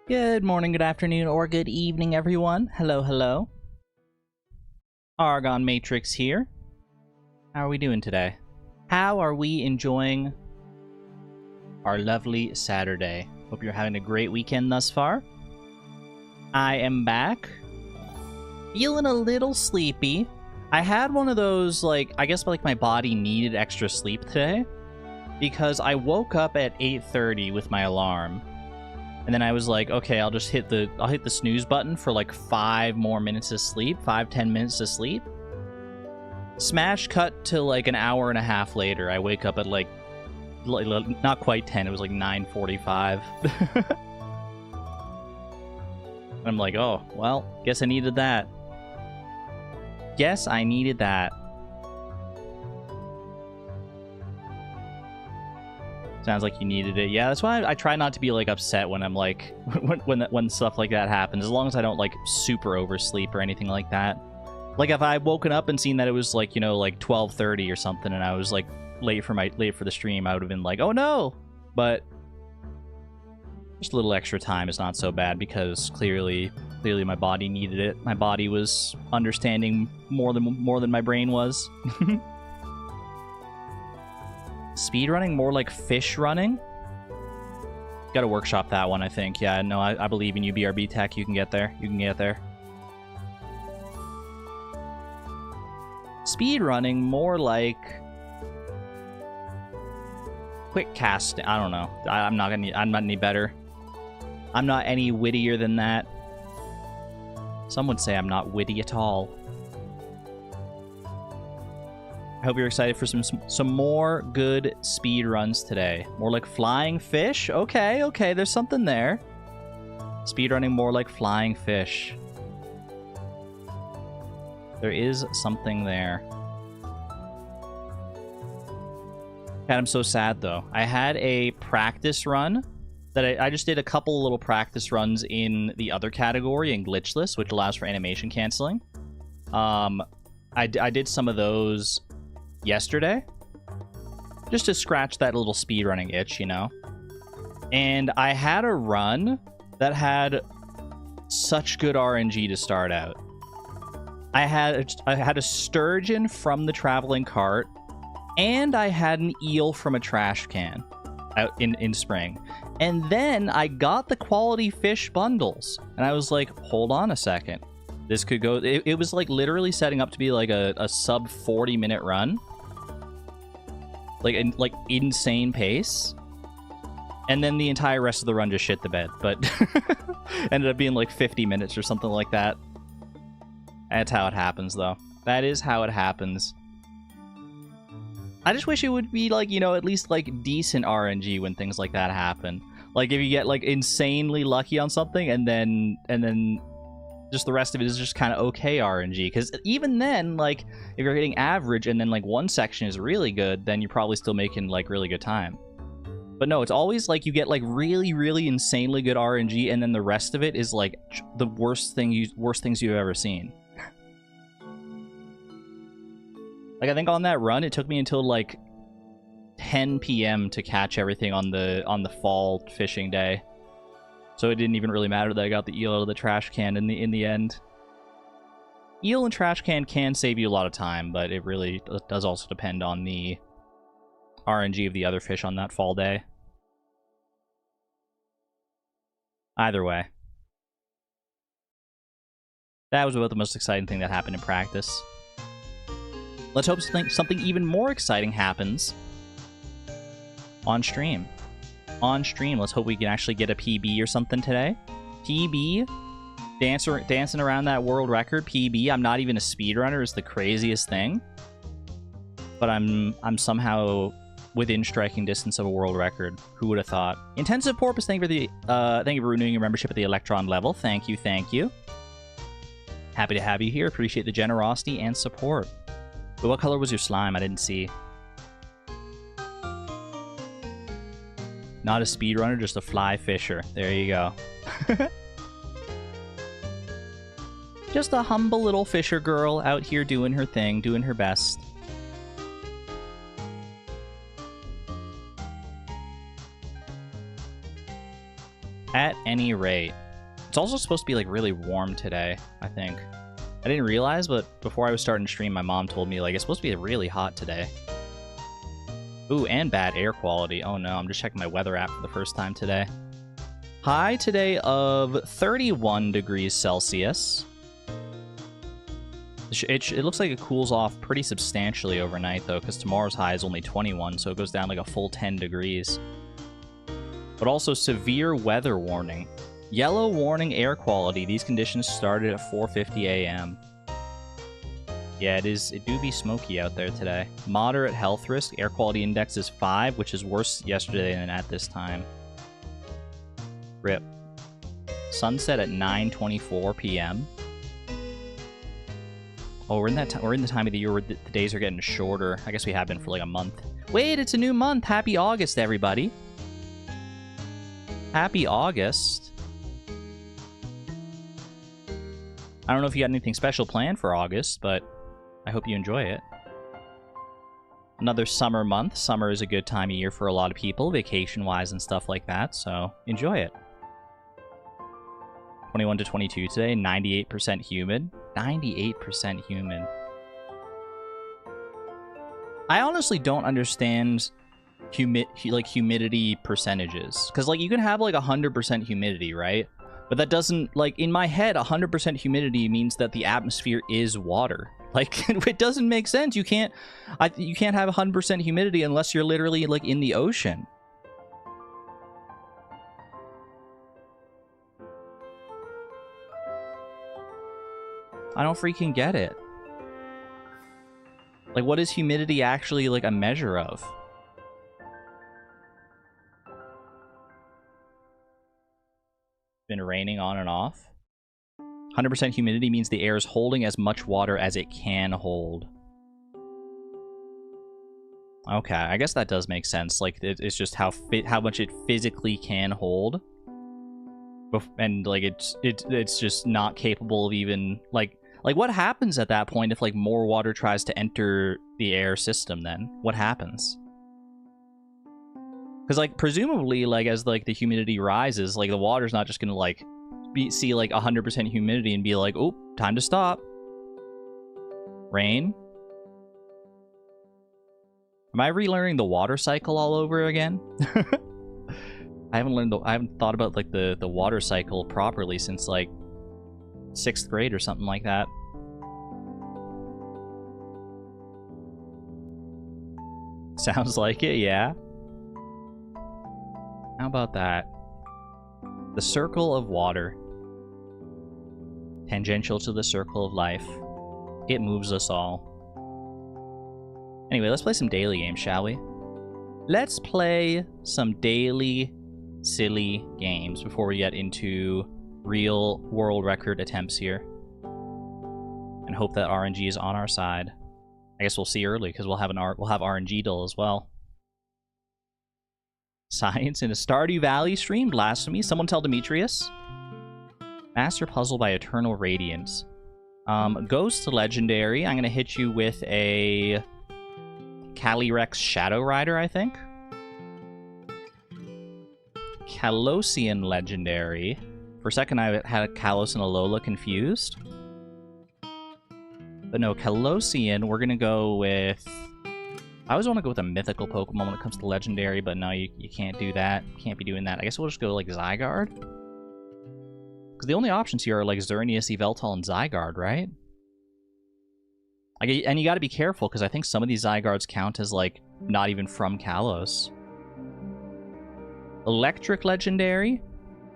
Good morning, good afternoon, or good evening, everyone. Hello, hello. Argon Matrix here. How are we doing today? How are we enjoying our lovely Saturday? Hope you're having a great weekend thus far. I am back. Feeling a little sleepy. I had one of those, I guess my body needed extra sleep today. Because I woke up at 8:30 with my alarm. And then I was like, okay, I'll hit the snooze button for like 5 more minutes of sleep, 5-10 minutes of sleep. Smash cut to like an hour and a half later. I wake up at like not quite 10, it was like 9:45. I'm like, oh, well, guess I needed that. Guess I needed that. Sounds like you needed it. Yeah, that's why I try not to be like upset when I'm like when stuff like that happens, as long as I don't like super oversleep or anything like that. Like if I woken up and seen that it was like, you know, like 12:30 or something and I was like late for the stream, I would have been like, "Oh no." But just a little extra time is not so bad because clearly my body needed it. My body was understanding more than my brain was. Speedrunning, more like fish running. Gotta workshop that one, I think. Yeah, no, I believe in you, BRB Tech. You can get there. You can get there. Speedrunning, more like quick cast. I don't know. I'm not any better. I'm not any wittier than that. Some would say I'm not witty at all. I hope you're excited for some more good speed runs today. More like flying fish? Okay, there's something there. Speedrunning more like flying fish. There is something there. God, I'm so sad, though. I had a practice run that I just did a couple little practice runs in the other category, in glitchless, which allows for animation canceling. I did some of those yesterday, just to scratch that little speedrunning itch, you know. And I had a run that had such good RNG to start out. I had a sturgeon from the traveling cart, and I had an eel from a trash can out in spring. And then I got the quality fish bundles, and I was like, hold on a second. This could go... It was like literally setting up to be like a sub 40-minute run. Like insane pace. And then the entire rest of the run just shit the bed. But ended up being like 50 minutes or something like that. That's how it happens, though. That is how it happens. I just wish it would be like, you know, at least like decent RNG when things like that happen. Like if you get like insanely lucky on something and then just the rest of it is just kind of okay RNG. Because even then, like, if you're hitting average and then, like, one section is really good, then you're probably still making, like, really good time. But no, it's always, like, you get, like, really, really insanely good RNG, and then the rest of it is, like, the worst things you've ever seen. Like, I think on that run, it took me until, like, 10 p.m. to catch everything on the fall fishing day. So it didn't even really matter that I got the eel out of the trash can in the end. Eel and trash can save you a lot of time, but it really does also depend on the RNG of the other fish on that fall day. Either way. That was about the most exciting thing that happened in practice. Let's hope something even more exciting happens on stream. On stream. Let's hope we can actually get a PB or something today. PB, dancing around that world record. PB. I'm not even a speedrunner. Is the craziest thing, but I'm somehow within striking distance of a world record. Who would have thought? Intensive Porpoise, thank you for renewing your membership at the Electron level. Thank you. Happy to have you here. Appreciate the generosity and support. But what color was your slime? I didn't see. Not a speedrunner, just a fly fisher. There you go. Just a humble little fisher girl out here doing her thing, doing her best. At any rate. It's also supposed to be, like, really warm today, I think. I didn't realize, but before I was starting to stream, my mom told me, like, it's supposed to be really hot today. Ooh, and bad air quality. Oh no, I'm just checking my weather app for the first time today. High today of 31 degrees Celsius. It looks like it cools off pretty substantially overnight, though, because tomorrow's high is only 21, so it goes down like a full 10 degrees. But also severe weather warning. Yellow warning air quality. These conditions started at 4:50 a.m. Yeah, it do be smoky out there today. Moderate health risk. Air quality index is 5, which is worse yesterday than at this time. RIP. Sunset at 9:24 p.m. Oh, we're in the time of the year where the days are getting shorter. I guess we have been for like a month. Wait, it's a new month. Happy August, everybody. Happy August. I don't know if you got anything special planned for August, but I hope you enjoy it. Another summer month. Summer is a good time of year for a lot of people, vacation-wise and stuff like that, so enjoy it. 21 to 22 today, 98% humid. 98% humid. I honestly don't understand humidity percentages. Because, like, you can have, like, 100% humidity, right? But that doesn't, like, in my head, 100% humidity means that the atmosphere is water. Like, it doesn't make sense. You can't have 100% humidity unless you're literally, like, in the ocean. I don't freaking get it. Like, what is humidity actually, like, a measure of? Been raining on and off. 100% humidity means the air is holding as much water as it can hold. Okay, I guess that does make sense. Like, it's just how much it physically can hold. And, like, it's just not capable of even, like, what happens at that point if, like, more water tries to enter the air system then? What happens? Because, like, presumably, like, as, like, the humidity rises, like, the water's not just gonna, like, see, like, 100% humidity and be like, oh, time to stop. Rain? Am I relearning the water cycle all over again? I haven't thought about, like, the water cycle properly since, like, 6th grade or something like that. Sounds like it, yeah. How about that? The circle of water. Tangential to the circle of life. It moves us all. Anyway, let's play some daily games, shall we? Let's play some daily, silly games before we get into real world record attempts here. And hope that RNG is on our side. I guess we'll see early, because we'll have RNG dull as well. Science in a Stardew Valley stream? Blasphemy? Someone tell Demetrius. Master puzzle by Eternal Radiance. Ghost Legendary. I'm going to hit you with a Calyrex Shadow Rider, I think. Kalosian Legendary. For a second, I had Kalos and Alola confused. But no, Kalosian, we're going to go with... I always want to go with a mythical Pokemon when it comes to Legendary, but no, you can't do that. Can't be doing that. I guess we'll just go, like, Zygarde? Because the only options here are, like, Xerneas, Yveltal, and Zygarde, right? And you gotta be careful, because I think some of these Zygardes count as, like, not even from Kalos. Electric Legendary?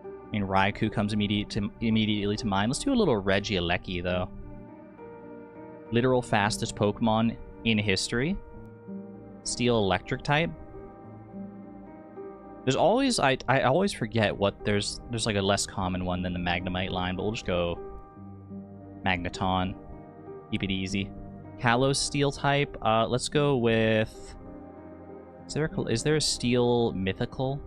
I mean, Raikou comes immediately to mind. Let's do a little Regieleki, though. Literal fastest Pokemon in history. Steel Electric type. There's always... I always forget what... There's like a less common one than the Magnemite line, but we'll just go... Magneton. Keep it easy. Kalos Steel type. Let's go with... Is there a Steel Mythical?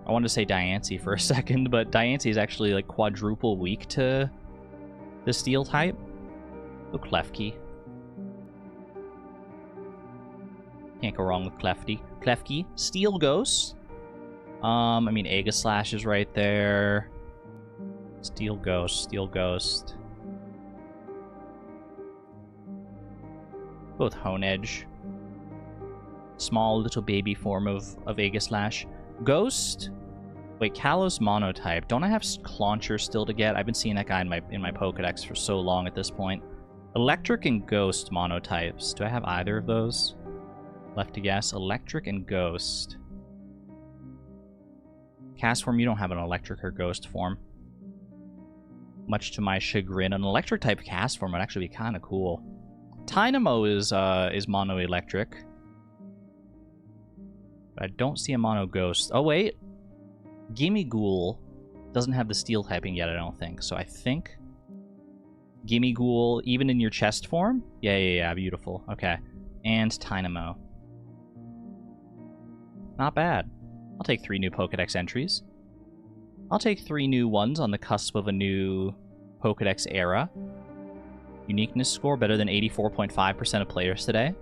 I wanted to say Diancie for a second, but Diancie is actually, like, quadruple weak to the Steel type. Oh, Klefki. Can't go wrong with Klefki. Steel Ghost. I mean, Aegislash is right there. Steel Ghost, Steel Ghost. Both Hone Edge. Small little baby form of Aegislash. Ghost. Wait, Kalos Monotype. Don't I have Clauncher still to get? I've been seeing that guy in my Pokedex for so long at this point. Electric and Ghost Monotypes. Do I have either of those? Left to guess. Electric and Ghost. Cast form, you don't have an Electric or Ghost form. Much to my chagrin. An Electric type cast form would actually be kind of cool. Tynamo is Mono Electric. But I don't see a Mono Ghost. Oh, wait. Gimmighoul doesn't have the Steel typing yet, I don't think. So I think Gimmighoul, even in your chest form? Yeah, beautiful. Okay. And Tynamo. Not bad. I'll take 3 new Pokedex entries. I'll take 3 new ones on the cusp of a new Pokedex era. Uniqueness score better than 84.5% of players today.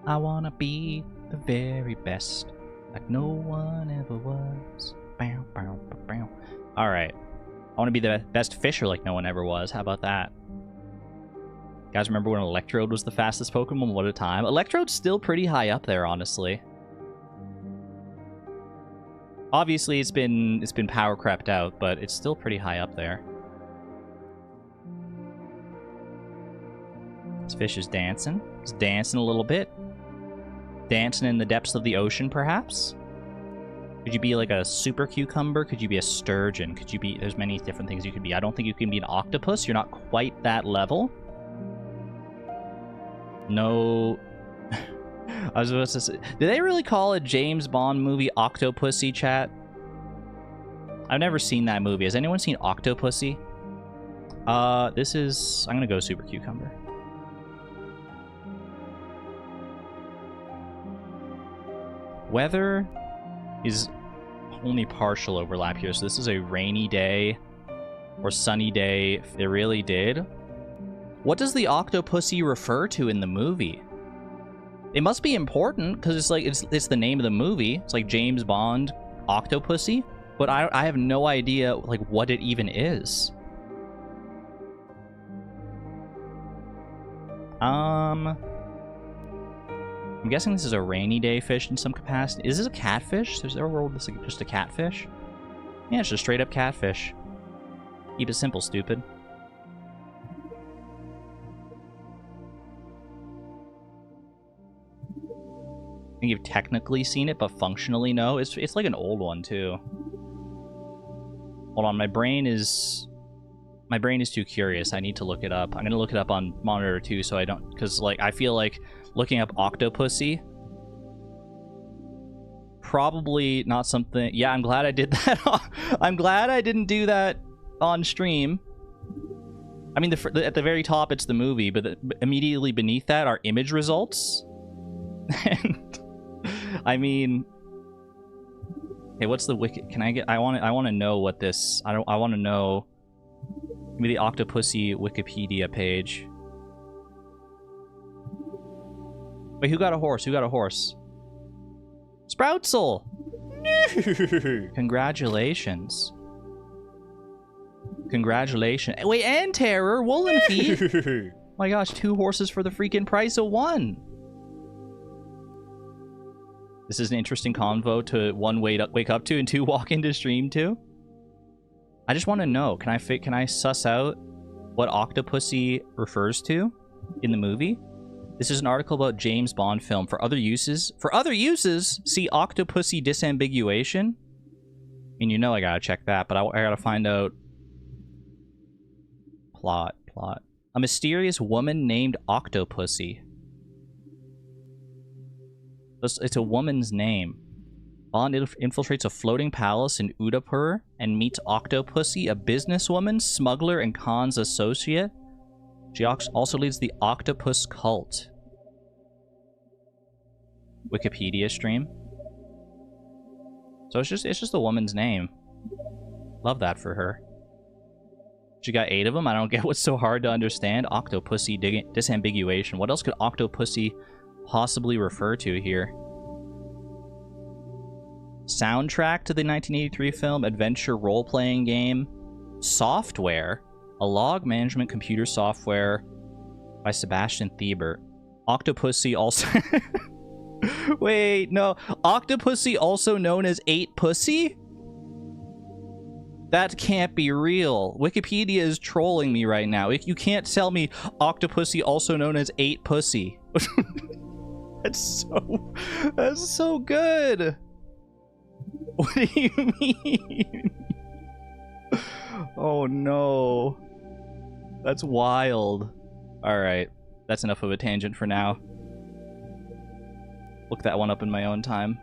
I wanna be the very best, like no one ever was. Bow, bow, bow, bow. Alright. I wanna be the best fisher like no one ever was. How about that? Guys, remember when Electrode was the fastest Pokemon? What a time. Electrode's still pretty high up there, honestly. Obviously, it's been power crept out, but it's still pretty high up there. This fish is dancing. It's dancing a little bit. Dancing in the depths of the ocean, perhaps? Could you be like a super cucumber? Could you be a sturgeon? Could you be... There's many different things you could be. I don't think you can be an octopus. You're not quite that level. No... I was supposed to say... Did they really call a James Bond movie Octopussy, chat? I've never seen that movie. Has anyone seen Octopussy? This is... I'm gonna go Super Cucumber. Weather is only partial overlap here, so this is a rainy day or sunny day. If they really did. What does the Octopussy refer to in the movie? It must be important, because it's like it's the name of the movie. It's like James Bond Octopussy, but I have no idea like what it even is. I'm guessing this is a rainy day fish in some capacity. Is this a catfish? Is there a world this is just a catfish? Yeah, it's just straight up catfish. Keep it simple, stupid. I think you've technically seen it, but functionally no. It's like an old one too. Hold on, my brain is too curious. I need to look it up. I'm gonna look it up on monitor too, so I don't, because like I feel like looking up Octopussy probably not something. Yeah, I'm glad I did that. I'm glad I didn't do that on stream. I mean, at the very top it's the movie, but immediately beneath that are image results. And I mean, hey, what's the wiki? Can I get? I want to know what this. I want to know. Give me the Octopussy Wikipedia page. Wait, who got a horse? Who got a horse? Sproutsel! Congratulations. Congratulations. Wait, and Terror, Woolenfeet. My gosh, 2 horses for the freaking price of 1. This is an interesting convo to 1 wake up to and 2 walk into stream to. I just want to know, can I suss out what Octopussy refers to in the movie? This is an article about James Bond film. For other uses, see Octopussy disambiguation. I mean, you know I gotta check that, but I gotta find out. Plot. A mysterious woman named Octopussy. It's a woman's name. Bond infiltrates a floating palace in Udaipur and meets Octopussy, a businesswoman, smuggler, and Khan's associate. She also leads the Octopus cult. Wikipedia stream. So it's just a woman's name. Love that for her. She got 8 of them. I don't get what's so hard to understand. Octopussy disambiguation. What else could Octopussy possibly refer to here? Soundtrack to the 1983 film, adventure role-playing game, software, a log management computer software by Sebastian Thiebert. Octopussy also... Wait, no. Octopussy also known as 8 Pussy? That can't be real. Wikipedia is trolling me right now. You can't tell me Octopussy also known as 8 Pussy. That's so good. What do you mean? Oh no. That's wild. Alright. That's enough of a tangent for now. Look that one up in my own time.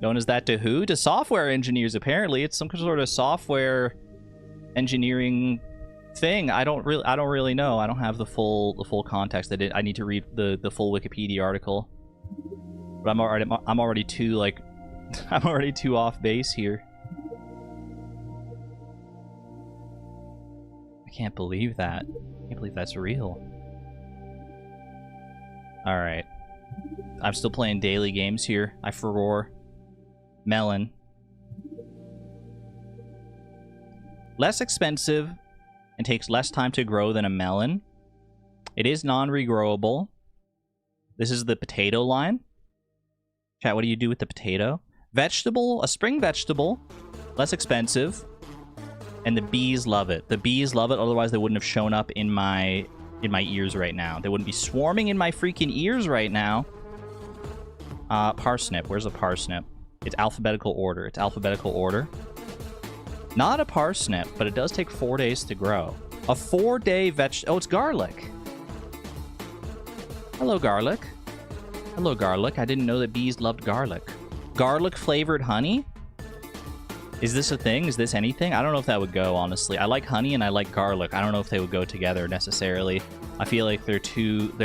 Known as that to who? To software engineers, apparently. It's some sort of software engineering thing. I don't really know. I don't have the full context. I need to read the full Wikipedia article. But I'm already too like I'm already too off base here. I can't believe that. I can't believe that's real. Alright. I'm still playing daily games here. I furore. Melon. Less expensive and takes less time to grow than a melon. It is non-regrowable. This is the potato line. Chat, what do you do with the potato? Vegetable, a spring vegetable. Less expensive. And the bees love it. The bees love it, otherwise they wouldn't have shown up in my ears right now. They wouldn't be swarming in my freaking ears right now. Parsnip. Where's a parsnip? It's alphabetical order. It's alphabetical order. Not a parsnip, but it does take 4 days to grow. A 4-day vegetable. Oh, it's garlic. Hello, garlic. Hello, garlic. I didn't know that bees loved garlic. Garlic-flavored honey? Is this a thing? Is this anything? I don't know if that would go, honestly. I like honey and I like garlic. I don't know if they would go together necessarily. I feel like they're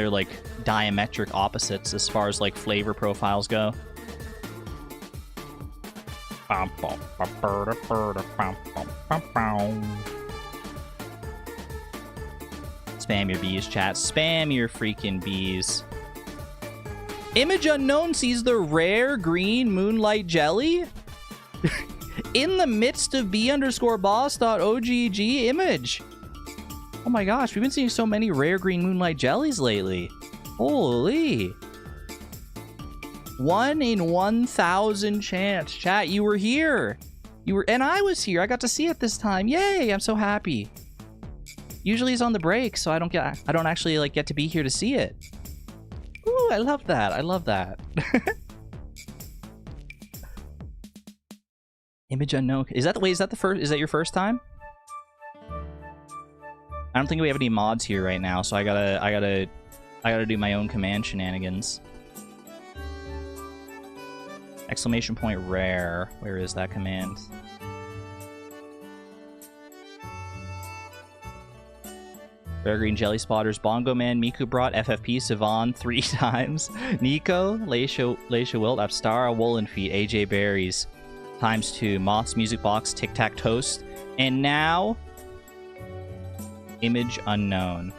like diametric opposites as far as like flavor profiles go. Spam your bees, chat. Spam your freaking bees. Image unknown sees the rare green moonlight jelly in the midst of b_boss.ogg image. Oh my gosh, we've been seeing so many rare green moonlight jellies lately. Holy. 1 in 1,000 chance. Chat, you were here. And I was here. I got to see it this time. Yay, I'm so happy. Usually it's on the break, so I don't actually like get to be here to see it. Ooh, I love that. I love that. Image unknown. Is that your first time? I don't think we have any mods here right now, so I gotta do my own command shenanigans. Exclamation point rare. Where is that command? Rare green jelly spotters. Bongo Man, Miku brought FFP Savon 3 times. Nico, Leisha Wilt, Apstara, Woolen Feet, AJ Berries ×2. Moth's Music Box, Tic Tac Toast, and now Image unknown.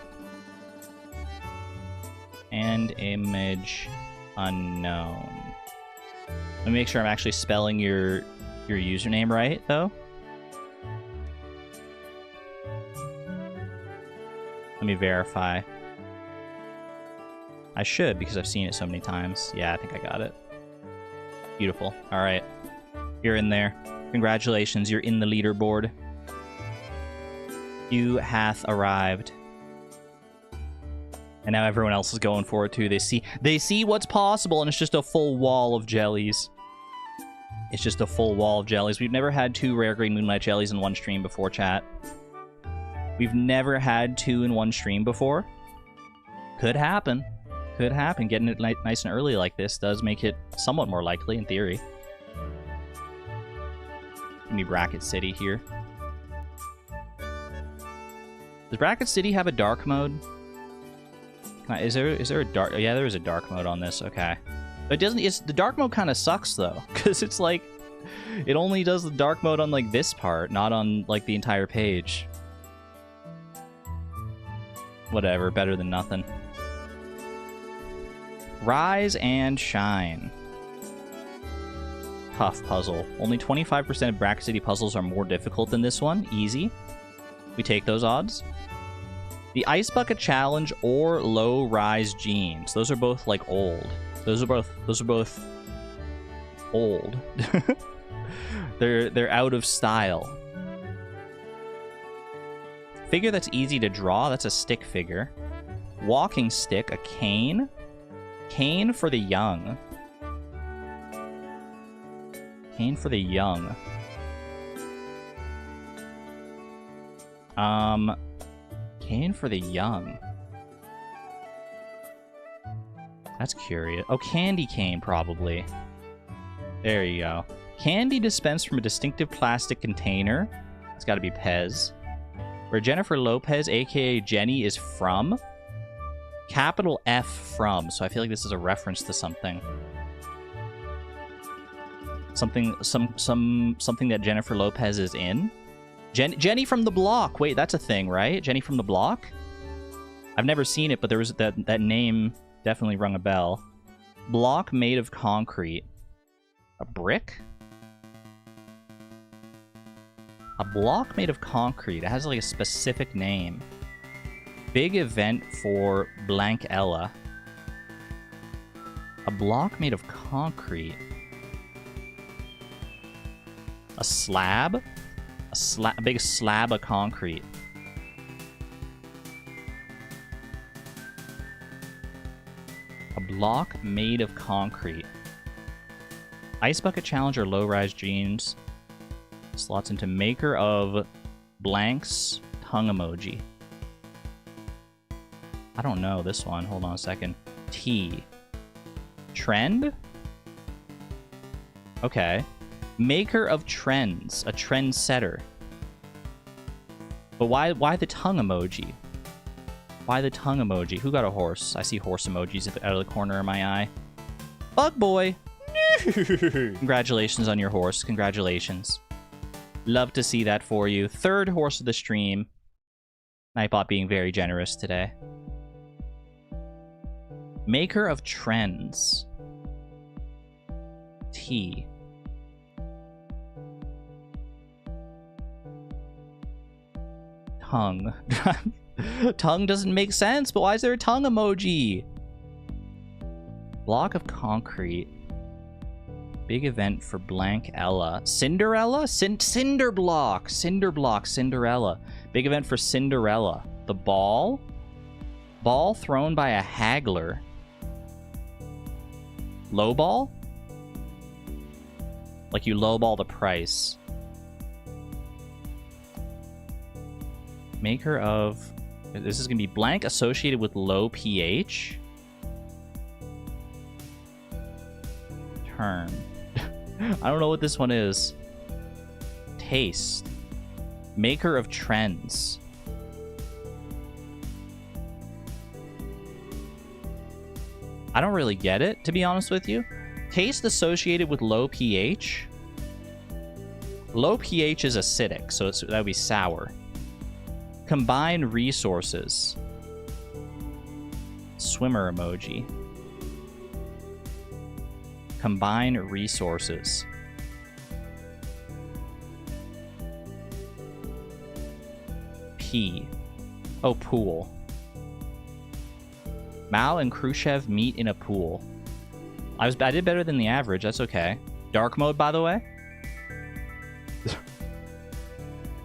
And image unknown. Let me make sure I'm actually spelling your username right, though. Let me verify. I should, because I've seen it so many times. Yeah, I think I got it. Beautiful. All right. You're in there. Congratulations, you're in the leaderboard. You hath arrived. And now everyone else is going for it too. They see what's possible, and it's just a full wall of jellies. It's just a full wall of jellies. We've never had 2 rare green moonlight jellies in one stream before, chat. We've never had 2 in one stream before. Could happen. Could happen. Getting it nice and early like this does make it somewhat more likely, in theory. Give me Bracket City here. Does Bracket City have a dark mode? Is there a dark? Yeah, there is a dark mode on this. Okay, but it doesn't. The dark mode kind of sucks though, because it's like it only does the dark mode on like this part, not on like the entire page. Whatever, better than nothing. Rise and shine. Tough puzzle. Only 25% of Bracket City puzzles are more difficult than this one. Easy. We take those odds. The Ice Bucket Challenge or Low Rise Jeans. Those are both like old. Those are both old. They're out of style. Figure that's easy to draw. That's a stick figure. Walking stick, a cane. Cane for the young. Cane for the young. Cane for the young. That's curious. Oh, candy cane, probably. There you go. Candy dispensed from a distinctive plastic container. It's got to be Pez. Where Jennifer Lopez, aka Jenny, is from. Capital F from. So I feel like this is a reference to something. Something that Jennifer Lopez is in. Jenny from the Block. Wait, that's a thing, right? Jenny from the Block? I've never seen it, but there was that name definitely rung a bell. Block made of concrete. A brick? A block made of concrete. It has like a specific name. Big event for blank Ella. A block made of concrete. A slab? A big slab of concrete. A block made of concrete. Ice Bucket Challenge or Low Rise Jeans. Slots into maker of blanks tongue emoji. I don't know this one. Hold on a second. T. Trend? Okay. Maker of trends. A trend setter. But why the tongue emoji? Why the tongue emoji? Who got a horse? I see horse emojis out of the corner of my eye. Bug boy! Congratulations on your horse. Congratulations. Love to see that for you. Third horse of the stream. Nightbot being very generous today. Maker of trends. T. Tongue. Tongue doesn't make sense, but why is there a tongue emoji? Block of concrete. Big event for blank Ella. Cinderella? Cinder block. Cinder block. Cinderella. Big event for Cinderella. The ball? Ball thrown by a haggler. Lowball? Like you lowball the price. Maker of... This is going to be blank associated with low pH. Term. I don't know what this one is. Taste. Maker of trends. I don't really get it, to be honest with you. Taste associated with low pH. Low pH is acidic, so that would be sour. Combine resources. Swimmer emoji. Combine resources. P. Oh, pool. Mao and Khrushchev meet in a pool. I did better than the average. That's okay. Dark mode, by the way.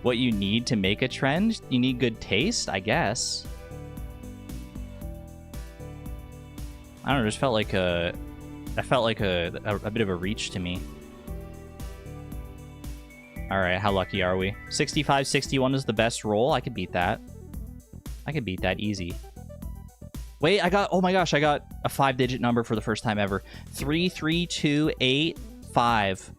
What you need to make a trend? You need good taste, I guess. I don't know. It just felt like a... That felt like a bit of a reach to me. Alright, how lucky are we? 65-61 is the best roll. I could beat that. I could beat that easy. Wait, oh my gosh, I got a 5-digit number for the first time ever. 33285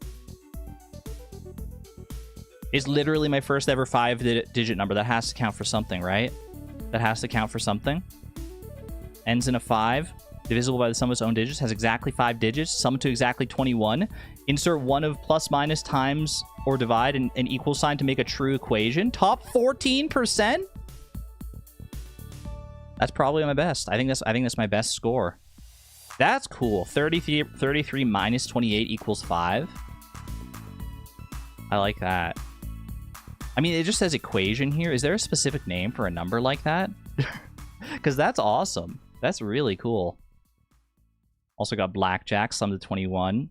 is literally my first ever 5-digit number. That has to count for something, right? That has to count for something. Ends in a 5. Divisible by the sum of its own digits. Has exactly 5 digits. Sum to exactly 21. Insert one of plus, minus, times, or divide an equal sign to make a true equation. Top 14%? That's probably my best. I think that's my best score. That's cool. 33 minus 28 equals 5. I like that. I mean, it just says equation here. Is there a specific name for a number like that? Because that's awesome. That's really cool. Also got blackjack, sum to 21.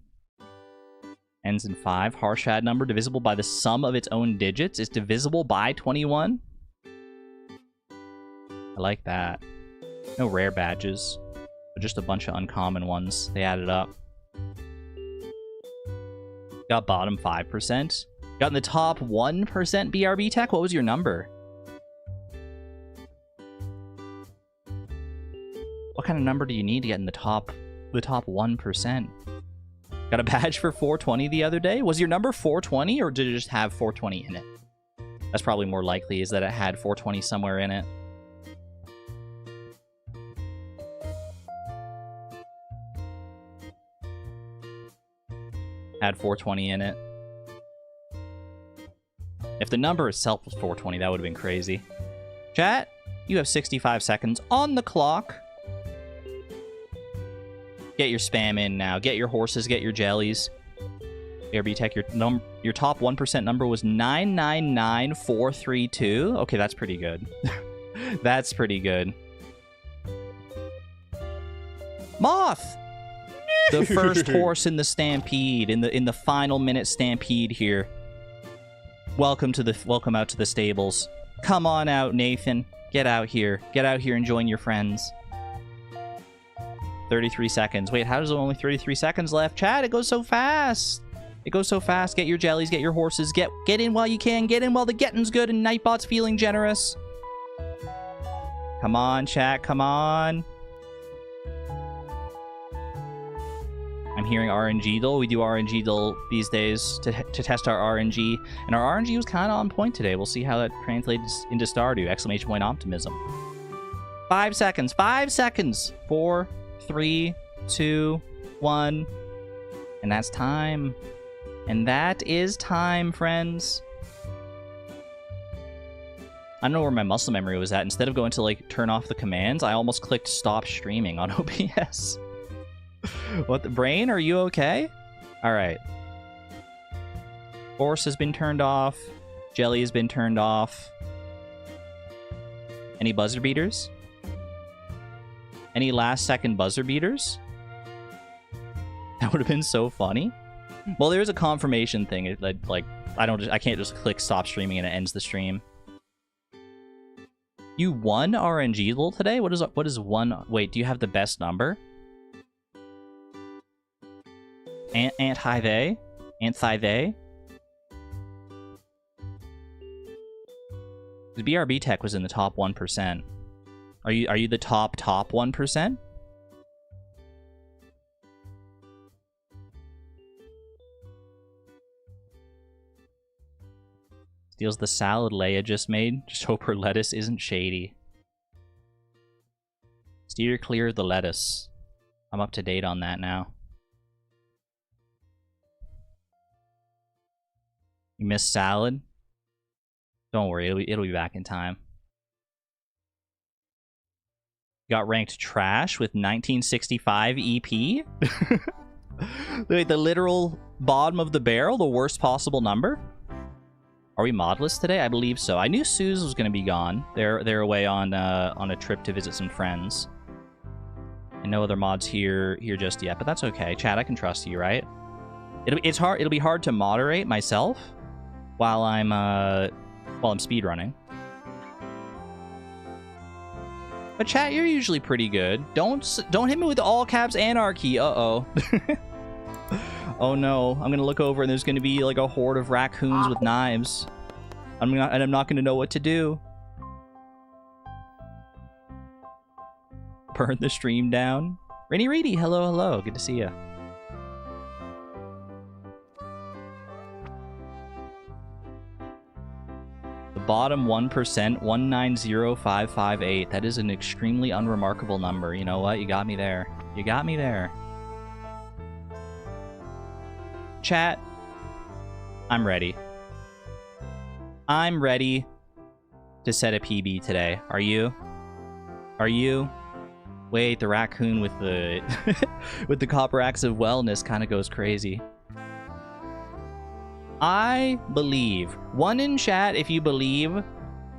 Ends in 5. Harsh add number divisible by the sum of its own digits is divisible by 21. I like that. No rare badges, but just a bunch of uncommon ones. They added up. Got bottom 5%. Got in the top 1% BRB tech. What was your number? What kind of number do you need to get in the top 1%? Got a badge for 420 the other day. Was your number 420 or did it just have 420 in it? That's probably more likely, is that it had 420 somewhere in it. Had 420 in it. If the number itself was 420, that would have been crazy. Chat, you have 65 seconds on the clock. Get your spam in now. Get your horses, get your jellies. ARB Tech, your top 1% number was 999432. Okay, that's pretty good. That's pretty good. Moth! The first horse in the stampede, in the final minute stampede here. Welcome out to the stables. Come on out, Nathan. Get out here. Get out here and join your friends. 33 seconds. Wait, how does it only 33 seconds left? Chat, it goes so fast. It goes so fast. Get your jellies, get your horses. Get in while you can. Get in while the getting's good and Nightbot's feeling generous. Come on, chat. Come on. I'm hearing RNG duel. We do RNG duel these days to test our RNG. And our RNG was kind of on point today. We'll see how that translates into Stardew. Exclamation point optimism. 5 seconds. 5 seconds. 4, 3, 2, 1. And that's time. And that is time, friends. I don't know where my muscle memory was at. Instead of going to, like, turn off the commands, I almost clicked stop streaming on OBS. What, the brain? Are you okay? Alright. Horse has been turned off. Jelly has been turned off. Any buzzer beaters? Any last second buzzer beaters? That would have been so funny. Well, there's a confirmation thing. Like, I can't just click stop streaming and it ends the stream. You won RNG Lul today? What is one? Wait, do you have the best number? Anti-they? Anti-they? The BRB Tech was in the top 1%. Are you the top 1%? Steals the salad Leia just made. Just hope her lettuce isn't shady. Steer clear of the lettuce. I'm up to date on that now. You missed salad? Don't worry, it'll be back in time. Got ranked trash with 1965 EP? Wait, the literal bottom of the barrel? The worst possible number? Are we modless today? I believe so. I knew Suze was going to be gone. They're away on a trip to visit some friends. And no other mods here just yet, but that's okay. Chad, I can trust you, right? It'll be hard to moderate myself while I'm speedrunning. But chat, you're usually pretty good. Don't hit me with all caps anarchy. Uh-oh. Oh no, I'm gonna look over and there's gonna be like a horde of raccoons with knives. I'm not gonna know what to do. Burn the stream down. Rainy Reedy, hello, good to see ya. The bottom 1%, 190558. That is an extremely unremarkable number. You know what? You got me there. You got me there. Chat, I'm ready. I'm ready to set a PB today. Are you? Are you? Wait, the raccoon with the with the copper axe of wellness kind of goes crazy. I believe. 1 in chat if you believe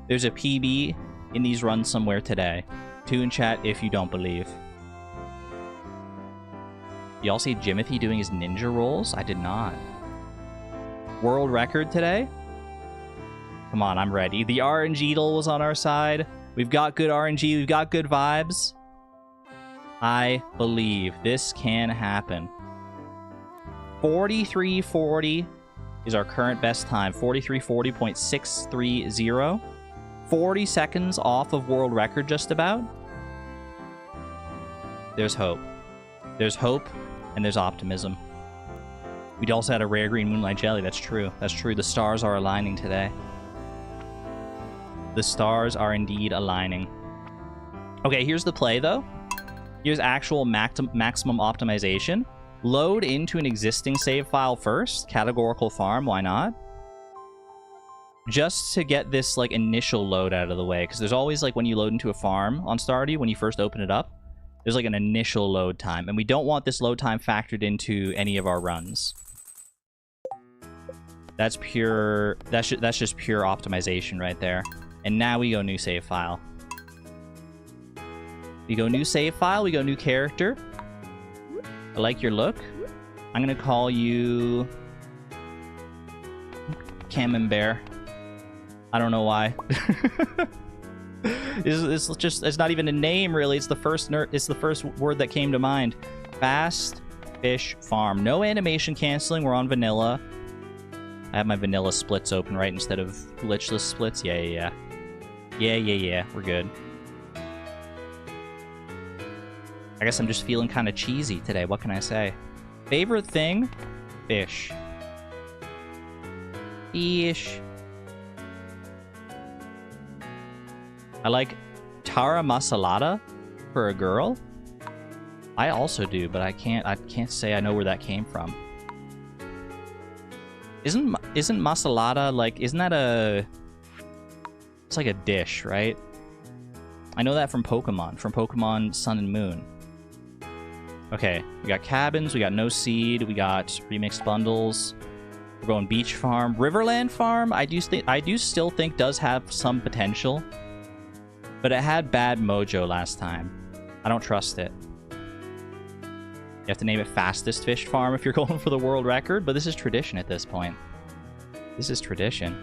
there's a PB in these runs somewhere today. 2 in chat if you don't believe. Y'all see Jimothy doing his ninja rolls? I did not. World record today? Come on, I'm ready. The RNG was on our side. We've got good RNG. We've got good vibes. I believe this can happen. 43:40 is our current best time. 43:40.630. 40 seconds off of world record just about. There's hope. There's hope and there's optimism. We'd also had a rare green moonlight jelly. That's true. That's true. The stars are aligning today. The stars are indeed aligning. Okay, here's the play, though. Here's actual maximum optimization. Load into an existing save file first. Categorical farm, why not? Just to get this, like, initial load out of the way. Because there's always, like, when you load into a farm on Stardew, when you first open it up, there's, like, an initial load time. And we don't want this load time factored into any of our runs. That's pure... That's just pure optimization right there. And now we go new save file. We go new save file, we go new character. I like your look. I'm gonna call you... Camembert. I don't know why. It's not even a name, really. It's the first word that came to mind. Fast Fish Farm. No animation canceling. We're on vanilla. I have my vanilla splits open, right, instead of glitchless splits. Yeah. We're good. I guess I'm just feeling kind of cheesy today. What can I say? Favorite thing? Fish. Fish. I like Tara Masalata for a girl. I also do, but I can't say I know where that came from. Isn't Masalata like, isn't that a... It's like a dish, right? I know that from Pokemon Sun and Moon. Okay, we got cabins, we got no seed, we got remixed bundles. We're going beach farm. Riverland farm, I do still think does have some potential. But it had bad mojo last time. I don't trust it. You have to name it Fastest Fish Farm if you're going for the world record, but this is tradition at this point. This is tradition.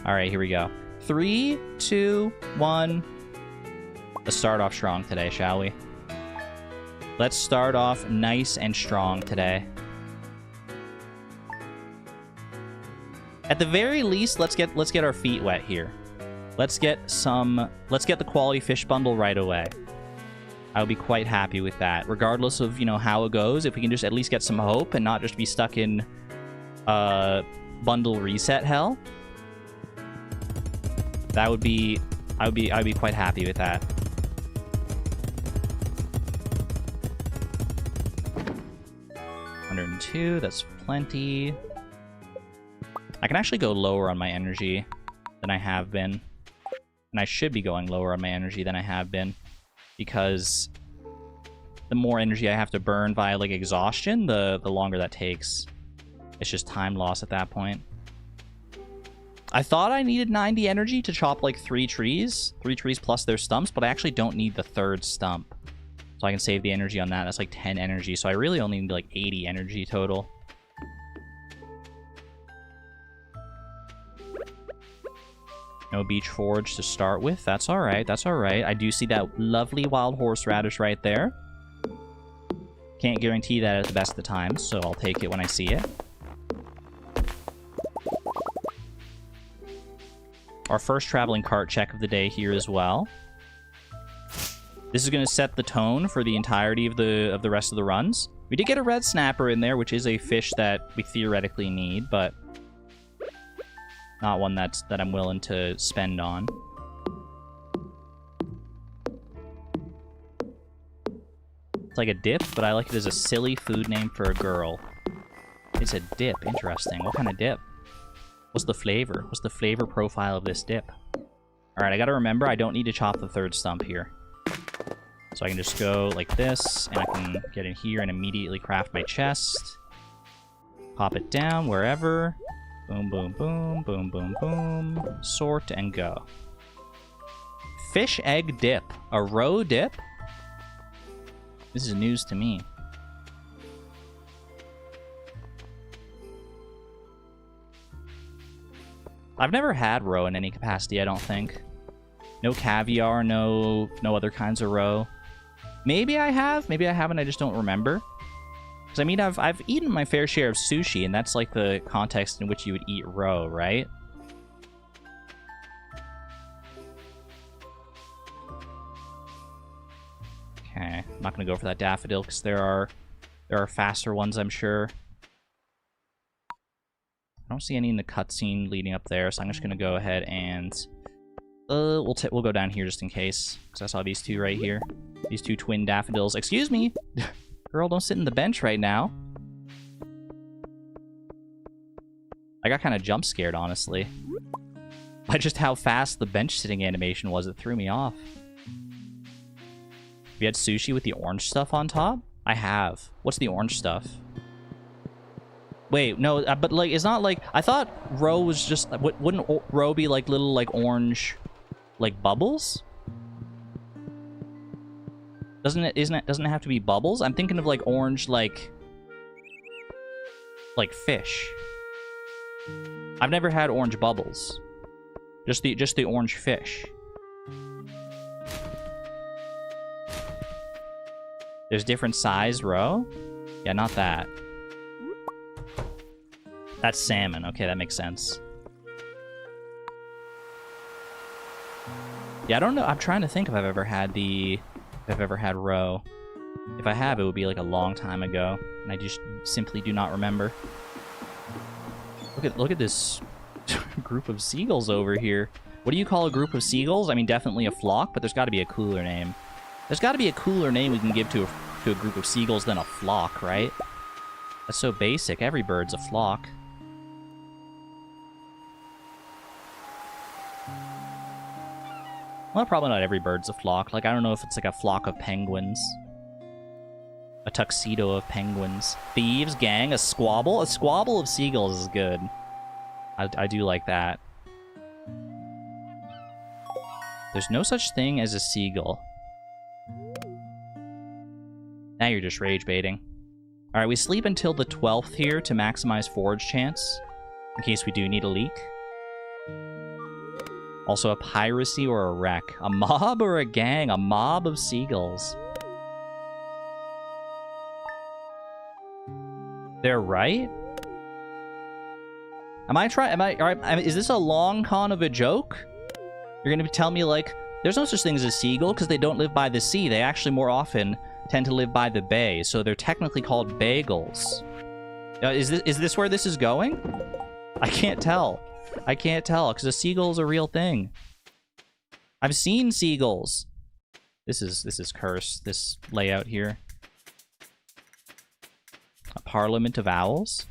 Alright, here we go. 3, 2, 1. Let's start off strong today, shall we? Let's start off nice and strong today. At the very least, let's get our feet wet here. Let's get the quality fish bundle right away. I would be quite happy with that. Regardless of, you know, how it goes, if we can just at least get some hope and not just be stuck in bundle reset hell. I'd be quite happy with that. $102, that's plenty. I can actually go lower on my energy than I have been. And I should be going lower on my energy than I have been. Because the more energy I have to burn via, like, exhaustion, the longer that takes. It's just time loss at that point. I thought I needed 90 energy to chop, like, 3 trees. 3 trees plus their stumps, but I actually don't need the 3rd stump. So I can save the energy on that. That's, like, 10 energy. So I really only need, like, 80 energy total. No beach forage to start with. That's alright. That's alright. I do see that lovely wild horseradish right there. Can't guarantee that at the best of times, so I'll take it when I see it. Our first traveling cart check of the day here as well. This is going to set the tone for the entirety of the rest of the runs. We did get a red snapper in there, which is a fish that we theoretically need, but not one that I'm willing to spend on. It's like a dip, but I like it as a silly food name for a girl. It's a dip. Interesting. What kind of dip? What's the flavor? What's the flavor profile of this dip? Alright, I gotta remember I don't need to chop the 3rd stump here. So I can just go like this, and I can get in here and immediately craft my chest. Pop it down wherever. Boom, boom, boom, boom, boom, boom. Sort and go. Fish egg dip. A roe dip? This is news to me. I've never had roe in any capacity, I don't think. No caviar, no other kinds of roe. Maybe I have, maybe I haven't, I just don't remember. Because, I mean, I've eaten my fair share of sushi, and that's like the context in which you would eat roe, right? Okay, I'm not going to go for that daffodil, because there are faster ones, I'm sure. I don't see any in the cutscene leading up there, so I'm just going to go ahead and... we'll go down here just in case, because I saw these two right here. These two twin daffodils. Excuse me! Girl, don't sit in the bench right now. I got kind of jump scared, honestly. By just how fast the bench sitting animation was, it threw me off. We had sushi with the orange stuff on top? I have. What's the orange stuff? Wait, no, but like, it's not like... I thought roe was just... Wouldn't roe be like little, like, orange, like, bubbles? Doesn't it have to be bubbles? I'm thinking of like orange, like fish. I've never had orange bubbles. Just the orange fish. There's different size roe? Yeah, not that. That's salmon. Okay, that makes sense. Yeah, I don't know. I'm trying to think if I've ever had roe. If I have, it would be like a long time ago, and I just simply do not remember. Look at this group of seagulls over here. What do you call a group of seagulls? I mean, definitely a flock, but there's got to be a cooler name. There's got to be a cooler name we can give to a group of seagulls than a flock, right? That's so basic. Every bird's a flock. Well, probably not every bird's a flock. Like, I don't know if it's like a flock of penguins. A tuxedo of penguins. Thieves, gang, a squabble? A squabble of seagulls is good. I do like that. There's no such thing as a seagull. Now you're just rage baiting. Alright, we sleep until the 12th here to maximize forage chance. In case we do need a leak. Also a piracy or a wreck. A mob or a gang? A mob of seagulls. They're right? Is this a long con of a joke? You're gonna tell me, like, there's no such thing as a seagull because they don't live by the sea. They actually more often tend to live by the bay, so they're technically called bagels. Is this where this is going? I can't tell. I can't tell, because a seagull is a real thing. I've seen seagulls. This is cursed, this layout here. A parliament of owls?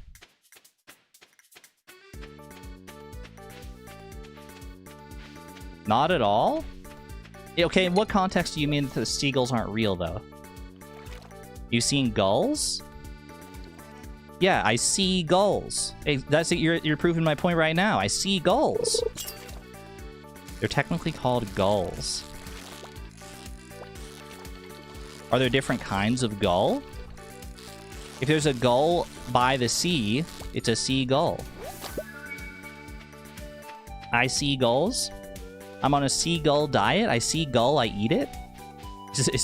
Not at all? Okay, in what context do you mean that the seagulls aren't real, though? You seen gulls? Yeah, I see gulls. Hey, that's it. You're proving my point right now. I see gulls. They're technically called gulls. Are there different kinds of gull? If there's a gull by the sea, it's a seagull. I see gulls. I'm on a seagull diet. I see gull, I eat it.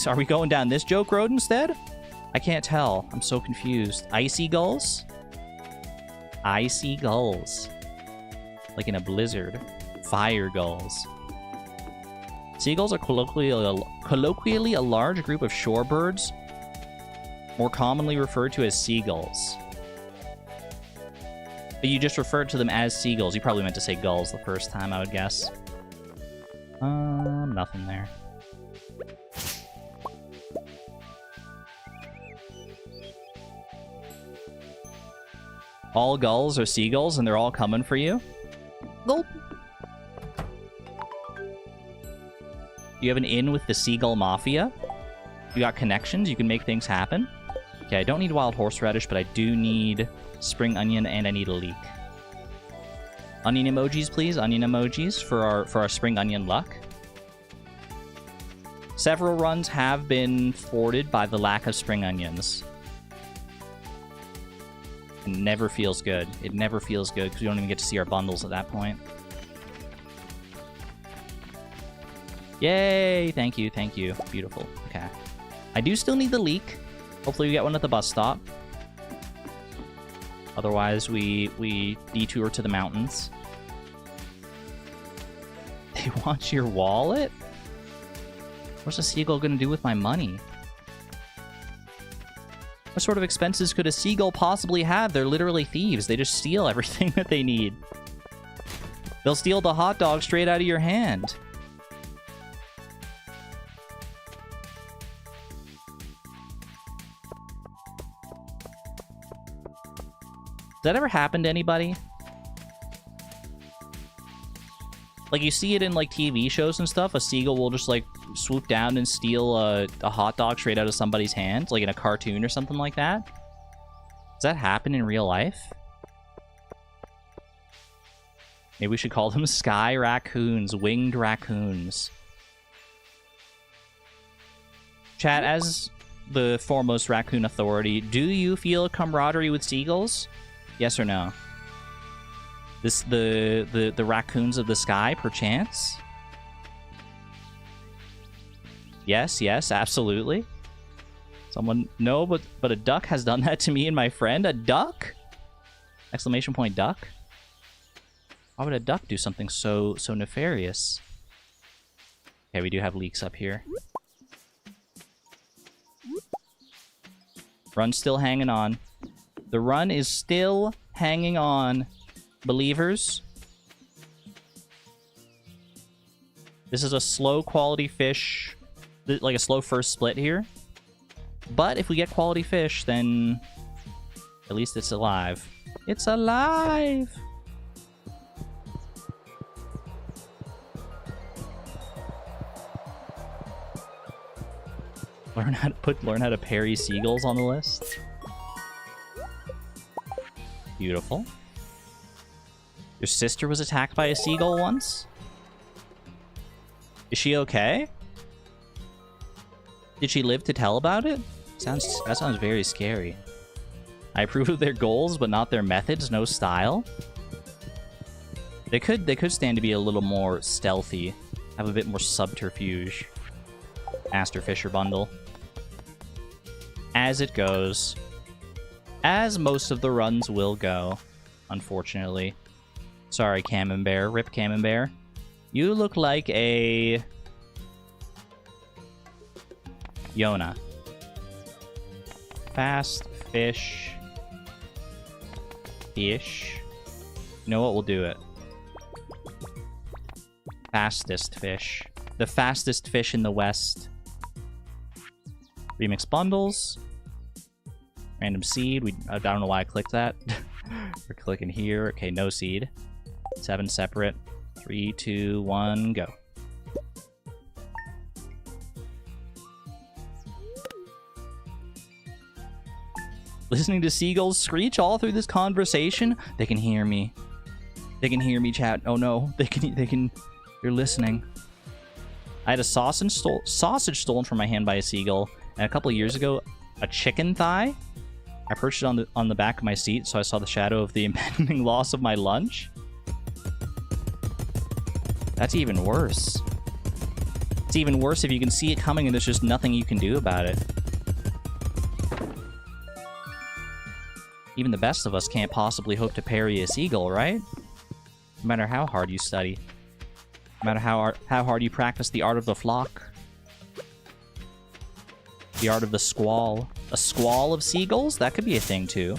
Are we going down this joke road instead? I can't tell. I'm so confused. Icy gulls? Icy gulls. Like in a blizzard. Fire gulls. Seagulls are colloquially a large group of shorebirds, more commonly referred to as seagulls. But you just referred to them as seagulls. You probably meant to say gulls the first time, I would guess. Nothing there. All gulls are seagulls and they're all coming for you? Nope. You have an in with the seagull mafia? You got connections. You can make things happen. Okay, I don't need wild horseradish, but I do need spring onion, and I need a leek. Onion emojis, please. Onion emojis for our spring onion luck. Several runs have been thwarted by the lack of spring onions. It never feels good. It never feels good because we don't even get to see our bundles at that point. Yay! Thank you, thank you. Beautiful. Okay. I do still need the leek. Hopefully we get one at the bus stop. Otherwise, we detour to the mountains. They want your wallet? What's a seagull gonna do with my money? What sort of expenses could a seagull possibly have? They're literally thieves. They just steal everything that they need. They'll steal the hot dog straight out of your hand. Does that ever happen to anybody? Like, you see it in, like, TV shows and stuff. A seagull will just, like, swoop down and steal a hot dog straight out of somebody's hand, like in a cartoon or something like that. Does that happen in real life? Maybe we should call them sky raccoons, winged raccoons. Chat, as the foremost raccoon authority, do you feel a camaraderie with seagulls? Yes or no? The raccoons of the sky, perchance? Yes, yes, absolutely. Someone... No, but a duck has done that to me and my friend. A duck? Exclamation point duck? Why would a duck do something so nefarious? Okay, we do have leaks up here. Run's still hanging on. The run is still hanging on, believers. This is a slow quality fish, like a slow first split here. But if we get quality fish, then at least it's alive. It's alive! Learn how to parry seagulls on the list. Beautiful. Your sister was attacked by a seagull once? Is she okay? Did she live to tell about it? That sounds very scary. I approve of their goals, but not their methods. No style. They could stand to be a little more stealthy, have a bit more subterfuge. Master Fisher bundle. As it goes. As most of the runs will go, unfortunately. Sorry, Camembert. Rip Camembert. You look like a... Yona. Fast fish. Fish. You know what? We'll do it. Fastest fish. The fastest fish in the West. Remix bundles. Random seed. I don't know why I clicked that. We're clicking here. Okay, no seed. 7 separate. 3, 2, 1, go. Listening to seagulls screech all through this conversation? They can hear me. They can hear me, chat. Oh no, they can. You're listening. I had a sausage stolen from my hand by a seagull, and a couple of years ago, a chicken thigh. I perched it on the back of my seat, so I saw the shadow of the impending loss of my lunch. That's even worse. It's even worse if you can see it coming and there's just nothing you can do about it. Even the best of us can't possibly hope to parry a seagull, right? No matter how hard you study. No matter how hard you practice the art of the flock. The art of the squall. A squall of seagulls? That could be a thing, too.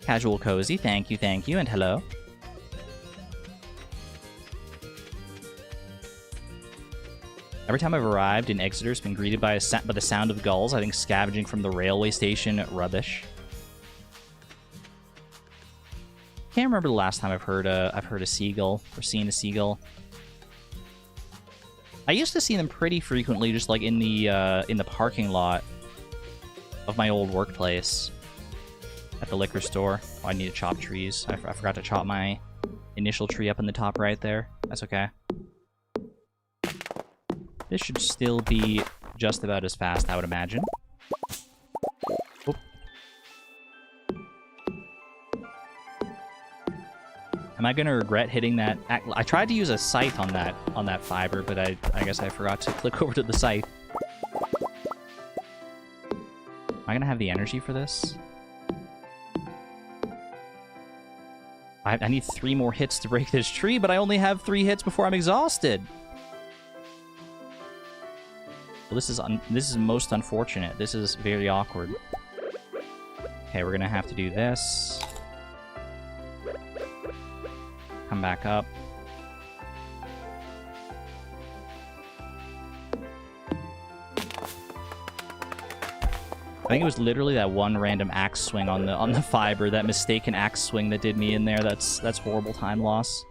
Casual Cozy, thank you, and hello. Every time I've arrived in Exeter, it's been greeted by the sound of gulls. I think scavenging from the railway station rubbish. Can't remember the last time I've heard a seagull or seen a seagull. I used to see them pretty frequently, just like in the parking lot of my old workplace at the liquor store. Oh, I need to chop trees. I forgot to chop my initial tree up in the top right there. That's okay. This should still be just about as fast, I would imagine. Oop. Am I gonna regret hitting that? I tried to use a scythe on that fiber, but I guess I forgot to click over to the scythe. Am I gonna have the energy for this? I need 3 more hits to break this tree, but I only have 3 hits before I'm exhausted. Well, this is most unfortunate. This is very awkward. Okay, we're gonna have to do this. Come back up. I think it was literally that one random axe swing on the fiber, that mistaken axe swing that did me in there. That's horrible time loss.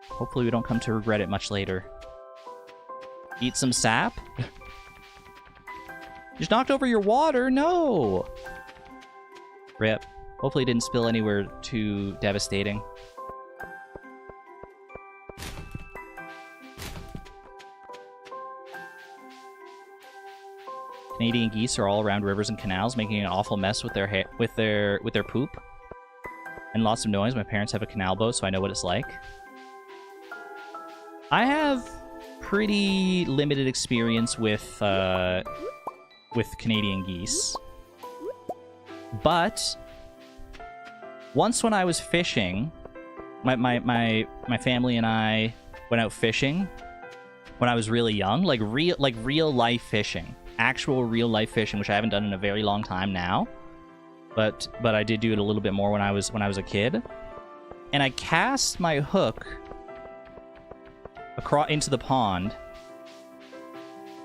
Hopefully we don't come to regret it much later. Eat some sap? Just knocked over your water? No! Rip. Hopefully it didn't spill anywhere too devastating. Canadian geese are all around rivers and canals, making an awful mess with their poop. And lots of noise. My parents have a canal boat, so I know what it's like. I have pretty limited experience with Canadian geese. But once when I was fishing, my family and I went out fishing when I was really young, like real life fishing. Actual real life fishing, which I haven't done in a very long time now, but I did do it a little bit more when I was a kid. And I cast my hook across into the pond,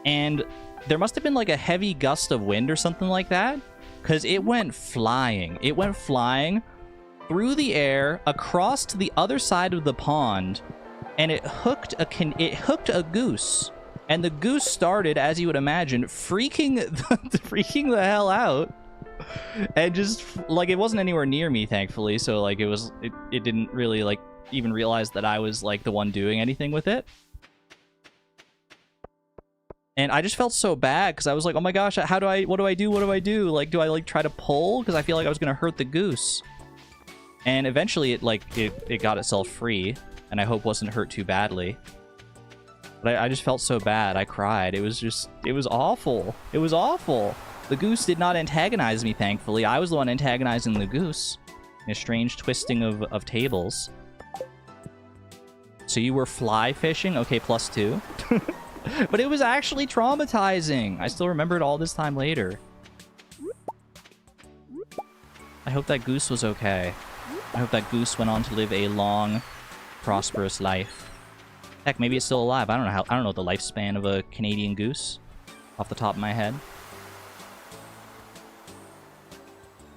and there must have been like a heavy gust of wind or something like that, because it went flying. It went flying through the air across to the other side of the pond, and it hooked a goose. And the goose started, as you would imagine, freaking the hell out. And just, like, it wasn't anywhere near me, thankfully, so, like, it didn't really, like, even realize that I was, like, the one doing anything with it. And I just felt so bad, because I was like, oh my gosh, what do I do? Like, do I, like, try to pull? Because I feel like I was gonna hurt the goose. And eventually, it got itself free, and I hope wasn't hurt too badly. But I just felt so bad. I cried. It was awful. It was awful. The goose did not antagonize me, thankfully. I was the one antagonizing the goose. In a strange twisting of tables. So you were fly fishing? Okay, +2. But it was actually traumatizing. I still remember it all this time later. I hope that goose was okay. I hope that goose went on to live a long, prosperous life. Heck, maybe it's still alive. I don't know the lifespan of a Canadian goose off the top of my head.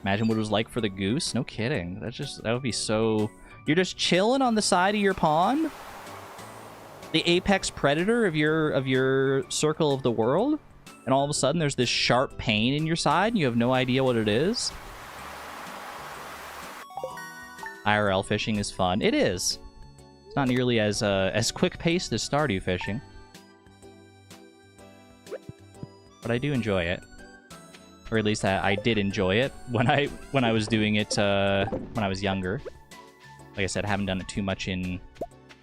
Imagine what it was like for the goose. No kidding. That would be so... You're just chilling on the side of your pond? The apex predator of your circle of the world? And all of a sudden there's this sharp pain in your side and you have no idea what it is? IRL fishing is fun. It is. It's not nearly as quick-paced as Stardew fishing. But I do enjoy it. Or at least I did enjoy it when I was doing it when I was younger. Like I said, I haven't done it too much in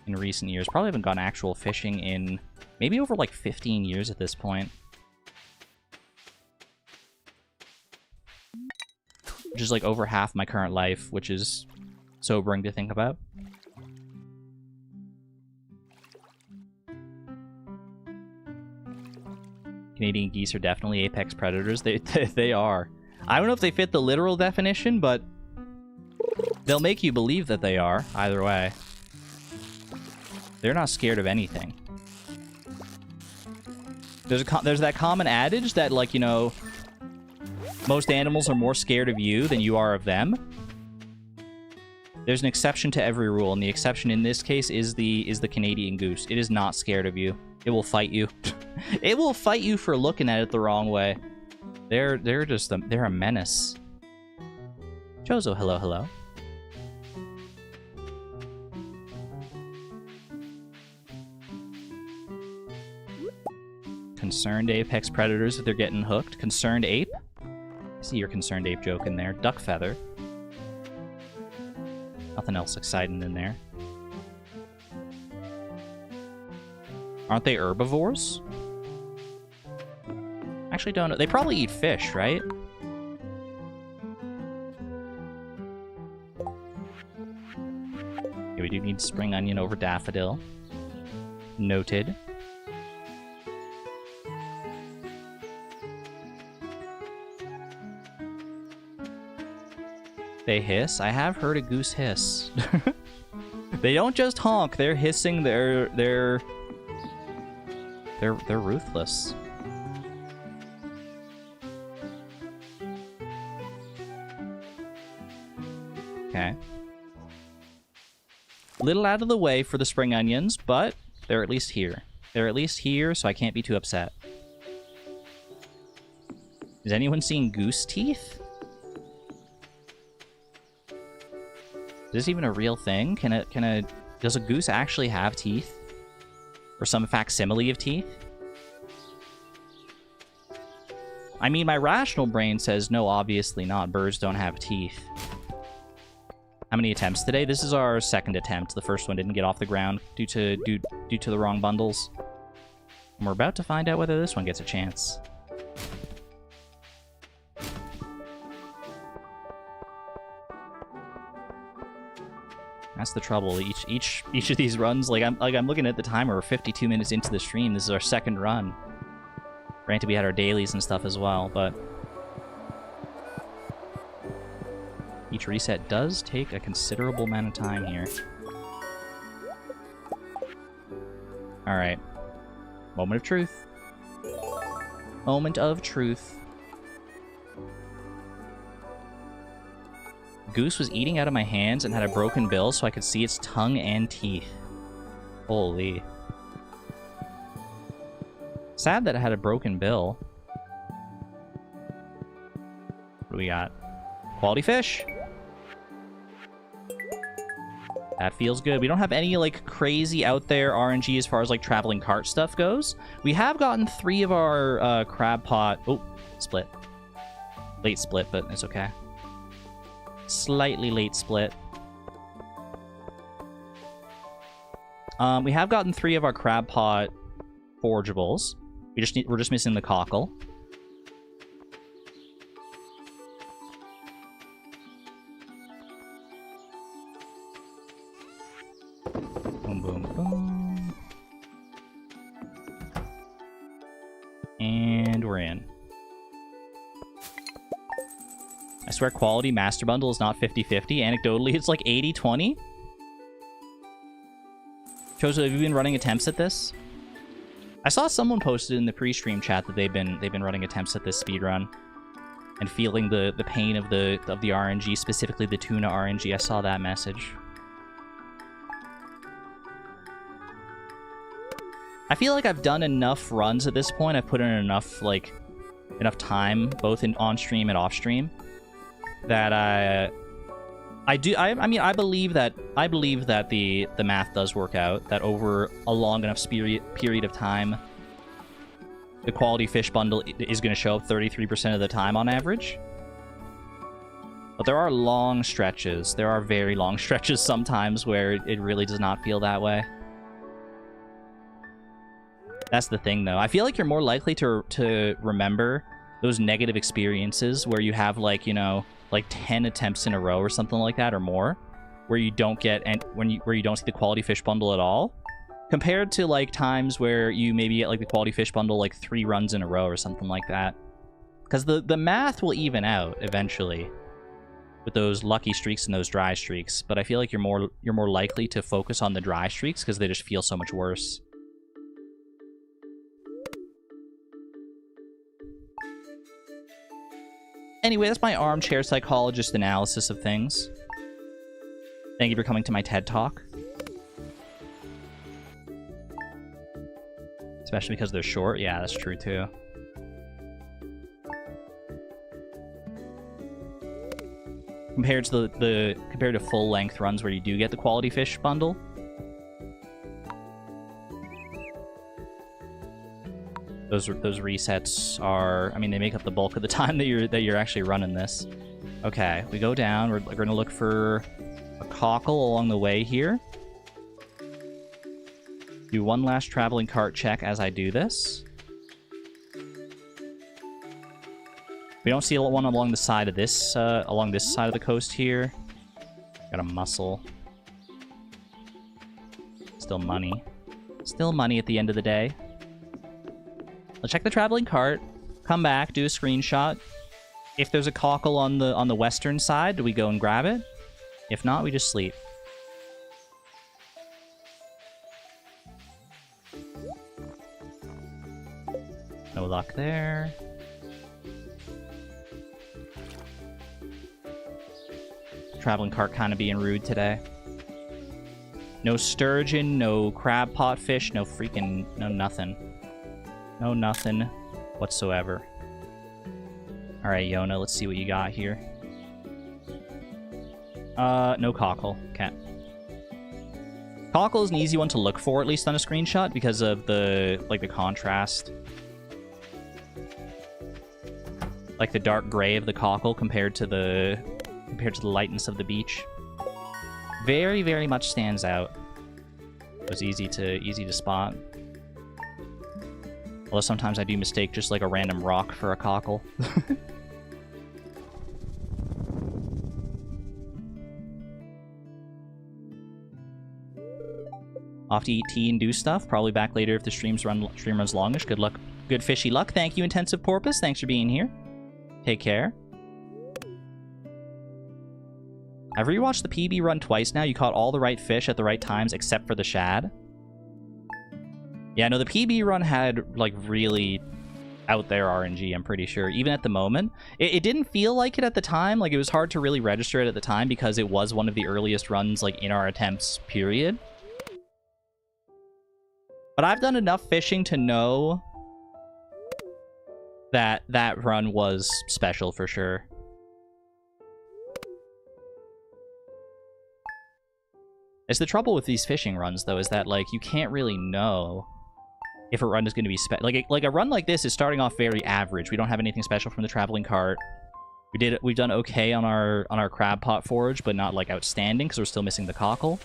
recent years. Probably haven't gone actual fishing in maybe over like 15 years at this point. Which is like over half my current life, which is sobering to think about. Canadian geese are definitely apex predators. They are. I don't know if they fit the literal definition, but they'll make you believe that they are, either way. They're not scared of anything. There's that common adage that, like, you know, most animals are more scared of you than you are of them. There's an exception to every rule, and the exception in this case is the Canadian goose. It is not scared of you. It will fight you. It will fight you for looking at it the wrong way. They're a menace. Chozo, hello, hello. Concerned apex predators if they're getting hooked. Concerned ape? I see your concerned ape joke in there. Duck feather. Nothing else exciting in there. Aren't they herbivores? Actually don't know. They probably eat fish, right? Okay, we do need spring onion over daffodil. Noted. They hiss? I have heard a goose hiss. They don't just honk, they're hissing, they're ruthless. Okay. Little out of the way for the spring onions, but they're at least here. They're at least here, so I can't be too upset. Is anyone seeing goose teeth? Is this even a real thing? Does a goose actually have teeth? Or some facsimile of teeth? I mean, my rational brain says, no, obviously not. Birds don't have teeth. How many attempts today? This is our second attempt. The first one didn't get off the ground due to the wrong bundles. And we're about to find out whether this one gets a chance. That's the trouble. Each of these runs, I'm looking at the timer. We're 52 minutes into the stream. This is our second run. Granted, we had our dailies and stuff as well, but each reset does take a considerable amount of time here. All right, moment of truth. Moment of truth. Goose was eating out of my hands and had a broken bill so I could see its tongue and teeth. Holy. Sad that it had a broken bill. What do we got? Quality fish. That feels good. We don't have any, crazy out there RNG as far as, traveling cart stuff goes. We have gotten 3 of our crab pot... Oh, split. Late split, but it's okay. Slightly late split. We have gotten 3 of our crab pot forageables. We're just missing the cockle. Boom, boom, boom. And we're in. I swear quality master bundle is not 50-50. Anecdotally, it's like 80-20. Chozo, have you been running attempts at this? I saw someone posted in the pre-stream chat that they've been running attempts at this speedrun and feeling the pain of the RNG, specifically the tuna RNG. I saw that message. I feel like I've done enough runs at this point. I've put in enough time, both on stream and off stream, that I believe that the math does work out, that over a long enough period of time, the quality fish bundle is going to show up 33% of the time on average. But there are long stretches. There are very long stretches sometimes where it really does not feel that way. That's the thing, though. I feel like you're more likely to remember those negative experiences where you have, 10 attempts in a row or something like that, or more, where you don't get where you don't see the quality fish bundle at all, compared to times where you maybe get the quality fish bundle 3 runs in a row or something like that. Because the math will even out eventually with those lucky streaks and those dry streaks. But I feel like you're more likely to focus on the dry streaks because they just feel so much worse. Anyway, that's my armchair psychologist analysis of things. Thank you for coming to my TED Talk. Especially because they're short. Yeah, that's true too. Compared to compared to full length runs where you do get the quality fish bundle. Those resets are, I mean, they make up the bulk of the time that you're actually running this. Okay, we go down. We're going to look for a cockle along the way here. Do one last traveling cart check as I do this. We don't see one along the side of this, along this side of the coast here. Got a mussel. Still money. Still money at the end of the day. Let's check the traveling cart. Come back, do a screenshot. If there's a cockle on the western side, do we go and grab it? If not, we just sleep. No luck there. Traveling cart kind of being rude today. No sturgeon, no crab pot fish, no freaking... no nothing. No nothing whatsoever. Alright, Yona, let's see what you got here. No cockle. Okay. Cockle is an easy one to look for, at least on a screenshot, because of the, like, the contrast. Like the dark gray of the cockle compared to the lightness of the beach. Very, very much stands out. It was easy to spot. Although sometimes I do mistake just like a random rock for a cockle. Off to eat tea and do stuff. Probably back later if the stream runs longish. Good luck. Good fishy luck. Thank you, Intensive Porpoise. Thanks for being here. Take care. I've rewatched the PB run twice now. You caught all the right fish at the right times except for the shad. Yeah, no, the PB run had, like, really out there RNG, I'm pretty sure, even at the moment. It didn't feel like it at the time. Like, it was hard to really register it at the time because it was one of the earliest runs, like, in our attempts, period. But I've done enough fishing to know that that run was special for sure. It's the trouble with these fishing runs, though, is that, like, you can't really know if a run is going to be like a run like this is starting off very average. We don't have anything special from the traveling cart. We've done okay on our crab pot forage, but not like outstanding because we're still missing the cockle.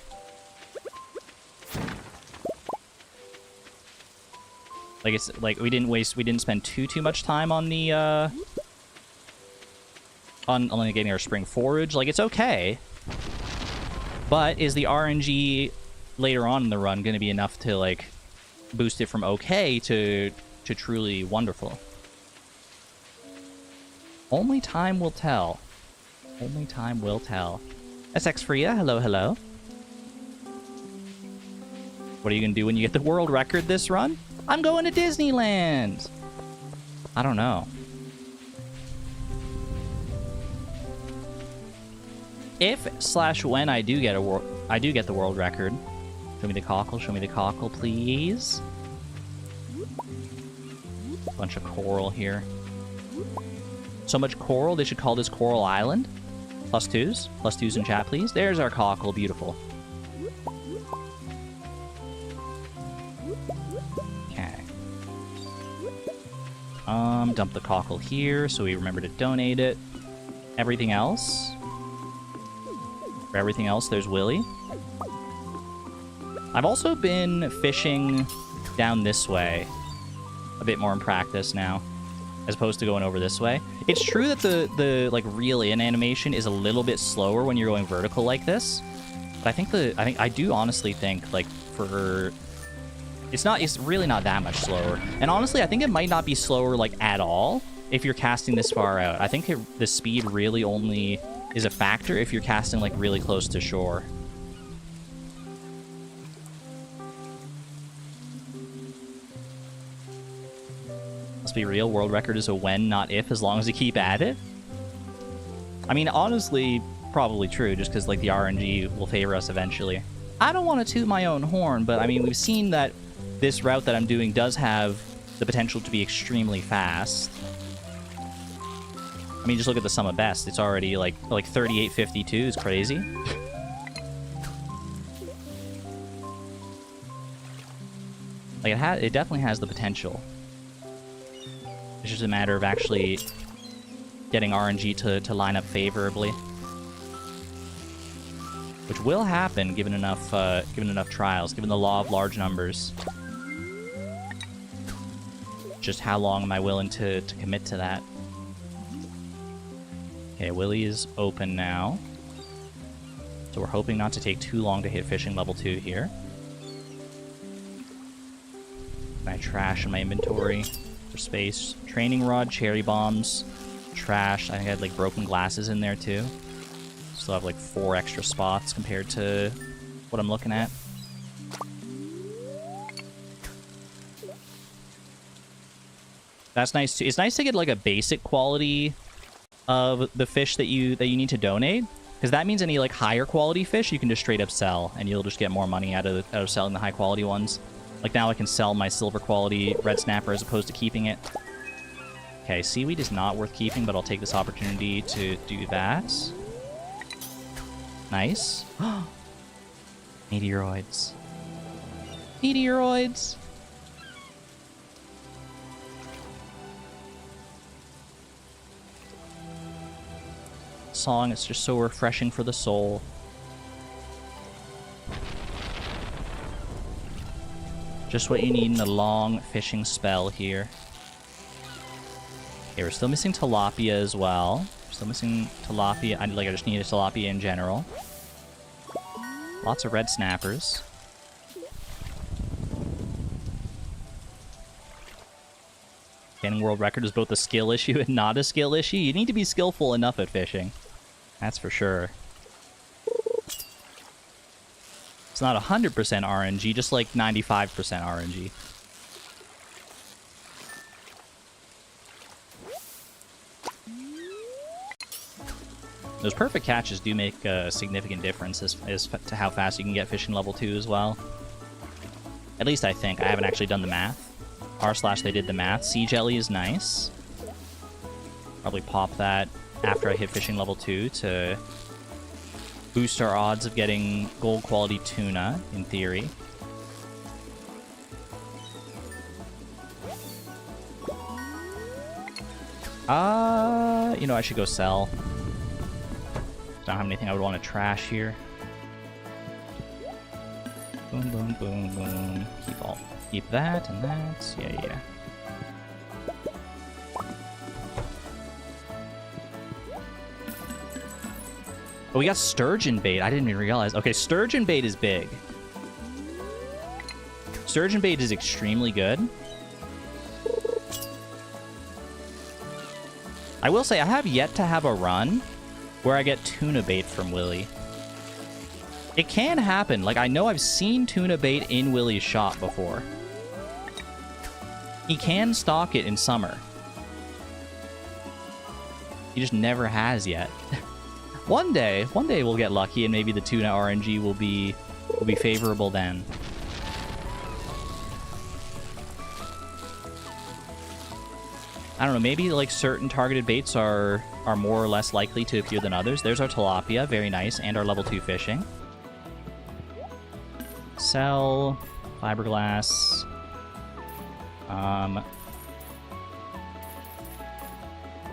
Like it's like we didn't spend too much time on the on getting our spring forage. Like, it's okay. But is the RNG later on in the run going to be enough to, like, boost it from okay to truly wonderful? Only time will tell. Only time will tell. SX Freya, hello, hello. What are you going to do when you get the world record this run? I'm going to Disneyland! I don't know. If/when I do get the world record. Show me the cockle, please. Bunch of coral here. So much coral, they should call this Coral Island. +2s. +2s in chat, please. There's our cockle, beautiful. Okay. Dump the cockle here so we remember to donate it. Everything else. For everything else, there's Willy. I've also been fishing down this way a bit more in practice now, as opposed to going over this way. It's true that the like reel-in animation is a little bit slower when you're going vertical like this, but I do honestly think, like, for it's really not that much slower. And honestly, I think it might not be slower, like, at all if you're casting this far out. I think the speed really only is a factor if you're casting, like, really close to shore. Let's be real, world record is a when, not if, as long as you keep at it. I mean, honestly, probably true, just because like the RNG will favor us eventually. I don't want to toot my own horn, but I mean, we've seen that this route that I'm doing does have the potential to be extremely fast. I mean, just look at the sum of best. It's already like 38.52 is crazy. Like it definitely has the potential. It's just a matter of actually getting RNG to line up favorably, which will happen given enough trials, given the law of large numbers. Just how long am I willing to commit to that? Okay, Willy is open now, so we're hoping not to take too long to hit fishing level 2 here. I trash in my inventory for space. Training rod, cherry bombs, trash. I think I had like broken glasses in there too. Still have like 4 extra spots compared to what I'm looking at. That's nice too. It's nice to get like a basic quality of the fish that you need to donate, because that means any like higher quality fish you can just straight up sell, and you'll just get more money out of selling the high quality ones. Like now I can sell my silver quality red snapper as opposed to keeping it. Okay, seaweed is not worth keeping, but I'll take this opportunity to do that. Nice. Meteoroids. Meteoroids! Song, it's just so refreshing for the soul. Just what you need in a long fishing spell here. Okay, we're still missing tilapia as well. Still missing tilapia. I just need a tilapia in general. Lots of red snappers. Getting world record is both a skill issue and not a skill issue. You need to be skillful enough at fishing. That's for sure. It's not 100% RNG, just like 95% RNG. Those perfect catches do make a significant difference as to how fast you can get fishing level 2 as well. At least I think. I haven't actually done the math. / they did the math. Sea jelly is nice. Probably pop that after I hit fishing level 2 to boost our odds of getting gold quality tuna, in theory. You know, I should go sell. Don't have anything I would want to trash here. Boom, boom, boom, boom. Keep that and that. Yeah. Oh, we got sturgeon bait. I didn't even realize. Okay, sturgeon bait is big. Sturgeon bait is extremely good. I will say, I have yet to have a run where I get tuna bait from Willy. It can happen. Like, I know I've seen tuna bait in Willy's shop before. He can stock it in summer. He just never has yet. One day we'll get lucky, and maybe the tuna RNG will be favorable then. I don't know, maybe like certain targeted baits are more or less likely to appear than others. There's our tilapia, very nice, and our level 2 fishing. Sell fiberglass.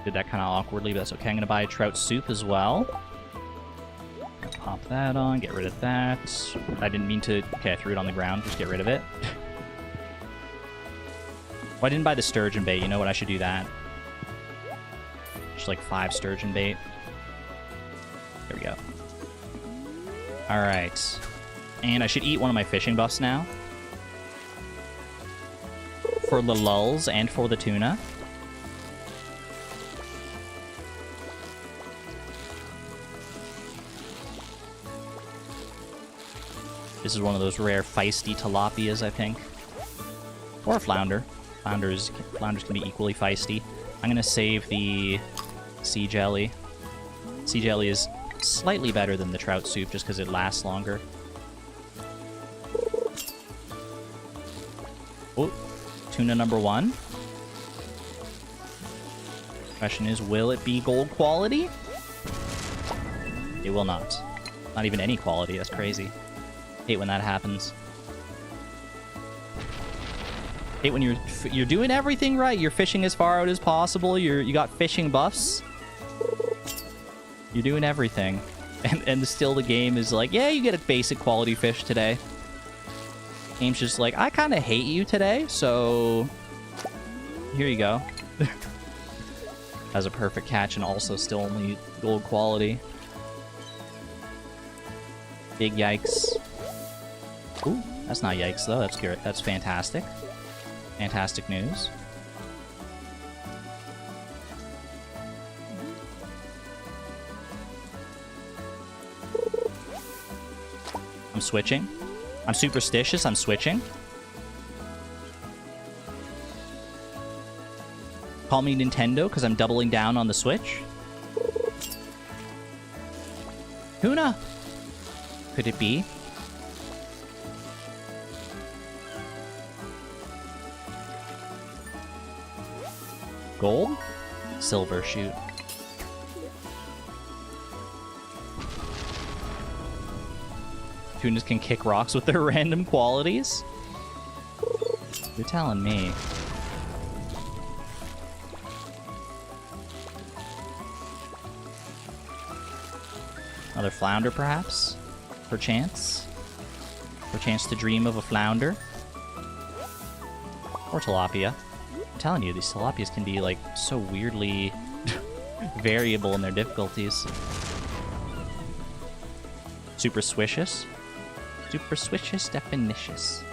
Did that kind of awkwardly, but that's okay. I'm going to buy a trout soup as well. Pop that on, get rid of that. I didn't mean to... Okay, I threw it on the ground. Just get rid of it. Well, I didn't buy the sturgeon bait. You know what? I should do that. Just like 5 sturgeon bait. There we go. Alright. And I should eat one of my fishing buffs now. For the lulls and for the tuna. This is one of those rare feisty tilapias, I think. Or a flounder. Flounders can be equally feisty. I'm going to save the sea jelly. Sea jelly is slightly better than the trout soup just because it lasts longer. Oh, tuna number 1. Question is, will it be gold quality? It will not. Not even any quality. That's crazy. Hate when that happens. Hate when you're doing everything right. You're fishing as far out as possible. You got fishing buffs. You're doing everything, and still the game is like, yeah, you get a basic quality fish today. Game's just like, I kind of hate you today, so here you go. Has a perfect catch and also still only gold quality. Big yikes. Ooh, that's not yikes though. That's good. That's fantastic. Fantastic news. I'm switching. I'm superstitious. I'm switching. Call me Nintendo because I'm doubling down on the Switch. Tuna! Could it be? Gold? Silver, shoot. Tunas can kick rocks with their random qualities? You're telling me. Another flounder, perhaps? Perchance? Perchance to dream of a flounder? Or tilapia. I'm telling you, these tilapias can be, like, so weirdly variable in their difficulties. Super swishous. Super swishous definitious.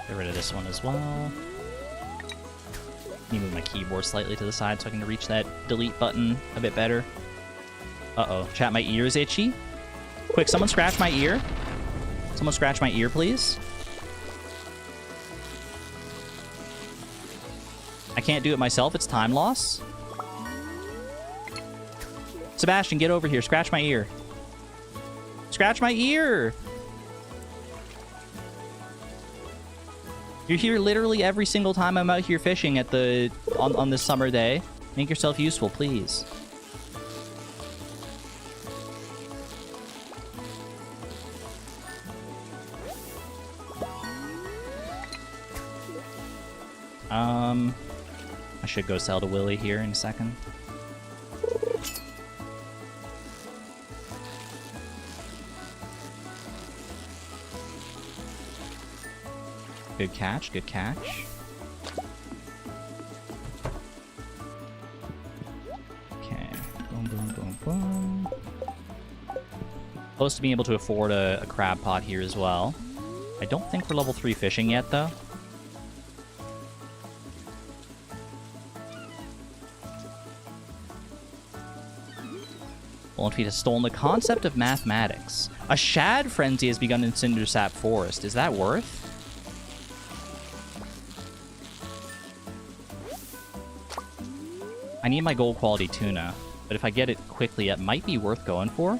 Get rid of this one as well. Let me move my keyboard slightly to the side so I can reach that delete button a bit better. Uh-oh. Chat, my ear is itchy. Quick, someone scratch my ear. Someone scratch my ear, please. I can't do it myself. It's time loss. Sebastian, get over here. Scratch my ear. Scratch my ear! You're here literally every single time I'm out here fishing at the on this summer day. Make yourself useful, please. I should go sell to Willie here in a second. Good catch, good catch. Okay. Boom, boom, boom, boom. Close to being able to afford a crab pot here as well. I don't think we're level 3 fishing yet, though. Feet has stolen the concept of mathematics. A shad frenzy has begun in Cindersap Forest. Is that worth? I need my gold quality tuna, but if I get it quickly, it might be worth going for.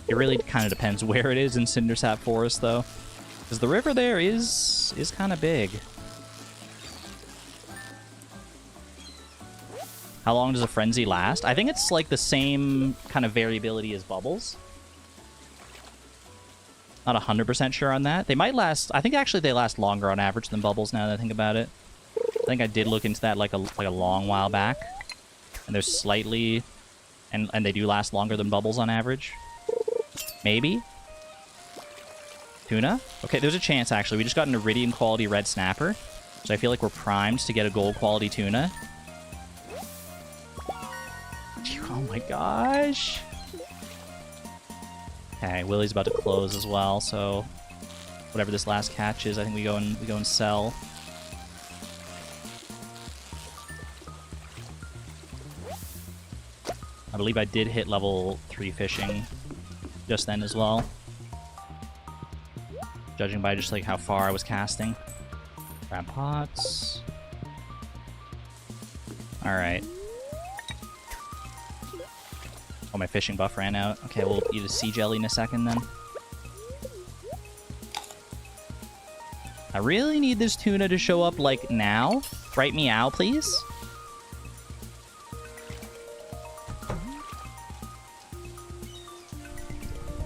It really kind of depends where it is in Cindersap Forest, though, because the river there is kind of big. How long does a frenzy last? I think it's like the same kind of variability as bubbles. Not 100% sure on that. They might last... I think actually they last longer on average than bubbles now that I think about it. I think I did look into that like a long while back. And they're slightly... And they do last longer than bubbles on average. Maybe? Tuna? Okay, there's a chance actually. We just got an iridium quality red snapper. So I feel like we're primed to get a gold quality tuna. Oh my gosh. Okay, Willie's about to close as well, so whatever this last catch is, I think we go and sell. I believe I did hit level 3 fishing just then as well. judging by just like how far I was casting. Crab pots. Alright. Oh, my fishing buff ran out. Okay, we'll eat a sea jelly in a second then. I really need this tuna to show up, like, now. Right meow, please.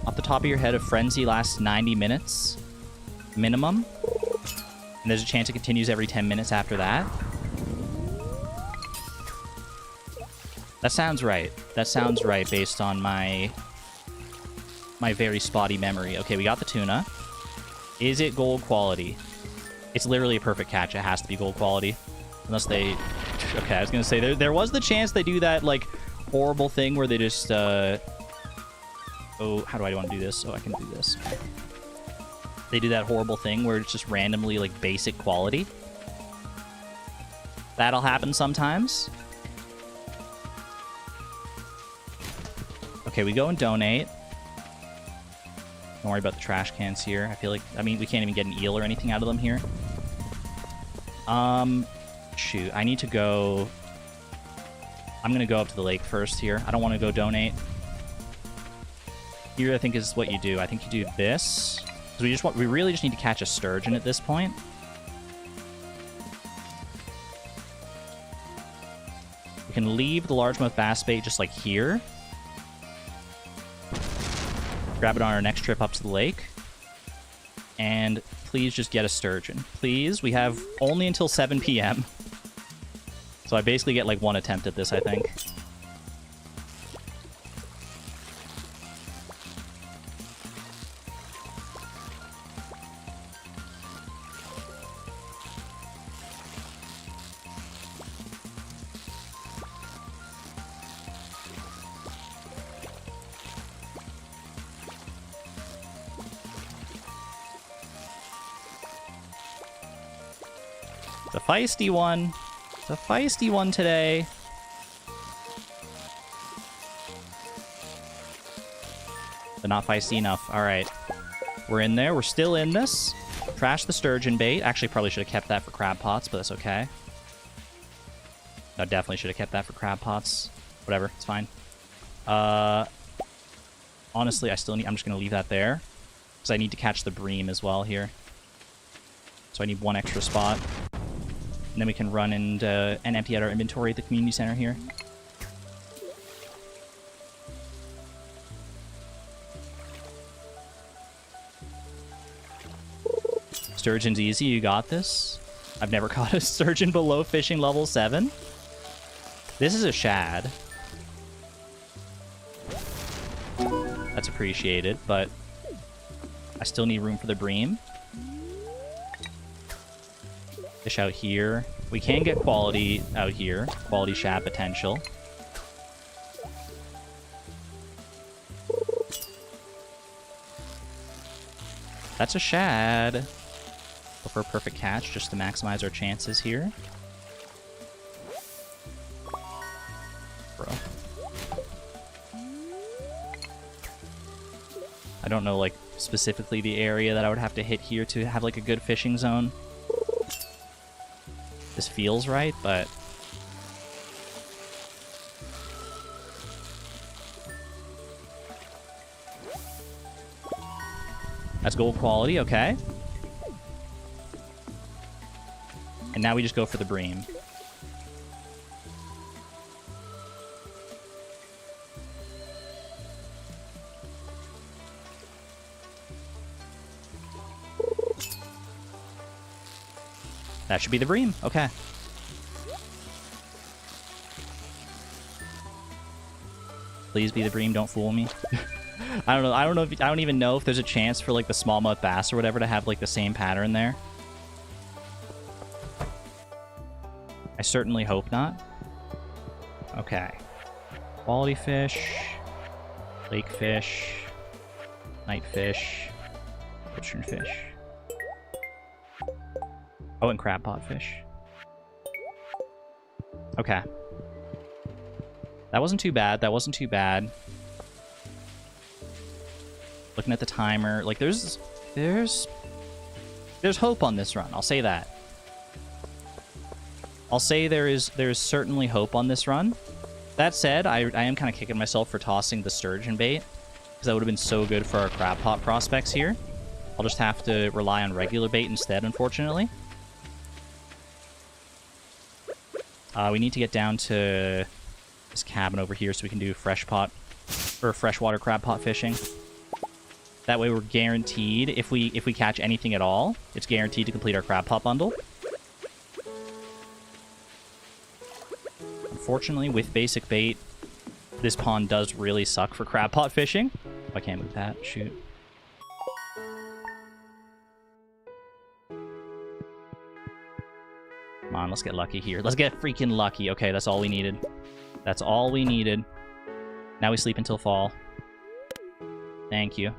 Off the top of your head, a frenzy lasts 90 minutes. Minimum. And there's a chance it continues every 10 minutes after that. That sounds right. That sounds right based on my very spotty memory. Okay, we got the tuna. Is it gold quality? It's literally a perfect catch. It has to be gold quality. Unless they... Okay, I was going to say, there was the chance they do that, like, horrible thing where they just... Oh, how do I want to do this? Oh, I can do this. They do that horrible thing where it's just randomly, like, basic quality. That'll happen sometimes. Okay, we go and donate. Don't worry about the trash cans here. I feel like... I mean, we can't even get an eel or anything out of them here. Shoot. I need to go... I'm going to go up to the lake first here. I don't want to go donate. Here, I think, is what you do. I think you do this. Because we really just need to catch a sturgeon at this point. We can leave the largemouth bass bait just, like, here. Grab it on our next trip up to the lake. And please just get a sturgeon. Please. We have only until 7 p.m. So I basically get like one attempt at this, I think. It's a feisty one. It's a feisty one today. But not feisty enough. Alright. We're in there. We're still in this. Trash the sturgeon bait. Actually, probably should have kept that for crab pots, but that's okay. No, definitely should have kept that for crab pots. Whatever. It's fine. Honestly, I'm just going to leave that there. Because I need to catch the bream as well here. So I need one extra spot. And then we can run and empty out our inventory at the community center here. Sturgeon's easy. You got this. I've never caught a sturgeon below fishing level 7. This is a shad. That's appreciated, but I still need room for the bream. Fish out here. We can get quality out here. Quality shad potential. That's a shad. Go for a perfect catch just to maximize our chances here. Bro. I don't know, like, specifically the area that I would have to hit here to have, like, a good fishing zone. This feels right, but... That's gold quality, okay. And now we just go for the bream. That should be the bream. Okay. Please be the bream. Don't fool me. I don't know. I don't even know if there's a chance for like the smallmouth bass or whatever to have like the same pattern there. I certainly hope not. Okay. Quality fish, lake fish, night fish, ocean fish. Oh, and crab pot fish. Okay. That wasn't too bad. That wasn't too bad. Looking at the timer, like there's There's hope on this run. I'll say that. I'll say there is certainly hope on this run. That said, I am kind of kicking myself for tossing the sturgeon bait, because that would have been so good for our crab pot prospects here. I'll just have to rely on regular bait instead, unfortunately. We need to get down to this cabin over here so we can do freshwater crab pot fishing. That way we're guaranteed, if we catch anything at all, it's guaranteed to complete our crab pot bundle. Unfortunately, with basic bait, this pond does really suck for crab pot fishing. Oh, I can't move that. Shoot. Come on, let's get lucky here. Let's get freaking lucky. Okay, that's all we needed. That's all we needed. Now we sleep until fall. Thank you.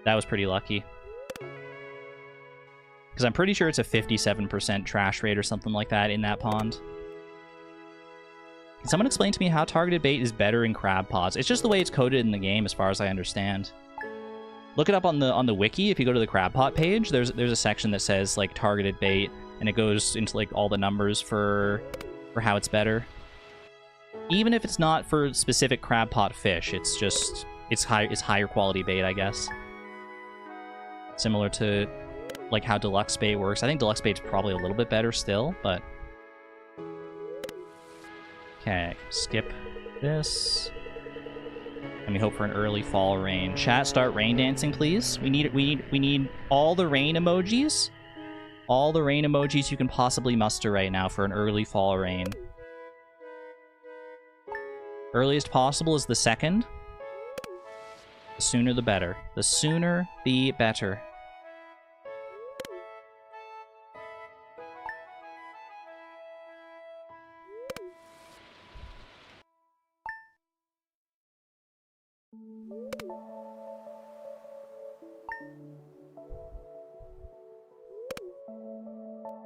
That was pretty lucky. Because I'm pretty sure it's a 57% trash rate or something like that in that pond. Can someone explain to me how targeted bait is better in crab pots? It's just the way it's coded in the game, as far as I understand. Look it up on the wiki. If you go to the crab pot page, there's a section that says like targeted bait, and it goes into like all the numbers for how it's better. Even if it's not for specific crab pot fish, it's just it's higher quality bait, I guess. Similar to like how deluxe bait works. I think deluxe bait's probably a little bit better still, but okay, skip this. And we hope for an early fall rain. Chat, start rain dancing, please. We need all the rain emojis. All the rain emojis you can possibly muster right now for an early fall rain. Earliest possible is the 2nd. The sooner the better. The sooner the better.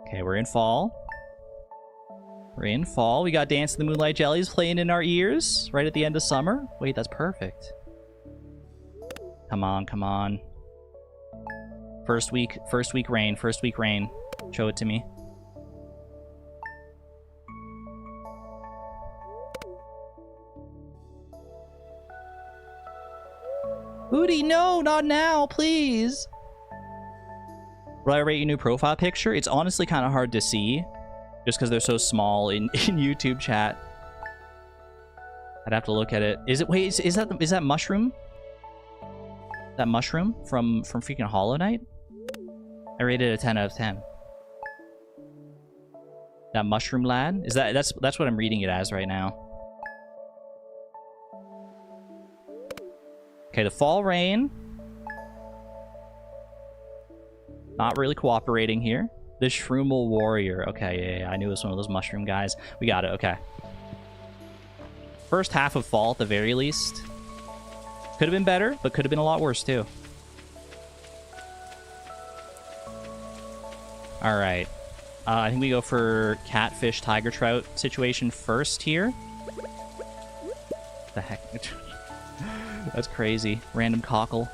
Okay, we're in fall. We're in fall. We got Dance of the Moonlight Jellies playing in our ears right at the end of summer. Wait, that's perfect. Come on, come on. First week rain, first week rain. Show it to me. Hootie, no, not now, please. Will I rate your new profile picture? It's honestly kind of hard to see, just because they're so small in YouTube chat. I'd have to look at it. Is it? Wait, is that mushroom? That mushroom from freaking Hollow Knight? I rated it a 10 out of 10. That mushroom lad? Is that's what I'm reading it as right now. Okay, the fall rain. Not really cooperating here. The Shroomal Warrior. Okay, yeah, I knew it was one of those mushroom guys. We got it, okay. First half of fall at the very least. Could have been better, but could have been a lot worse too. Alright. I think we go for catfish, tiger trout situation first here. What the heck? That's crazy. Random cockle.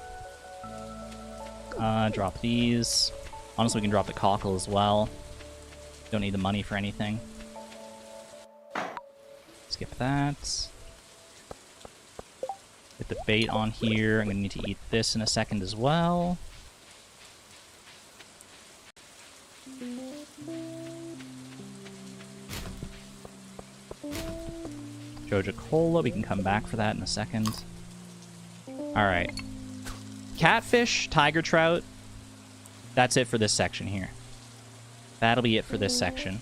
Drop these. Honestly, we can drop the cockle as well. Don't need the money for anything. Skip that. Get the bait on here. I'm going to need to eat this in a second as well. Joja Cola. We can come back for that in a second. Alright. Catfish, tiger trout. That's it for this section here. That'll be it for this section.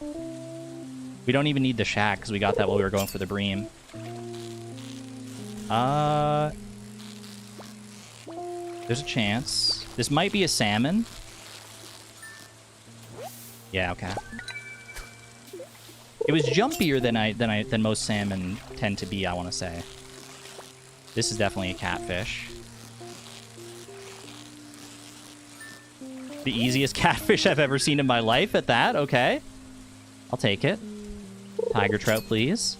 We don't even need the shack because we got that while we were going for the bream. There's a chance. This might be a salmon. Yeah, okay. It was jumpier than most salmon tend to be, I want to say. This is definitely a catfish. The easiest catfish I've ever seen in my life at that. Okay. I'll take it. Tiger trout, please.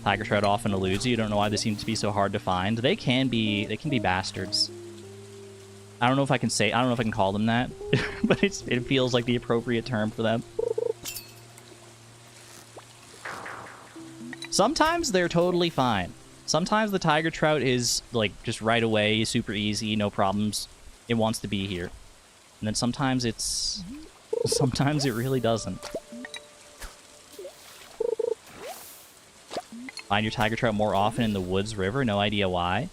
Tiger trout often eludes you. You don't know why they seem to be so hard to find. They can be bastards. I don't know if I can call them that, but it feels like the appropriate term for them. Sometimes they're totally fine. Sometimes the tiger trout is, like, just right away, super easy, no problems. It wants to be here. And then sometimes it really doesn't. Find your tiger trout more often in the woods river, no idea why.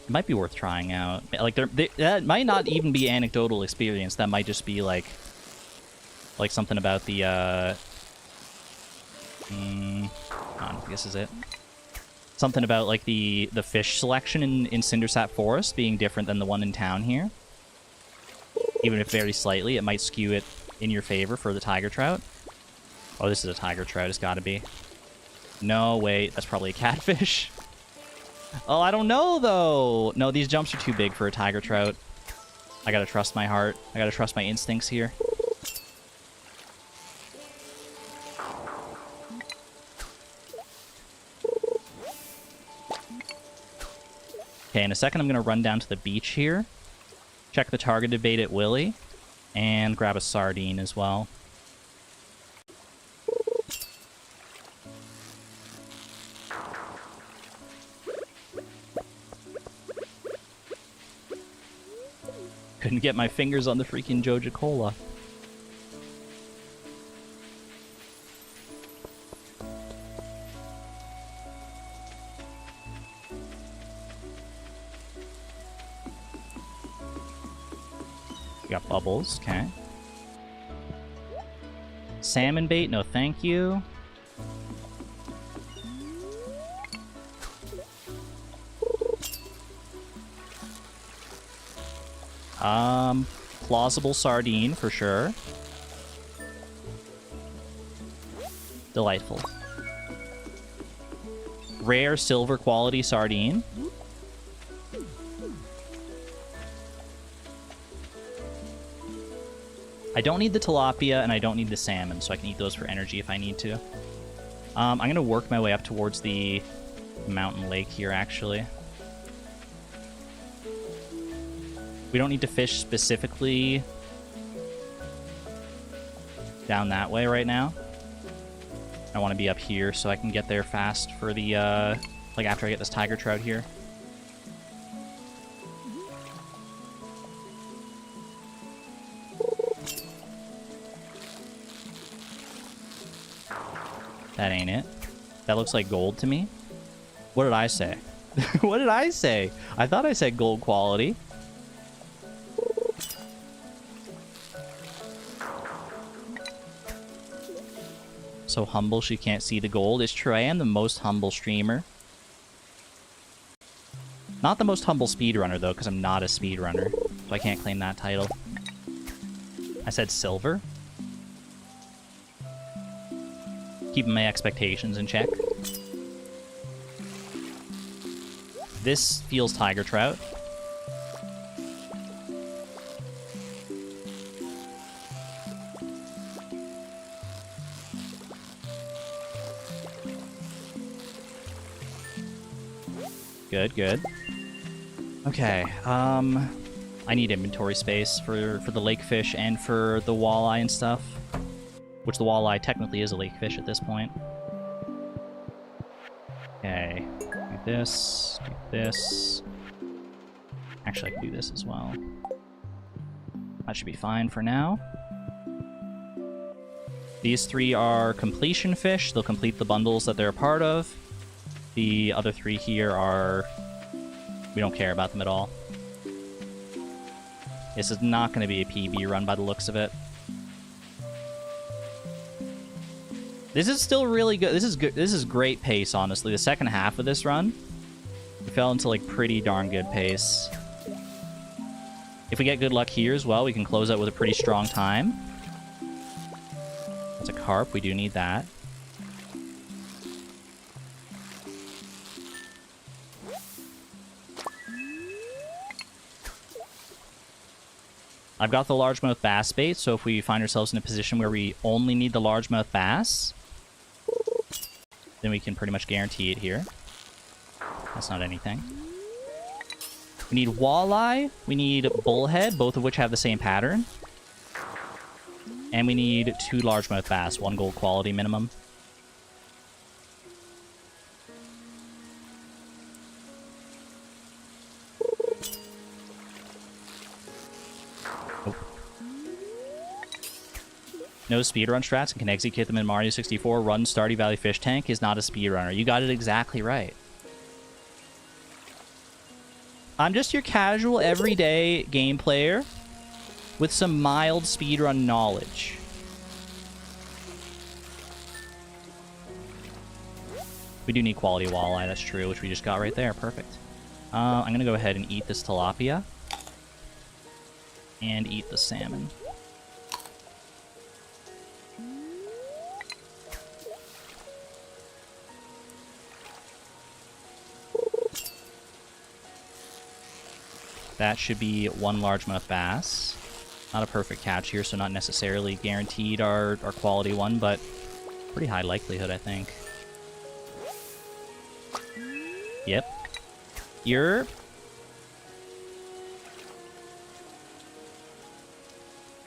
It might be worth trying out. Like, that might not even be anecdotal experience. That might just be, like something about the, I guess is it. Something about, like, the fish selection in Cindersap Forest being different than the one in town here. Even if very slightly, it might skew it in your favor for the tiger trout. Oh, this is a tiger trout. It's gotta be. No, wait. That's probably a catfish. Oh, I don't know, though. No, these jumps are too big for a tiger trout. I gotta trust my heart. I gotta trust my instincts here. Okay, in a second I'm gonna run down to the beach here. Check the targeted bait at Willy. And grab a sardine as well. Couldn't get my fingers on the freaking Joja Cola. We got bubbles, okay. Salmon bait, no thank you. Plausible sardine for sure. Delightful. Rare silver quality sardine. I don't need the tilapia and I don't need the salmon, so I can eat those for energy if I need to. I'm gonna work my way up towards the mountain lake here, actually. We don't need to fish specifically down that way right now. I want to be up here so I can get there fast for the, like, after I get this tiger trout here. That ain't it. That looks like gold to me. What did I say? What did I say? I thought I said gold quality. So humble she can't see the gold. It's true, I am the most humble streamer. Not the most humble speedrunner, though, because I'm not a speedrunner. So I can't claim that title. I said silver. Keeping my expectations in check. This feels tiger trout. Good, good. Okay, I need inventory space for the lake fish and for the walleye and stuff. Which the walleye technically is a lake fish at this point. Okay, do this, do this. Actually, I can do this as well. That should be fine for now. These three are completion fish. They'll complete the bundles that they're a part of. The other three here are... we don't care about them at all. This is not going to be a PB run by the looks of it. This is still really good. This is good. This is great pace, honestly. The second half of this run, we fell into, like, pretty darn good pace. If we get good luck here as well, we can close out with a pretty strong time. That's a carp. We do need that. I've got the largemouth bass bait, so if we find ourselves in a position where we only need the largemouth bass, then we can pretty much guarantee it here. That's not anything. We need walleye. We need bullhead, both of which have the same pattern. And we need 2 largemouth bass, 1 gold quality minimum. Oh. No speedrun strats and can execute them in Mario 64. Run Stardew Valley Fish Tank is not a speedrunner. You got it exactly right. I'm just your casual, everyday game player with some mild speedrun knowledge. We do need quality walleye, that's true, which we just got right there. Perfect. I'm going to go ahead and eat this tilapia. And eat the salmon. That should be 1 largemouth bass. Not a perfect catch here, so not necessarily guaranteed our quality one, but pretty high likelihood, I think. Yep. You're...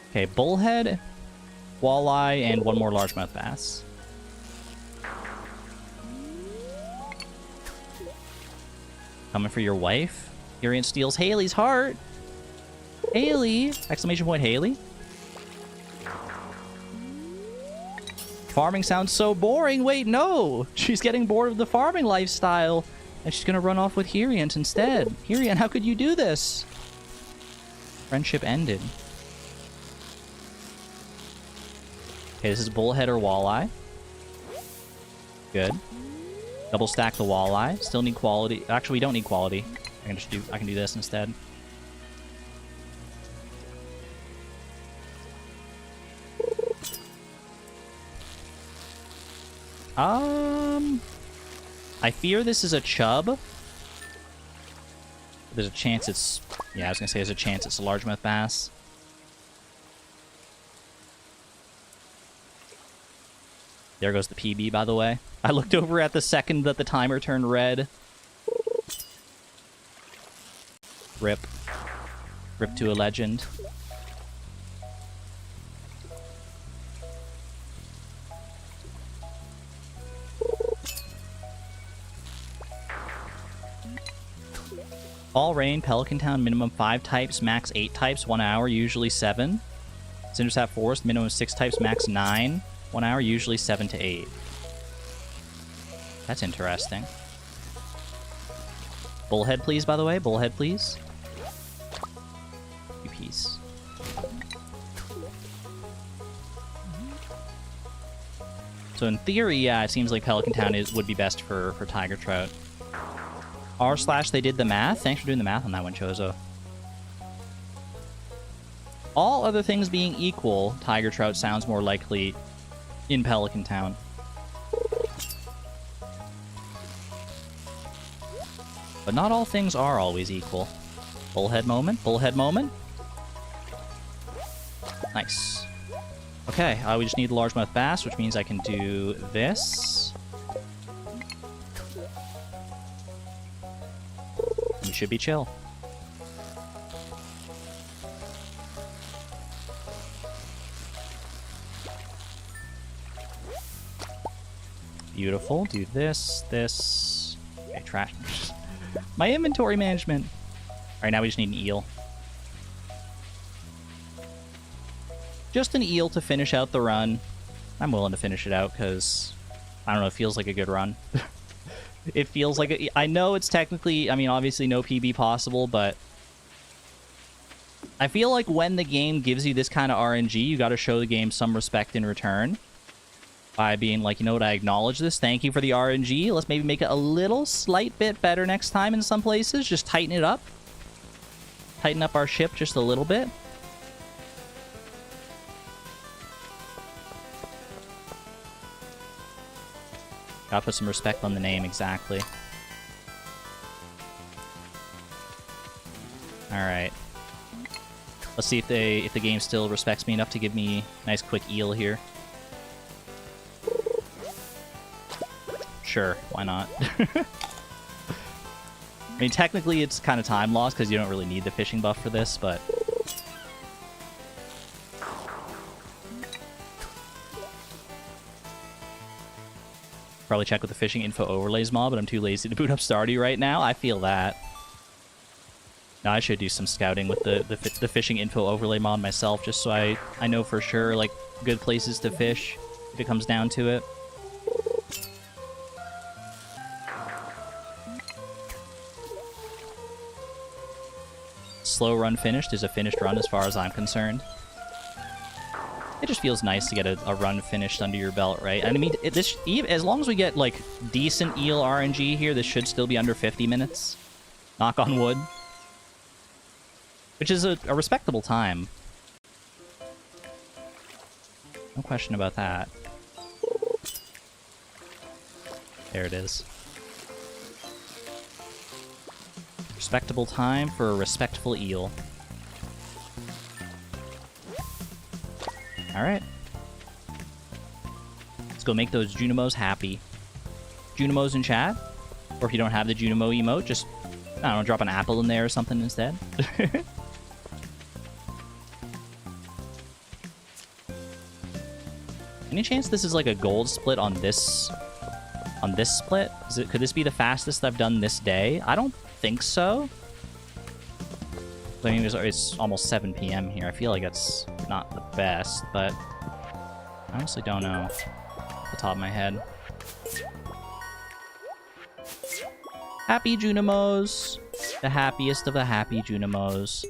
Okay, bullhead, walleye, and 1 more largemouth bass. Coming for your wife? Urian steals Haley's heart. Haley! Exclamation point, Haley. Farming sounds so boring. Wait, no! She's getting bored of the farming lifestyle, and she's gonna run off with Hiriant instead. Hiriant, how could you do this? Friendship ended. Okay, this is bullhead or walleye. Good. Double stack the walleye. Still need quality. Actually, we don't need quality. I can do this instead. I fear this is a chub. There's a chance it's... Yeah, I was gonna say there's a chance it's a largemouth bass. There goes the PB, by the way. I looked over at the second that the timer turned red. Rip. Rip to a legend. Fall Rain, Pelican Town, minimum 5 types, max 8 types, 1 hour, usually 7. Cindersap Forest, minimum 6 types, max 9, 1 hour, usually 7 to 8. That's interesting. Bullhead, please, by the way. Bullhead, please. Piece. So in theory, yeah, it seems like Pelican Town would be best for tiger trout. R/ they did the math. Thanks for doing the math on that one, Chozo. All other things being equal, tiger trout sounds more likely in Pelican Town. But not all things are always equal. Bullhead moment. Bullhead moment. Nice. Okay, we just need the largemouth bass, which means I can do this. We should be chill. Beautiful. Do this, this. Okay, trash. My inventory management. Alright, now we just need an eel. Just an eel to finish out the run. I'm willing to finish it out because, I don't know, it feels like a good run. It feels like I know it's technically, I mean, obviously no PB possible, but I feel like when the game gives you this kind of RNG, you got to show the game some respect in return by being like, you know what, I acknowledge this. Thank you for the RNG. Let's maybe make it a little slight bit better next time in some places. Just tighten it up. Tighten up our ship just a little bit. Gotta put some respect on the name, exactly. Alright. Let's see if the game still respects me enough to give me a nice quick eel here. Sure, why not? I mean, technically it's kind of time loss because you don't really need the fishing buff for this, but... Probably check with the fishing info overlays mod, but I'm too lazy to boot up Stardew right now. I feel that. Now, I should do some scouting with the fishing info overlay mod myself, just so I know for sure, like, good places to fish if it comes down to it. Slow run finished is a finished run as far as I'm concerned. It just feels nice to get a run finished under your belt, right? And I mean, as long as we get, like, decent eel RNG here, this should still be under 50 minutes. Knock on wood. Which is a respectable time. No question about that. There it is. Respectable time for a respectful eel. Alright. Let's go make those Junimos happy. Junimos in chat? Or if you don't have the Junimo emote, just, I don't know, drop an apple in there or something instead. Any chance this is like a gold split on this split? Could this be the fastest I've done this day? I don't think so. I mean, it's almost 7 p.m. here. I feel like that's not the best, but I honestly don't know off the top of my head. Happy Junimos! The happiest of the happy Junimos.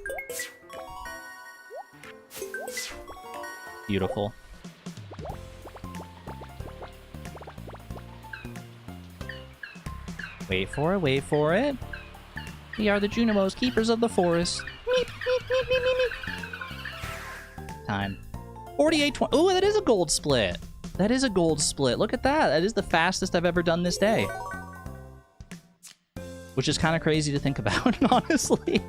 Beautiful. Wait for it, wait for it. We are the Junimos, keepers of the forest. Meep, meep, meep, meep, meep, meep. Time. 48:20. Oh, that is a gold split. That is a gold split. Look at that. That is the fastest I've ever done this day. Which is kind of crazy to think about, honestly.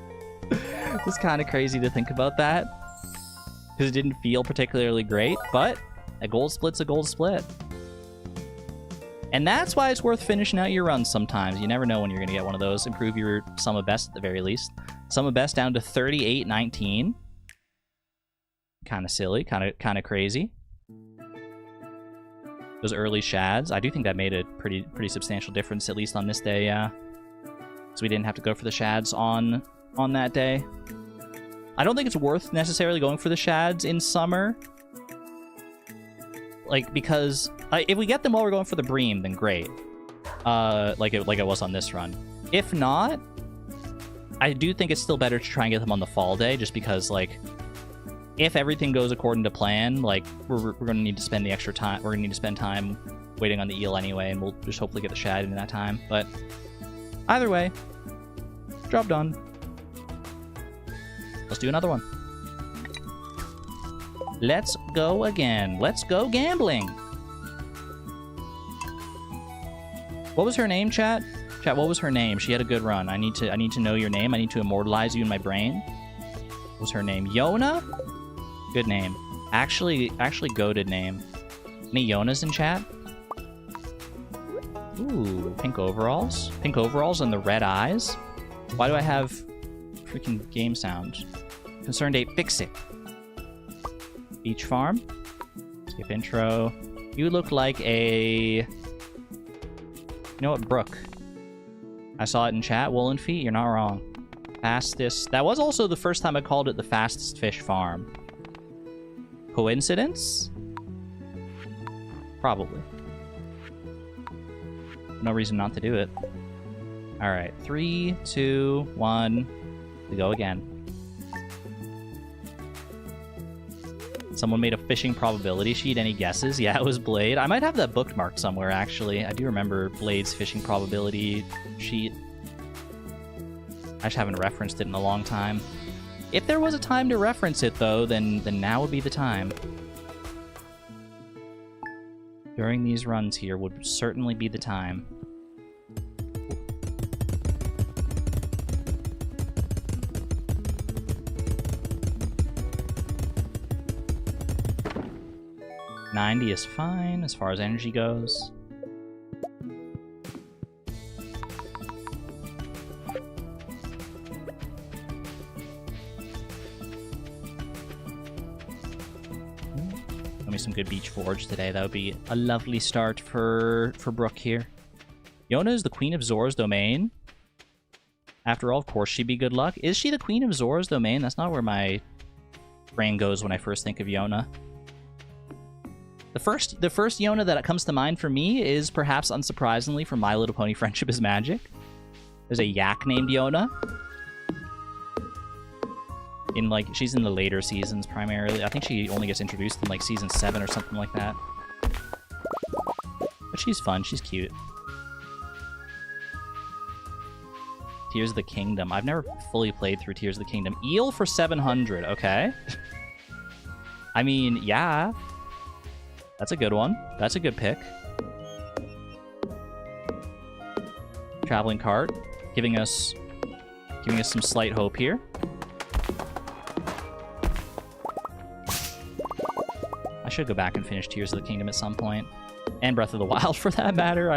It's kind of crazy to think about that. Because it didn't feel particularly great, but a gold split's a gold split. And that's why it's worth finishing out your runs sometimes. You never know when you're going to get one of those. Improve your sum of best at the very least. Sum of best down to 38.19. Kind of silly, kind of crazy. Those early shads, I do think that made a pretty substantial difference, at least on this day, yeah. So we didn't have to go for the shads on that day. I don't think it's worth necessarily going for the shads in summer. Like, because if we get them while we're going for the bream, then great. Like it was on this run. If not, I do think it's still better to try and get them on the fall day, just because, like, if everything goes according to plan, like, we're going to need to spend the extra time. We're going to need to spend time waiting on the eel anyway, and we'll just hopefully get the shad in that time. But either way, job done. Let's do another one. Let's go again. Let's go gambling. What was her name, chat? Chat, what was her name? She had a good run. I need to know your name. I need to immortalize you in my brain. What was her name? Yona? Good name. Actually goated name. Any Yonas in chat? Ooh, pink overalls. Pink overalls and the red eyes. Why do I have freaking game sound? Concerned ape, fix it. Beach farm. Skip intro. You look like a... You know what? Brook. I saw it in chat. Woolen feet. You're not wrong. Fastest. That was also the first time I called it the fastest fish farm. Coincidence? Probably. No reason not to do it. Alright. 3, 2, 1. We go again. Someone made a fishing probability sheet. Any guesses? Yeah, it was Blade. I might have that bookmarked somewhere, actually. I do remember Blade's fishing probability sheet. I just haven't referenced it in a long time. If there was a time to reference it, though, then now would be the time. During these runs here would certainly be the time. $90 is fine as far as energy goes. me some good beach forage today. That would be a lovely start for Brooke here. Yona is the queen of Zora's domain. After all, of course she'd be good luck. Is she the queen of Zora's domain? That's not where my brain goes when I first think of Yona. The first Yona that comes to mind for me is, perhaps unsurprisingly, from My Little Pony Friendship is Magic. There's a yak named Yona. She's in the later seasons primarily. I think she only gets introduced in like season 7 or something like that. But she's fun, she's cute. Tears of the Kingdom. I've never fully played through Tears of the Kingdom. Eel for 700, okay. I mean, yeah. That's a good one. That's a good pick. Traveling cart, giving us some slight hope here. I should go back and finish Tears of the Kingdom at some point. And Breath of the Wild, for that matter.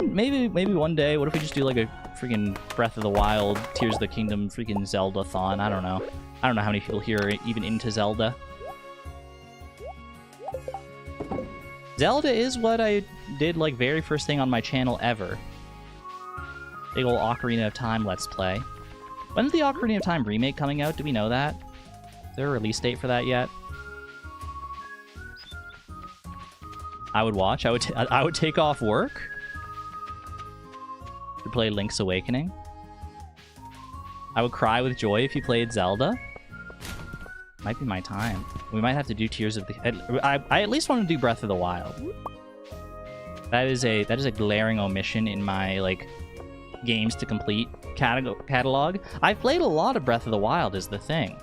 Maybe one day. What if we just do like a freaking Breath of the Wild, Tears of the Kingdom, freaking Zelda-thon? I don't know. I don't know how many people here are even into Zelda. Zelda is what I did like very first thing on my channel ever. Big ol' Ocarina of Time Let's Play. When's the Ocarina of Time remake coming out? Do we know that? Is there a release date for that yet? I would watch. I would take off work to play Link's Awakening. I would cry with joy if you played Zelda. Might be my time. We might have to do Tears of the... I at least want to do Breath of the Wild. That is a glaring omission in my like games to complete catalog. I've played a lot of Breath of the Wild is the thing.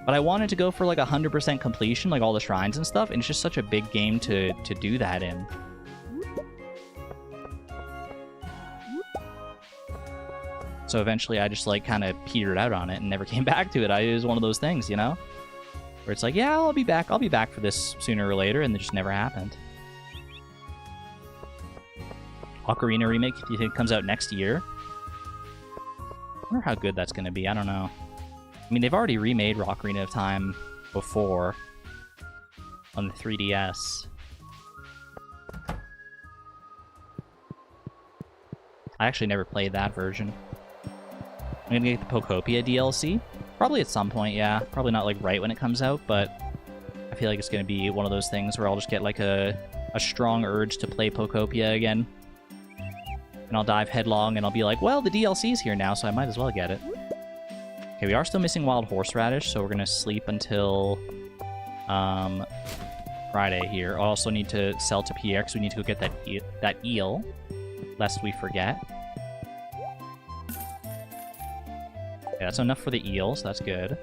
But I wanted to go for like 100% completion, like all the shrines and stuff, and it's just such a big game to do that in. So eventually I just like kind of petered out on it and never came back to it. It was one of those things, you know? Where it's like, yeah, I'll be back for this sooner or later, and it just never happened. Ocarina remake, if you think it comes out next year. I wonder how good that's going to be, I don't know. I mean, they've already remade Ocarina of Time before on the 3DS. I actually never played that version. I'm gonna get the Pokopia DLC. Probably at some point, yeah. Probably not like right when it comes out, but I feel like it's gonna be one of those things where I'll just get like a strong urge to play Pokopia again. And I'll dive headlong and I'll be like, well, the DLC's here now, so I might as well get it. Okay, we are still missing wild horseradish, so we're gonna sleep until Friday here. I also need to sell to Pierre because we need to go get that eel, lest we forget. Okay, that's enough for the eel, so that's good.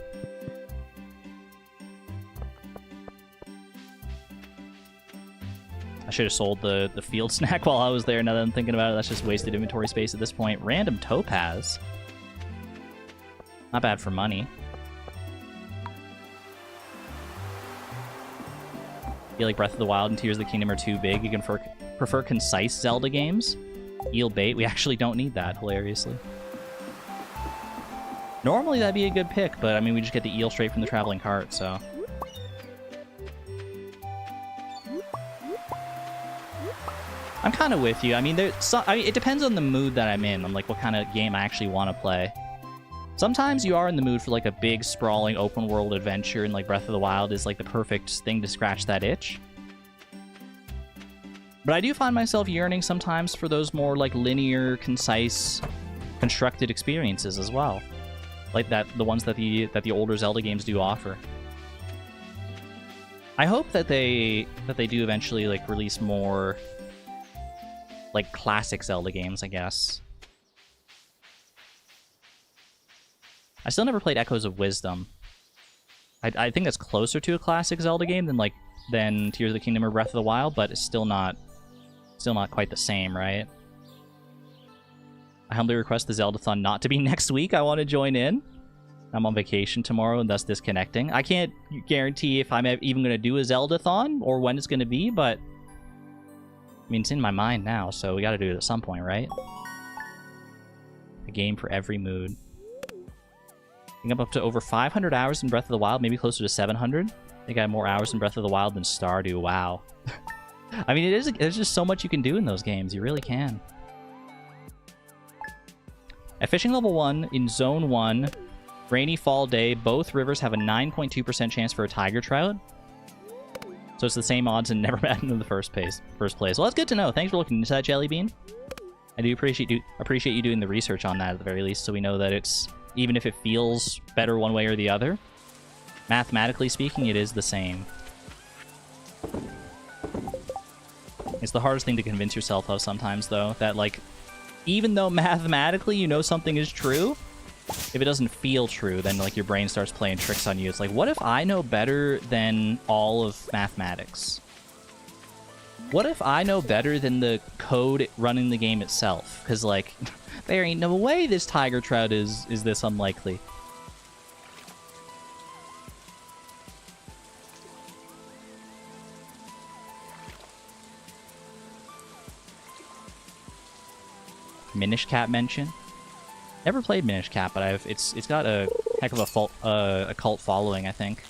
I should have sold the field snack while I was there. Now that I'm thinking about it, that's just wasted inventory space at this point. Random topaz. Not bad for money. I feel like Breath of the Wild and Tears of the Kingdom are too big. You can prefer concise Zelda games. Eel bait. We actually don't need that, hilariously. Normally that'd be a good pick, but I mean, we just get the eel straight from the traveling cart, so... I'm kind of with you. I mean, it depends on the mood that I'm in, on like what kind of game I actually want to play. Sometimes you are in the mood for like a big, sprawling, open-world adventure, and like Breath of the Wild is like the perfect thing to scratch that itch. But I do find myself yearning sometimes for those more like linear, concise, constructed experiences as well, like the ones that the older Zelda games do offer. I hope that they do eventually like release more like classic Zelda games, I guess. I still never played Echoes of Wisdom. I think that's closer to a classic Zelda game than Tears of the Kingdom or Breath of the Wild, but it's still not quite the same, right? I humbly request the Zelda-thon not to be next week. I want to join in. I'm on vacation tomorrow and thus disconnecting. I can't guarantee if I'm even going to do a Zelda-thon or when it's going to be, but I mean, it's in my mind now, so we got to do it at some point, right? A game for every mood. I think I'm up to over 500 hours in Breath of the Wild, maybe closer to 700. I think I have more hours in Breath of the Wild than Stardew. Wow. I mean, there's just so much you can do in those games. You really can. At fishing level 1, in Zone 1, rainy fall day, both rivers have a 9.2% chance for a tiger trout. So it's the same odds and never met in the first place. Well, that's good to know. Thanks for looking into that, Jelly Bean. I do appreciate you doing the research on that at the very least, so we know that it's, even if it feels better one way or the other, mathematically speaking, it is the same. It's the hardest thing to convince yourself of sometimes, though, that, like, even though mathematically you know something is true, if it doesn't feel true, then, like, your brain starts playing tricks on you. It's like, what if I know better than all of mathematics? What if I know better than the code running the game itself? Because, like, there ain't no way this tiger trout is this unlikely. Minish Cap mention. Never played Minish Cap, but it's got a heck of a cult following, I think.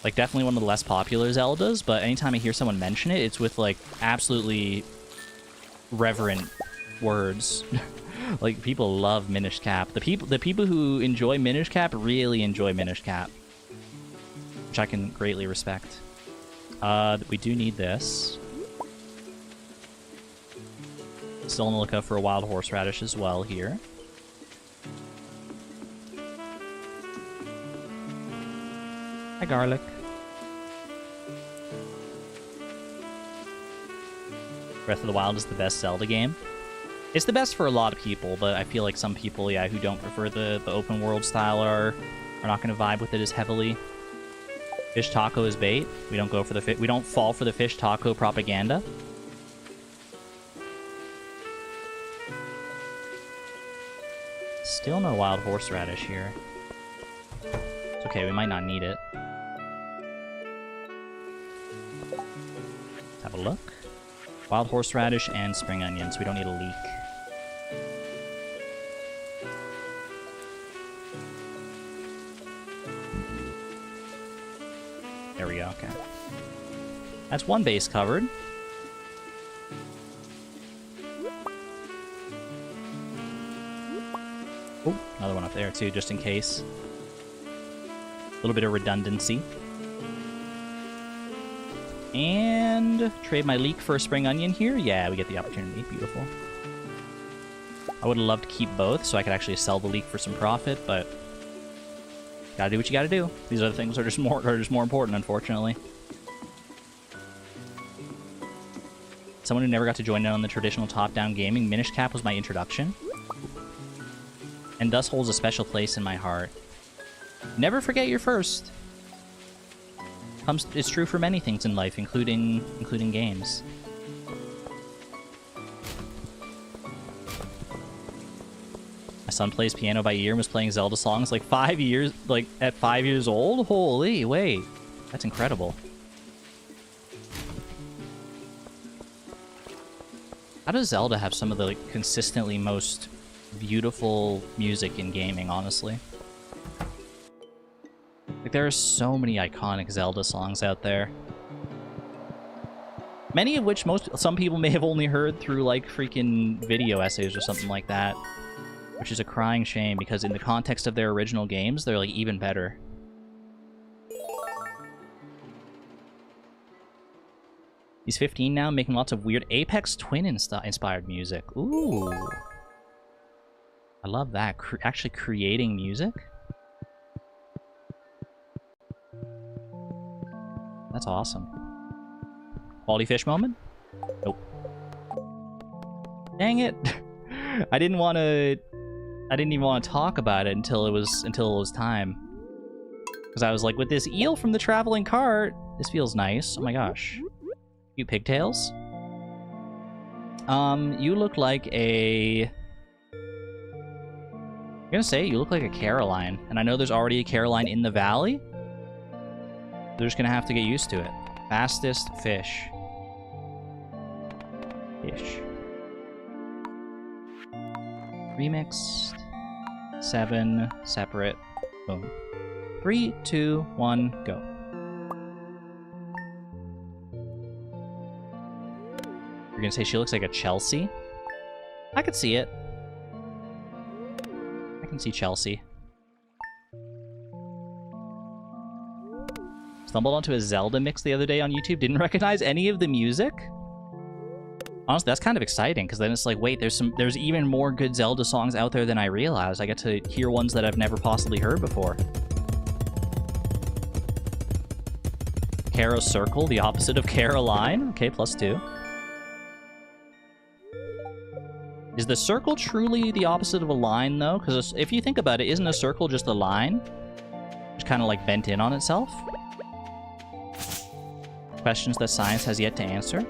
Like, definitely one of the less popular Zeldas, but anytime I hear someone mention it, it's with, like, absolutely reverent words. Like, people love Minish Cap. The people who enjoy Minish Cap really enjoy Minish Cap, which I can greatly respect. We do need this. Still on the lookout for a wild horseradish as well here. Hi, garlic. Breath of the Wild is the best Zelda game. It's the best for a lot of people, but I feel like some people, yeah, who don't prefer the open world style are not going to vibe with it as heavily. Fish taco is bait. We don't go for the we don't fall for the fish taco propaganda. Still no wild horseradish here. It's okay, we might not need it. Let's have a look. Wild horseradish and spring onions. We don't need a leek. There we go, okay. That's one base covered. Oh, another one up there too, just in case. A little bit of redundancy. And trade my leek for a spring onion here. Yeah, we get the opportunity. Beautiful. I would have loved to keep both so I could actually sell the leek for some profit, but gotta do what you gotta do. These other things are just more important, unfortunately. Someone who never got to join in on the traditional top-down gaming, Minish Cap was my introduction, and thus holds a special place in my heart. Never forget your first. It's true for many things in life, including games. My son plays piano by ear and was playing Zelda songs like 5 years, like at 5 years old. Holy, wait, that's incredible. How does Zelda have some of the like, consistently most beautiful music in gaming, honestly? Like, there are so many iconic Zelda songs out there. Many of which some people may have only heard through, like, freaking video essays or something like that. Which is a crying shame, because in the context of their original games, they're, like, even better. He's 15 now, making lots of weird Apex Twin inspired music. Ooh. I love that. Actually creating music? That's awesome. Quality fish moment? Nope. Dang it! I didn't even want to talk about it until it was time. Because I was like, with this eel from the traveling cart, this feels nice. Oh my gosh. Cute pigtails. You look like a... I'm gonna say you look like a Caroline. And I know there's already a Caroline in the valley. They're just gonna have to get used to it. Fastest fish. Remixed. 7 separate. Boom. 3, 2, 1, go. You're gonna say she looks like a Chelsea? I could see it. I can see Chelsea. Stumbled onto a Zelda mix the other day on YouTube. Didn't recognize any of the music. Honestly, that's kind of exciting, because then it's like, wait, there's even more good Zelda songs out there than I realized. I get to hear ones that I've never possibly heard before. Caro Circle, the opposite of Caroline. Okay, +2. Is the circle truly the opposite of a line, though? Because if you think about it, isn't a circle just a line? Just kind of like bent in on itself? Questions that science has yet to answer.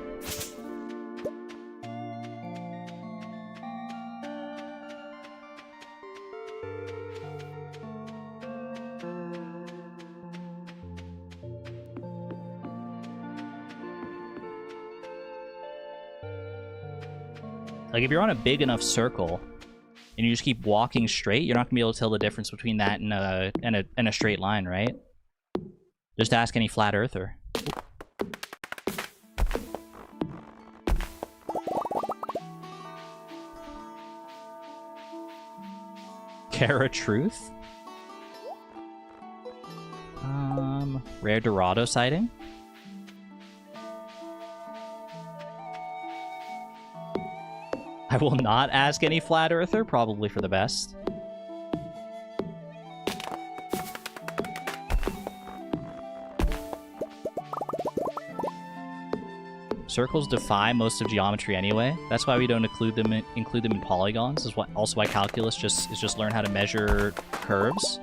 Like, if you're on a big enough circle and you just keep walking straight, you're not gonna be able to tell the difference between that and a straight line, right? Just ask any flat earther. Kara Truth? Rare Dorado sighting? I will not ask any flat earther, probably for the best. Circles defy most of geometry anyway. That's why we don't include them in polygons. Is also why calculus is just learn how to measure curves.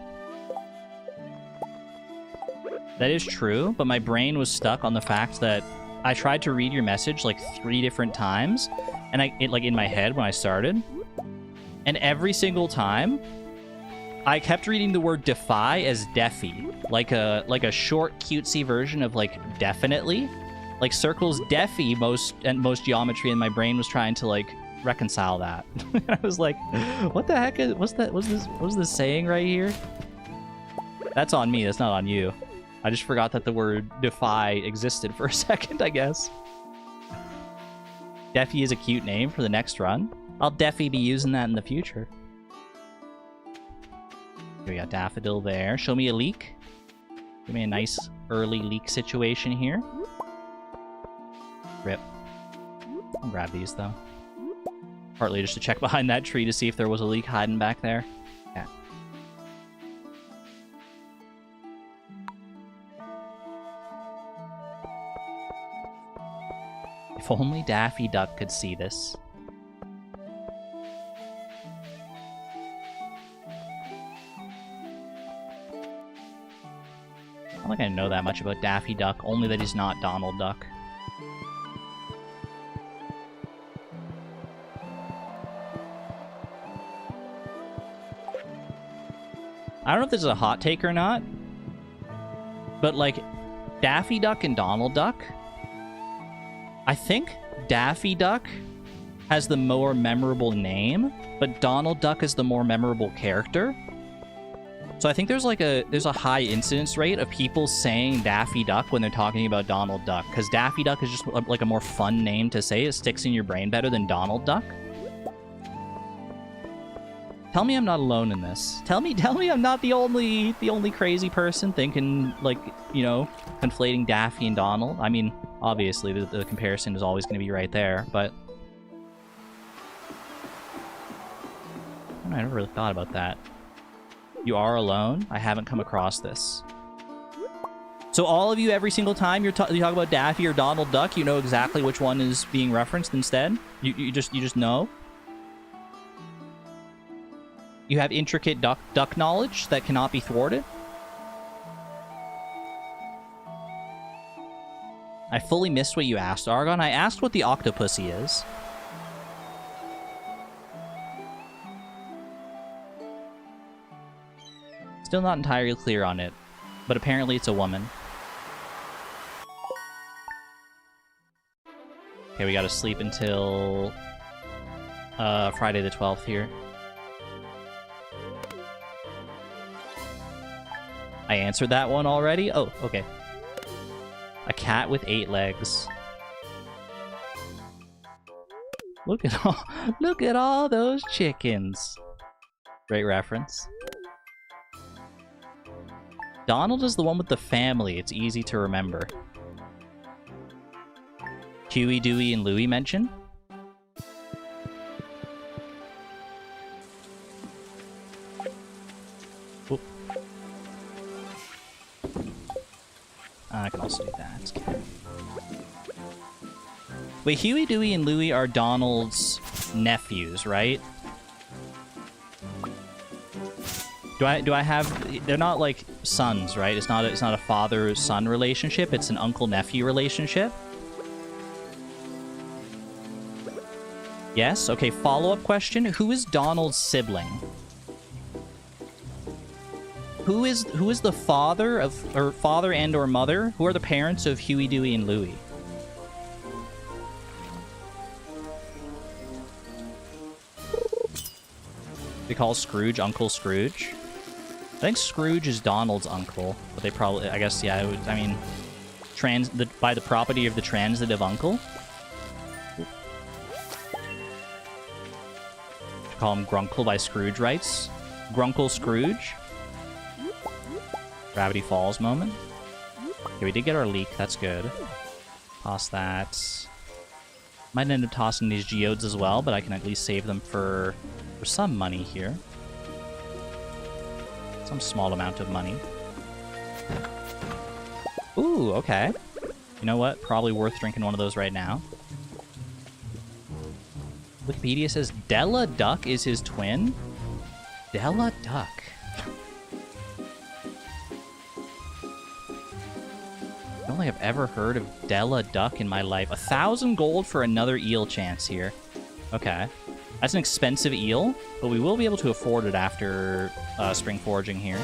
That is true, but my brain was stuck on the fact that I tried to read your message like 3 different times, and like in my head when I started, and every single time I kept reading the word defy as defy, like a short cutesy version of like definitely. Like circles defy most geometry, and my brain was trying to like reconcile that. I was like, what the heck is what's this saying right here? That's on me, that's not on you. I just forgot that the word defy existed for a second, I guess. Defy is a cute name for the next run. I'll definitely be using that in the future. Here we got Daffodil there. Show me a leak. Give me a nice early leak situation here. Rip. I'll grab these, though. Partly just to check behind that tree to see if there was a leak hiding back there. Yeah. If only Daffy Duck could see this. I don't think I know that much about Daffy Duck, only that he's not Donald Duck. I don't know if this is a hot take or not, but like Daffy Duck and Donald Duck, I think Daffy Duck has the more memorable name, but Donald Duck is the more memorable character. So I think there's a high incidence rate of people saying Daffy Duck when they're talking about Donald Duck, because Daffy Duck is just like a more fun name to say. It sticks in your brain better than Donald Duck. Tell me I'm not alone in this. Tell me I'm not the only crazy person thinking, like, you know, conflating Daffy and Donald. I mean, obviously the comparison is always going to be right there, but I never really thought about that. You are alone? I haven't come across this. So all of you, every single time you talk about Daffy or Donald Duck, you know exactly which one is being referenced instead? You just know? You have intricate duck knowledge that cannot be thwarted? I fully missed what you asked, Argon. I asked what the Octopussy is. Still not entirely clear on it, but apparently it's a woman. Okay, we gotta sleep until Friday the 12th here. I answered that one already? Oh, okay. A cat with 8 legs. Look at all those chickens. Great reference. Donald is the one with the family. It's easy to remember. Huey, Dewey, and Louie mention. Oop. I can also do that. Wait, Huey, Dewey, and Louie are Donald's nephews, right? Do I have... They're not, like, sons, right? It's not a father-son relationship. It's an uncle-nephew relationship. Yes? Okay, follow-up question. Who is Donald's sibling? Who is the father of... Or father and or mother? Who are the parents of Huey, Dewey, and Louie? They call Scrooge Uncle Scrooge. I think Scrooge is Donald's uncle, but they probably, I guess, yeah, it would, I mean, by the property of the transitive uncle. Call him Grunkle by Scrooge rights. Grunkle Scrooge. Gravity Falls moment. Okay, we did get our leak, that's good. Toss that. Might end up tossing these geodes as well, but I can at least save them for some money here. Some small amount of money. Ooh, okay. You know what? Probably worth drinking one of those right now. Wikipedia says Della Duck is his twin. Della Duck. I don't think I've ever heard of Della Duck in my life. 1,000 gold for another eel chance here. Okay. That's an expensive eel, but we will be able to afford it after spring foraging here.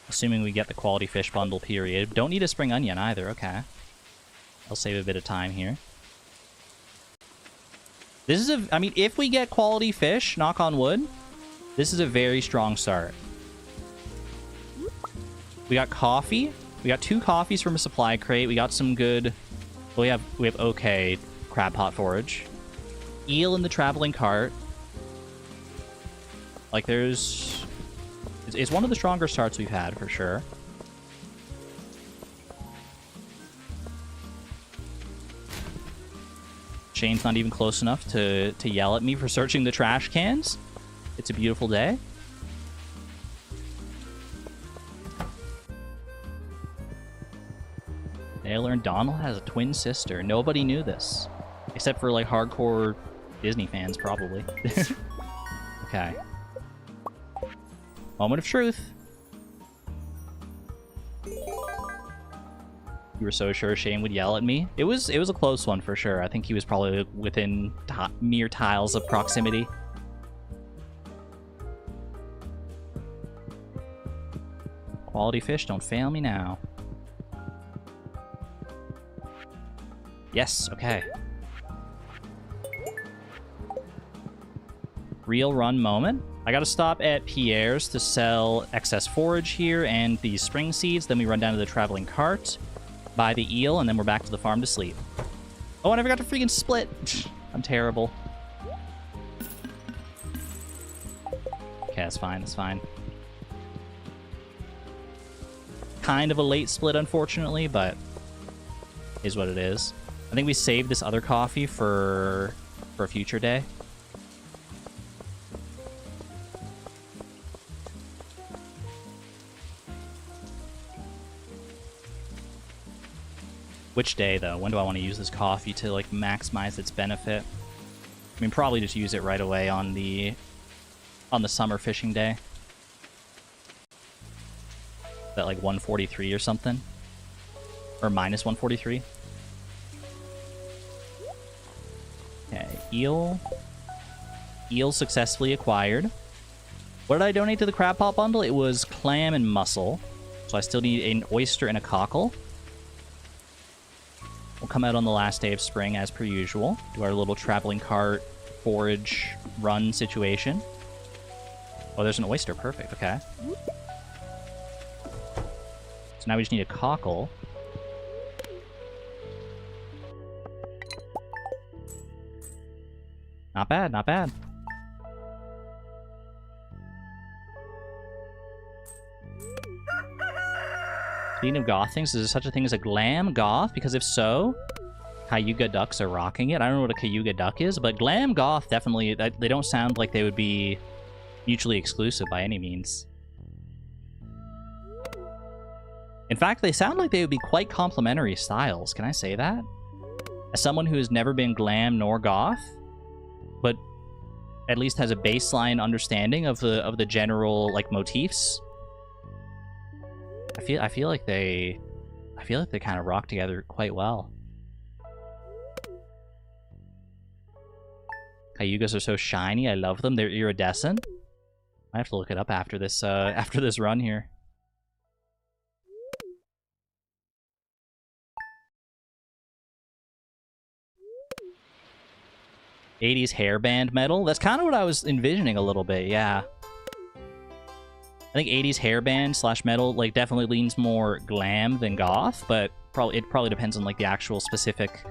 Assuming we get the quality fish bundle period. Don't need a spring onion either, okay. I'll save a bit of time here. This is I mean, if we get quality fish, knock on wood, this is a very strong start. We got coffee. We got 2 coffees from a supply crate. We got some good... Well, we have okay crab pot forage. Eel in the traveling cart. Like, there's... It's one of the stronger starts we've had, for sure. Shane's not even close enough to yell at me for searching the trash cans. It's a beautiful day. I learned Donald has a twin sister. Nobody knew this. Except for, like, hardcore Disney fans, probably. Okay. Moment of truth. You were so sure Shane would yell at me. It was a close one, for sure. I think he was probably within mere tiles of proximity. Quality fish, don't fail me now. Yes, okay. Real run moment. I gotta stop at Pierre's to sell excess forage here and these spring seeds. Then we run down to the traveling cart, buy the eel, and then we're back to the farm to sleep. Oh, I never got to freaking split. I'm terrible. Okay, that's fine, that's fine. Kind of a late split, unfortunately, but is what it is. I think we saved this other coffee for a future day. Which day, though? When do I want to use this coffee to, like, maximize its benefit? I mean, probably just use it right away on the summer fishing day. Is that, like, 143 or something? Or minus 143? Okay, eel. Eel successfully acquired. What did I donate to the crab pot bundle? It was clam and mussel. So I still need an oyster and a cockle. We'll come out on the last day of spring as per usual. Do our little traveling cart forage run situation. Oh, there's an oyster. Perfect. Okay. So now we just need a cockle. Not bad, not bad. Speaking of goth things, is there such a thing as a glam goth? Because if so, Cayuga ducks are rocking it. I don't know what a Cayuga duck is, but glam goth definitely, they don't sound like they would be mutually exclusive by any means. In fact, they sound like they would be quite complementary styles. Can I say that? As someone who has never been glam nor goth, but at least has a baseline understanding of the general like motifs, I feel like they kind of rock together quite well. Cayugas are so shiny. I love them. They're iridescent. I have to look it up after this run here. '80s hairband metal. That's kind of what I was envisioning a little bit. Yeah. I think '80s hairband slash metal like definitely leans more glam than goth, but it probably depends on like the actual specific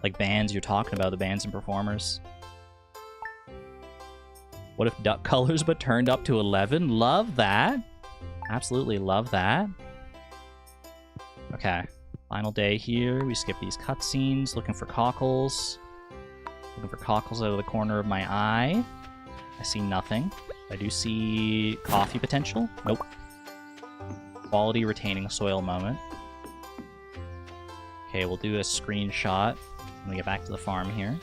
like bands you're talking about, the bands and performers. What if duck colors but turned up to 11? Love that. Absolutely love that. Okay. Final day here. We skip these cutscenes. Looking for cockles. Looking for cockles out of the corner of my eye. I see nothing. I do see coffee potential. Nope. Quality retaining soil moment. Okay, we'll do a screenshot when we get back to the farm here.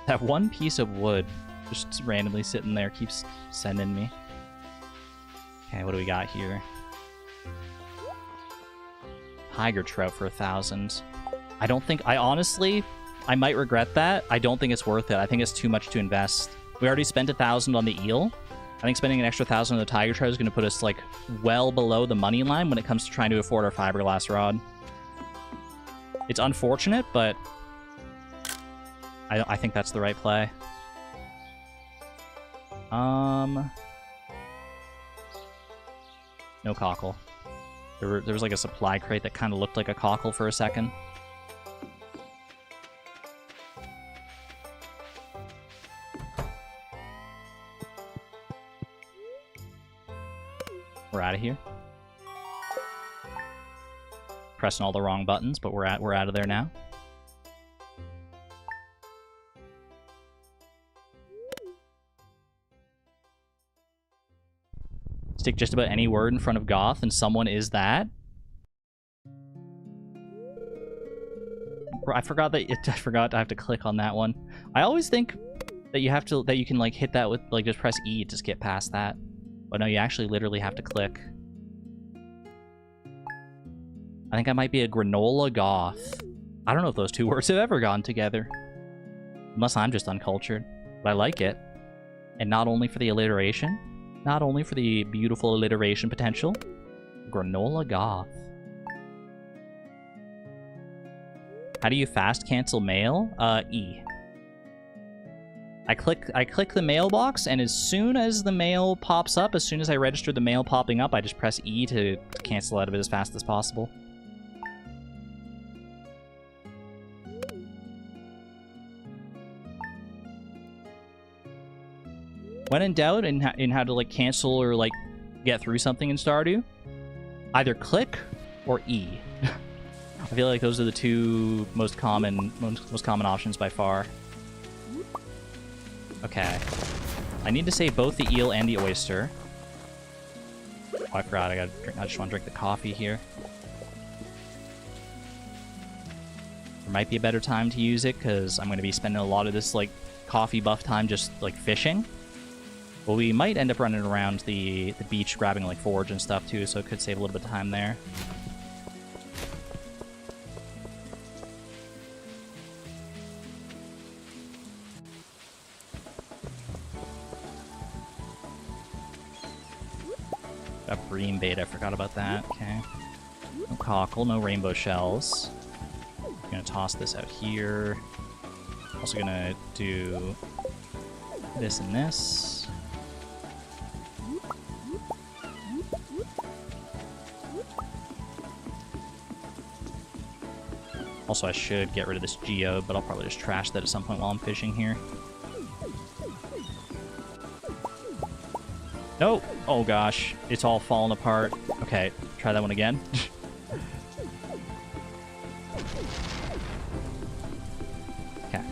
That one piece of wood just randomly sitting there keeps sending me. Okay, what do we got here? Tiger trout for 1,000. I honestly, I might regret that. I don't think it's worth it. I think it's too much to invest. We already spent 1,000 on the eel. I think spending an extra 1,000 on the tiger trout is going to put us like well below the money line when it comes to trying to afford our fiberglass rod. It's unfortunate, but I think that's the right play. No cockle. There was like a supply crate that kind of looked like a cockle for a second. We're out of here. Pressing all the wrong buttons, but we're out of there now. Stick just about any word in front of goth and someone is that. I forgot I have to click on that one. I always think that you can like hit that with like just press E to skip past that. But no, you actually literally have to click. I think I might be a granola goth. I don't know if those two words have ever gone together. Unless I'm just uncultured. But I like it. And not only for the alliteration, not only for the beautiful alliteration potential. Granola goth. How do you fast cancel mail? E. I click the mailbox, and as soon as the mail pops up, as soon as I register the mail popping up, I just press E to cancel out of it as fast as possible. When in doubt in how to like cancel or like get through something in Stardew, either click or E. I feel like those are the two most common options by far. Okay. I need to save both the eel and the oyster. Oh, I forgot. I just want to drink the coffee here. There might be a better time to use it because I'm going to be spending a lot of this like coffee buff time just like fishing. But we might end up running around the beach grabbing like forage and stuff too, so it could save a little bit of time there. Got bream bait, I forgot about that. Okay. No cockle, no rainbow shells. I'm gonna toss this out here. Also gonna do this and this. Also, I should get rid of this geode, but I'll probably just trash that at some point while I'm fishing here. Nope. Oh gosh, it's all falling apart. Okay, try that one again. Okay.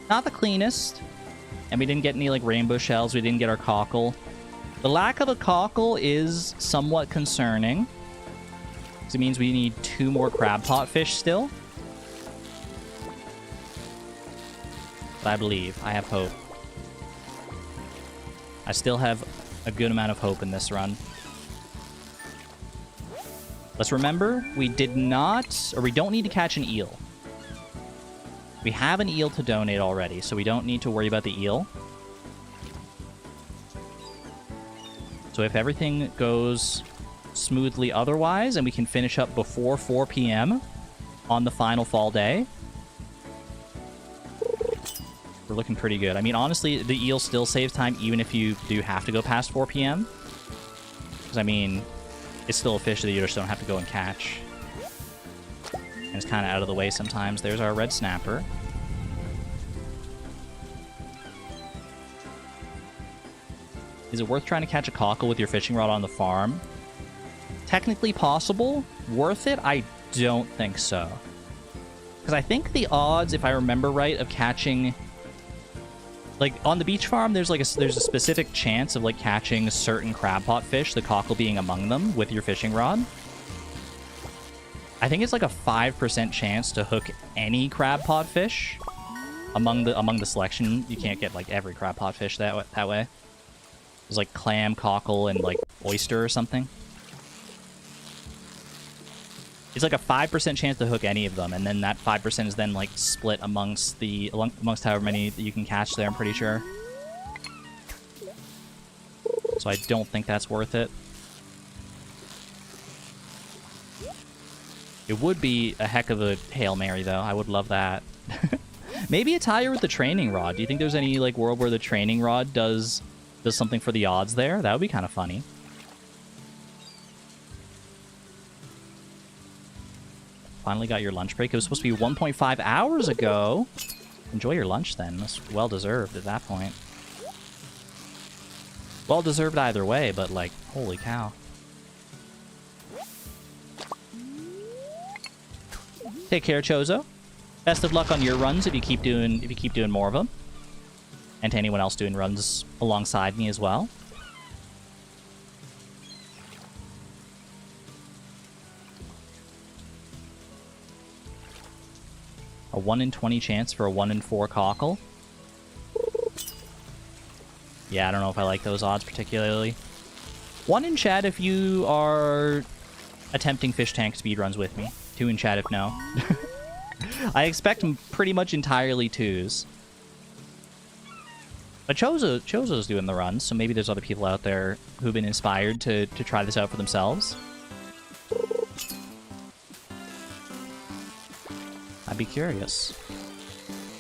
Not the cleanest. And we didn't get any, like, rainbow shells. We didn't get our cockle. The lack of a cockle is somewhat concerning. Because it means we need 2 more crab pot fish still. But I believe. I have hope. I still have a good amount of hope in this run. Let's remember, we did not, or we don't need to catch an eel. We have an eel to donate already, so we don't need to worry about the eel. So if everything goes smoothly otherwise, and we can finish up before 4 p.m. on the final fall day, we're looking pretty good. I mean, honestly, the eel still saves time even if you do have to go past 4 p.m. Because, I mean, it's still a fish that you just don't have to go and catch. And it's kind of out of the way sometimes. There's our red snapper. Is it worth trying to catch a cockle with your fishing rod on the farm? Technically possible. Worth it? I don't think so. Because I think the odds, if I remember right, of catching... Like, on the beach farm, there's a specific chance of, like, catching certain crab pot fish, the cockle being among them, with your fishing rod. I think it's like a 5% chance to hook any crab pot fish among the selection. You can't get, like, every crab pot fish that way. There's, like, clam, cockle, and, like, oyster or something. It's like a 5% chance to hook any of them, and then that 5% is then, like, split amongst however many that you can catch there, I'm pretty sure. So I don't think that's worth it. It would be a heck of a Hail Mary, though. I would love that. Maybe a tire with the training rod. Do you think there's any, like, world where the training rod does something for the odds there? That would be kind of funny. Finally got your lunch break. It was supposed to be 1.5 hours ago. Enjoy your lunch, then. That's well-deserved at that point. Well-deserved either way, but, like, holy cow. Take care, Chozo. Best of luck on your runs if you keep doing more of them. And to anyone else doing runs alongside me as well. A 1 in 20 chance for a 1 in 4 cockle. Yeah, I don't know if I like those odds particularly. 1 in chat if you are attempting fish tank speedruns with me. 2 in chat if no. I expect pretty much entirely 2s. But Chozo's doing the runs, so maybe there's other people out there who've been inspired to try this out for themselves. I'd be curious.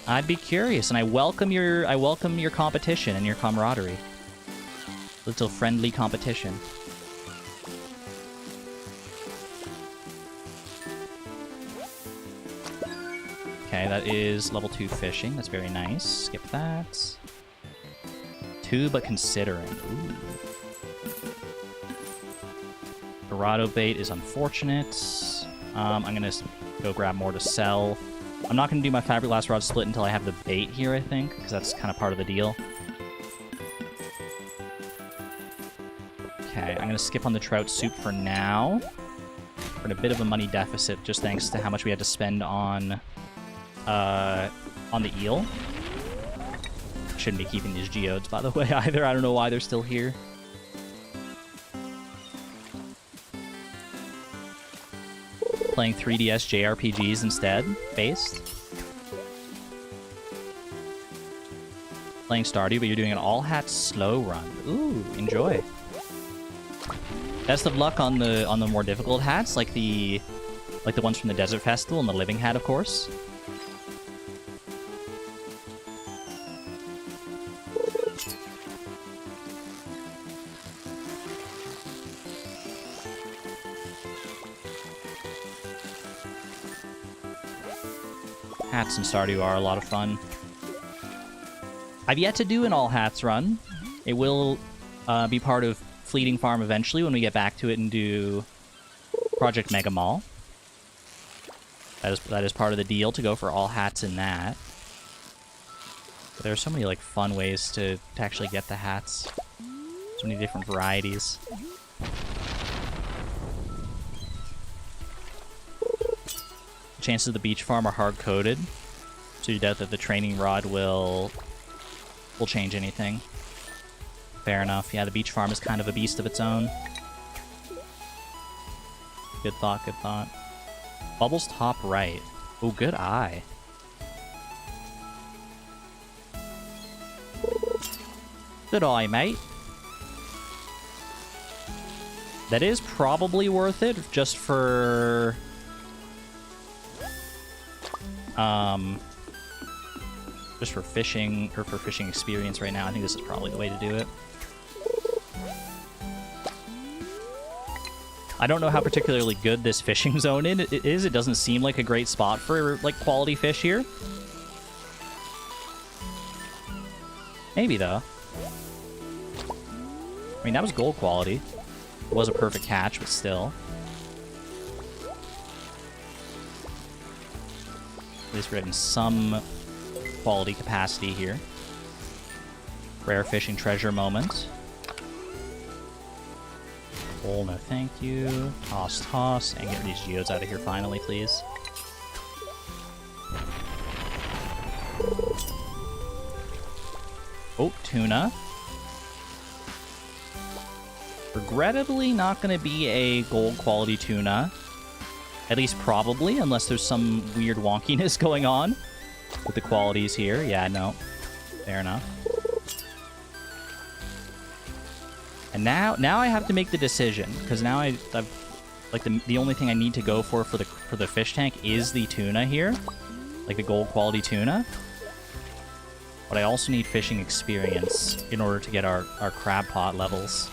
I'd be curious, and I welcome your competition and your camaraderie. Little friendly competition. Okay, that is level 2 fishing. That's very nice. Skip that. 2, but considering. Ooh. Dorado bait is unfortunate. I'm gonna go grab more to sell. I'm not gonna do my fiberglass rod split until I have the bait here, I think, because that's kind of part of the deal. Okay, I'm gonna skip on the trout soup for now. We're in a bit of a money deficit, just thanks to how much we had to spend on the eel. Shouldn't be keeping these geodes, by the way, either. I don't know why they're still here. Playing 3DS JRPGs instead, based. Playing Stardew, but you're doing an all-hat slow run. Ooh, enjoy. Best of luck on the more difficult hats, like the Like the ones from the Desert Festival and the Living Hat, of course. Hats in Stardew are a lot of fun. I've yet to do an all hats run. It will be part of Fleeting Farm eventually when we get back to it and do Project Mega Mall. That is part of the deal, to go for all hats in that. But there are so many like fun ways to actually get the hats. So many different varieties. The chances of the beach farm are hard-coded, so you doubt that the training rod will change anything. Fair enough. Yeah, the beach farm is kind of a beast of its own. Good thought, good thought. Bubbles top right. Oh, good eye. Good eye, mate. That is probably worth it, just for... just for fishing, or for fishing experience right now. I think this is probably the way to do it. I don't know how particularly good this fishing zone is. It doesn't seem like a great spot for, like, quality fish here. Maybe, though. I mean, that was gold quality. It was a perfect catch, but still. At least we're getting some quality capacity here. Rare fishing treasure moment. Oh, no thank you. Toss, toss. And get these geodes out of here finally, please. Oh, tuna. Regrettably not going to be a gold quality tuna. At least probably, unless there's some weird wonkiness going on with the qualities here. Yeah, no. Fair enough. And now I have to make the decision, because now I've like the only thing I need to go for the fish tank is the tuna here, like the gold quality tuna. But I also need fishing experience in order to get our crab pot levels.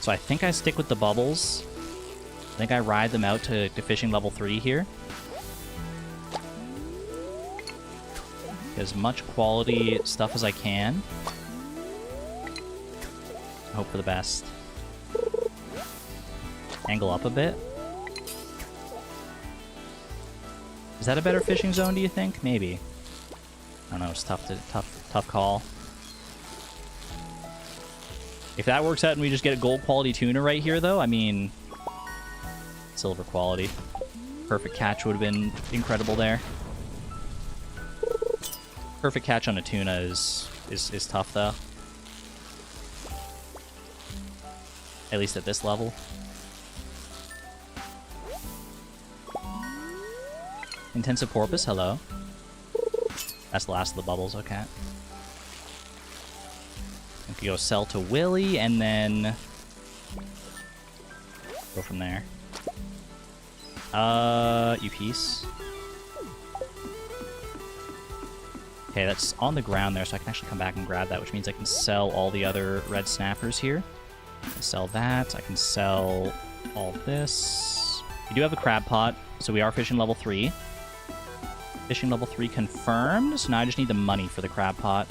So I think I stick with the bubbles. I think I ride them out to fishing level 3 here. Get as much quality stuff as I can. Hope for the best. Angle up a bit. Is that a better fishing zone, do you think? Maybe. I don't know, it's tough call. If that works out and we just get a gold quality tuna right here, though, I mean, silver quality. Perfect catch would have been incredible there. Perfect catch on a tuna is tough, though. At least at this level. Intensive porpoise, hello. That's the last of the bubbles, okay. We can go sell to Willy, and then go from there. You piece. Okay, that's on the ground there, so I can actually come back and grab that, which means I can sell all the other red snappers here. I can sell that. I can sell all this. We do have a crab pot, so we are fishing level 3. Fishing level 3 confirmed, so now I just need the money for the crab pot.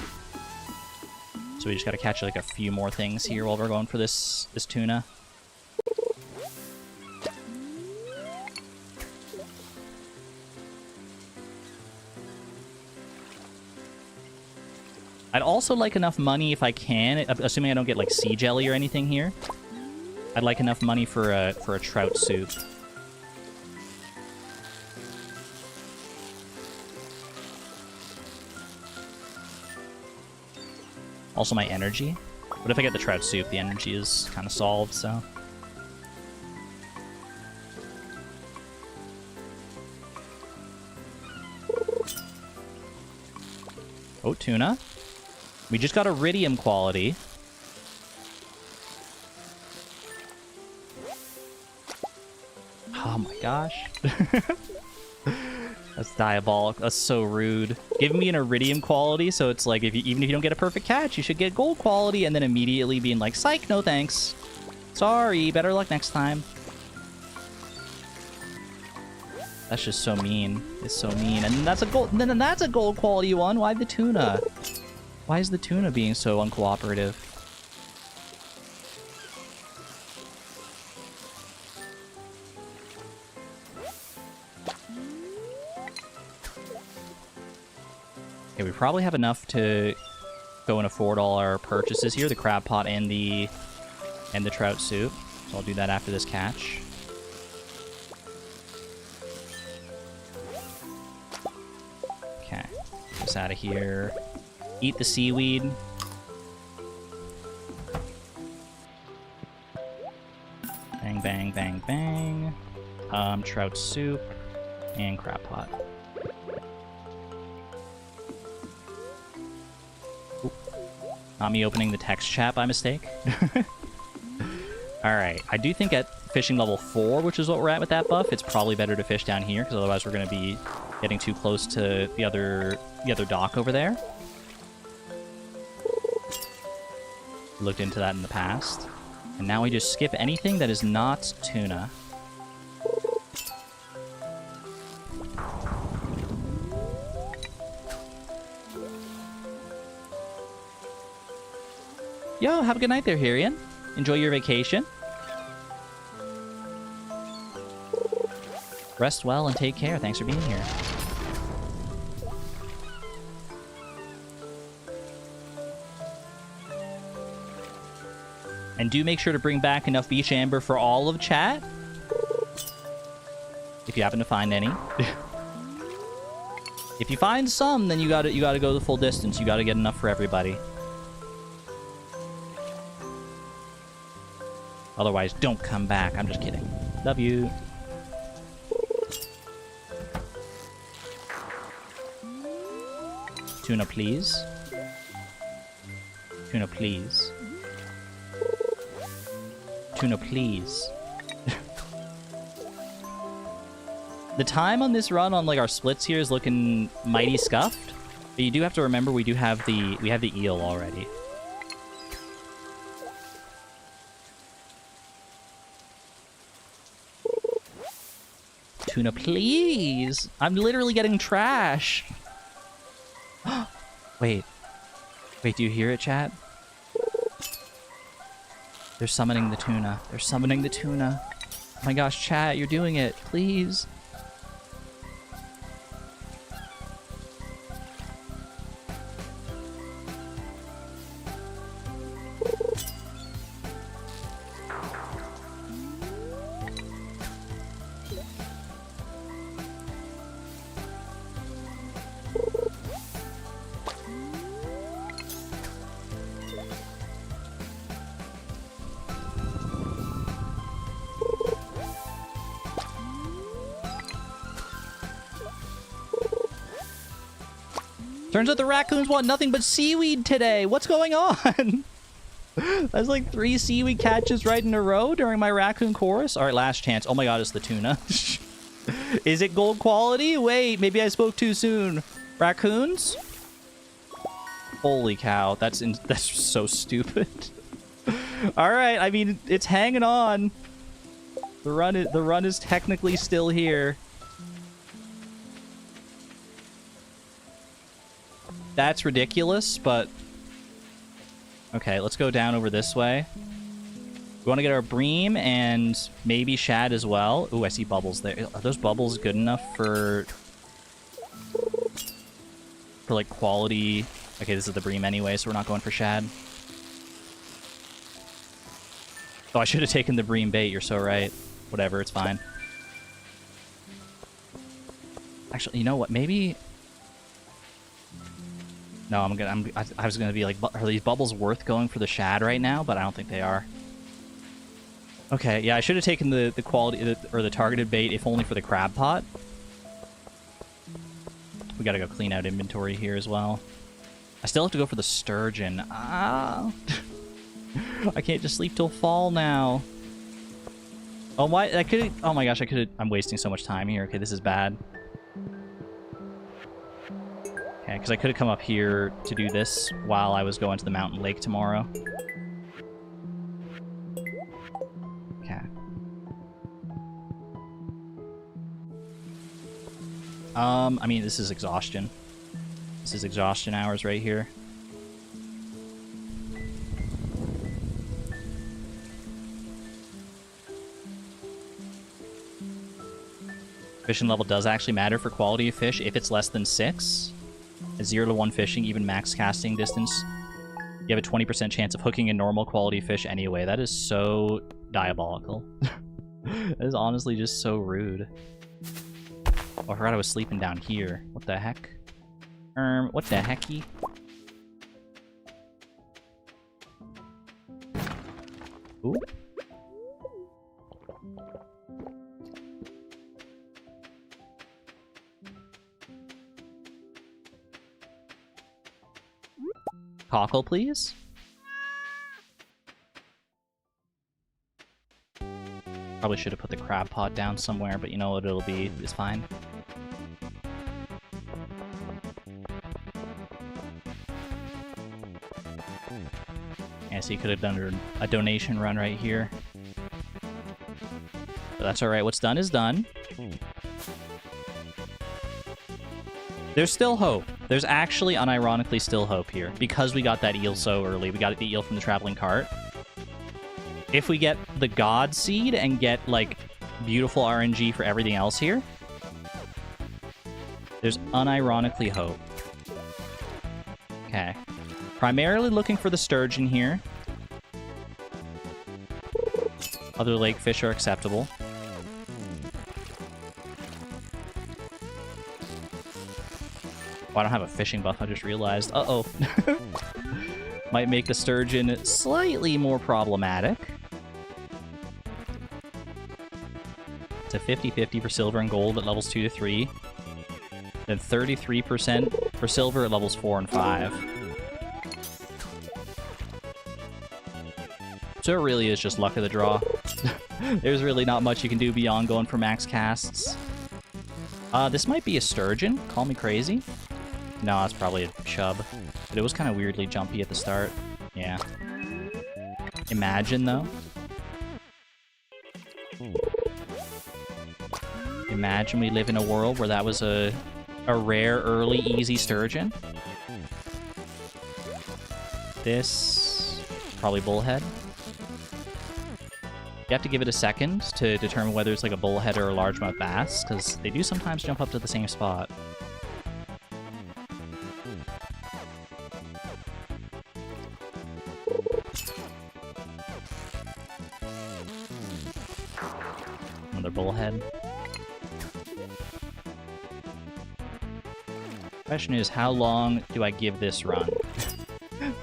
So we just gotta catch like a few more things here while we're going for this tuna. I'd also like enough money if I can, assuming I don't get like sea jelly or anything here. I'd like enough money for a trout soup. Also my energy. But if I get the trout soup, the energy is kind of solved, so. Oh, tuna. We just got iridium quality. Oh my gosh. That's diabolical. That's so rude. Give me an iridium quality, so it's like even if you don't get a perfect catch, you should get gold quality, and then immediately being like, psych, no thanks. Sorry, better luck next time. That's just so mean. It's so mean. And that's a gold. Then that's a gold quality one. Why the tuna? Why is the tuna being so uncooperative? Okay, we probably have enough to go and afford all our purchases here, the crab pot and the trout soup. So I'll do that after this catch. Okay, get this out of here. Eat the seaweed. Bang, bang, bang, bang. Trout soup and crab pot. Not me opening the text chat by mistake. Alright, I do think at fishing level 4, which is what we're at with that buff, it's probably better to fish down here, because otherwise we're going to be getting too close to the other dock over there. Looked into that in the past. And now we just skip anything that is not tuna. Yo, have a good night there, Hirian. Enjoy your vacation. Rest well and take care. Thanks for being here. And do make sure to bring back enough beach amber for all of chat. If you happen to find any. If you find some, then you gotta go the full distance. You gotta get enough for everybody. Otherwise, don't come back. I'm just kidding. Love you. Tuna, please. Tuna, please. Tuna, please. The time on this run on like our splits here is looking mighty scuffed. But you do have to remember we have the eel already. Tuna, please! I'm literally getting trash! Wait. Wait, do you hear it, chat? They're summoning the tuna. They're summoning the tuna. Oh my gosh, chat, you're doing it. Please. Turns out the raccoons want nothing but seaweed today. What's going on? That's like 3 seaweed catches right in a row during my raccoon chorus. All right, last chance. Oh my god, it's the tuna. Is it gold quality? Wait, maybe I spoke too soon. Raccoons? Holy cow, that's so stupid. All right, I mean, it's hanging on. The run is technically still here. That's ridiculous, but... Okay, let's go down over this way. We want to get our bream and maybe shad as well. Ooh, I see bubbles there. Are those bubbles good enough for like quality? Okay, this is the bream anyway, so we're not going for shad. Oh, I should have taken the bream bait. You're so right. Whatever, it's fine. Actually, you know what? Maybe... No, I was gonna be like, are these bubbles worth going for the shad right now? But I don't think they are. Okay, yeah, I should have taken the quality or the targeted bait, if only for the crab pot. We gotta go clean out inventory here as well. I still have to go for the sturgeon. Ah, I can't just sleep till fall now. Oh my, I could. Oh my gosh, I could. I'm wasting so much time here. Okay, this is bad. Okay, because I could have come up here to do this while I was going to the mountain lake tomorrow. Okay. I mean, this is exhaustion. This is exhaustion hours right here. Fishing level does actually matter for quality of fish if it's less than 6. At 0 to 1 fishing, even max casting distance, you have a 20% chance of hooking a normal quality fish anyway. That is so diabolical. That is honestly just so rude. Oh, I forgot I was sleeping down here. What the heck? What the hecky? Ooh. Cockle, please? Probably should have put the crab pot down somewhere, but you know what it'll be. It's fine. Yeah, so you could have done a donation run right here. But that's alright. What's done is done. There's still hope. There's actually, unironically, still hope here. Because we got that eel so early. We got the eel from the traveling cart. If we get the God Seed and get, like, beautiful RNG for everything else here, there's unironically hope. Okay. Primarily looking for the sturgeon here. Other lake fish are acceptable. Oh, I don't have a fishing buff, I just realized. Uh-oh. Might make the sturgeon slightly more problematic. It's a 50-50 for silver and gold at levels 2 to 3. Then 33% for silver at levels 4 and 5. So it really is just luck of the draw. There's really not much you can do beyond going for max casts. This might be a sturgeon. Call me crazy. No, that's probably a chub. But it was kind of weirdly jumpy at the start. Yeah. Imagine, though. Imagine we live in a world where that was a rare, early, easy sturgeon. This... probably bullhead. You have to give it a second to determine whether it's like a bullhead or a largemouth bass, because they do sometimes jump up to the same spot. Another bullhead. Question is, how long do I give this run?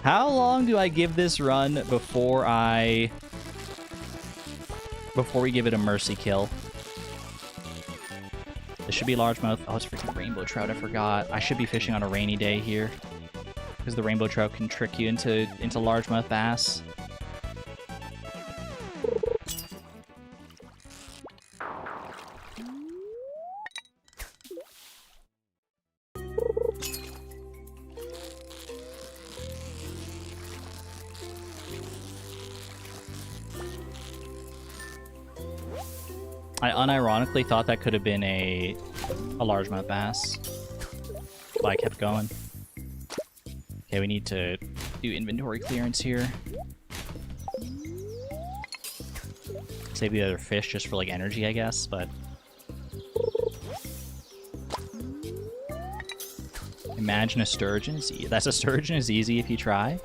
How long do I give this run before we give it a mercy kill? This should be largemouth. Oh, it's freaking rainbow trout. I forgot. I should be fishing on a rainy day here, because the rainbow trout can trick you into largemouth bass. I unironically thought that could have been a largemouth bass, but I kept going. Okay, we need to do inventory clearance here. Save the other fish just for, like, energy, I guess, but... Imagine a sturgeon. That's a sturgeon is easy if you try.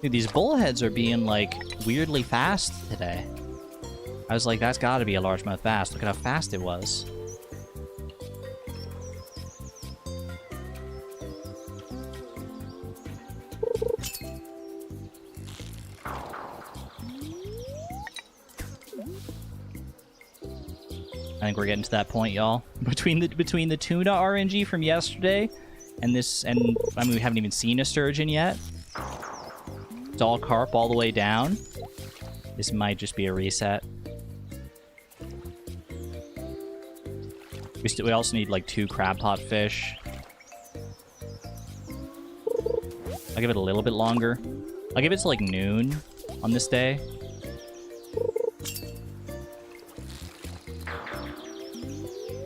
Dude, these bullheads are being, like, weirdly fast today. I was like, that's gotta be a largemouth bass. Look at how fast it was. I think we're getting to that point, y'all. Between the tuna RNG from yesterday and this, and I mean, we haven't even seen a sturgeon yet. It's all carp all the way down. This might just be a reset. We also need like 2 crab pot fish. I'll give it a little bit longer. I'll give it to like noon on this day.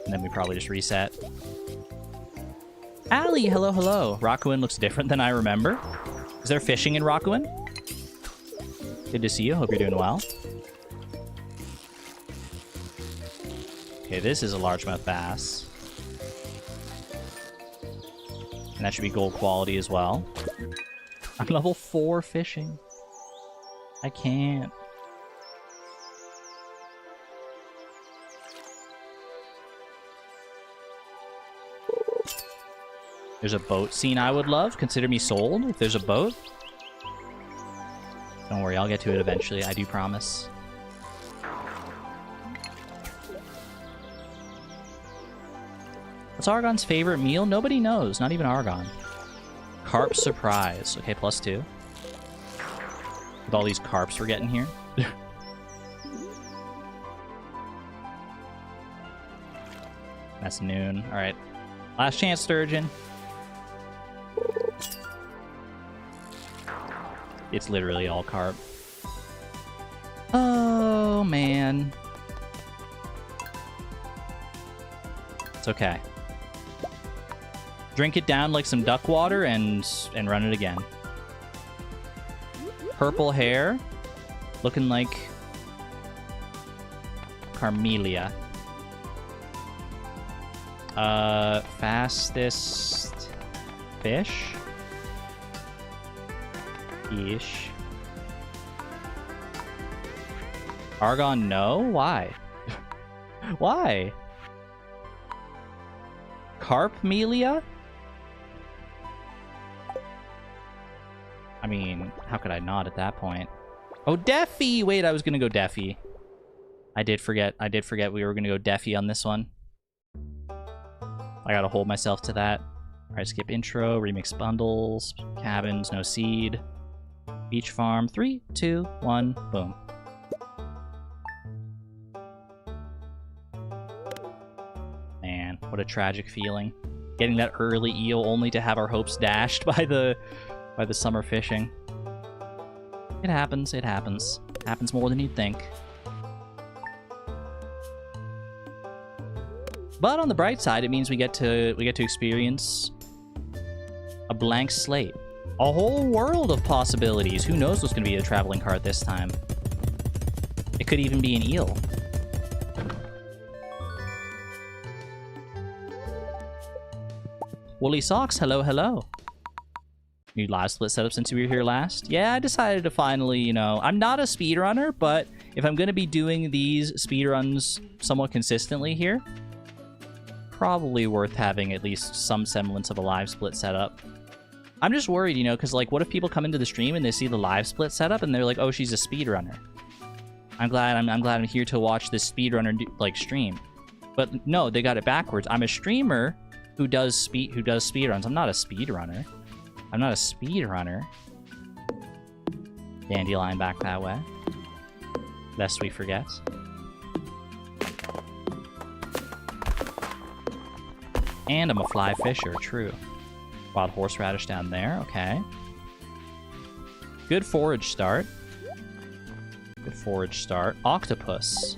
And then we probably just reset. Allie, hello, hello. Rakuin looks different than I remember. Is there fishing in Rakuin? Good to see you. Hope you're doing well. Okay, this is a largemouth bass. And that should be gold quality as well. I'm level 4 fishing. I can't. There's a boat scene I would love. Consider me sold if there's a boat. Don't worry, I'll get to it eventually. I do promise. What's Argon's favorite meal? Nobody knows. Not even Argon. Carp surprise. Okay, +2. With all these carps we're getting here. That's noon. Alright. Last chance, sturgeon. It's literally all carp. Oh, man. It's okay. Drink it down like some duck water and run it again. Purple hair. Looking like Carmelia. Fastest fish. Ish. Argon, no? Why? Why? Carpmelia? I mean, how could I not at that point? Oh, Deafy! Wait, I was gonna go Deafy. I did forget we were gonna go Deafy on this one. I gotta hold myself to that. Alright, skip intro, remix bundles, cabins, no seed. Beach farm, 3, 2, 1, boom. Man, what a tragic feeling. Getting that early eel only to have our hopes dashed by the summer fishing. It happens, it happens. Happens more than you'd think. But on the bright side, it means we get to experience a blank slate. A whole world of possibilities. Who knows what's going to be a traveling cart this time? It could even be an eel. Woolly Socks, hello, hello. New live split setup since we were here last. Yeah, I decided to finally, you know, I'm not a speedrunner, but if I'm going to be doing these speedruns somewhat consistently here, probably worth having at least some semblance of a live split setup. I'm just worried, you know, because, like, what if people come into the stream and they see the live split setup and they're like, oh, she's a speedrunner. I'm glad I'm here to watch this speedrunner stream. But no, they got it backwards. I'm a streamer who does speedruns. I'm not a speedrunner. I'm not a speedrunner. Dandelion back that way. Lest we forget. And I'm a fly fisher, true. Wild horseradish down there, okay. Good forage start. Good forage start. Octopus.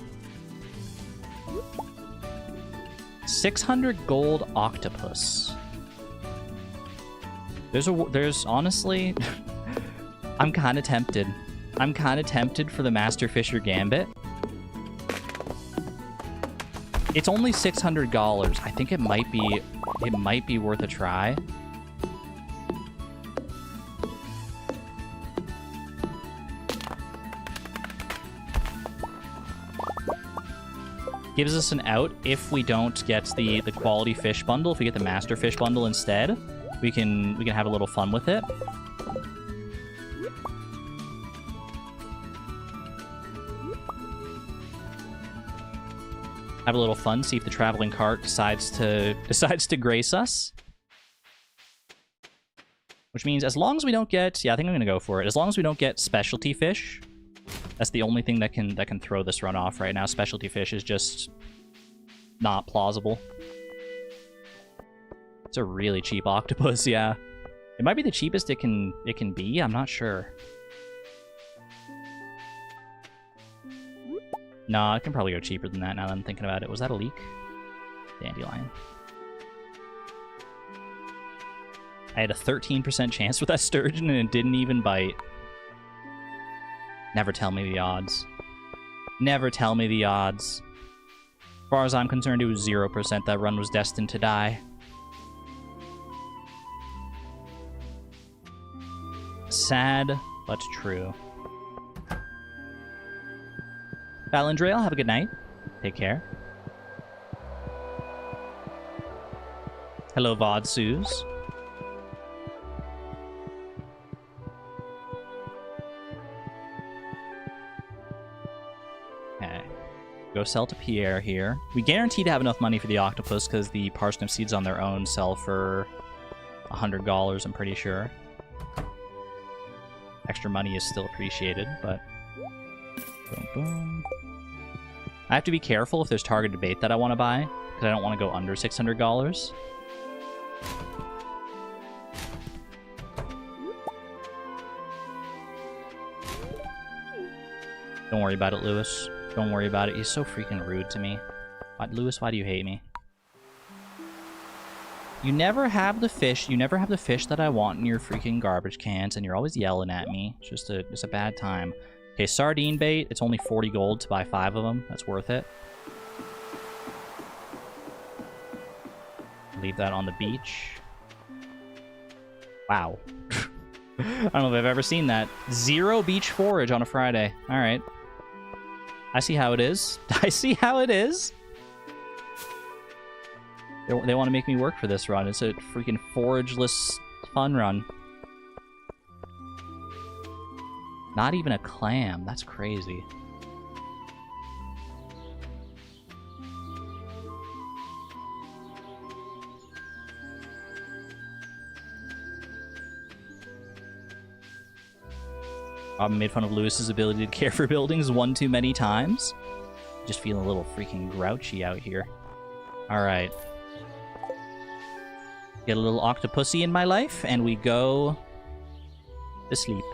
600 gold octopus. There's honestly, I'm kind of tempted. I'm kind of tempted for the Master Fisher Gambit. It's only $600. I think it might be worth a try. Gives us an out if we don't get the quality fish bundle. If we get the master fish bundle instead, we can have a little fun with it. Have a little fun, see if the traveling cart decides to grace us. Which means as long as we don't get... Yeah, I think I'm going to go for it. As long as we don't get specialty fish. That's the only thing that can throw this run off right now. Specialty fish is just not plausible. It's a really cheap octopus, yeah. It might be the cheapest it can be. I'm not sure. No, it can probably go cheaper than that now that I'm thinking about it. Was that a leak? Dandelion. I had a 13% chance with that sturgeon and it didn't even bite. Never tell me the odds. Never tell me the odds. As far as I'm concerned, it was 0% that run was destined to die. Sad, but true. Valendrail, have a good night. Take care. Hello, VOD Suze. Okay. Go sell to Pierre here. We guarantee to have enough money for the octopus because the parsnip seeds on their own sell for $100, I'm pretty sure. Extra money is still appreciated, but... Boom, boom. I have to be careful if there's targeted bait that I want to buy, because I don't want to go under $600. Don't worry about it, Lewis. Don't worry about it. He's so freaking rude to me. Lewis, why do you hate me? You never have the fish. You never have the fish that I want in your freaking garbage cans, and you're always yelling at me. It's just a bad time. Okay, sardine bait. It's only 40 gold to buy 5 of them. That's worth it. Leave that on the beach. Wow. I don't know if I've ever seen that. 0 beach forage on a Friday. All right. I see how it is. I see how it is. They want to make me work for this run. It's a freaking forageless fun run. Not even a clam. That's crazy. Robin made fun of Lewis's ability to care for buildings one too many times. Just feeling a little freaking grouchy out here. Alright. Get a little octopussy in my life, and we go to sleep.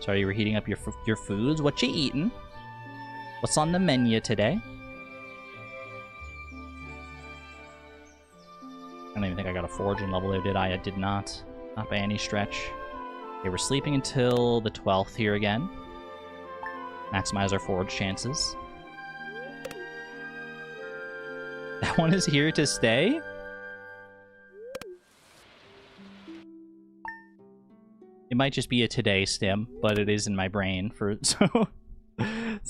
Sorry, you were heating up your foods. What you eating? What's on the menu today? I don't even think I got a foraging level there, did I? I did not. Not by any stretch. Okay, we're sleeping until the 12th here again. Maximize our forage chances. That one is here to stay? It might just be a today stim, but it is in my brain for so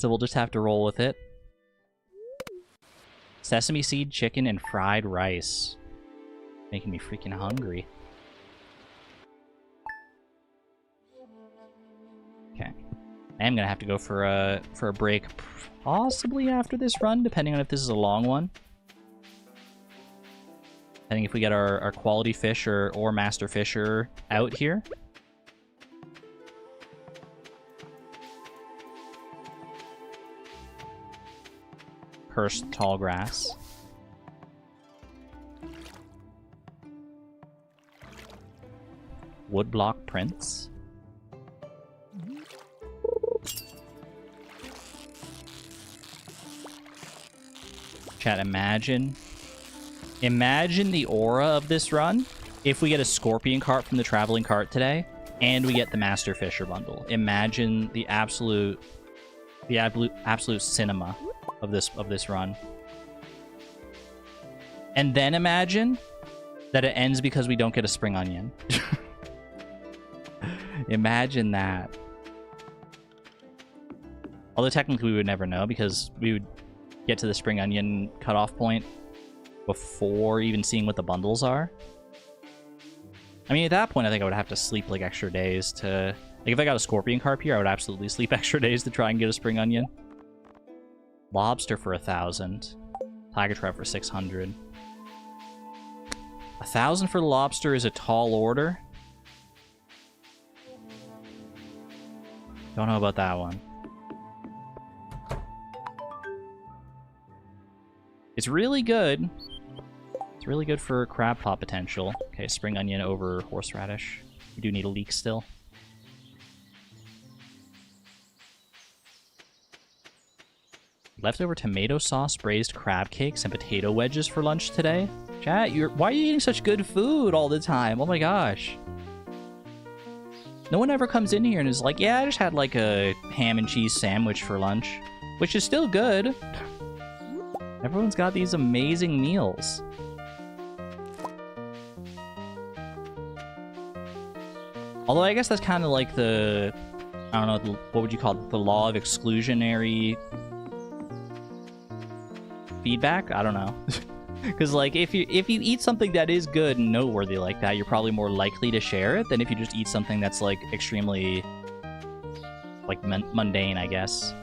we'll just have to roll with it. Sesame seed, chicken, and fried rice. Making me freaking hungry. Okay. I am gonna have to go for a break possibly after this run, depending on if this is a long one. I think if we get our quality fish or master fisher out here. Cursed tall grass. Woodblock prints. Chat, imagine the aura of this run if we get a scorpion cart from the traveling cart today and we get the master fisher bundle. Imagine the absolute cinema of this run. And then imagine that it ends because we don't get a spring onion. Imagine that. Although technically we would never know because we would get to the spring onion cutoff point before even seeing what the bundles are. I mean, at that point, I think I would have to sleep, like, extra days to... Like, if I got a scorpion carp here, I would absolutely sleep extra days to try and get a spring onion. Lobster for 1,000. Tiger trout for 600. 1,000 for the lobster is a tall order. Don't know about that one. It's really good. It's really good for crab pot potential. Okay, spring onion over horseradish. We do need a leek still. Leftover tomato sauce, braised crab cakes, and potato wedges for lunch today. Chat, why are you eating such good food all the time? Oh my gosh. No one ever comes in here and is like, yeah, I just had like a ham and cheese sandwich for lunch, which is still good. Everyone's got these amazing meals. Although I guess that's kind of like the, I don't know, what would you call it? The law of exclusionary feedback? I don't know. Because like if you eat something that is good and noteworthy like that, you're probably more likely to share it than if you just eat something that's like extremely like mundane, I guess.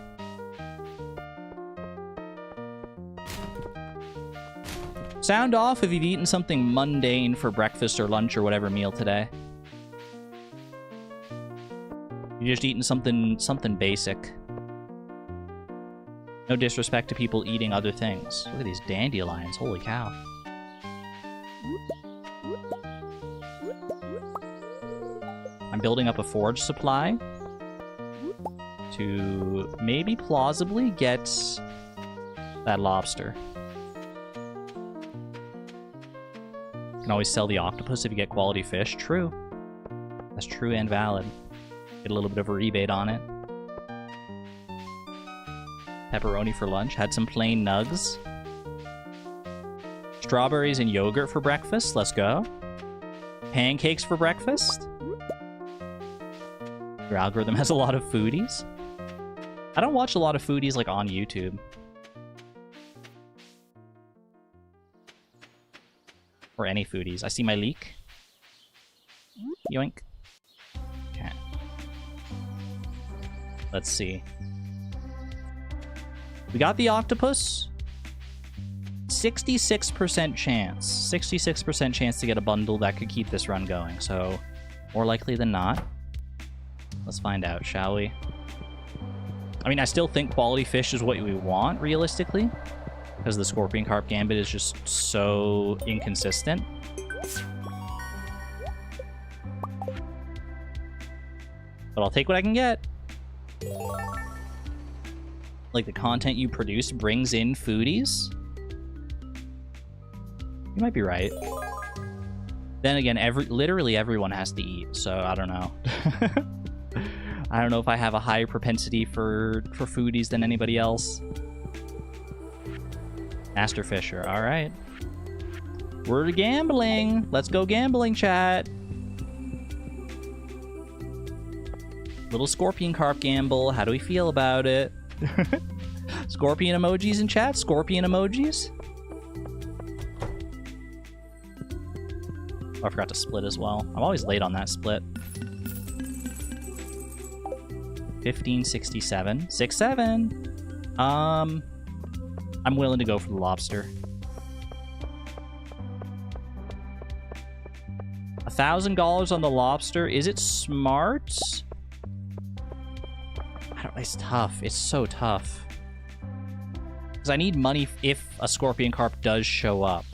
Sound off if you've eaten something mundane for breakfast or lunch or whatever meal today. You're just eating something basic. No disrespect to people eating other things. Look at these dandelions, holy cow. I'm building up a forage supply to maybe plausibly get that lobster. You can always sell the octopus if you get quality fish. True. That's true and valid. Get a little bit of a rebate on it. Pepperoni for lunch. Had some plain nugs. Strawberries and yogurt for breakfast. Let's go. Pancakes for breakfast. Your algorithm has a lot of foodies. I don't watch a lot of foodies like on YouTube. Or any foodies. I see my leek. Yoink. Okay. Let's see. We got the octopus. 66% chance. 66% chance to get a bundle that could keep this run going. So, more likely than not. Let's find out, shall we? I mean, I still think quality fish is what we want, realistically. Because the scorpion carp gambit is just so inconsistent. But I'll take what I can get. Like, the content you produce brings in foodies? You might be right. Then again, literally everyone has to eat, so I don't know. I don't know if I have a higher propensity for foodies than anybody else. Master Fisher, alright. We're gambling! Let's go gambling, chat! Little scorpion carp gamble, how do we feel about it? Scorpion emojis in chat? Scorpion emojis? Oh, I forgot to split as well. I'm always late on that split. 1567. 67. I'm willing to go for the lobster. $1,000 on the lobster. Is it smart? I don't, it's tough. It's so tough. Because I need money if a scorpion carp does show up.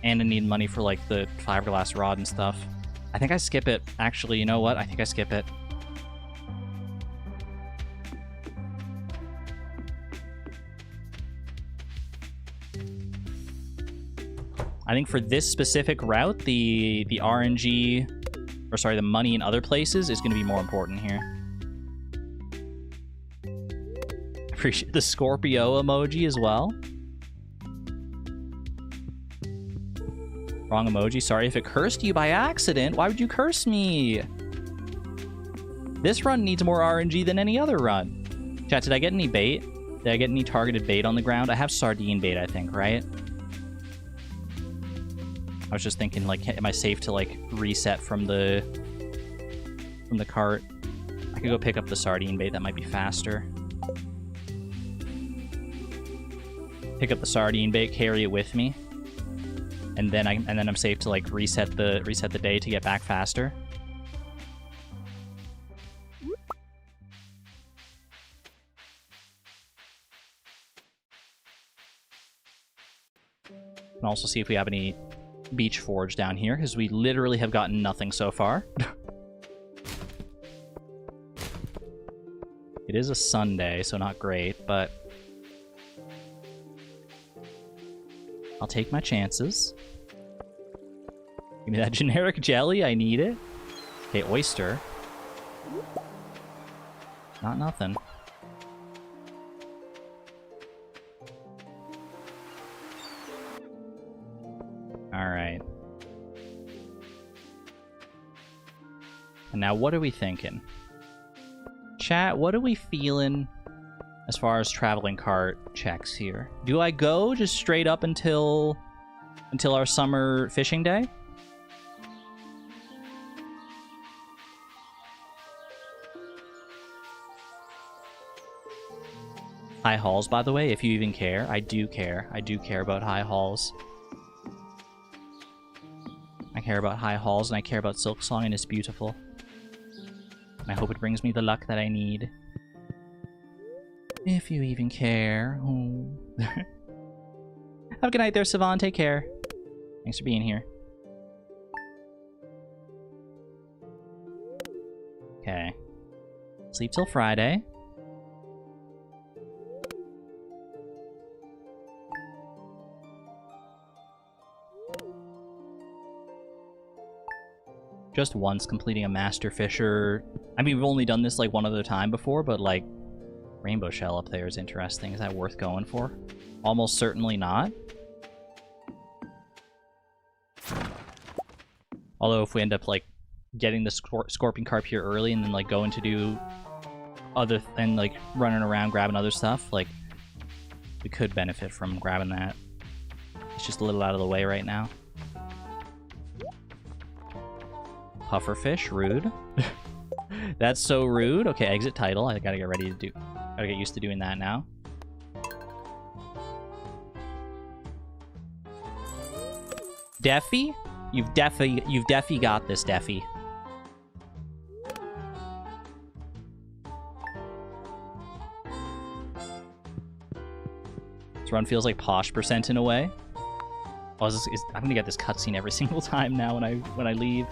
And I need money for, like, the fiberglass rod and stuff. I think I skip it. Actually, you know what? I think I skip it. I think for this specific route, the RNG, or sorry, the money in other places is going to be more important here. Appreciate the Scorpio emoji as well. Wrong emoji. Sorry if it cursed you by accident. Why would you curse me? This run needs more RNG than any other run. Chat, did I get any bait? Did I get any targeted bait on the ground? I have sardine bait, I think, right? I was just thinking, like, am I safe to, like, reset from the cart? I could go pick up the sardine bait. That might be faster. Pick up the sardine bait, carry it with me, and then I'm safe to, like, reset the day to get back faster. And also see if we have any beach forage down here, because we literally have gotten nothing so far. It is a Sunday, so not great, but I'll take my chances. Give me that generic jelly, I need it. Okay, oyster. Not nothing. Alright. And now what are we thinking? Chat, what are we feeling as far as traveling cart checks here? Do I go just straight up until our summer fishing day? High hauls, by the way, if you even care. I do care. I do care about high hauls. I care about high hauls, and I care about Silk Song, and it's beautiful. And I hope it brings me the luck that I need. If you even care. Oh. Have a good night there, Savon. Take care. Thanks for being here. Okay. Sleep till Friday. Just once completing a Master Fisher. I mean, we've only done this like one other time before, but like, rainbow shell up there is interesting. Is that worth going for? Almost certainly not. Although if we end up like getting the scorpion carp here early and then like going to do other and like running around grabbing other stuff, like we could benefit from grabbing that. It's just a little out of the way right now. Pufferfish, rude. That's so rude. Okay, exit title. I gotta get ready to do. Gotta get used to doing that now. Deffy? You've Deffy got this, Deffy. This run feels like posh % in a way. Oh, I'm gonna get this cutscene every single time now when I leave.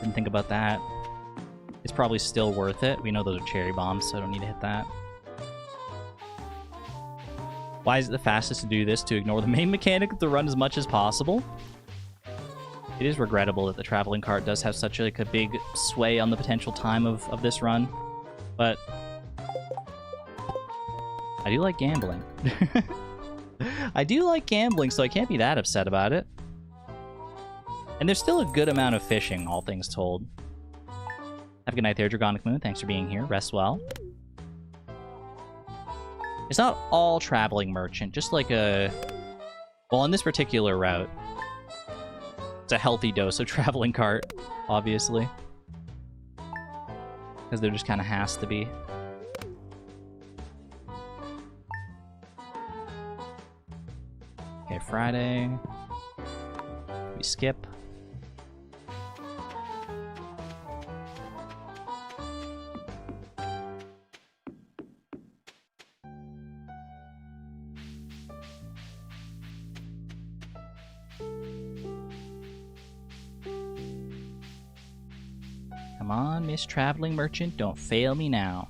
Didn't think about that. It's probably still worth it. We know those are cherry bombs, so I don't need to hit that. Why is it the fastest to do this? To ignore the main mechanic of the run as much as possible? It is regrettable that the traveling cart does have such a big sway on the potential time of this run, but I do like gambling. I do like gambling, so I can't be that upset about it. And there's still a good amount of fishing, all things told. Have a good night there, Dragonic Moon. Thanks for being here. Rest well. It's not all traveling merchant, just like a... Well, on this particular route, it's a healthy dose of traveling cart, obviously. Because there just kind of has to be. Okay, Friday. We skip. Come on, Miss Traveling Merchant, don't fail me now.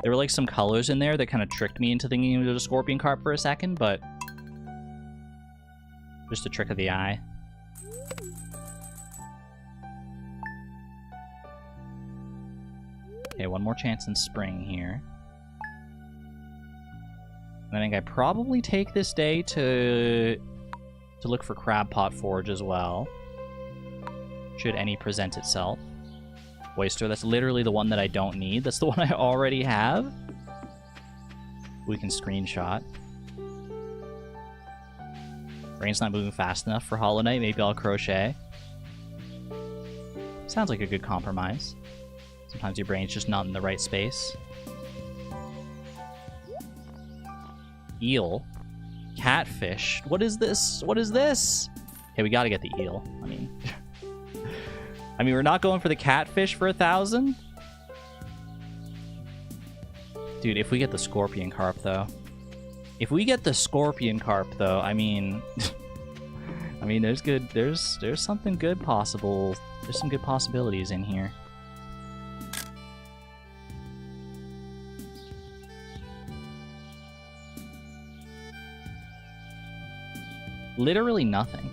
There were like some colors in there that kind of tricked me into thinking it was a scorpion carp for a second, but just a trick of the eye. Okay, one more chance in spring here. And I think I probably take this day to look for crab pot forage as well. Should any present itself. Oyster, that's literally the one that I don't need. That's the one I already have. We can screenshot. Brain's not moving fast enough for Hollow Knight. Maybe I'll crochet. Sounds like a good compromise. Sometimes your brain's just not in the right space. Eel. Catfish. What is this? What is this? Okay, we gotta get the eel. I mean... we're not going for the catfish for 1,000? Dude, if we get the scorpion carp, though. If we get the scorpion carp, though, I mean... there's something good possible. There's some good possibilities in here. Literally nothing.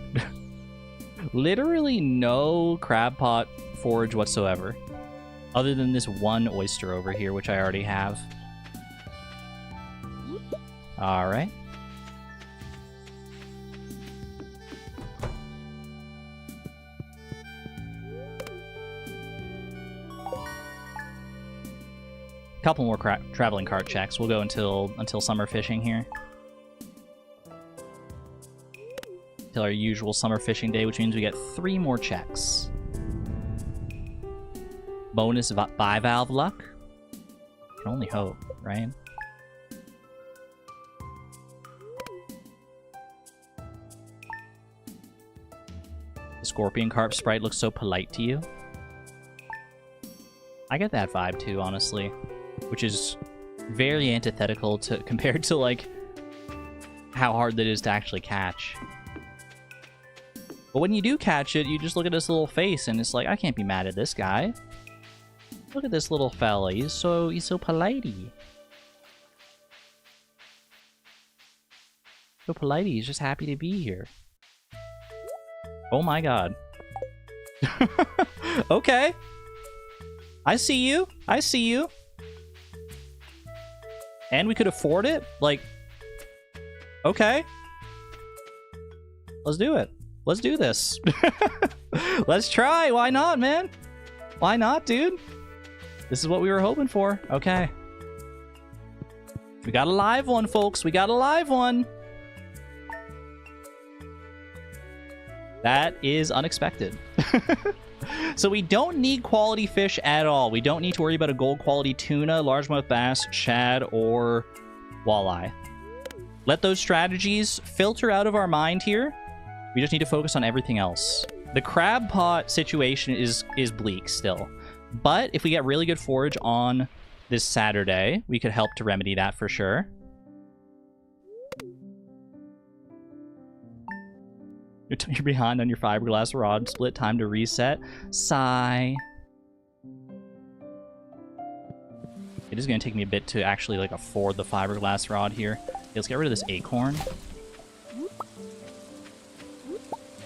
Literally no crab pot forage whatsoever. Other than this one oyster over here, which I already have. Alright. Couple more traveling cart checks. We'll go until summer fishing here. Till our usual summer fishing day, which means we get 3 more checks. Bonus bivalve luck? Can only hope, right? The scorpion carp sprite looks so polite to you. I get that vibe too, honestly. Which is very antithetical to compared to, like, how hard that is to actually catch. But when you do catch it, you just look at this little face and it's like, I can't be mad at this guy. Look at this little fella. He's so politey. So politey. He's just happy to be here. Oh my god. Okay. I see you. I see you. And we could afford it? Like, okay. Let's do it. Let's do this. Let's try. Why not, man? Why not, dude? This is what we were hoping for. Okay. We got a live one, folks. We got a live one. That is unexpected. So we don't need quality fish at all. We don't need to worry about a gold quality tuna, largemouth bass, shad, or walleye. Let those strategies filter out of our mind here. We just need to focus on everything else. The crab pot situation is bleak still. But if we get really good forage on this Saturday, we could help to remedy that for sure. You're behind on your fiberglass rod split. Time to reset. Sigh. It is going to take me a bit to actually, like, afford the fiberglass rod here. Okay, let's get rid of this acorn.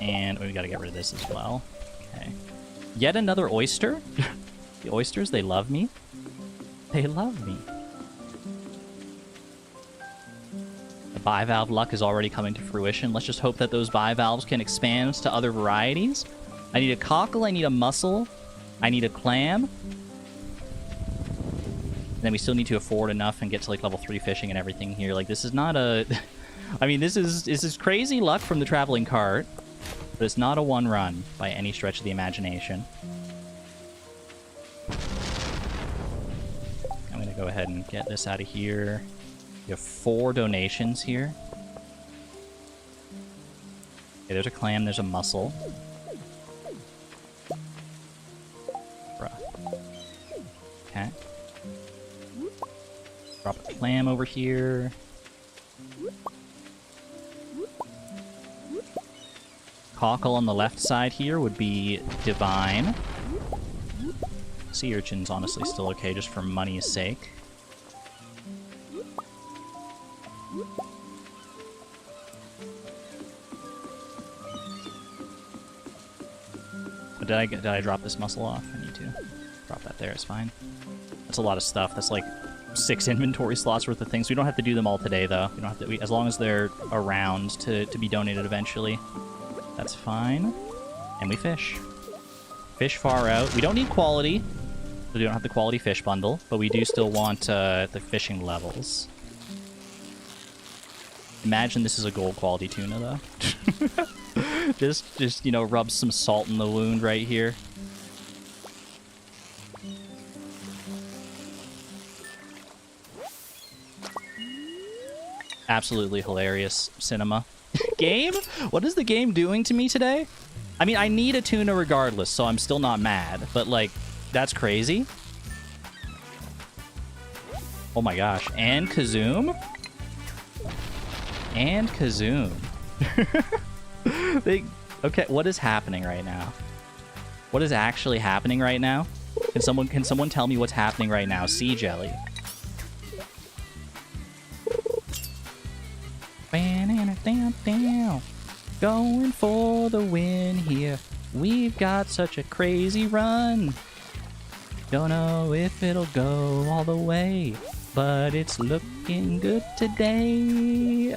And we got to get rid of this as well. Okay. Yet another oyster. The oysters, they love me. They love me. The bivalve luck is already coming to fruition. Let's just hope that those bivalves can expand to other varieties. I need a cockle, I need a mussel, I need a clam. And then we still need to afford enough and get to, like, level 3 fishing and everything here. Like, this is not a... I mean, this is crazy luck from the traveling cart, but it's not a one run by any stretch of the imagination. I'm going to go ahead and get this out of here. You have 4 donations here. Okay, there's a clam, there's a mussel. Bruh. Okay. Drop a clam over here. Cockle on the left side here would be divine. Sea urchin's honestly still okay, just for money's sake. But did I drop this mussel off? I need to drop that there. It's fine. That's a lot of stuff. That's like 6 inventory slots worth of things. We don't have to do them all today, though. We don't have to. As long as they're around to be donated eventually, that's fine. And we fish. Fish far out. We don't need quality. We don't have the quality fish bundle, but we do still want the fishing levels. Imagine this is a gold quality tuna, though. just, you know, rub some salt in the wound right here. Absolutely hilarious cinema. Game? What is the game doing to me today? I mean, I need a tuna regardless, so I'm still not mad. But, like, that's crazy. Oh my gosh. And Kazoom? And Kazoom. Okay, what is happening right now? What is actually happening right now? Can someone tell me what's happening right now? Sea Jelly. Going for the win here. We've got such a crazy run. Don't know if it'll go all the way, but it's looking good today.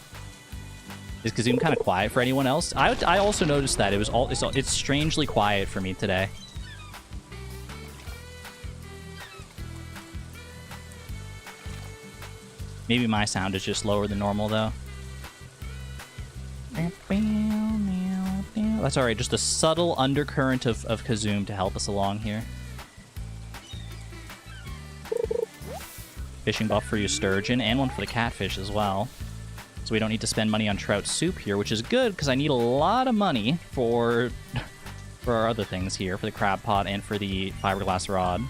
Is Kazoom kind of quiet for anyone else? I also noticed that it's strangely quiet for me today. Maybe my sound is just lower than normal though. That's alright, just a subtle undercurrent of Kazoom to help us along here. Fishing buff for your sturgeon, and one for the catfish as well. So we don't need to spend money on trout soup here, which is good, because I need a lot of money for our other things here, for the crab pot and for the fiberglass rod.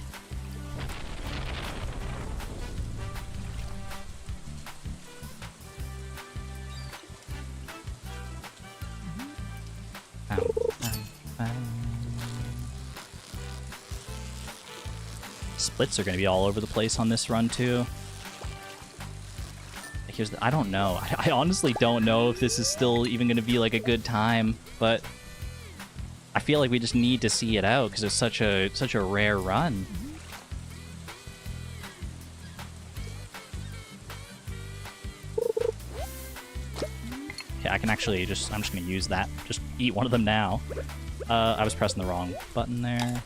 Splits are going to be all over the place on this run, too. I don't know. I honestly don't know if this is still even going to be, like, a good time, but I feel like we just need to see it out, because it's such a rare run. Okay, I can actually I'm just going to use that. Just eat one of them now. I was pressing the wrong button there.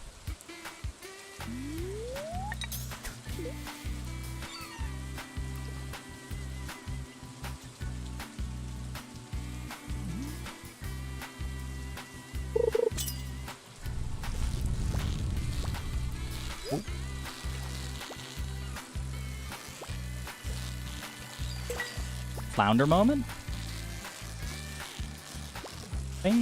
Flounder moment? Don't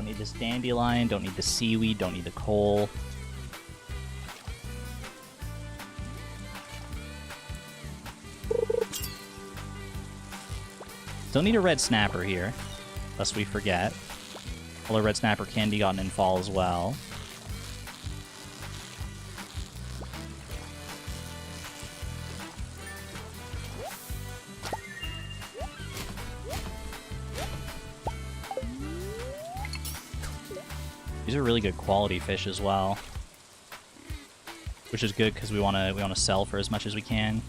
need this dandelion, don't need the seaweed, don't need the coal. Still need a red snapper here, lest we forget. Although red snapper can be gotten in fall as well. These are really good quality fish as well, which is good because we want to sell for as much as we can.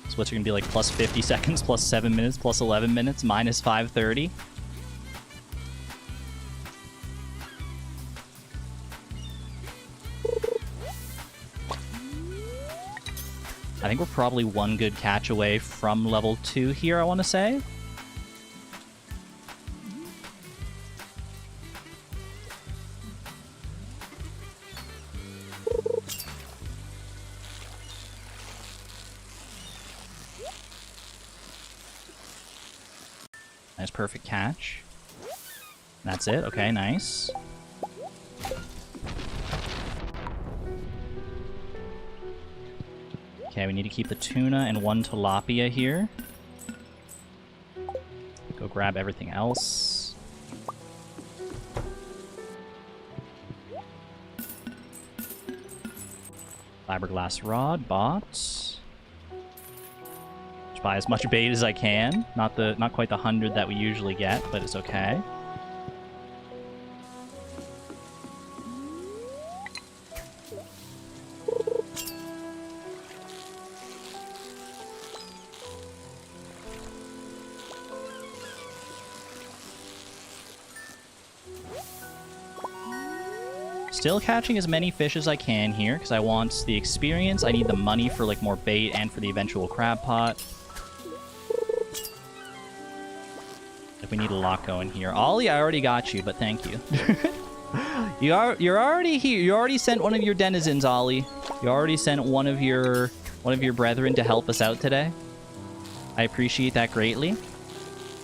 So what's going to be like plus 50 seconds, plus 7 minutes, plus 11 minutes, minus 530. I think we're probably one good catch away from level 2 here, I want to say. Nice, perfect catch. That's it. Okay, nice. Okay, we need to keep the tuna and one tilapia here. Go grab everything else. Fiberglass rod, bought. Just buy as much bait as I can. Not quite the 100 that we usually get, but it's okay. Still catching as many fish as I can here, because I want the experience. I need the money for, like, more bait and for the eventual crab pot. Like, we need a lot going here. Ollie, I already got you, but thank you. You're already here. You already sent one of your denizens, Ollie. You already sent one of your brethren to help us out today. I appreciate that greatly.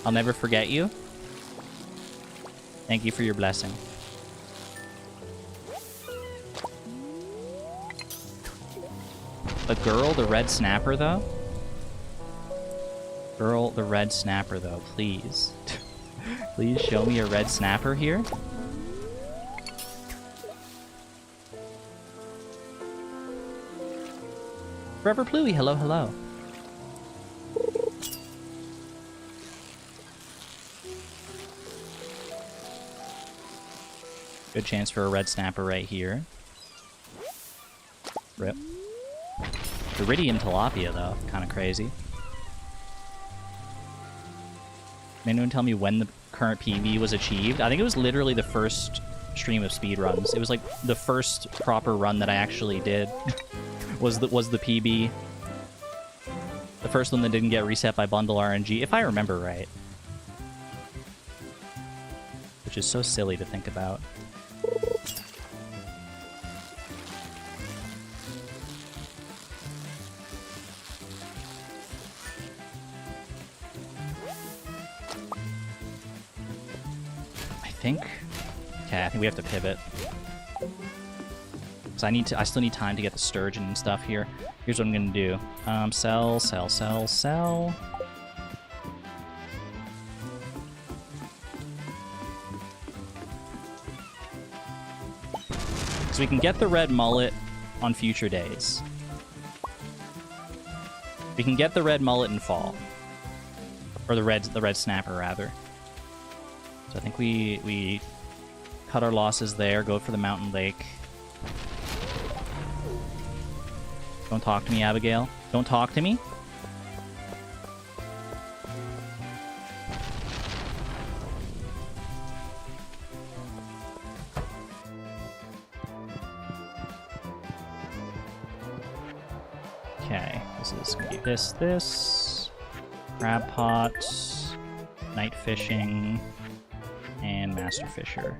I'll never forget you. Thank you for your blessing. The girl, the red snapper, though? Girl, the red snapper, though, please. Please show me a red snapper here. Forever Pluie, hello, hello. Good chance for a red snapper right here. Rip. Iridium tilapia, though. Kind of crazy. Can anyone tell me when the current PB was achieved? I think it was literally the first stream of speedruns. It was like the first proper run that I actually did was the PB. The first one that didn't get reset by bundle RNG, if I remember right. Which is so silly to think about. Okay, I think we have to pivot. So I still need time to get the sturgeon and stuff here. Here's what I'm gonna do. Sell. So we can get the red mullet on future days. We can get the red mullet in fall. Or the red snapper, rather. So I think we cut our losses there, go for the mountain lake. Don't talk to me, Abigail. Don't talk to me. Okay, this is gonna be this. Crab pot, night fishing, and Master Fisher.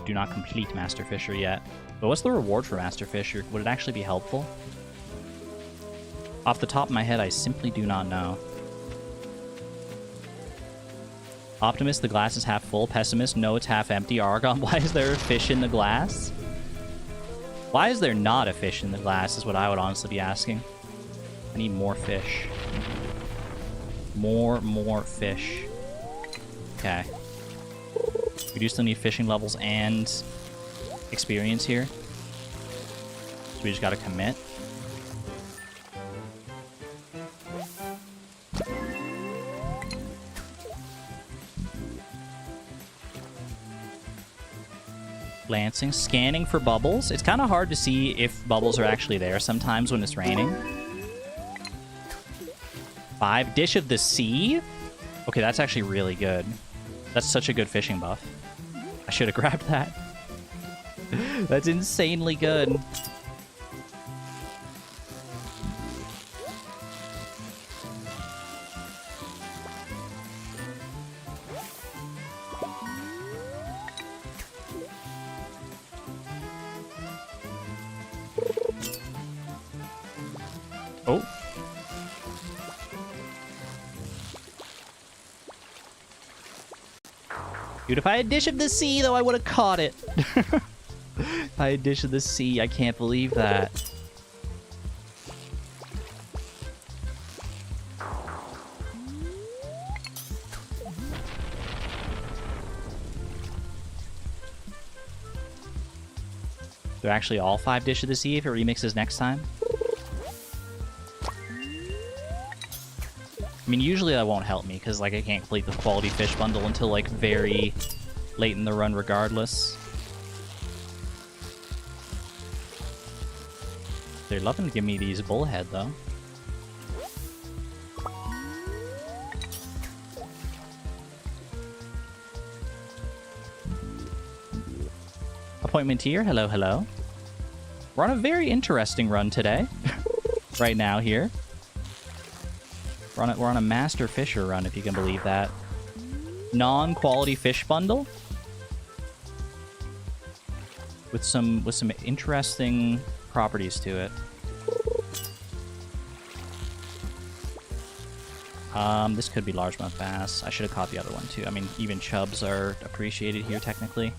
Do not complete Master Fisher yet. But what's the reward for Master Fisher? Would it actually be helpful? Off the top of my head, I simply do not know. Optimist, the glass is half full. Pessimist, no, it's half empty. Argon, why is there a fish in the glass? Why is there not a fish in the glass is what I would honestly be asking. I need more fish. More fish. Okay. We do still need fishing levels and experience here. So we just gotta commit. Glancing, scanning for bubbles. It's kind of hard to see if bubbles are actually there sometimes when it's raining. 5, Dish of the Sea? Okay, that's actually really good. That's such a good fishing buff. I should have grabbed that. That's insanely good. Oh. Dude, if I had Dish of the Sea, though, I would have caught it. If I had Dish of the Sea, I can't believe that. They're actually all 5 Dish of the Sea if it remixes next time. I mean, usually that won't help me, because, like, I can't complete the quality fish bundle until, like, very late in the run regardless. They're loving to give me these bullhead, though. disappointment here. Hello, hello. We're on a very interesting run today. Right now here. We're on a master fisher run, if you can believe that. Non-quality fish bundle. With some interesting properties to it. This could be largemouth bass. I should have caught the other one too. I mean, even chubs are appreciated here technically.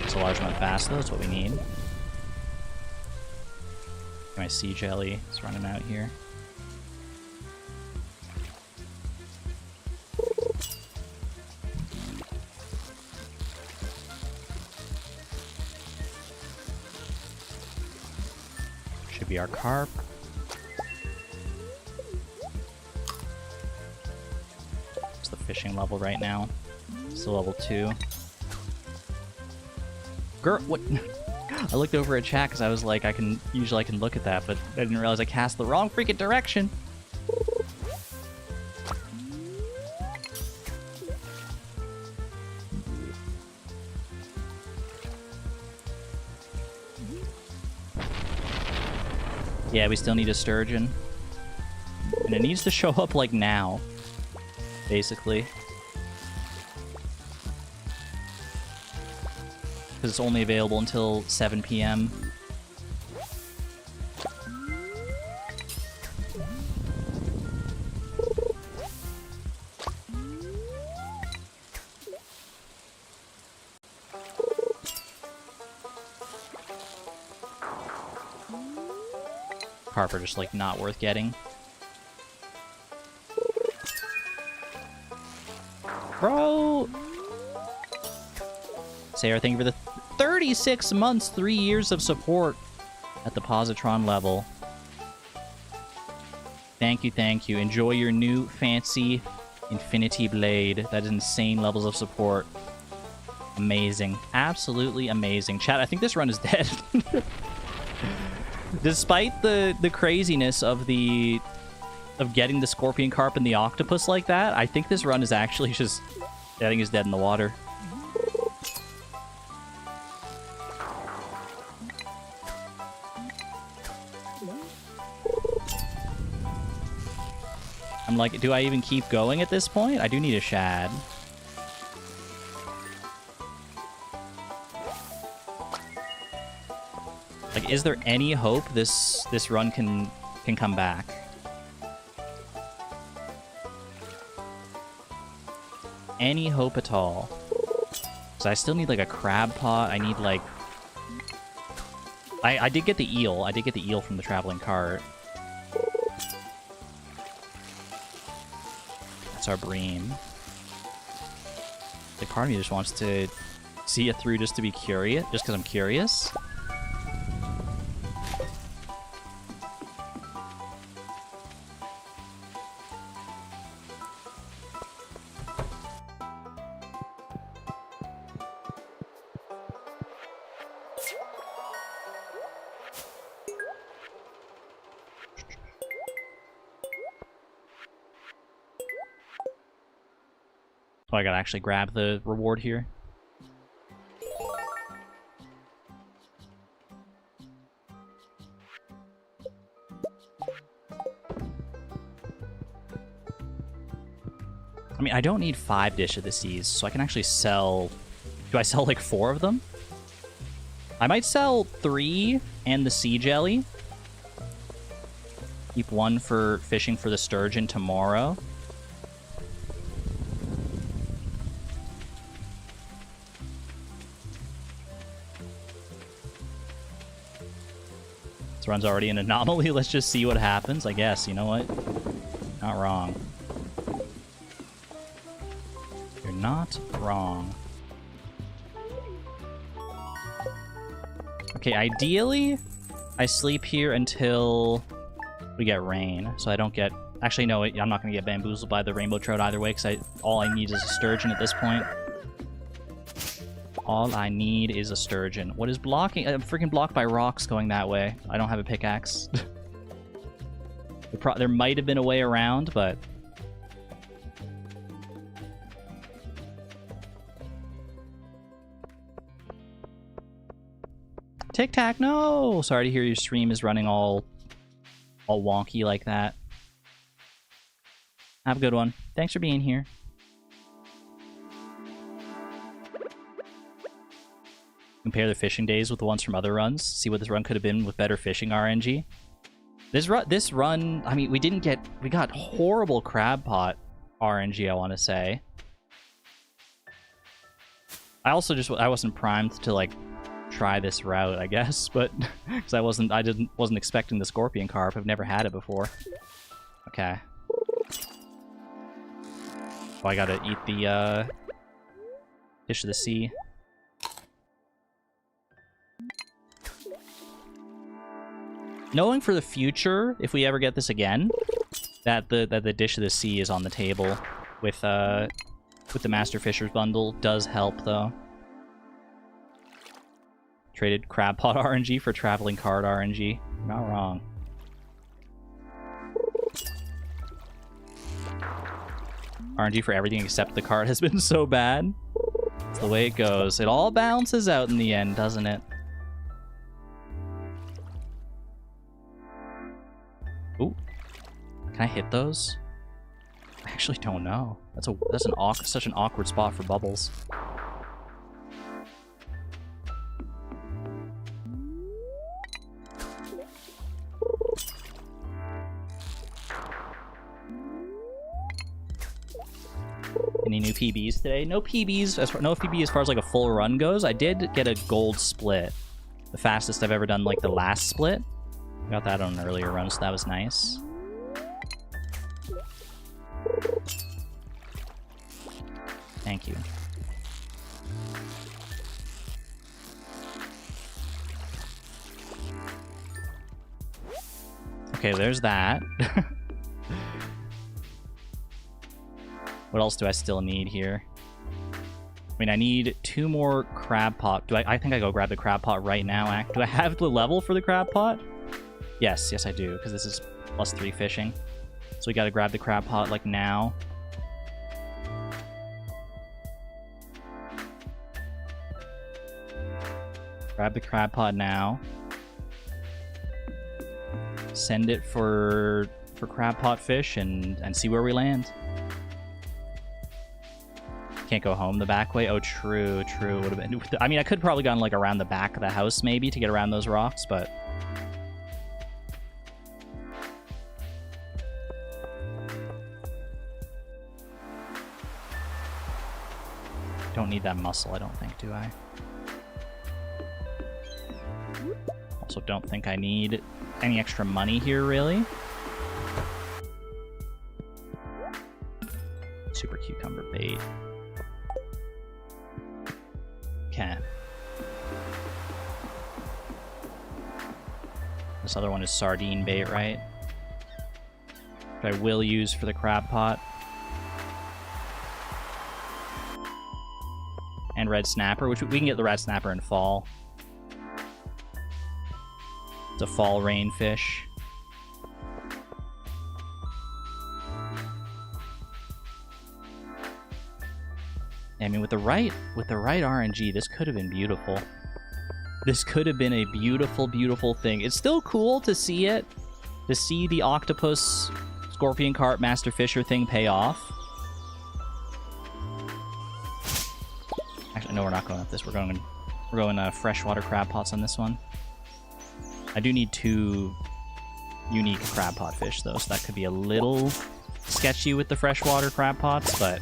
It's a largemouth bass though, that's what we need. My sea jelly is running out here. Should be our carp. What's the fishing level right now? It's a level 2. Girl, what? I looked over at chat because I was like, usually I can look at that, but I didn't realize I cast the wrong freaking direction. Yeah, we still need a sturgeon. And it needs to show up, like, now. Basically. Because it's only available until 7 p.m. Carp are just, like, not worth getting. Bro! Sarah, thank you for the 36 months, 3 years of support at the Positron level. Thank you, thank you. Enjoy your new fancy Infinity Blade. That is insane levels of support. Amazing. Absolutely amazing. Chat, I think this run is dead. Despite the craziness of getting the scorpion carp and the octopus like that, I think this run is actually just... I think it's dead in the water. I'm like, do I even keep going at this point? I do need a shad. Like, is there any hope this run can come back? Any hope at all? Because I still need, like, a crab pot. I need, like... I did get the eel. I did get the eel from the traveling cart. That's our bream. Like, part of me just wants to see it through just to be curious. Just because I'm curious. Oh, I gotta actually grab the reward here. I mean, I don't need 5 Dish of the Seas, so I can actually sell... Do I sell, like, 4 of them? I might sell 3 and the sea jelly. Keep 1 for fishing for the sturgeon tomorrow. Run's already an anomaly. Let's just see what happens, I guess. You know what? Not wrong. You're not wrong. Okay, ideally, I sleep here until we get rain, so I don't get... Actually, no, I'm not going to get bamboozled by the rainbow trout either way, because all I need is a sturgeon at this point. All I need is a sturgeon. What is blocking? I'm freaking blocked by rocks going that way. I don't have a pickaxe. There might have been a way around, but... Tic Tac, no! Sorry to hear your stream is running all wonky like that. Have a good one. Thanks for being here. Compare the fishing days with the ones from other runs. See what this run could have been with better fishing RNG. This run, I mean, we got horrible crab pot RNG, I want to say. I also I wasn't primed to like try this route, I guess, but because I wasn't expecting the scorpion carp. I've never had it before. Okay. Oh, I gotta eat the fish of the sea. Knowing for the future, if we ever get this again, that the dish of the sea is on the table with the Master Fisher's bundle does help, though. Traded crab pot RNG for traveling card RNG. Not wrong. RNG for everything except the card has been so bad. It's the way it goes. It all balances out in the end, doesn't it? Ooh. Can I hit those? I actually don't know. That's such an awkward spot for bubbles. Any new PBs today? No PBs, no PB as far as like a full run goes. I did get a gold split. The fastest I've ever done like the last split. Got that on an earlier run, so that was nice. Thank you. Okay, there's that. What else do I still need here? I mean, I need 2 more crab pot. I think I go grab the crab pot right now. Do I have the level for the crab pot? Yes, I do, because this is +3 fishing. So we gotta grab the crab pot, like, now. Grab the crab pot now. Send it for crab pot fish and see where we land. Can't go home the back way. Oh, true. Would have been. I mean, I could probably gone like around the back of the house maybe to get around those rocks, but don't need that muscle, I don't think, do I? Also, don't think I need any extra money here, really. Super cucumber bait. Okay. This other one is sardine bait, right? Which I will use for the crab pot. And red snapper, which we can get the red snapper in fall. It's a fall rain fish. I mean, with the right RNG, this could have been beautiful. This could have been a beautiful, beautiful thing. It's still cool to see it, to see the octopus, scorpion carp, master fisher thing pay off. Actually, no, we're not going up this. We're going freshwater crab pots on this one. I do need 2 unique crab pot fish though, so that could be a little sketchy with the freshwater crab pots, but.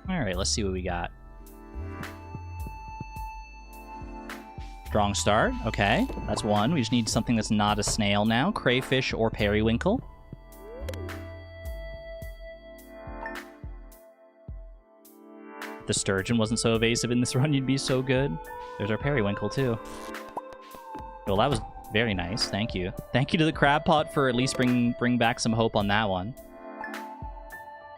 Alright, let's see what we got. Strong start. Okay, that's 1. We just need something that's not a snail now. Crayfish or periwinkle. If the sturgeon wasn't so evasive in this run, you'd be so good. There's our periwinkle, too. Well, that was very nice. Thank you. Thank you to the crab pot for at least bring back some hope on that one.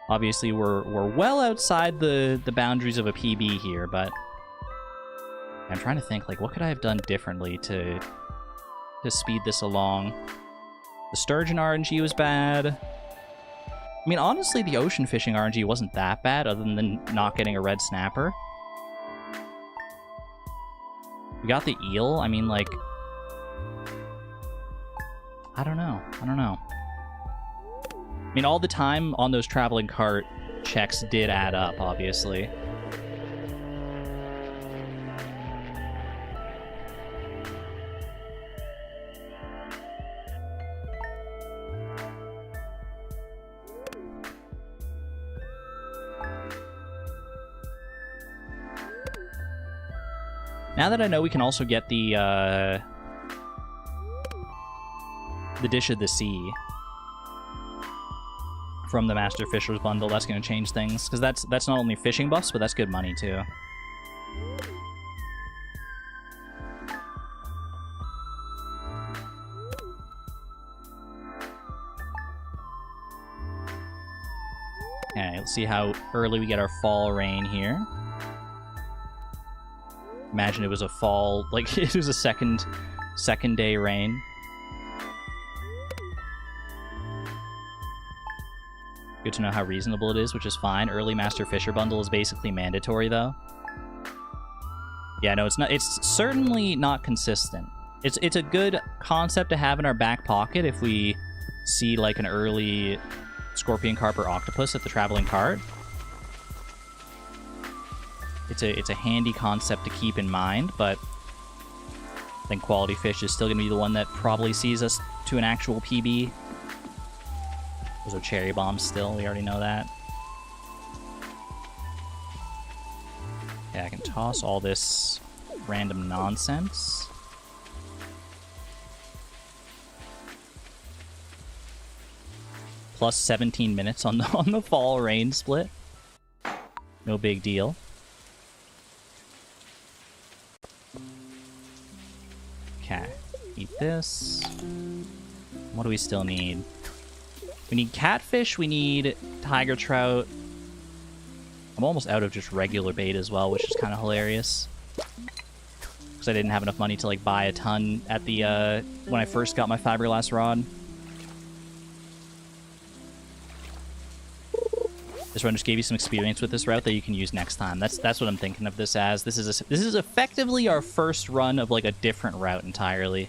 Obviously, we're well outside the boundaries of a PB here, but I'm trying to think, like, what could I have done differently to speed this along? The sturgeon RNG was bad. I mean, honestly, the ocean fishing RNG wasn't that bad, other than not getting a red snapper. We got the eel. I mean, like... I don't know. I don't know. I mean, all the time on those traveling cart checks did add up, obviously. Now that I know we can also get the Dish of the Sea from the Master Fisher's bundle, that's going to change things. Because that's not only fishing buffs, but that's good money, too. Okay, let's see how early we get our fall rain here. Imagine it was a fall, like it was a second day rain. Good to know how reasonable it is, which is fine. Early Master Fisher bundle is basically mandatory, though. Yeah, no, it's not. It's certainly not consistent. It's a good concept to have in our back pocket if we see like an early scorpion, carp, or octopus at the traveling cart. It's a handy concept to keep in mind, but I think quality fish is still going to be the one that probably sees us to an actual PB. Those are cherry bombs still, we already know that. Okay, I can toss all this random nonsense. Plus 17 minutes on the fall rain split. No big deal. Okay, eat this. What do we still need? We need catfish, we need tiger trout. I'm almost out of just regular bait as well, which is kind of hilarious. Because I didn't have enough money to like buy a ton at the when I first got my fiberglass rod. This run just gave you some experience with this route that you can use next time. That's what I'm thinking of this as. This is effectively our first run of like a different route entirely.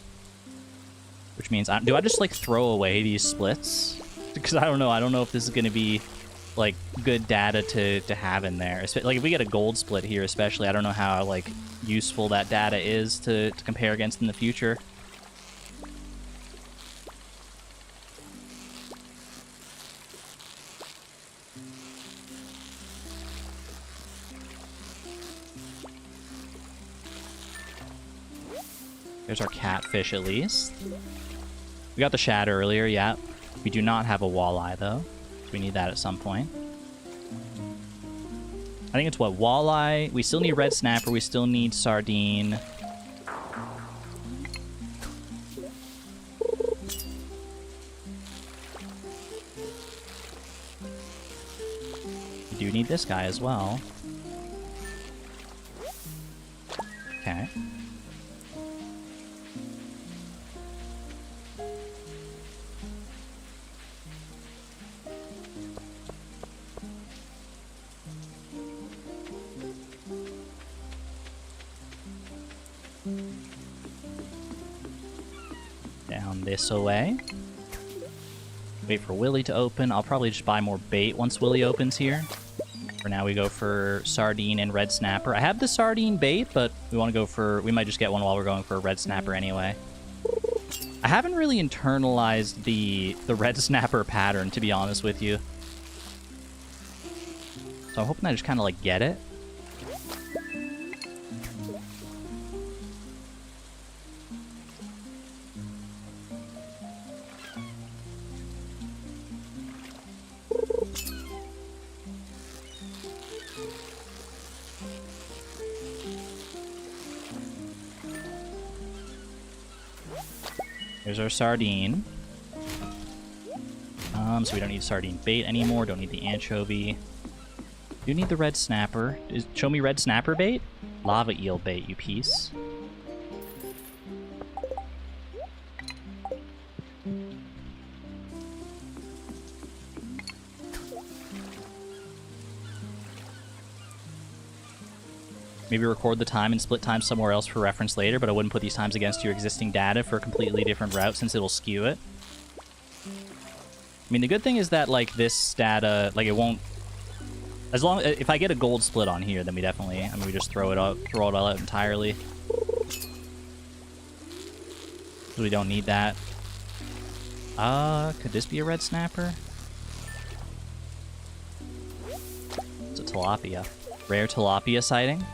Which means, do I just like throw away these splits? Because I don't know. I don't know if this is going to be like good data to have in there. Like if we get a gold split here, especially, I don't know how like useful that data is to compare against in the future. There's our catfish, at least. We got the shad earlier, yeah. We do not have a walleye, though. So we need that at some point. I think it's what? Walleye. We still need red snapper. We still need sardine. We do need this guy as well. Okay. Down this away. Wait for Willy to open. I'll probably just buy more bait once Willy opens here. For now, we go for sardine and red snapper. I have the sardine bait, but we want to go for... We might just get one while we're going for a red snapper anyway. I haven't really internalized the red snapper pattern, to be honest with you. So I'm hoping I just kind of, like, get it. There's our sardine. So we don't need sardine bait anymore. Don't need the anchovy. Do need the red snapper. Show me red snapper bait. Lava eel bait, you piece. Maybe record the time and split time somewhere else for reference later, but I wouldn't put these times against your existing data for a completely different route since it'll skew it. I mean, the good thing is that, like, this data, like, it won't... As long... If I get a gold split on here, then we definitely... I mean, we just throw it all out entirely. We don't need that. Could this be a red snapper? It's a tilapia. Rare tilapia sighting.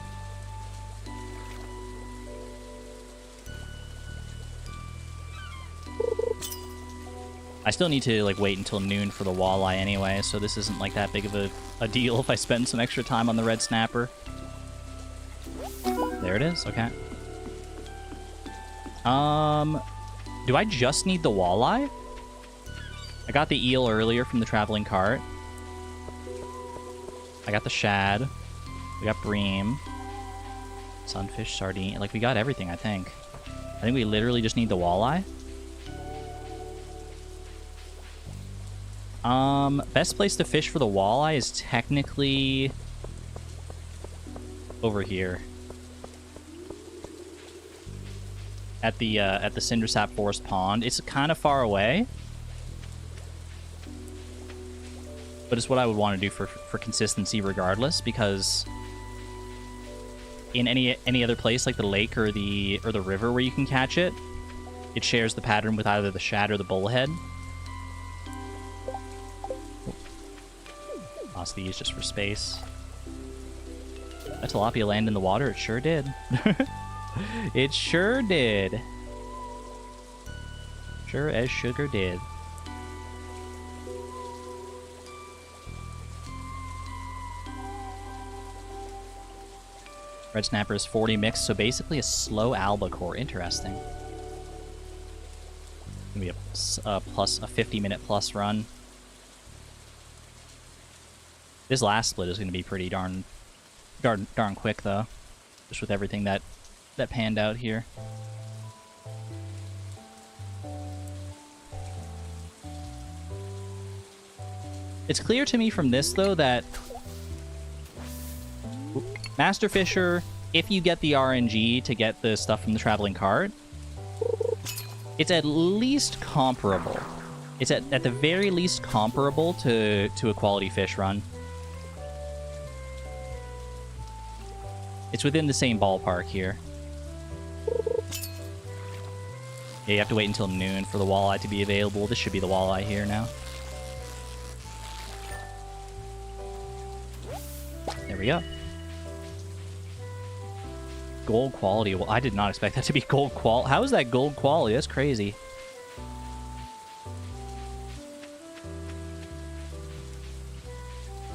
I still need to, like, wait until noon for the walleye anyway, so this isn't, like, that big of a deal if I spend some extra time on the red snapper. There it is, okay. Do I just need the walleye? I got the eel earlier from the traveling cart. I got the shad. We got bream. Sunfish, sardine. Like, we got everything, I think. I think we literally just need the walleye. Best place to fish for the walleye is technically over here. At the Cindersap Forest Pond. It's kind of far away. But it's what I would want to do for consistency regardless, because in any other place like the lake or the river where you can catch it, it shares the pattern with either the shad or the bullhead. Lost these just for space. That tilapia land in the water? It sure did. It sure did. Sure as sugar did. Red snapper is 40 mixed, so basically a slow albacore. Interesting. Gonna be a 50-minute plus run. This last split is gonna be pretty darn quick though, just with everything that panned out here. It's clear to me from this though that Master Fisher, if you get the RNG to get the stuff from the traveling cart, it's at least comparable. It's at the very least comparable to a quality fish run. It's within the same ballpark here. Yeah, you have to wait until noon for the walleye to be available. This should be the walleye here now. There we go. Gold quality. Well, I did not expect that to be gold quality. How is that gold quality? That's crazy.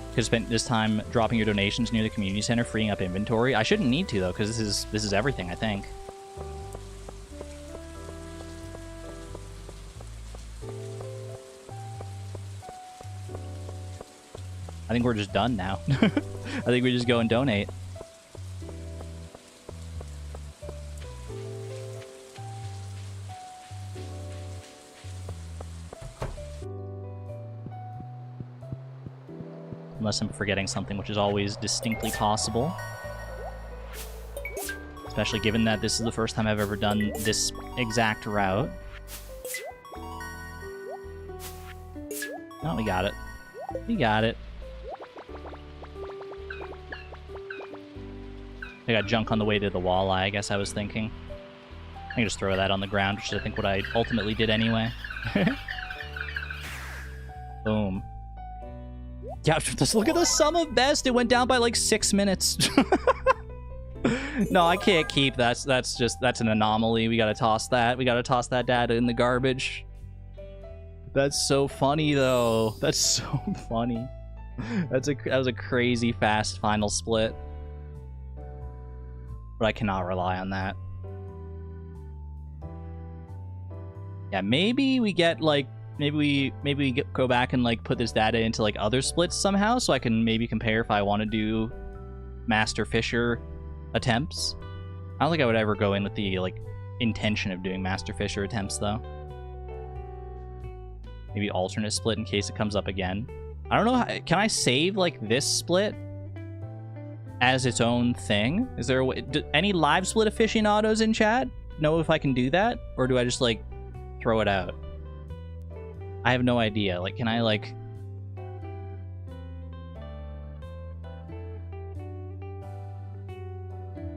Could have spent this time dropping your donations near the community center, freeing up inventory. I shouldn't need to though, because this is everything, I think. I think we're just done now. I think we just go and donate. Unless I'm forgetting something, which is always distinctly possible. Especially given that this is the first time I've ever done this exact route. Oh, we got it. We got it. I got junk on the way to the walleye, I guess I was thinking. I can just throw that on the ground, which is I think what I ultimately did anyway. Boom. Yeah, just look at the sum of best. It went down by like 6 minutes. No, I can't keep that. That's an anomaly. We gotta toss that. We gotta toss that data in the garbage. That's so funny though. That's so funny. That was a crazy fast final split. But I cannot rely on that. Yeah, maybe we get like maybe we go back and like put this data into like other splits somehow, so I can maybe compare if I want to do Master Fisher attempts. I don't think I would ever go in with the, like, intention of doing Master Fisher attempts, though. Maybe alternate split in case it comes up again. I don't know. Can I save, like, this split as its own thing? Is there a way? Any live split aficionados in chat know if I can do that? Or do I just, like, throw it out? I have no idea. Like, can I, like...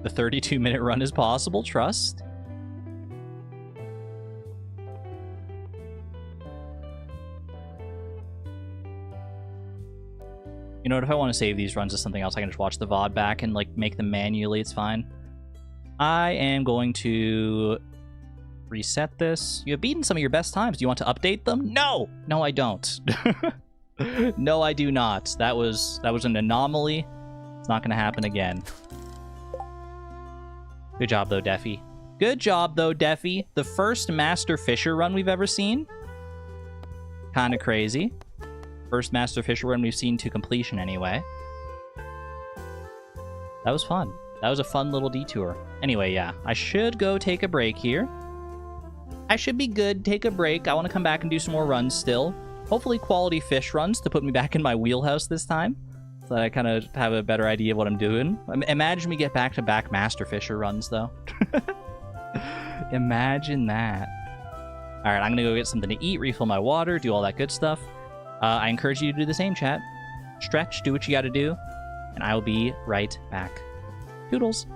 The 32-minute run is possible, trust. You know what, if I want to save these runs as something else, I can just watch the VOD back and, like, make them manually, it's fine. I am going to reset this. You have beaten some of your best times. Do you want to update them? No! No, I don't. No, I do not. That was an anomaly. It's not going to happen again. Good job, though, Deffy. Good job, though, Deffy. The first Master Fisher run we've ever seen. Kind of crazy. First Master Fisher run we've seen to completion, anyway. That was fun. That was a fun little detour. Anyway, yeah. I should go take a break here. I should be good. Take a break. I want to come back and do some more runs still. Hopefully quality fish runs to put me back in my wheelhouse this time. So that I kind of have a better idea of what I'm doing. Imagine we get back-to-back Master Fisher runs, though. Imagine that. All right, I'm going to go get something to eat, refill my water, do all that good stuff. I encourage you to do the same, chat. Stretch, do what you got to do, and I will be right back. Toodles.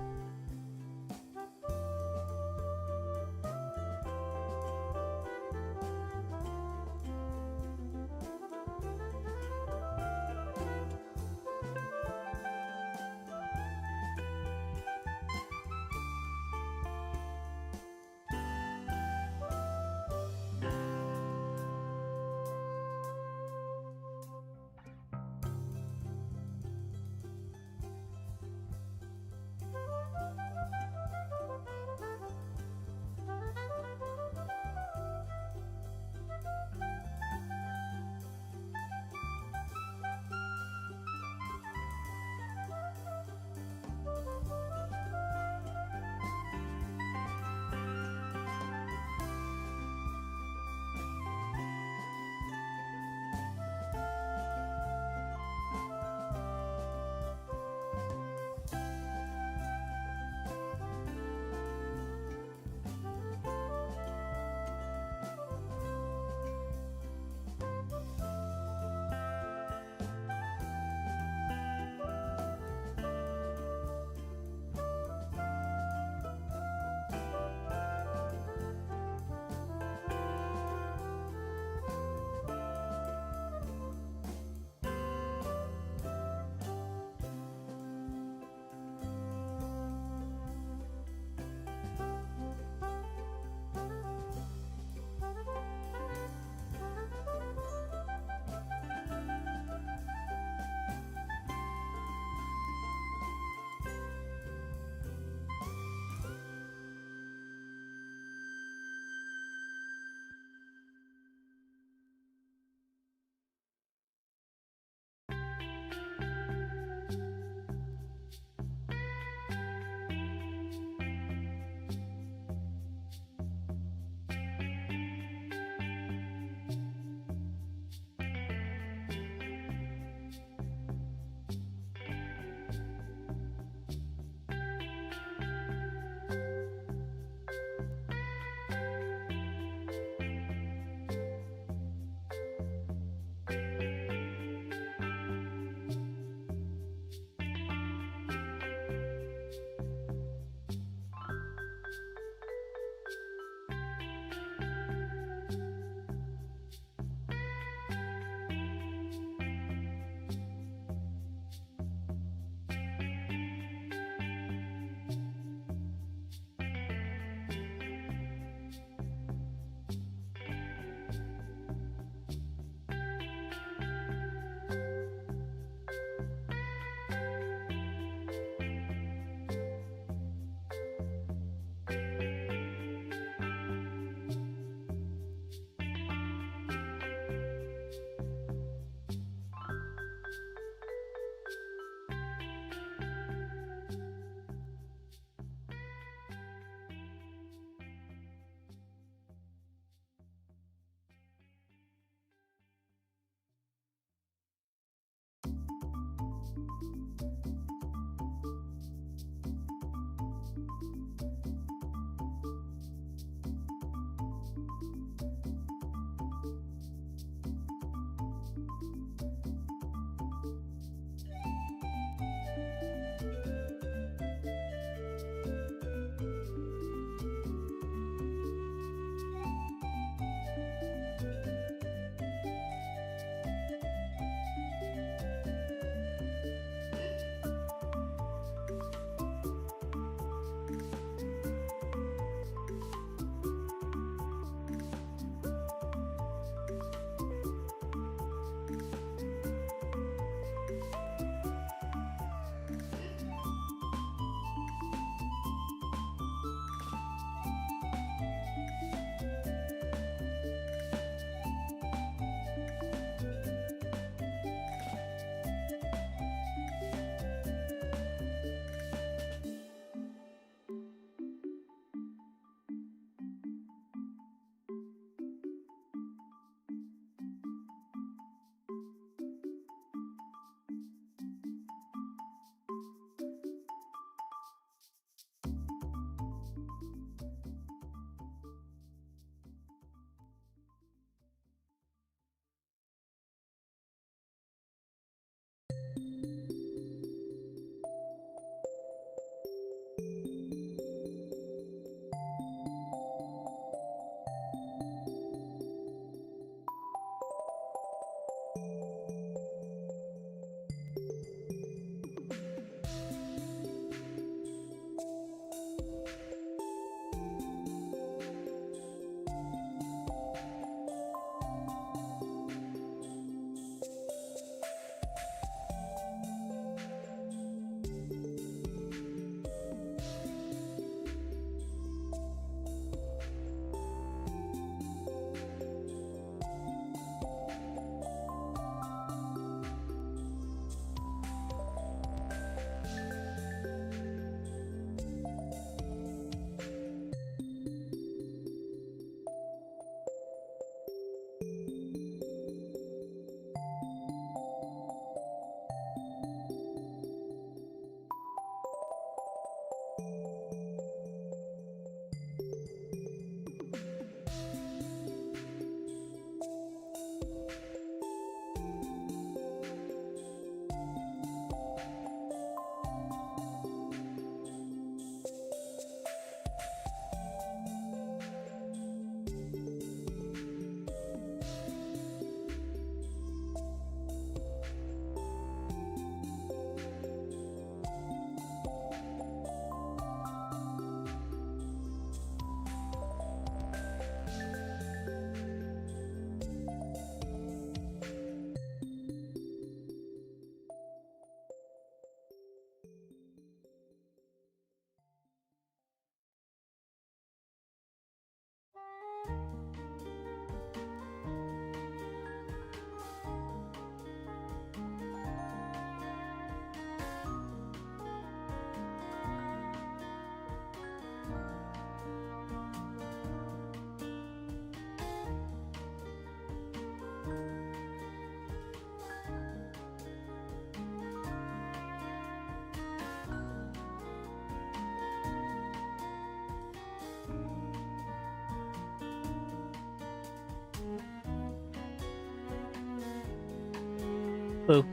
Boo.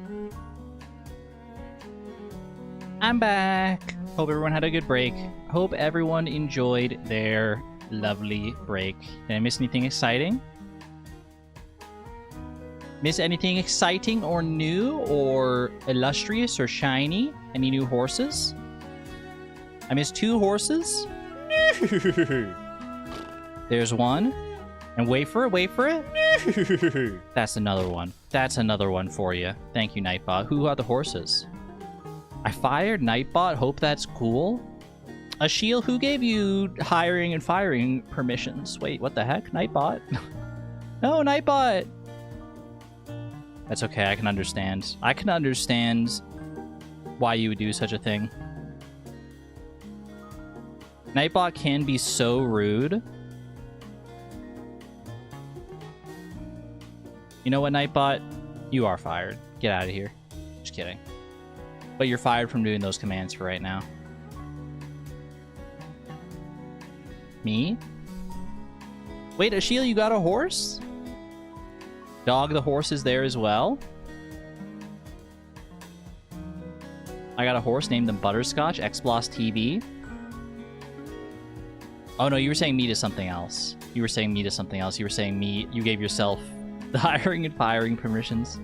I'm back. Hope everyone had a good break. Hope everyone enjoyed their lovely break. Did I miss anything exciting? Miss anything exciting or new or illustrious or shiny? Any new horses? I missed 2 horses. There's one. And wait for it. That's another one. That's another one for you. Thank you, Nightbot. Who are the horses? I fired Nightbot. Hope that's cool. Ashiel, who gave you hiring and firing permissions? Wait, what the heck? Nightbot? No, Nightbot! That's okay, I can understand. I can understand why you would do such a thing. Nightbot can be so rude. You know what, Nightbot? You are fired. Get out of here. Just kidding. But you're fired from doing those commands for right now. Me? Wait, Ashiel, you got a horse? Dog the horse is there as well. I got a horse named them Butterscotch, Xbloss TV. Oh no, you were saying me to something else. You were saying me to something else. You were saying me, you gave yourself the hiring and firing permissions.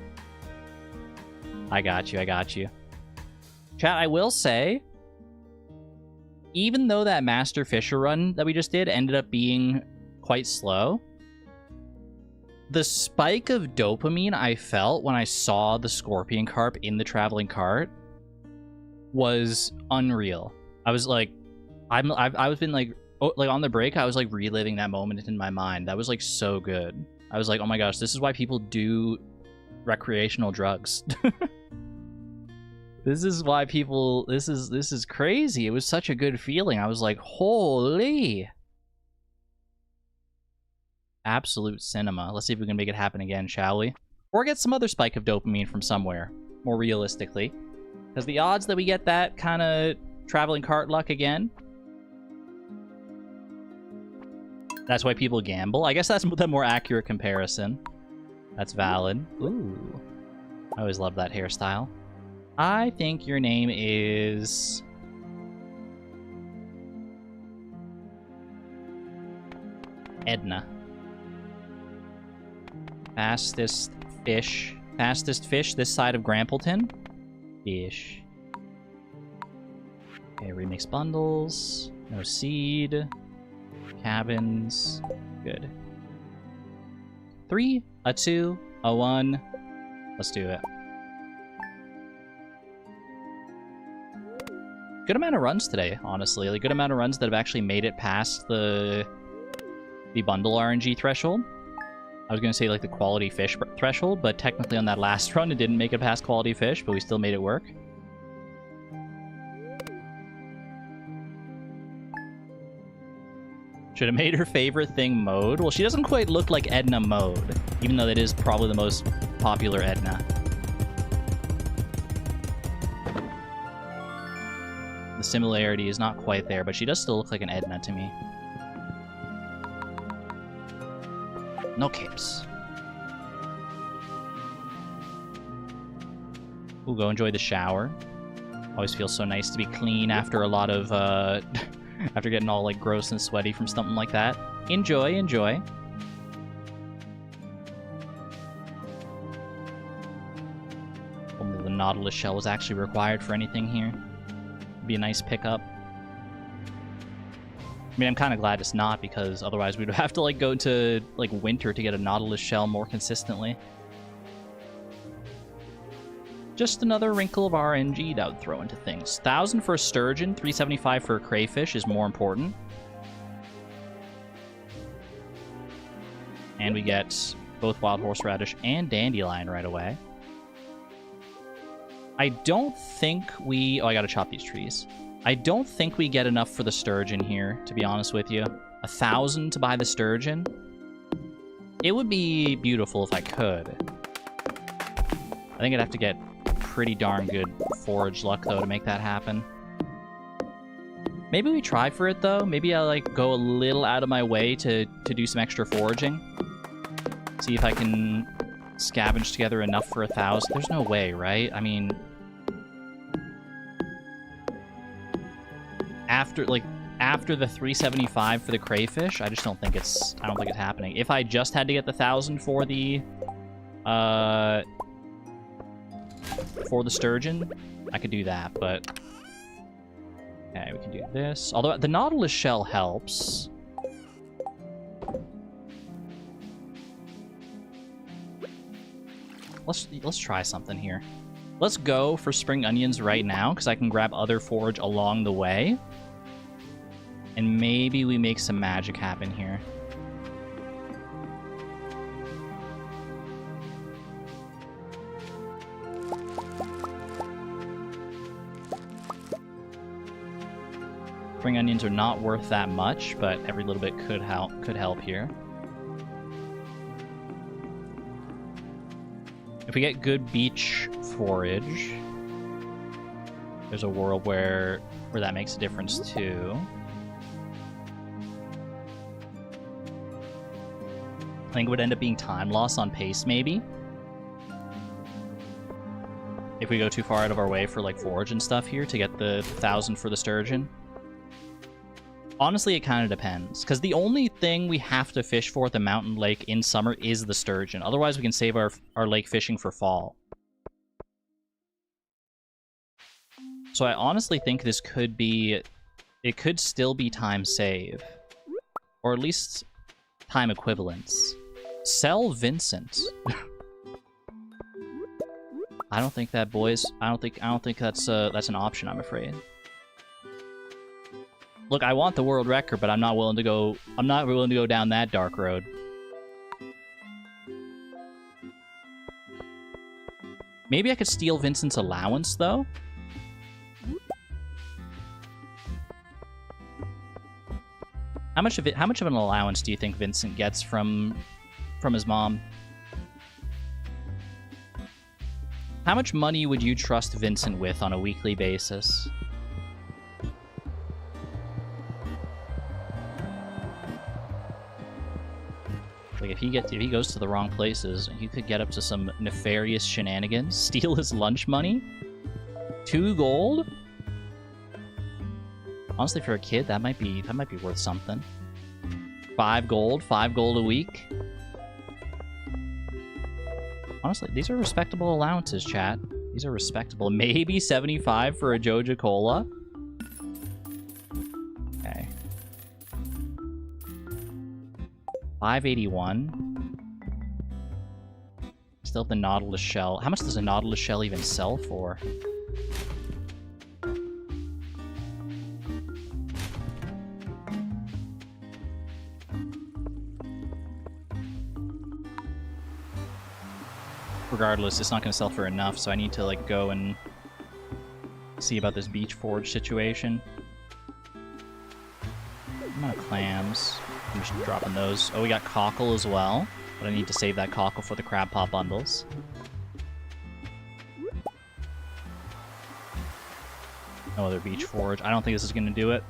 I got you, I got you. Chat, I will say, even though that Master Fisher run that we just did ended up being quite slow, the spike of dopamine I felt when I saw the scorpion carp in the traveling cart was unreal. I was like, I was been like, on the break, I was like reliving that moment in my mind. That was like so good. I was like, oh my gosh, this is why people do recreational drugs. This is why people, this is crazy. It was such a good feeling. I was like, holy. Absolute cinema. Let's see if we can make it happen again, shall we? Or get some other spike of dopamine from somewhere, more realistically. Because the odds that we get that kind of traveling cart luck again, that's why people gamble. I guess that's the more accurate comparison. That's valid. Ooh. I always love that hairstyle. I think your name is... Edna. Fastest fish. Fastest fish this side of Grampleton? Fish. Okay, remix bundles. No seed. Cabins. Good. 3, a 2, a 1. Let's do it. Good amount of runs today, honestly. Like, good amount of runs that have actually made it past the bundle RNG threshold. I was going to say, like, the quality fish threshold, but technically on that last run, it didn't make it past quality fish, but we still made it work. Should have made her favorite thing mode. Well, she doesn't quite look like Edna mode, even though that is probably the most popular Edna. The similarity is not quite there, but she does still look like an Edna to me. No capes. We'll go enjoy the shower. Always feels so nice to be clean after a lot of, after getting all, like, gross and sweaty from something like that. Enjoy, enjoy. Only the Nautilus shell was actually required for anything here. Be a nice pickup. I mean, I'm kind of glad it's not, because otherwise we'd have to, like, go to, like, winter to get a Nautilus shell more consistently. Just another wrinkle of RNG that I would throw into things. 1,000 for a sturgeon, 375 for a crayfish is more important. And we get both wild horseradish and dandelion right away. I don't think we... Oh, I gotta chop these trees. I don't think we get enough for the sturgeon here, to be honest with you. 1,000 to buy the sturgeon? It would be beautiful if I could. I think I'd have to get pretty darn good forage luck, though, to make that happen. Maybe we try for it, though. Maybe I'll, like, go a little out of my way to do some extra foraging. See if I can scavenge together enough for 1,000. There's no way, right? I mean, after the 375 for the crayfish, I just don't think it's happening. If I just had to get the 1,000 for the sturgeon, I could do that, but okay, we can do this. Although the nautilus shell helps. Let's try something here. Let's go for spring onions right now, because I can grab other forage along the way. And maybe we make some magic happen here. Spring onions are not worth that much, but every little bit could help here. If we get good beach forage, there's a world where that makes a difference too. I think it would end up being time loss on pace, maybe. If we go too far out of our way for like forage and stuff here to get the 1,000 for the sturgeon. Honestly, it kind of depends, because the only thing we have to fish for at the mountain lake in summer is the sturgeon. Otherwise, we can save our lake fishing for fall. So I honestly think this could be... It could still be time save. Or at least time equivalence. Sell Vincent. I don't think that, boys. I don't think that's an option, I'm afraid. Look, I want the world record, but I'm not willing to go down that dark road. Maybe I could steal Vincent's allowance, though. How much of an allowance do you think Vincent gets from his mom? How much money would you trust Vincent with on a weekly basis? Like, if he goes to the wrong places, he could get up to some nefarious shenanigans. Steal his lunch money? 2 gold? Honestly, for a kid, that might be worth something. 5 gold a week. Honestly, these are respectable allowances, chat. These are respectable. Maybe 75 for a Joja Cola. Okay. 581. Still have the nautilus shell. How much does a nautilus shell even sell for? Regardless, it's not going to sell for enough, so I need to like go and see about this beach forage situation. Amount of clams. I'm just dropping those. Oh, we got cockle as well, but I need to save that cockle for the crab pot bundles. No other beach forage. I don't think this is going to do it.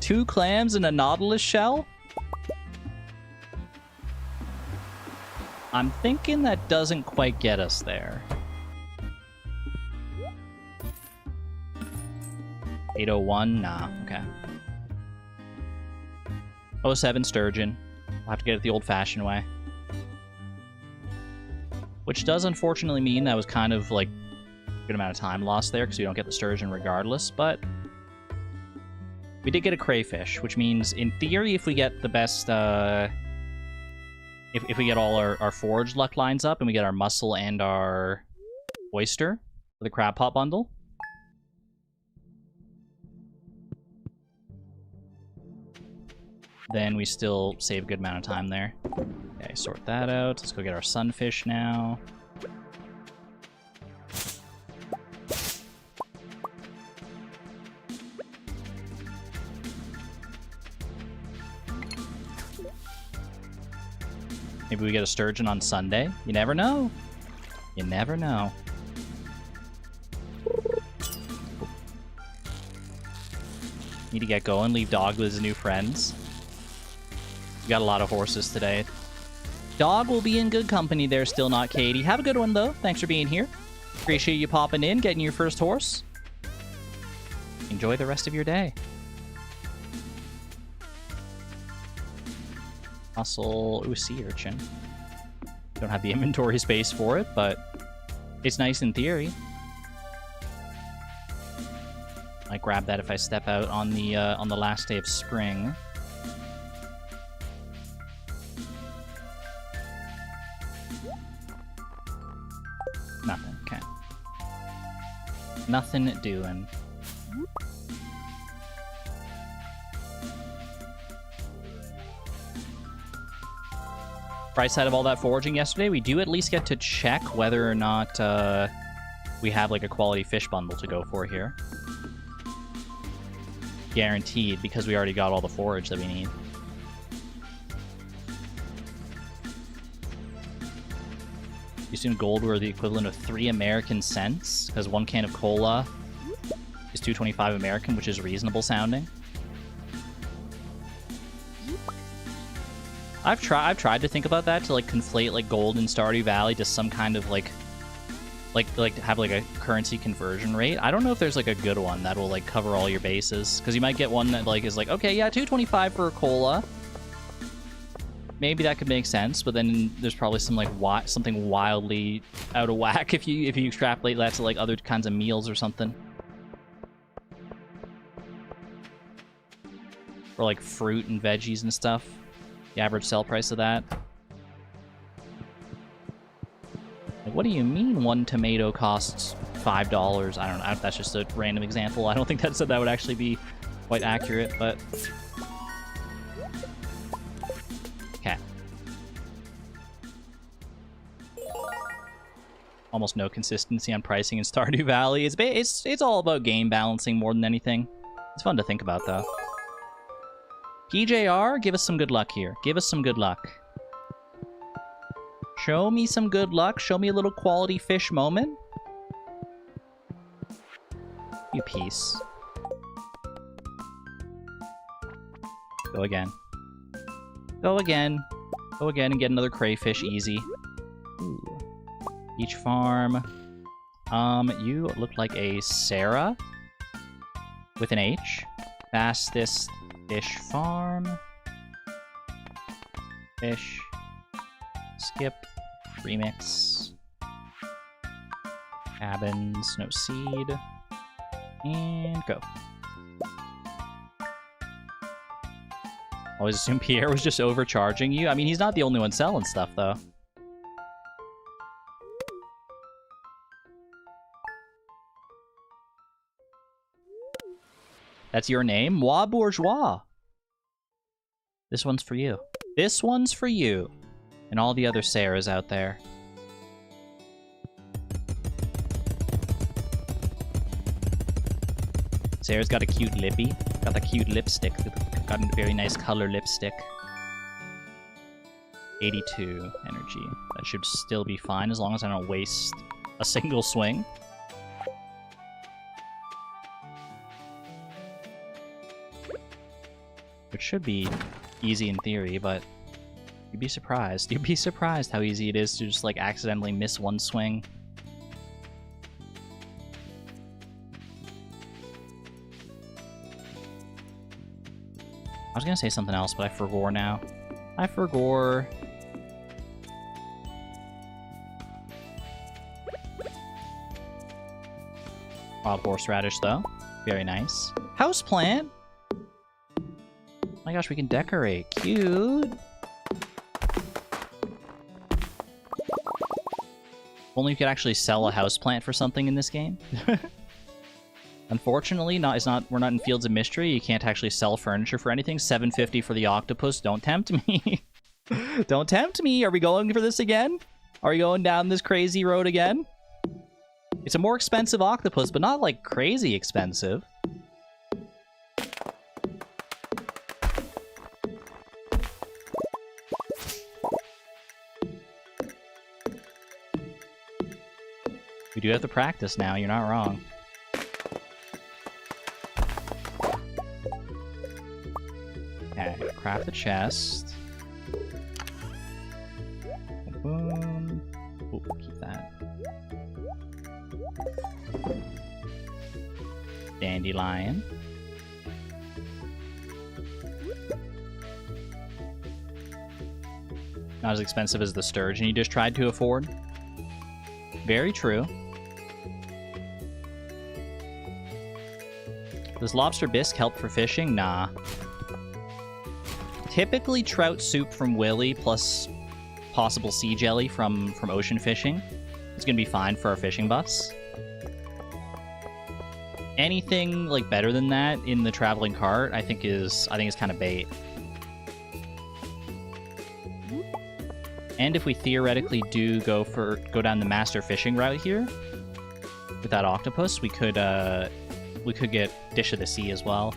2 clams and a nautilus shell? I'm thinking that doesn't quite get us there. 801? Nah, okay. 07 sturgeon. I'll have to get it the old-fashioned way. Which does unfortunately mean that was kind of like a good amount of time lost there because we don't get the sturgeon regardless, but we did get a crayfish, which means in theory if we get the best if we get all our forage luck lines up and we get our mussel and our oyster for the crab pot bundle, then we still save a good amount of time there. Okay, sort that out. Let's go get our sunfish now. Maybe we get a sturgeon on Sunday. You never know. You never know. Need to get going. Leave dog with his new friends. We got a lot of horses today. Dog will be in good company there, still not Katie. Have a good one, though. Thanks for being here. Appreciate you popping in, getting your first horse. Enjoy the rest of your day. Muscle, ooh, sea urchin. Don't have the inventory space for it, but it's nice in theory. Might grab that if I step out on the last day of spring. Nothing, okay. Nothing doing. Bright side of all that foraging yesterday, we do at least get to check whether or not we have like a quality fish bundle to go for here. Guaranteed, because we already got all the forage that we need. You assume gold were the equivalent of 3 American cents, because 1 can of cola is $2.25 American, which is reasonable sounding. I've tried to think about that, to like conflate like gold in Stardew Valley to some kind of like have like a currency conversion rate. I don't know if there's like a good one that will like cover all your bases, because you might get one that like is like, okay, yeah, $2.25 for a cola. Maybe that could make sense, but then there's probably some like something wildly out of whack if you extrapolate that to like other kinds of meals or something. Or like fruit and veggies and stuff. The average sell price of that. Like, what do you mean 1 tomato costs $5? I don't know. That's just a random example. I don't think that would actually be quite accurate, but... Okay. Almost no consistency on pricing in Stardew Valley. It's all about game balancing more than anything. It's fun to think about, though. PJR, give us some good luck here. Give us some good luck. Show me some good luck. Show me a little quality fish moment. You piece. Go again. Go again. Go again and get another crayfish easy. Ooh. Beach farm. You look like a Sarah with an H. Fastest fish farm. Fish. Skip. Remix. Cabins. No seed. And go. Always assume Pierre was just overcharging you. I mean, he's not the only one selling stuff, though. That's your name? Moi Bourgeois. This one's for you. This one's for you. And all the other Sarahs out there. Sarah's got a cute lippy. Got the cute lipstick. Got a very nice color lipstick. 82 energy. That should still be fine as long as I don't waste a single swing. Which should be easy in theory, but you'd be surprised. You'd be surprised how easy it is to just like accidentally miss one swing. I was gonna say something else, but I forgot now. I forgot. Wild horseradish, though. Very nice. Houseplant? Oh my gosh, we can decorate. Cute. Only you could actually sell a houseplant for something in this game. Unfortunately, we're not in Fields of Mystery. You can't actually sell furniture for anything. $7.50 for the octopus. Don't tempt me. Don't tempt me. Are we going for this again? Are we going down this crazy road again? It's a more expensive octopus, but not like crazy expensive. We do have to practice now. You're not wrong. Okay, craft the chest. Boom. Ooh, keep that. Dandelion. Not as expensive as the sturgeon you just tried to afford. Very true. Does lobster bisque help for fishing? Nah. Typically trout soup from Willy plus possible sea jelly from ocean fishing is going to be fine for our fishing buffs. Anything like better than that in the traveling cart, I think is kind of bait. And if we theoretically do go down the master fishing route here with that octopus, we could get Dish of the Sea as well.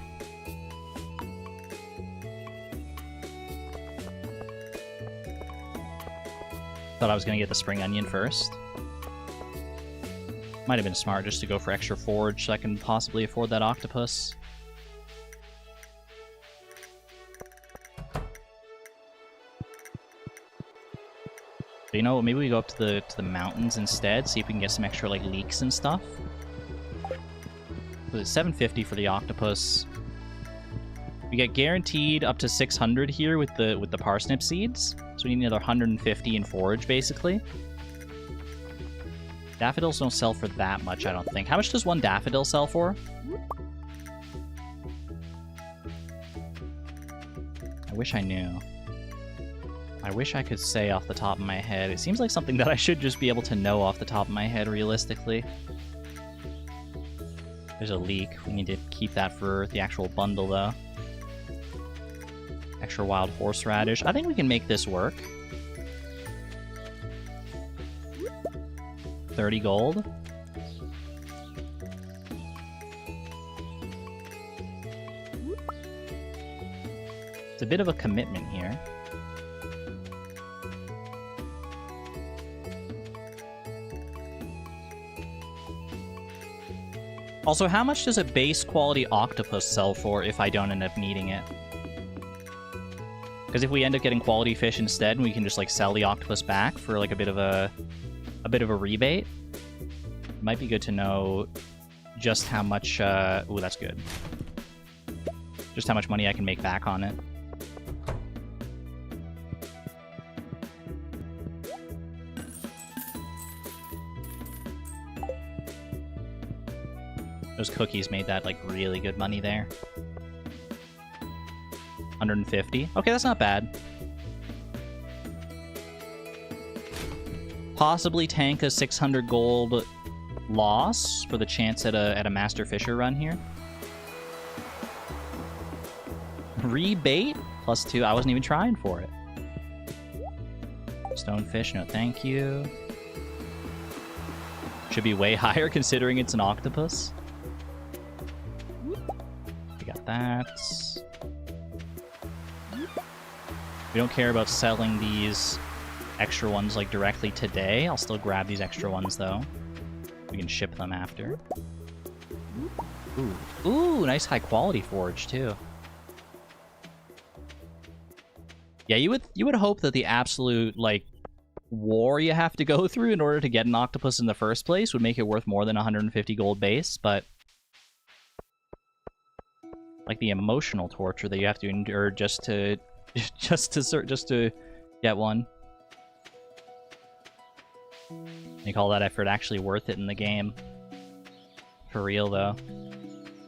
Thought I was gonna get the spring onion first. Might have been smart just to go for extra forage so I can possibly afford that octopus. But you know what, maybe we go up to the mountains instead, see if we can get some extra like leeks and stuff. So it's 750 for the octopus. We get guaranteed up to 600 here with the parsnip seeds. So we need another 150 in forage basically. Daffodils don't sell for that much, I don't think. How much does one daffodil sell for? I wish I knew. I wish I could say off the top of my head. It seems like something that I should just be able to know off the top of my head, realistically. There's a leek. We need to keep that for the actual bundle, though. Extra wild horseradish. I think we can make this work. 30 gold. It's a bit of a commitment here. Also, how much does a base quality octopus sell for if I don't end up needing it? Because if we end up getting quality fish instead, we can just like sell the octopus back for like a bit of a rebate. It might be good to know just how much. Ooh, that's good. Just how much money I can make back on it. Those cookies made that, like, really good money there. 150. Okay, that's not bad. Possibly tank a 600 gold loss for the chance at a Master Fisher run here. Rebate? +2. I wasn't even trying for it. Stonefish, no thank you. Should be way higher considering it's an octopus. That. We don't care about selling these extra ones like directly today. I'll still grab these extra ones though. We can ship them after. Ooh, nice high quality forage too. Yeah, you would hope that the absolute like war you have to go through in order to get an octopus in the first place would make it worth more than 150 gold base, but like the emotional torture that you have to endure just to get one. Make all that effort actually worth it in the game. For real though.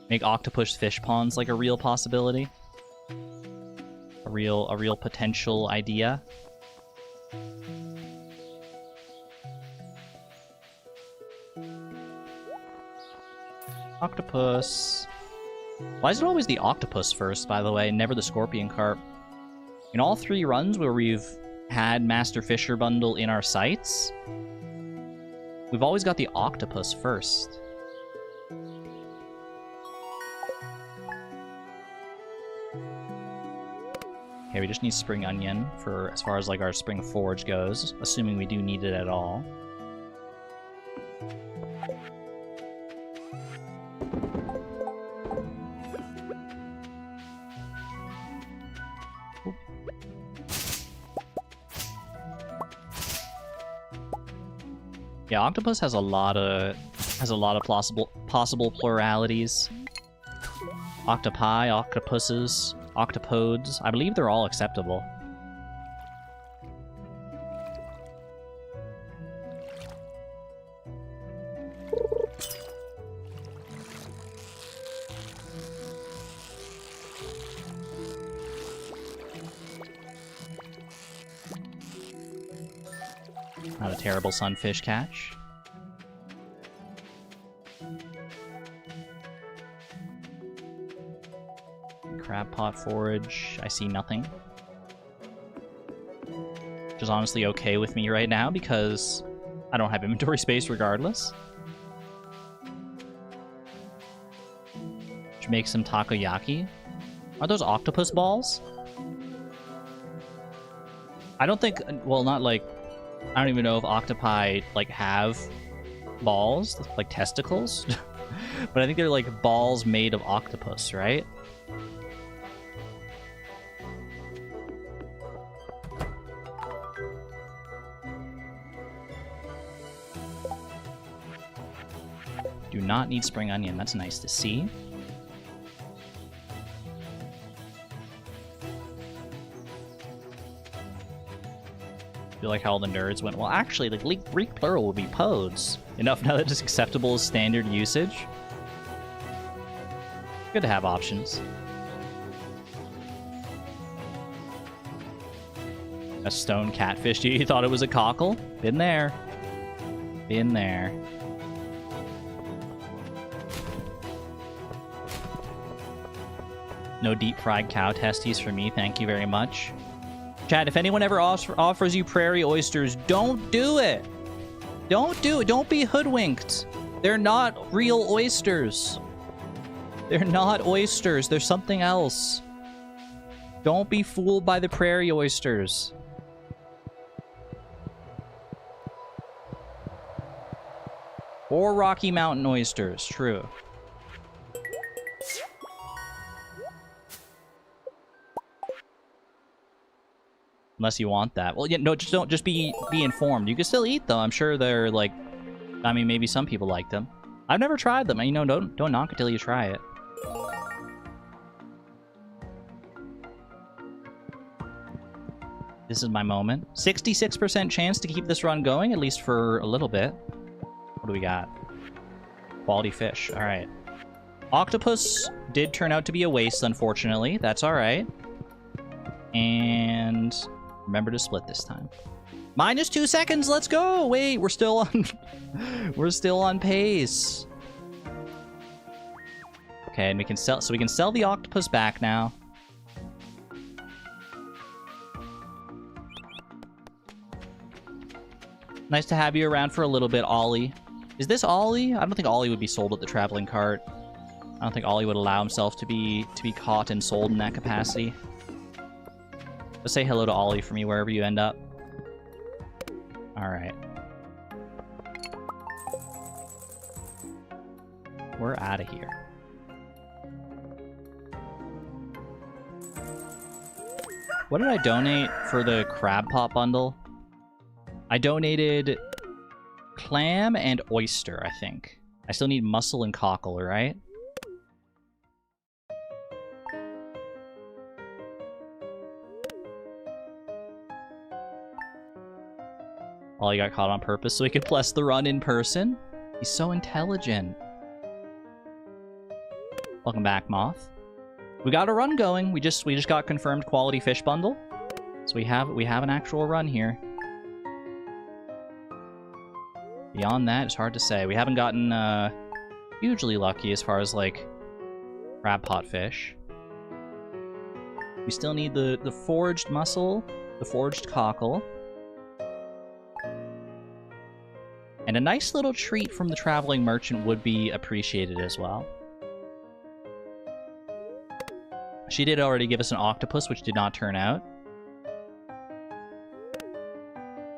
Make octopus fish ponds like a real possibility. A real potential idea. Octopus. Why is it always the octopus first, by the way, and never the scorpion carp? In all 3 runs where we've had Master Fisher Bundle in our sights, we've always got the octopus first. Okay, we just need spring onion for as far as like our spring forage goes, assuming we do need it at all. Yeah, octopus has a lot of possible pluralities. Octopi, octopuses, octopodes. I believe they're all acceptable. Not a terrible sunfish catch. Crab pot forage. I see nothing. Which is honestly okay with me right now because I don't have inventory space regardless. Should make some takoyaki. Are those octopus balls? I don't think, well, not like, I don't even know if octopi, like, have balls, like testicles. But I think they're, like, balls made of octopus, right? Do not need spring onion. That's nice to see. Feel like how all the nerds went, well, actually, the Greek plural would be podes. Enough now that it's acceptable as standard usage. Good to have options. A stone catfish. You thought it was a cockle? Been there. Been there. No deep fried cow testes for me, thank you very much. Chad, if anyone ever offers you prairie oysters, don't do it. Don't do it. Don't be hoodwinked. They're not real oysters. They're not oysters. They're something else. Don't be fooled by the prairie oysters. Or Rocky Mountain oysters, true. Unless you want that. Well, yeah, no, just be informed. You can still eat them. I'm sure they're like, I mean, maybe some people like them. I've never tried them. You know, don't knock it till you try it. This is my moment. 66% chance to keep this run going, at least for a little bit. What do we got? Quality fish. All right. Octopus did turn out to be a waste, unfortunately. That's all right. And remember to split this time. -2 seconds. Let's go. Wait, we're still on. We're still on pace. Okay, and we can sell. So we can sell the octopus back now. Nice to have you around for a little bit, Ollie. Is this Ollie? I don't think Ollie would be sold at the traveling cart. I don't think Ollie would allow himself to be caught and sold in that capacity. Let's say hello to Ollie for me wherever you end up. Alright. We're out of here. What did I donate for the crab pot bundle? I donated clam and oyster, I think. I still need mussel and cockle, right? Ollie got caught on purpose so he could bless the run in person. He's so intelligent. Welcome back, Moth. We got a run going. We just got confirmed quality fish bundle. So we have an actual run here. Beyond that, it's hard to say. We haven't gotten hugely lucky as far as like crab pot fish. We still need the foraged mussel, the foraged cockle. And a nice little treat from the traveling merchant would be appreciated as well. She did already give us an octopus, which did not turn out.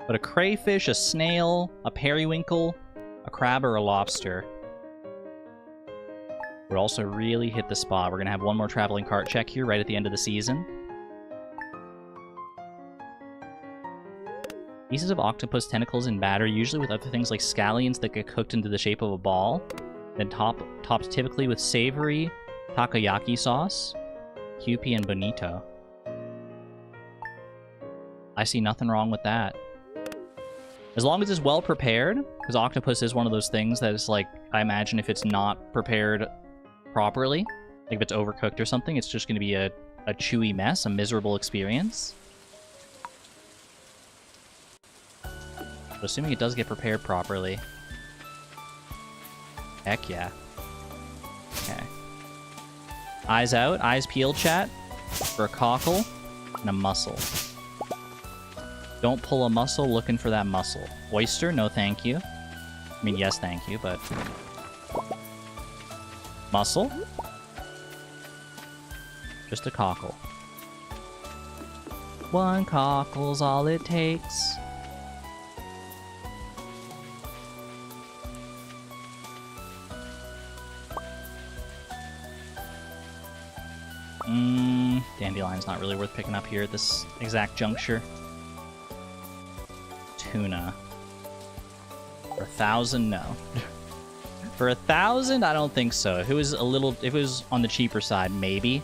But a crayfish, a snail, a periwinkle, a crab, or a lobster would also really hit the spot. We're going to have one more traveling cart check here right at the end of the season. Pieces of octopus tentacles in batter, usually with other things like scallions that get cooked into the shape of a ball, then topped typically with savory takoyaki sauce, Kewpie, and bonito. I see nothing wrong with that. As long as it's well prepared, because octopus is one of those things that is like, I imagine if it's not prepared properly, like if it's overcooked or something, it's just going to be a chewy mess, a miserable experience. But assuming it does get prepared properly. Heck yeah. Okay. Eyes out, eyes peeled, chat, for a cockle and a mussel. Don't pull a mussel looking for that mussel. Oyster, no thank you. I mean, yes, thank you, but... Mussel? Just a cockle. One cockle's all it takes. Dandelion's not really worth picking up here at this exact juncture. Tuna. For 1,000, no. For 1,000, I don't think so. If it was on the cheaper side, maybe.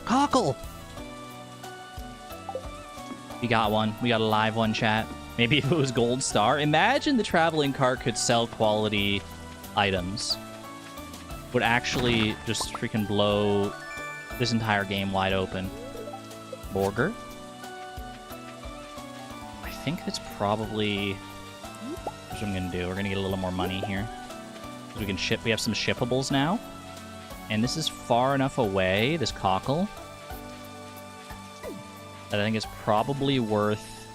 Cockle! We got one. We got a live one, chat. Maybe if it was Gold Star. Imagine the traveling cart could sell quality items. Would actually just freaking blow this entire game wide open. Burger? I think that's probably... Here's what I'm gonna do. We're gonna get a little more money here. We can ship. We have some shippables now. And this is far enough away, this cockle, that I think it's probably worth...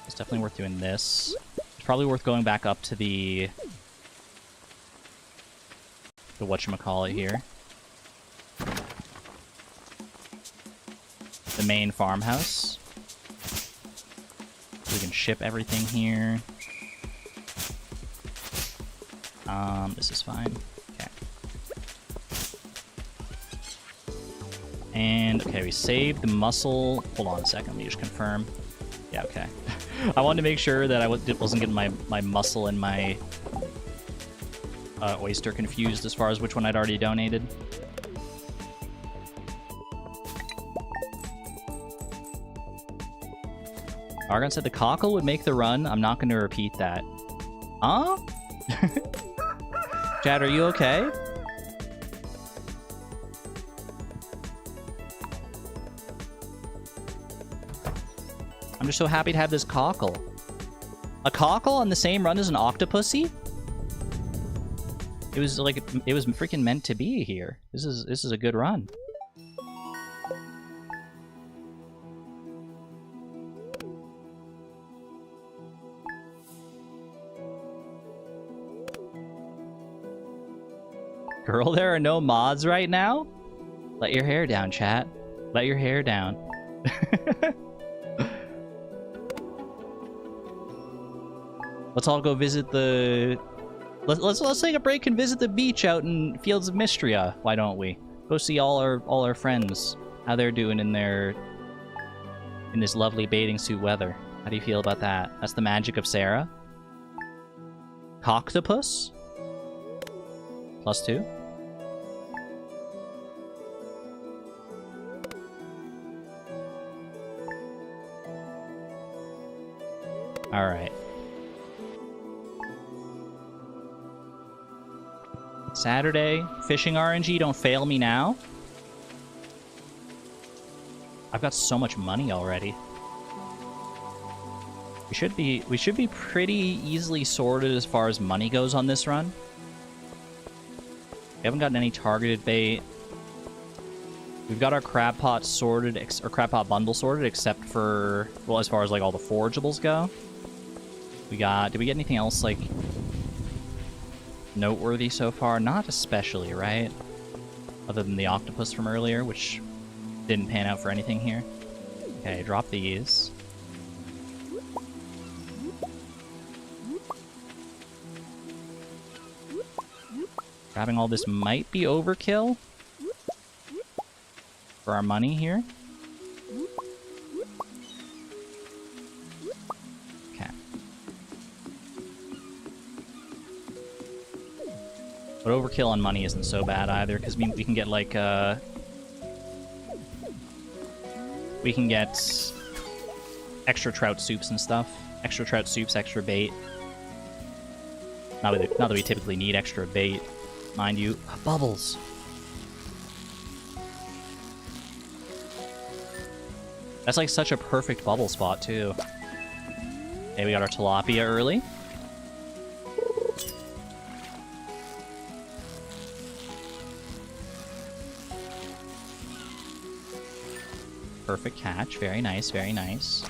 It's definitely worth doing this. It's probably worth going back up to the whatchamacallit here. The main farmhouse. So we can ship everything here. This is fine. And, okay, we saved the mussel. Hold on a second, let me just confirm. Yeah, okay. I wanted to make sure that I wasn't getting my mussel and my oyster confused as far as which one I'd already donated. Argon said the cockle would make the run. I'm not going to repeat that. Huh? Chad, are you okay? I'm just so happy to have this cockle. A cockle on the same run as an octopussy? It was like, it was freaking meant to be here. This is a good run. Girl, there are no mods right now? Let your hair down, chat. Let your hair down. Let's all go visit the... Let's take a break and visit the beach out in Fields of Mystria. Why don't we? Go see all our friends, how they're doing in this lovely bathing suit weather. How do you feel about that? That's the magic of Sarah. Coctopus? +2. All right. Saturday, fishing RNG, don't fail me now. I've got so much money already. We should be pretty easily sorted as far as money goes on this run. We haven't gotten any targeted bait. We've got our crab pot sorted, or crab pot bundle sorted, except for, well, as far as like all the forageables go. Did we get anything else like noteworthy so far? Not especially, right? Other than the octopus from earlier, which didn't pan out for anything here. Okay, drop these. Grabbing all this might be overkill for our money here. Okay. But overkill on money isn't so bad either, because we can get, like, we can get extra trout soups and stuff. Extra trout soups, extra bait. Not that we typically need extra bait, mind you. Bubbles! That's like such a perfect bubble spot, too. Okay, we got our tilapia early. Perfect catch. Very nice, very nice.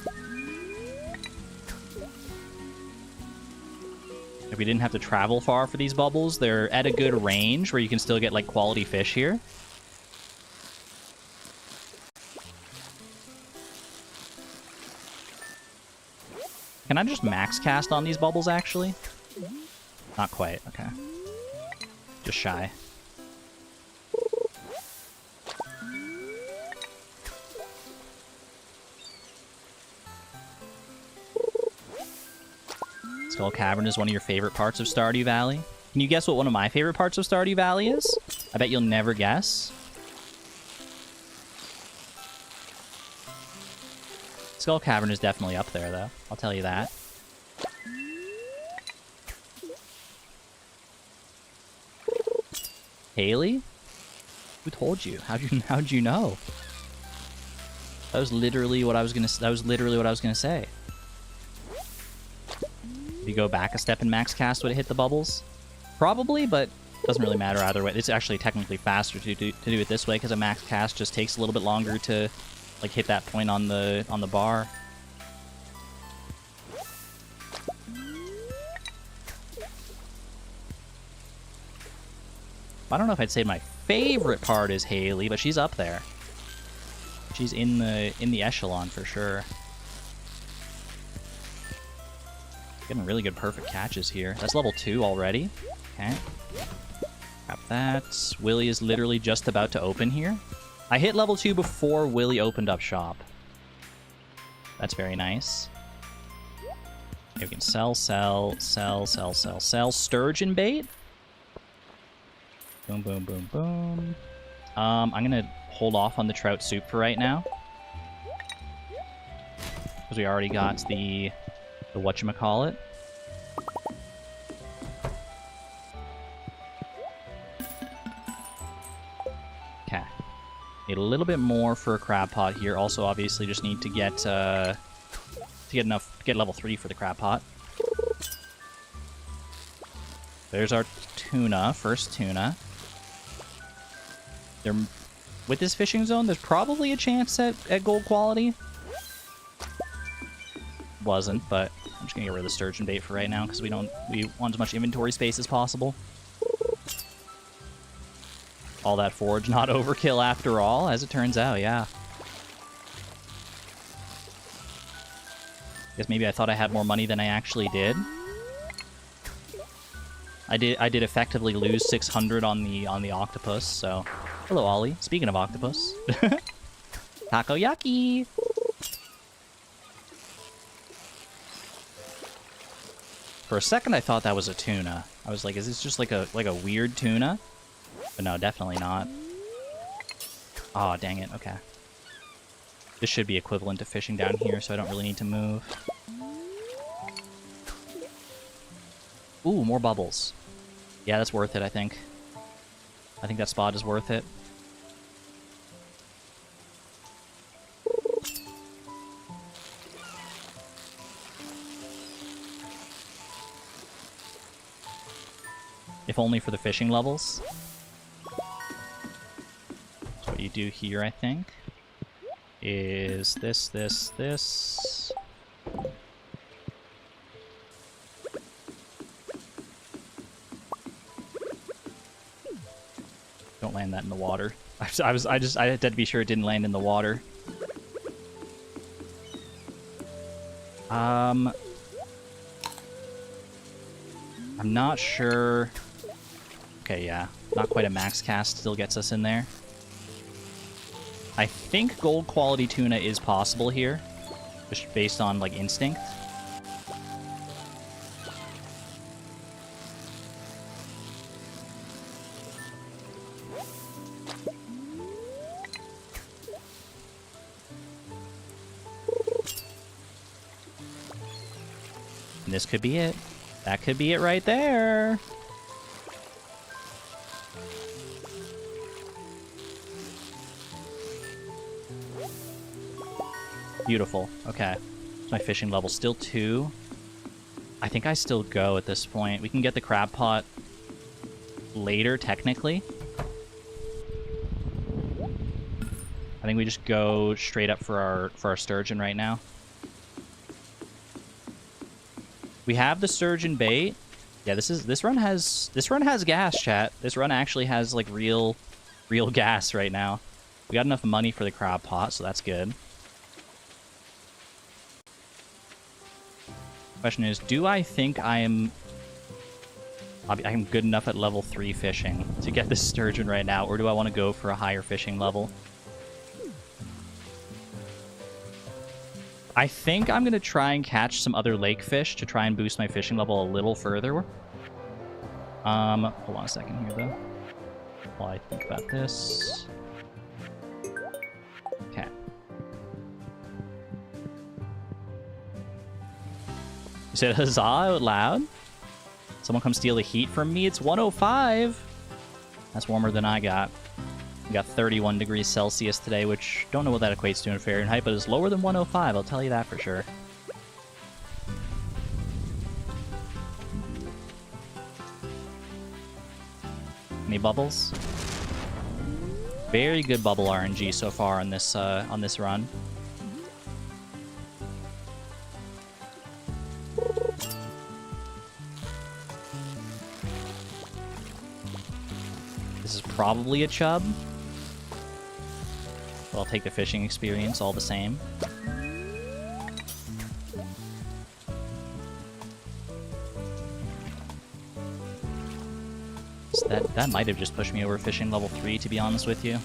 If we didn't have to travel far for these bubbles, they're at a good range where you can still get, like, quality fish here. Can I just max cast on these bubbles, actually? Not quite, okay. Just shy. Skull Cavern is one of your favorite parts of Stardew Valley. Can you guess what one of my favorite parts of Stardew Valley is? I bet you'll never guess. Skull Cavern is definitely up there, though. I'll tell you that. Haley? Who told you? How'd you know? That was literally what I was gonna say. If you go back a step in max cast, would it hit the bubbles? Probably, but doesn't really matter either way. It's actually technically faster to do it this way because a max cast just takes a little bit longer to, like, hit that point on the bar. I don't know if I'd say my favorite part is Haley, but she's up there. She's in the echelon for sure. Getting really good perfect catches here. That's level 2 already. Okay. Grab that. Willy is literally just about to open here. I hit level 2 before Willy opened up shop. That's very nice. Okay, we can sell. Sturgeon bait. Boom, boom, boom, boom. I'm gonna hold off on the trout soup for right now. Because we already got the whatchamacallit. Okay. Need a little bit more for a crab pot here. Also, obviously, just need to get level 3 for the crab pot. There's our tuna, first tuna. With this fishing zone, there's probably a chance at gold quality. Wasn't, but I'm just gonna get rid of the sturgeon bait for right now because we want as much inventory space as possible. All that forage, not overkill after all, as it turns out, yeah. Guess maybe I thought I had more money than I actually did. I did effectively lose 600 on the octopus, so hello Ollie. Speaking of octopus. Takoyaki! For a second I thought that was a tuna. I was like, is this just like a weird tuna? But no, definitely not. Oh, dang it, okay. This should be equivalent to fishing down here, so I don't really need to move. Ooh, more bubbles. Yeah, that's worth it, I think. I think that spot is worth it. If only for the fishing levels. So what you do here, I think, is this. Don't land that in the water. I had to be sure it didn't land in the water. I'm not sure Okay, yeah. Not quite a max cast, still gets us in there. I think gold quality tuna is possible here, just based on, like, instinct. And this could be it. That could be it right there. Beautiful. Okay. So my fishing level still 2. I think I still go at this point. We can get the crab pot later, technically. I think we just go straight up for our sturgeon right now. We have the sturgeon bait. Yeah, this run has gas, chat. This run actually has like real gas right now. We got enough money for the crab pot, so that's good. Question is, do I think I'm good enough at level 3 fishing to get this sturgeon right now, or do I want to go for a higher fishing level? I think I'm going to try and catch some other lake fish to try and boost my fishing level a little further. Hold on a second here, though, while I think about this. Okay. You said huzzah out loud? Someone come steal the heat from me? It's 105! That's warmer than I got. We got 31 degrees Celsius today, which don't know what that equates to in Fahrenheit, but it's lower than 105, I'll tell you that for sure. Any bubbles? Very good bubble RNG so far on this run. This is probably a chub. But I'll take the fishing experience all the same. So that might have just pushed me over fishing level 3, to be honest with you.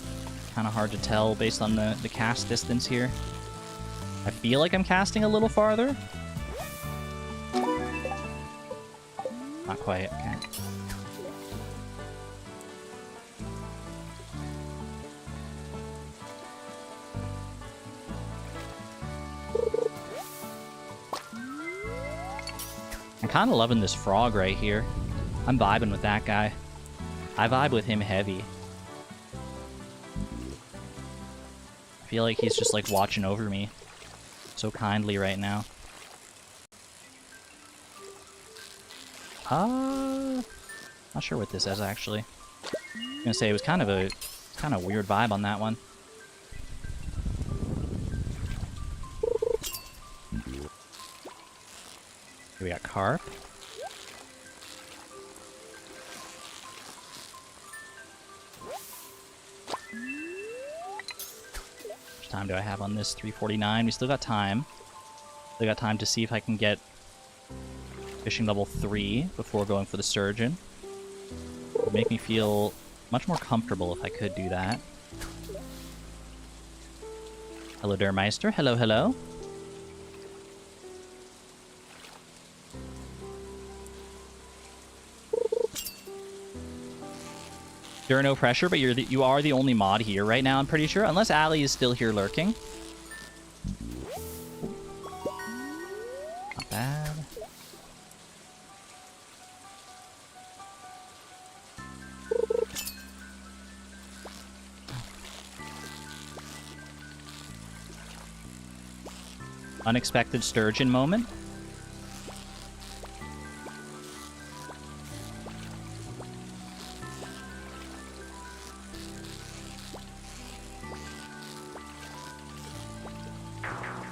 Kind of hard to tell based on the cast distance here. I feel like I'm casting a little farther. Not quite, okay. I'm kind of loving this frog right here. I'm vibing with that guy. I vibe with him heavy. I feel like he's just like watching over me so kindly right now. Not sure what this is actually. I was gonna say it was kind of a weird vibe on that one. Here we got carp. How much time do I have on this? 3:49. We still got time. Still got time to see if I can get fishing level 3 before going for the sturgeon. It would make me feel much more comfortable if I could do that. Hello, Dermeister. Hello, hello. There are no pressure, but you are the only mod here right now, I'm pretty sure. Unless Ali is still here lurking. Not bad. Unexpected sturgeon moment.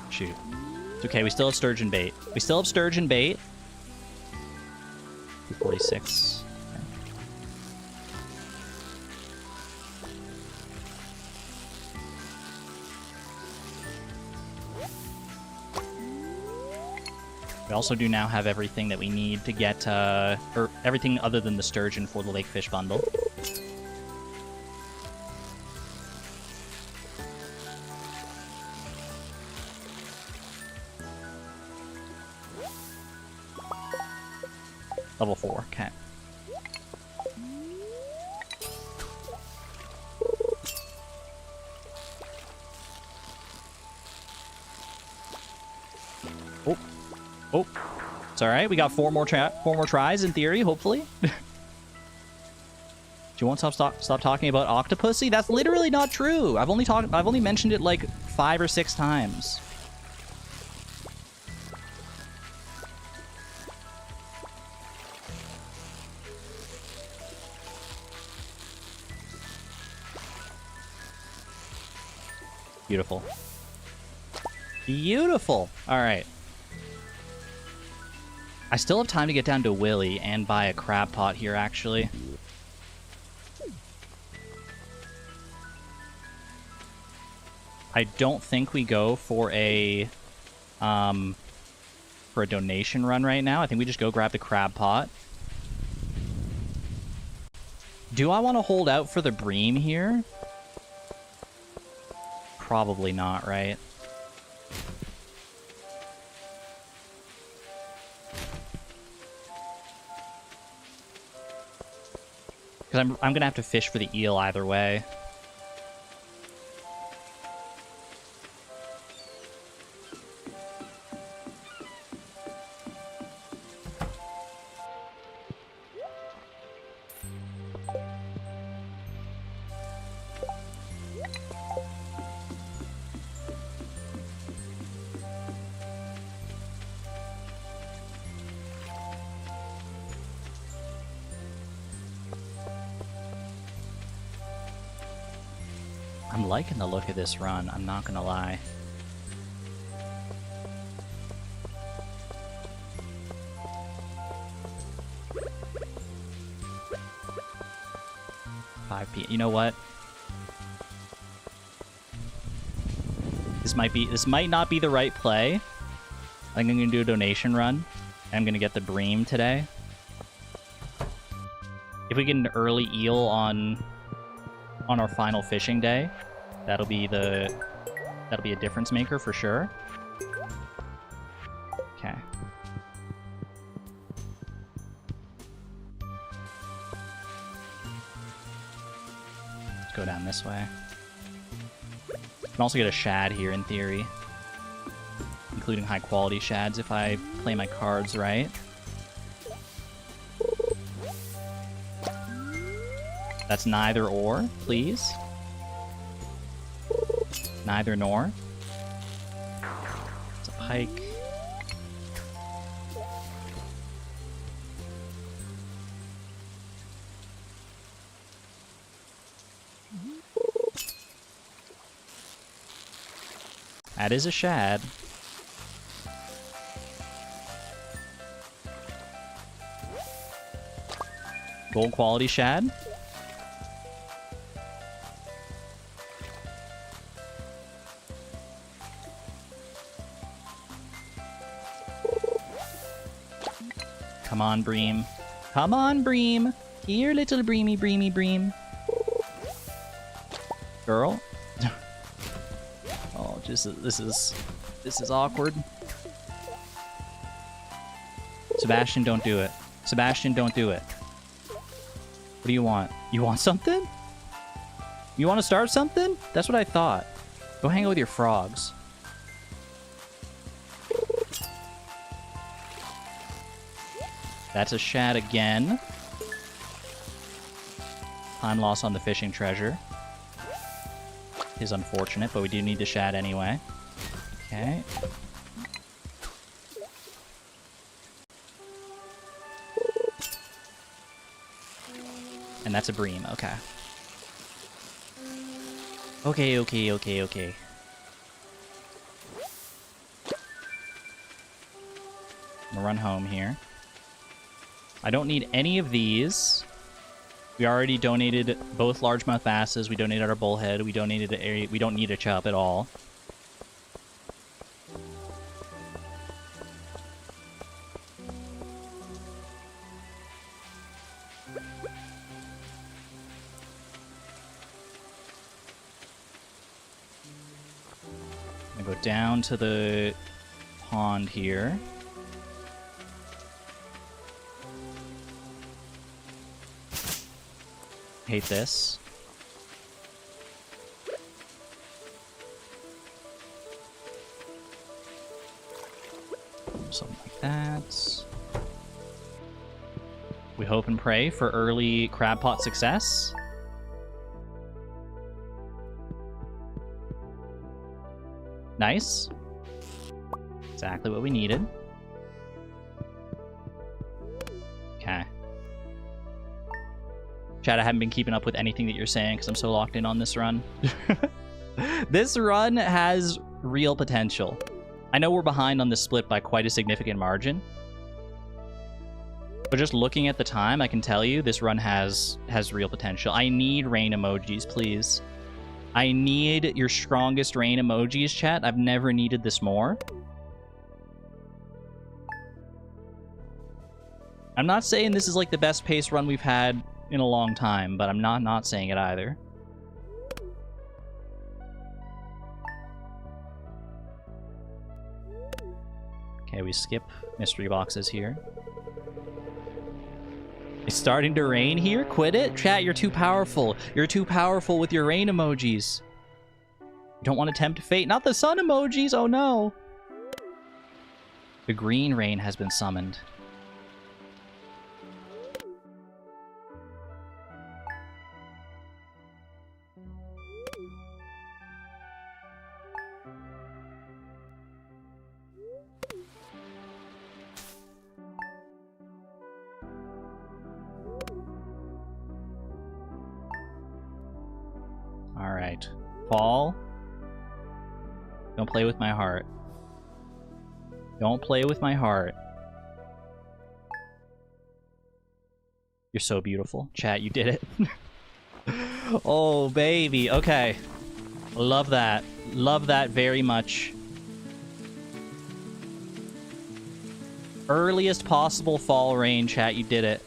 Shoot. It's okay, we still have sturgeon bait. We still have sturgeon bait. 246. Okay. We also do now have everything that we need to get, or everything other than the sturgeon for the lake fish bundle. Level 4, okay. Oh, oh, it's all right. We got four more tries in theory, hopefully. Do you want to stop talking about Octopussy? That's literally not true. I've only mentioned it like 5 or 6 times. Beautiful. Beautiful. All right. I still have time to get down to Willy and buy a crab pot here, actually. I don't think we go for a donation run right now. I think we just go grab the crab pot. Do I want to hold out for the bream here? Probably not, right? Because I'm gonna have to fish for the eel either way. I'm liking the look of this run, I'm not gonna lie. You know what? This might not be the right play. I think I'm gonna do a donation run. I'm gonna get the bream today. If we get an early eel on our final fishing day, that'll be a difference maker for sure. Okay. Let's go down this way. I can also get a shad here in theory, including high quality shads if I play my cards right. That's neither or, please. Neither nor. It's a pike. That is a shad. Gold quality shad. Come on, bream. Come on, bream. Here, little breamy, breamy, bream. Girl. Oh, just this is awkward. Sebastian, don't do it. Sebastian, don't do it. What do you want? You want something? You want to start something? That's what I thought. Go hang out with your frogs. That's a shad again. Time loss on the fishing treasure is unfortunate, but we do need the shad anyway. Okay. And that's a bream, okay. Okay. I'm gonna run home here. I don't need any of these. We already donated both largemouth basses. We donated our bullhead. We donated we don't need a chub at all. I'll go down to the pond here. Hate this. Something like that. We hope and pray for early crab pot success. Nice. Exactly what we needed. Okay. Chad, I haven't been keeping up with anything that you're saying because I'm so locked in on this run. This run has real potential. I know we're behind on this split by quite a significant margin. But just looking at the time, I can tell you this run has real potential. I need rain emojis, please. I need your strongest rain emojis, chat. I've never needed this more. I'm not saying this is like the best pace run we've had in a long time, but I'm not saying it either. Okay, we skip mystery boxes here. It's starting to rain here? Quit it? Chat, you're too powerful. You're too powerful with your rain emojis. You don't want to tempt fate. Not the sun emojis, oh no. The green rain has been summoned. Alright. Fall. Don't play with my heart. Don't play with my heart. You're so beautiful. Chat, you did it. Oh, baby. Okay. Love that. Love that very much. Earliest possible fall rain, chat. You did it.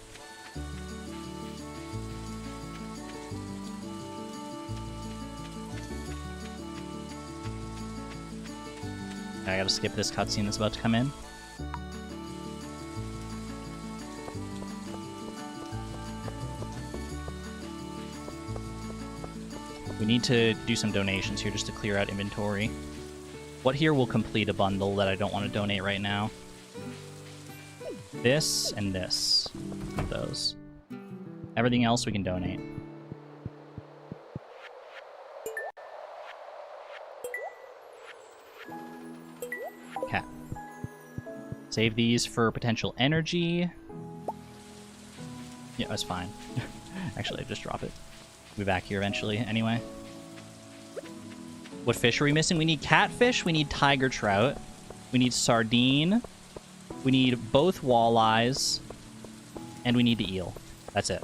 I gotta skip this cutscene that's about to come in. We need to do some donations here just to clear out inventory. What here will complete a bundle that I don't want to donate right now? This and this. Of those. Everything else we can donate. Okay. Save these for potential energy. Yeah, that's fine. Actually, just drop it. We'll be back here eventually anyway. What fish are we missing? We need catfish, we need tiger trout, we need sardine, we need both walleyes, and we need the eel. That's it.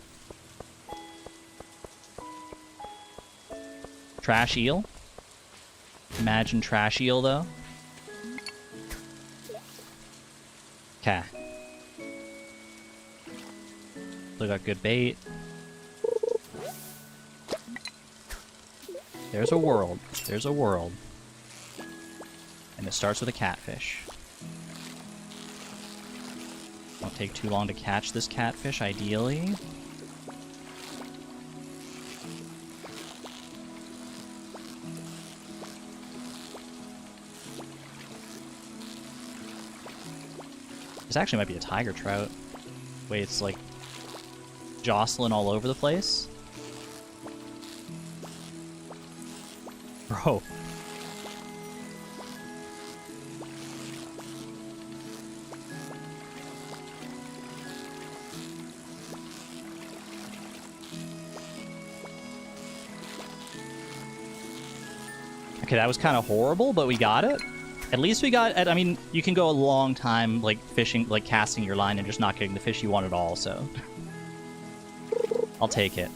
Trash eel. Imagine trash eel, though. Okay. Still got good bait. There's a world. There's a world. And it starts with a catfish. Won't take too long to catch this catfish, ideally. This actually might be a tiger trout. Wait, it's like jostling all over the place. Bro. Okay, that was kind of horrible, but we got it. At least we got, I mean, you can go a long time, like, fishing, like, casting your line and just not getting the fish you want at all, so. I'll take it.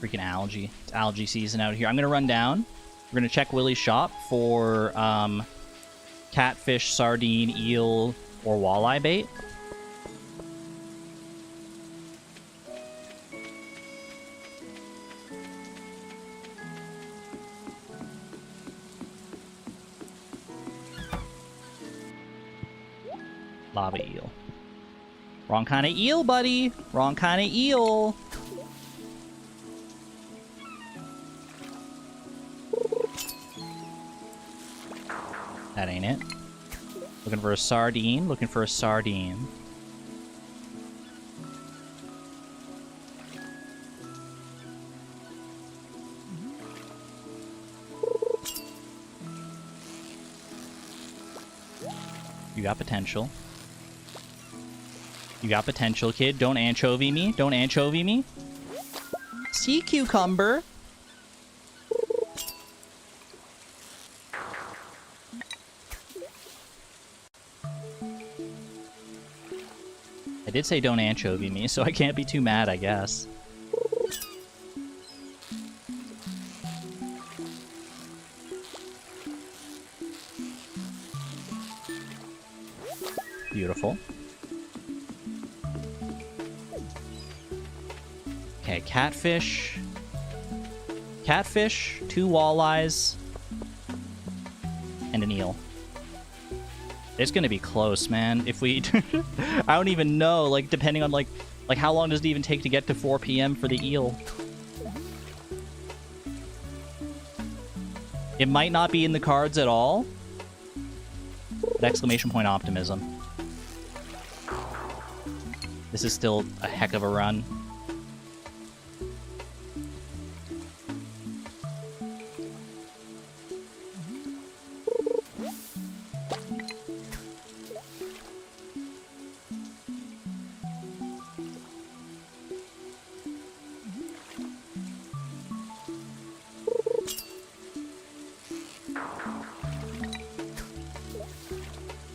Freaking algae. It's algae season out here. I'm gonna run down. We're gonna check Willie's shop for catfish, sardine, eel, or walleye bait. Lava eel. Wrong kind of eel, buddy. Wrong kind of eel. That ain't it. Looking for a sardine. Looking for a sardine. You got potential. You got potential, kid. Don't anchovy me. Don't anchovy me. Sea cucumber. I did say don't anchovy me, so I can't be too mad, I guess. Beautiful. Okay, catfish. Catfish, 2 walleyes, and an eel. It's gonna be close, man. If we... I don't even know, like, depending on, like how long does it even take to get to 4 p.m. for the eel? It might not be in the cards at all. But exclamation point optimism. This is still a heck of a run.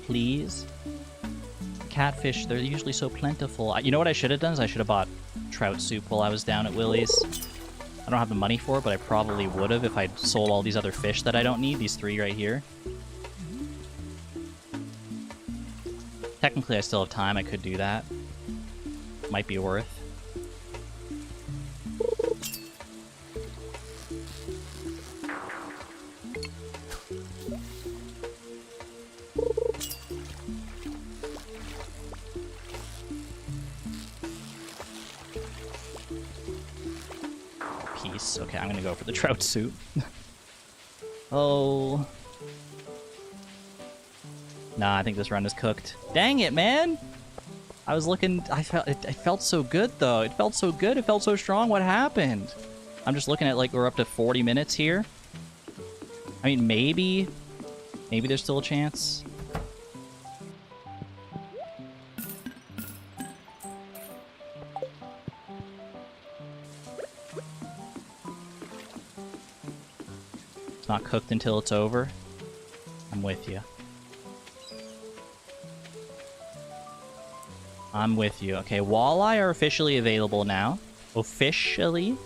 Please. Catfish, they're usually so plentiful. You know what I should have done is I should have bought trout soup while I was down at Willie's. I don't have the money for it, but I probably would have if I'd sold all these other fish that I don't need, these 3 right here. Technically, I still have time. I could do that. Might be worth. Okay, I'm gonna go for the trout soup. Oh. Nah, I think this run is cooked. Dang it, man! I was looking... I felt it felt so good, though. It felt so good. It felt so strong. What happened? I'm just looking at, like, we're up to 40 minutes here. I mean, maybe... Maybe there's still a chance. Not cooked until it's over. I'm with you. I'm with you. Okay, walleye are officially available now. Officially.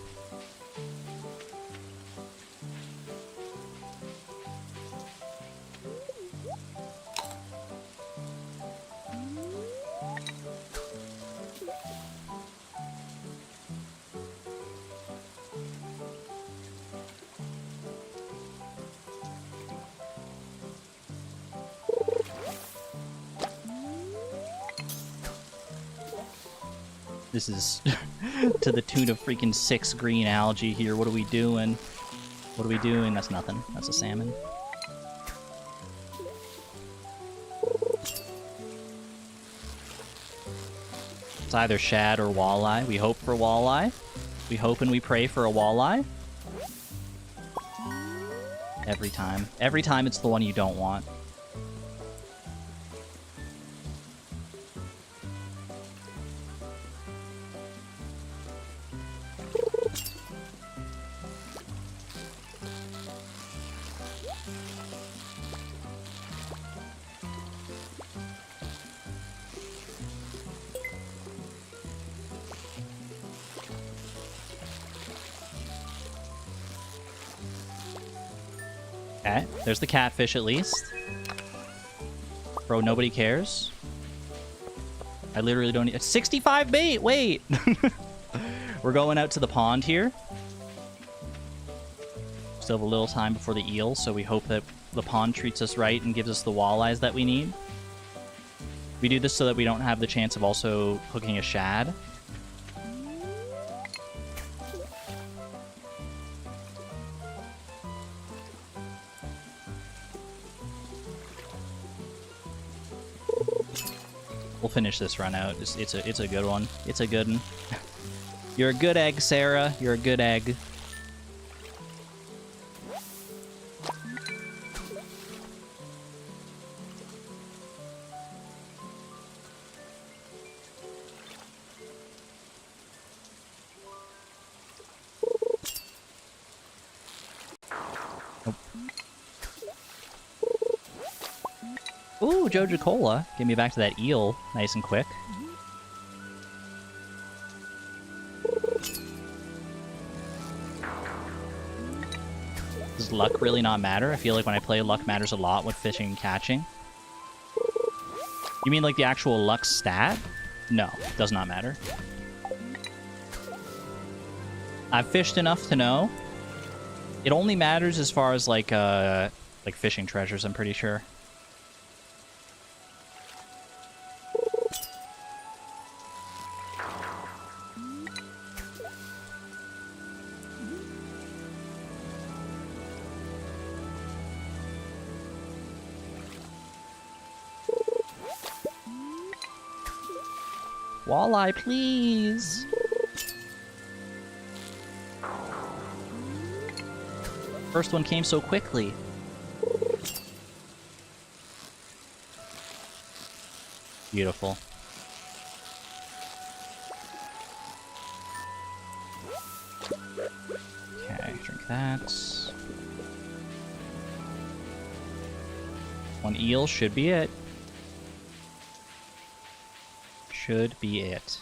This is to the tune of freaking 6 green algae here. What are we doing? What are we doing? That's nothing. That's a salmon. It's either shad or walleye. We hope for walleye. We hope and we pray for a walleye. Every time. Every time it's the one you don't want. Okay, there's the catfish at least. Bro, nobody cares. I literally don't need... 65 bait! Wait! We're going out to the pond here. Still have a little time before the eel, so we hope that the pond treats us right and gives us the walleyes that we need. We do this so that we don't have the chance of also hooking a shad. We'll finish this run out. It's a good one. It's a good one. You're a good egg, Sarah. You're a good egg. Ooh, Joja Cola. Get me back to that eel nice and quick. Does luck really not matter? I feel like when I play, luck matters a lot with fishing and catching. You mean like the actual luck stat? No, does not matter. I've fished enough to know. It only matters as far as like fishing treasures, I'm pretty sure. Walleye, please! First one came so quickly. Beautiful. Okay, drink that. One eel should be it. Should be it.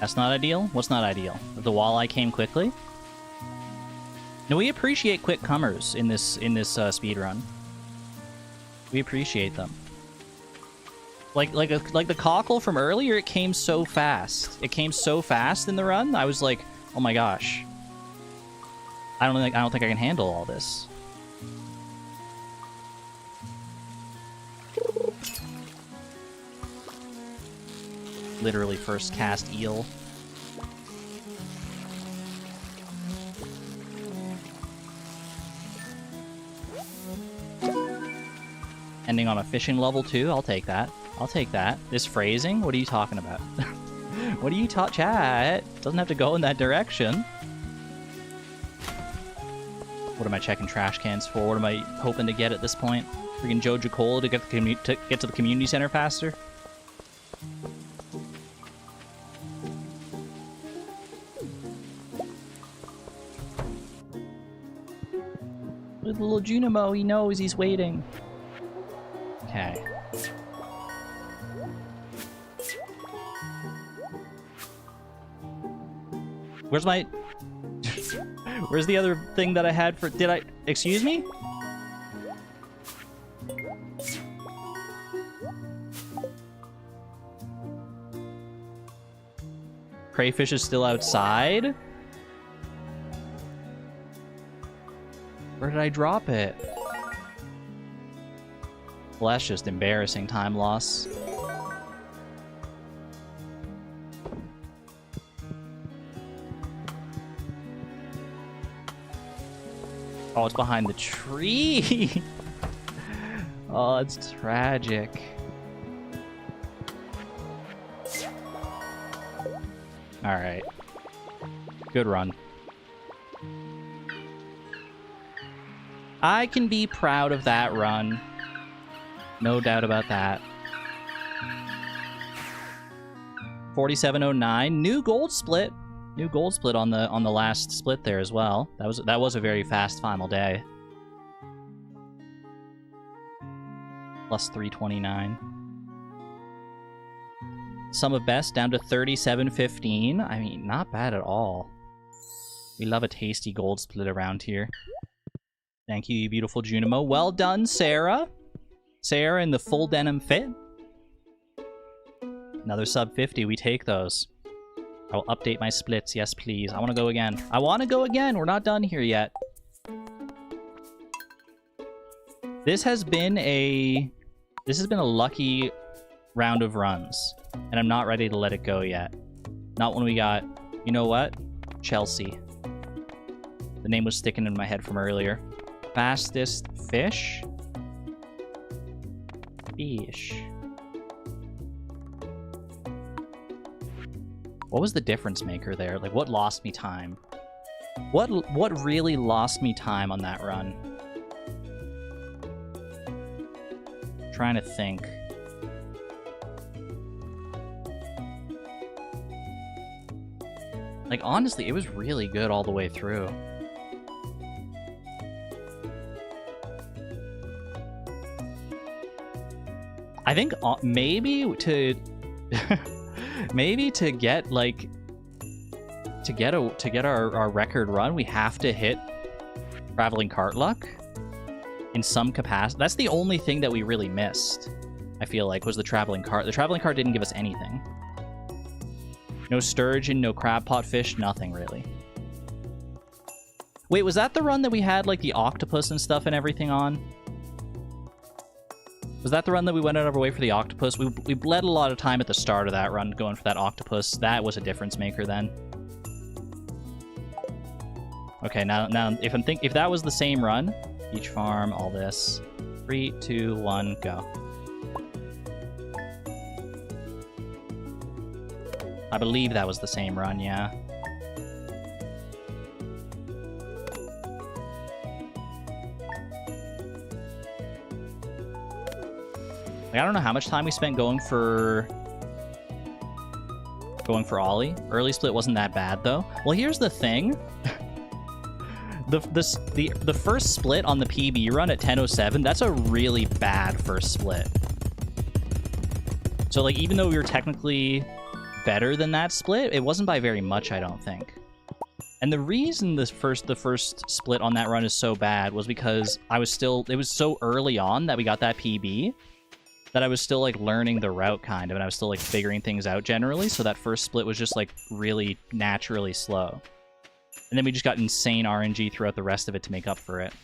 That's not ideal? What's not ideal? That the walleye came quickly? No, we appreciate quick comers in this speed run. We appreciate them. Like the cockle from earlier, it came so fast. It came so fast in the run. I was like, oh my gosh. I don't think I can handle all this. Literally first cast eel. Ending on a fishing level 2, I'll take that. I'll take that. This phrasing? What are you talking about? What are you chat? Doesn't have to go in that direction. What am I checking trash cans for? What am I hoping to get at this point? Freaking Joja Cola to get to the community center faster? With little Junimo, he knows he's waiting. Okay. Where's my... Where's the other thing that I had for... Did I... Excuse me? Crayfish is still outside? Where did I drop it? Well, that's just embarrassing time loss. Oh, it's behind the tree! Oh, it's tragic. Alright. Good run. I can be proud of that run. No doubt about that. 4709. New gold split. New gold split on the last split there as well. That was a very fast final day. Plus 329. Sum of best down to 37.15. I mean, not bad at all. We love a tasty gold split around here. Thank you, you beautiful Junimo. Well done, Sarah. Sarah in the full denim fit. Another sub 50. We take those. I'll update my splits. Yes, please. I want to go again. I want to go again. We're not done here yet. This has been a lucky round of runs, and I'm not ready to let it go yet. Not when we got, you know what? Chelsea. The name was sticking in my head from earlier. Fastest fish? Fish. What was the difference maker there? Like, what lost me time? What really lost me time on that run? Trying to think. Like, honestly, it was really good all the way through. I think maybe to maybe to get like to get our record run, we have to hit traveling cart luck in some capacity. That's the only thing that we really missed, I feel like, was the traveling cart. The traveling cart didn't give us anything. No sturgeon, no crab pot fish, nothing really. Wait, was that the run that we had like the octopus and stuff and everything on? Was that the run that we went out of our way for the octopus? We bled a lot of time at the start of that run going for that octopus. That was a difference maker then. Okay, now if that was the same run, each farm, all this. 3, 2, 1, go. I believe that was the same run, yeah. Like, I don't know how much time we spent going for Ollie. Early split wasn't that bad though. Well, here's the thing. The first split on the PB run at 10:07, that's a really bad first split. So like, even though we were technically better than that split, it wasn't by very much, I don't think. And the reason the first split on that run is so bad was because it was so early on that we got that PB that I was still like learning the route kind of, and I was still like figuring things out generally, so that first split was just like really naturally slow. And then we just got insane RNG throughout the rest of it to make up for it.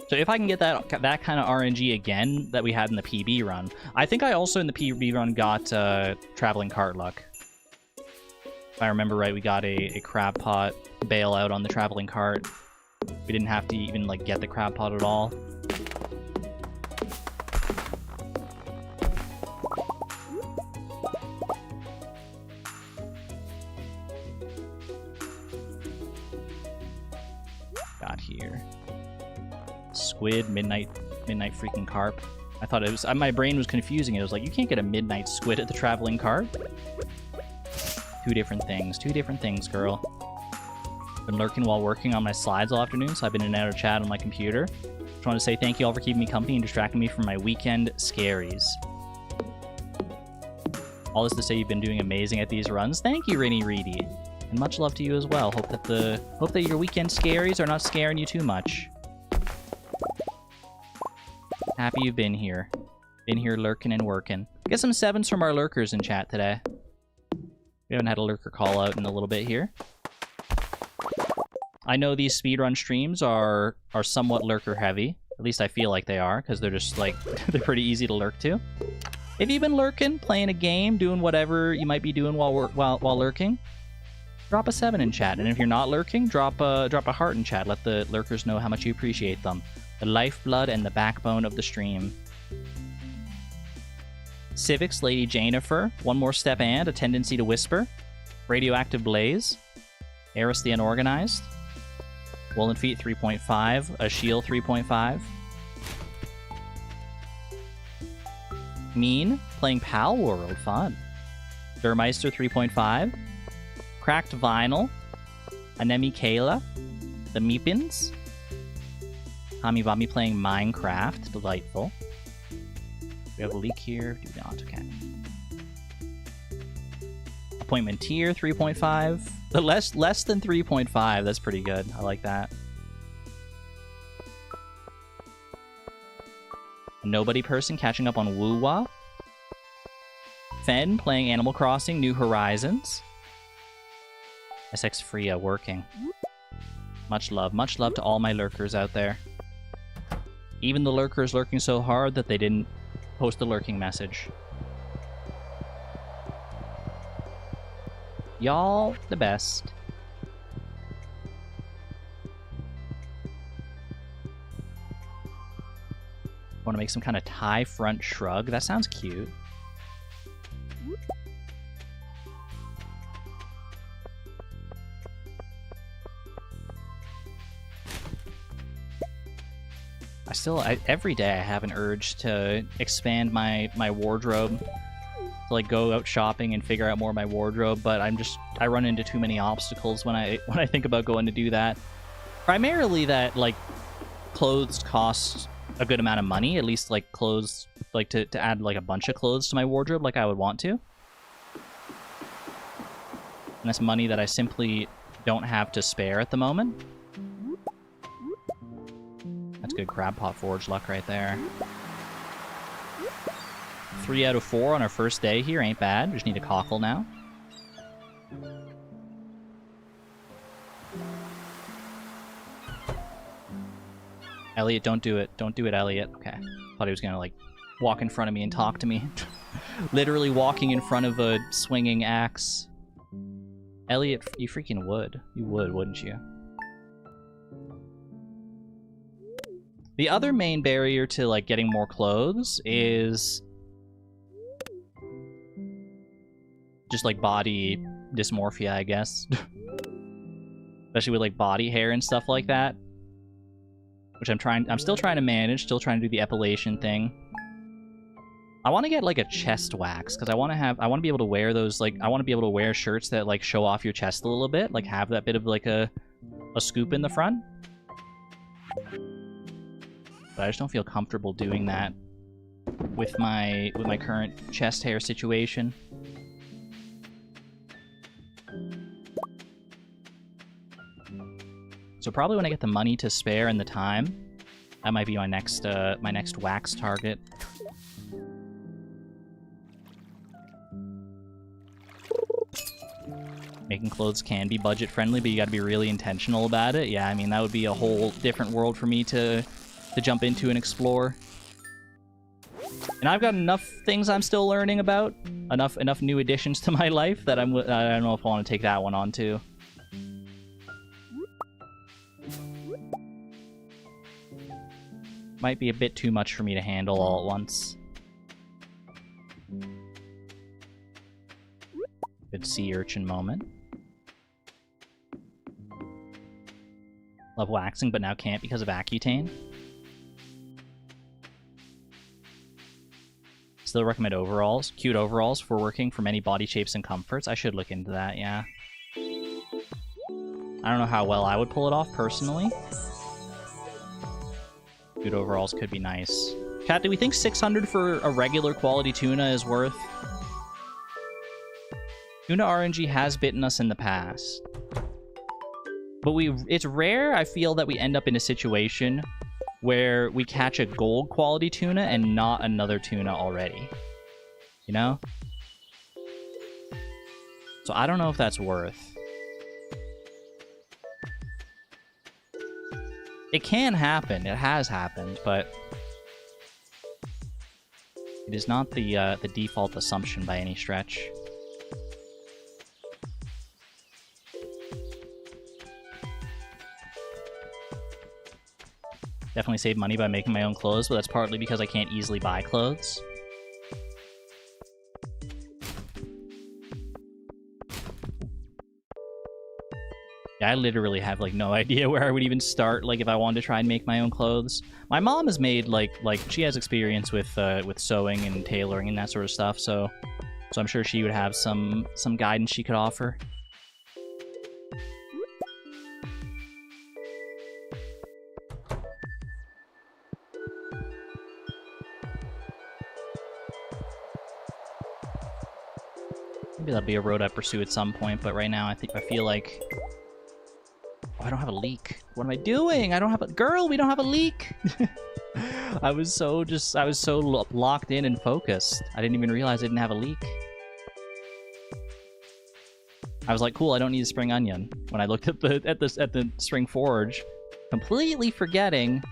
So if I can get that kind of RNG again that we had in the PB run, I think I also in the PB run got traveling cart luck. If I remember right, we got a crab pot bailout on the traveling cart. We didn't have to even like get the crab pot at all. Got here. Squid, midnight freaking carp. I thought it was, my brain was confusing it. I was like, you can't get a midnight squid at the traveling cart. Two different things, girl. Been lurking while working on my slides all afternoon, so I've been in and out of chat on my computer. Just want to say thank you all for keeping me company and distracting me from my weekend scaries. All this to say, you've been doing amazing at these runs. Thank you, Rainy Reedy. And much love to you as well. Hope that your weekend scaries are not scaring you too much. Happy you've been here. Been here lurking and working. Get some 7s from our lurkers in chat today. We haven't had a lurker call out in a little bit here. I know these speedrun streams are somewhat lurker heavy. At least I feel like they are, because they're just like, they're pretty easy to lurk to. If you've been lurking, playing a game, doing whatever you might be doing while lurking, drop a 7 in chat. And if you're not lurking, drop a heart in chat. Let the lurkers know how much you appreciate them. The lifeblood and the backbone of the stream. Civics, Lady Jennifer, One More Step and A Tendency to Whisper, Radioactive Blaze, Eris the Unorganized, Woolen Feet 3.5, A Shield 3.5, Mean, playing Pal World, fun, Durmeister 3.5, Cracked Vinyl, Anemi Kayla, The Meepins, Tommy Bobby playing Minecraft. Delightful. We have a leak here. Do not. Okay. Appointment tier 3.5. But less than 3.5. That's pretty good. I like that. A nobody person catching up on Woo-Wah. Fen playing Animal Crossing New Horizons. SX Freya working. Much love to all my lurkers out there. Even the lurkers lurking so hard that they didn't post a lurking message. Y'all the best. Want to make some kind of Thai front shrug? That sounds cute. Every day I have an urge to expand my wardrobe, to like go out shopping and figure out more of my wardrobe, but I run into too many obstacles when I think about going to do that. Primarily that like clothes cost a good amount of money, at least like clothes, like to add like a bunch of clothes to my wardrobe like I would want to. And that's money that I simply don't have to spare at the moment. That's good crab pot forge luck right there. 3 out of 4 on our first day here, ain't bad. We just need a cockle now. Elliot, don't do it. Don't do it, Elliot. Okay. Thought he was gonna, like, walk in front of me and talk to me. Literally walking in front of a swinging axe. Elliot, you freaking would. You would, wouldn't you? The other main barrier to, like, getting more clothes is just, like, body dysmorphia, I guess. Especially with, like, body hair and stuff like that. Which I'm still trying to manage, still trying to do the epilation thing. I want to get, like, a chest wax, because I want to be able to wear those, like, I want to be able to wear shirts that, like, show off your chest a little bit, like, have that bit of, like, a scoop in the front. But I just don't feel comfortable doing that with my current chest hair situation. So probably when I get the money to spare and the time, that might be my next wax target. Making clothes can be budget friendly, but you gotta be really intentional about it. Yeah, I mean, that would be a whole different world for me to jump into and explore. And I've got enough things I'm still learning about, enough new additions to my life that I don't know if I want to take that one on too. Might be a bit too much for me to handle all at once. Good sea urchin moment. Love waxing, but now can't because of Accutane. Still recommend overalls. Cute overalls for working for many body shapes and comforts. I should look into that, yeah. I don't know how well I would pull it off personally. Cute overalls could be nice. Chat, do we think 600 for a regular quality tuna is worth? Tuna RNG has bitten us in the past. But it's rare, I feel, that we end up in a situation where we catch a gold quality tuna and not another tuna already. You know? So I don't know if that's worth. It can happen. It has happened, but it is not the default assumption by any stretch. Definitely save money by making my own clothes, but that's partly because I can't easily buy clothes. Yeah, I literally have, like, no idea where I would even start, like, if I wanted to try and make my own clothes. My mom has made, like she has experience with sewing and tailoring and that sort of stuff, so I'm sure she would have some guidance she could offer. Maybe that'll be a road I pursue at some point, but right now I feel like... Oh, I don't have a leak. What am I doing? I don't have a... Girl, we don't have a leak! I was so locked in and focused. I didn't even realize I didn't have a leak. I was like, cool, I don't need a spring onion. When I looked at the spring forage, completely forgetting.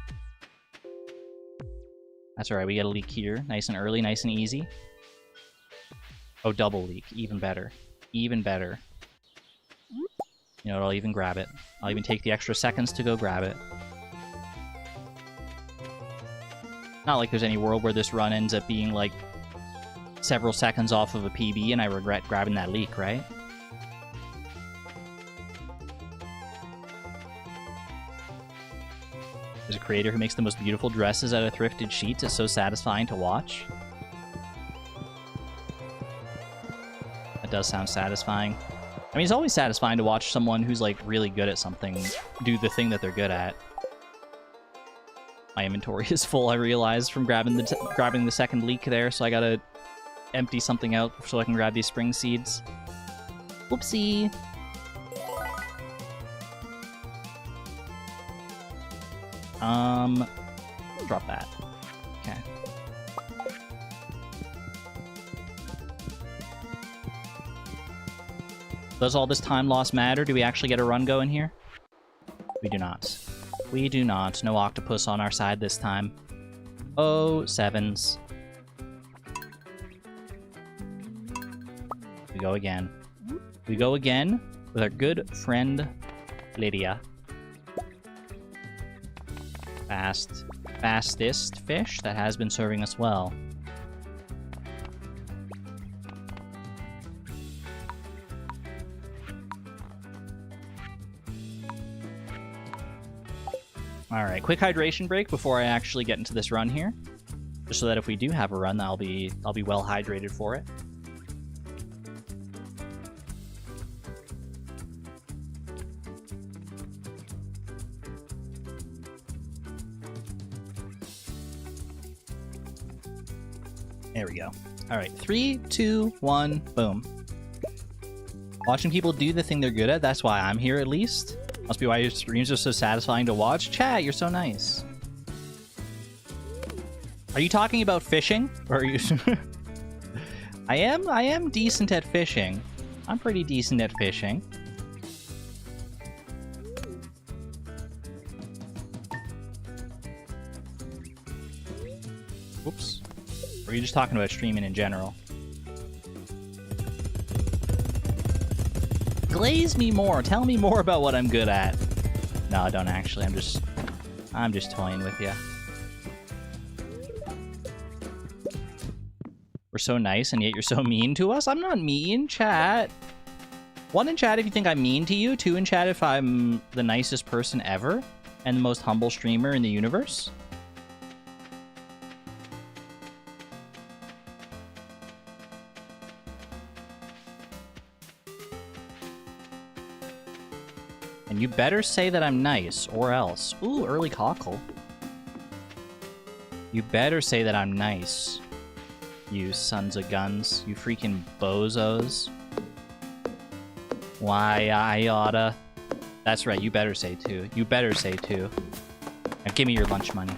That's alright, we get a leak here. Nice and early, nice and easy. Oh, double leak. Even better. Even better. You know what, I'll even grab it. I'll even take the extra seconds to go grab it. Not like there's any world where this run ends up being, like, several seconds off of a PB and I regret grabbing that leak, right? There's a creator who makes the most beautiful dresses out of thrifted sheets. It's so satisfying to watch. That does sound satisfying. I mean, it's always satisfying to watch someone who's, like, really good at something do the thing that they're good at. My inventory is full, I realized, from grabbing the second leak there, so I gotta empty something out so I can grab these spring seeds. Whoopsie! Drop that. Okay. Does all this time loss matter? Do we actually get a run going here? We do not. We do not. No octopus on our side this time. Oh, sevens. We go again. We go again with our good friend Lydia. Fastest fish that has been serving us well. Alright, quick hydration break before I actually get into this run here. Just so that if we do have a run, I'll be well hydrated for it. There we go. Alright, 3, 2, 1, boom. Watching people do the thing they're good at, that's why I'm here at least. Must be why your streams are so satisfying to watch. Chat, you're so nice. Are you talking about fishing? Or are you... I am decent at fishing. I'm pretty decent at fishing. Whoops. Or are you just talking about streaming in general? Glaze me more. Tell me more about what I'm good at. No, I don't actually. I'm just toying with you. We're so nice, and yet you're so mean to us? I'm not mean, chat. 1 in chat if you think I'm mean to you. 2 in chat if I'm the nicest person ever. And the most humble streamer in the universe. And you better say that I'm nice, or else. Ooh, early cockle. You better say that I'm nice. You sons of guns. You freaking bozos. Why, I oughta. That's right, you better say too. You better say too. Now give me your lunch money.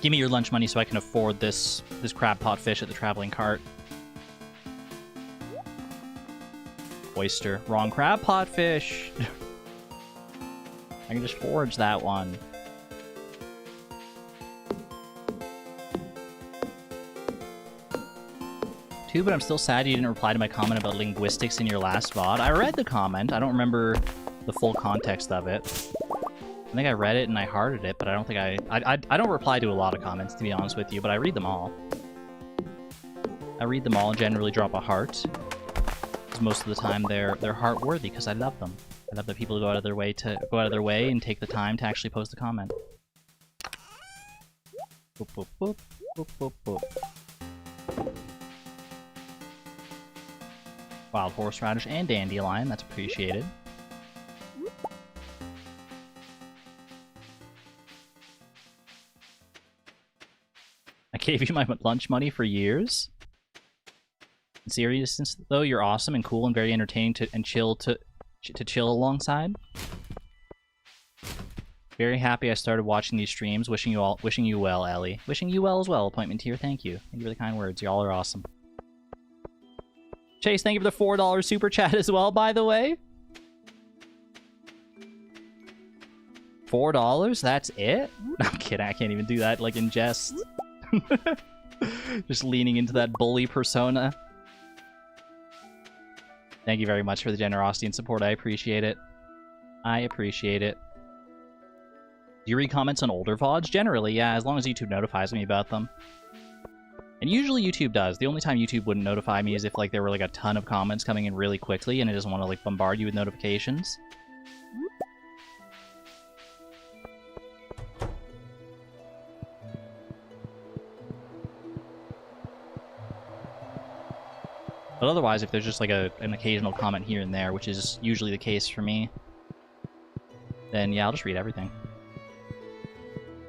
Give me your lunch money so I can afford this crab pot fish at the traveling cart. Oyster. Wrong crab pot fish. I can just forage that one. Too, but I'm still sad you didn't reply to my comment about linguistics in your last VOD. I read the comment. I don't remember the full context of it. I think I read it and I hearted it, but I don't think I don't reply to a lot of comments, to be honest with you, but I read them all. I read them all and generally drop a heart. Most of the time they're heart-worthy because I love them. I love that people go out of their way and take the time to actually post a comment. Boop, boop, boop, boop, boop, boop. Wild horseradish and dandelion, that's appreciated. I gave you my lunch money for years. In seriousness, though, you're awesome and cool and very entertaining to chill alongside. Very happy I started watching these streams. Wishing you well, Ellie. Wishing you well as well, appointment tier. Thank you. Thank you for the kind words. Y'all are awesome. Chase, thank you for the $4 super chat as well, by the way. $4? That's it? No, I'm kidding. I can't even do that, like, in jest. Just leaning into that bully persona. Thank you very much for the generosity and support. I appreciate it. I appreciate it. Do you read comments on older VODs? Generally, yeah, as long as YouTube notifies me about them. And usually YouTube does. The only time YouTube wouldn't notify me is if, like, there were, like, a ton of comments coming in really quickly and it doesn't want to, like, bombard you with notifications. But otherwise, if there's just, like, an occasional comment here and there, which is usually the case for me, then, yeah, I'll just read everything.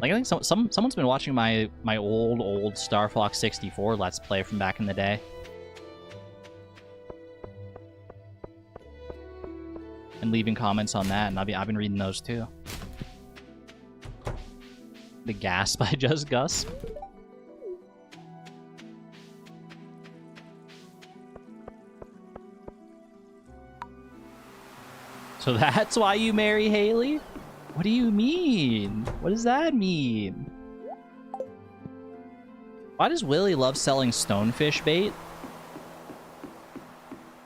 Like, I think someone's been watching my old Star Fox 64 Let's Play from back in the day. And leaving comments on that, and I've been reading those too. The Gasp by Just Gus. So that's why you marry Haley? What do you mean? What does that mean? Why does Willy love selling stonefish bait?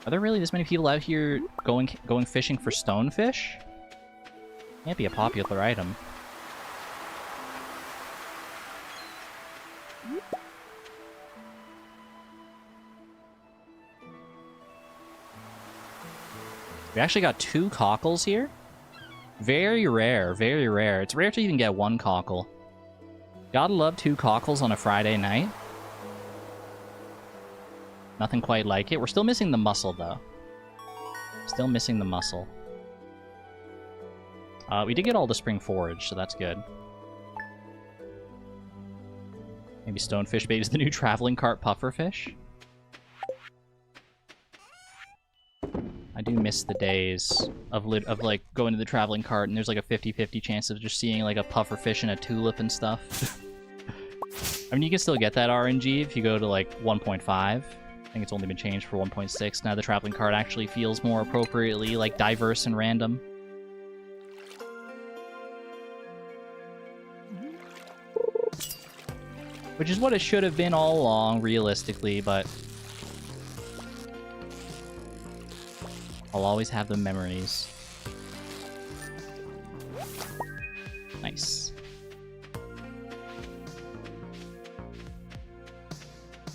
Are there really this many people out here going fishing for stonefish? Can't be a popular item. We actually got 2 cockles here. Very rare, very rare. It's rare to even get 1 cockle. Gotta love 2 cockles on a Friday night. Nothing quite like it. We're still missing the mussel, though. Still missing the mussel. We did get all the spring forage, so that's good. Maybe stonefish bait is the new traveling cart pufferfish. I do miss the days of like going to the traveling cart and there's like a 50-50 chance of just seeing like a pufferfish and a tulip and stuff. I mean, you can still get that RNG if you go to like 1.5. I think it's only been changed for 1.6. Now the traveling cart actually feels more appropriately like diverse and random. Which is what it should have been all along, realistically, but I'll always have the memories. Nice.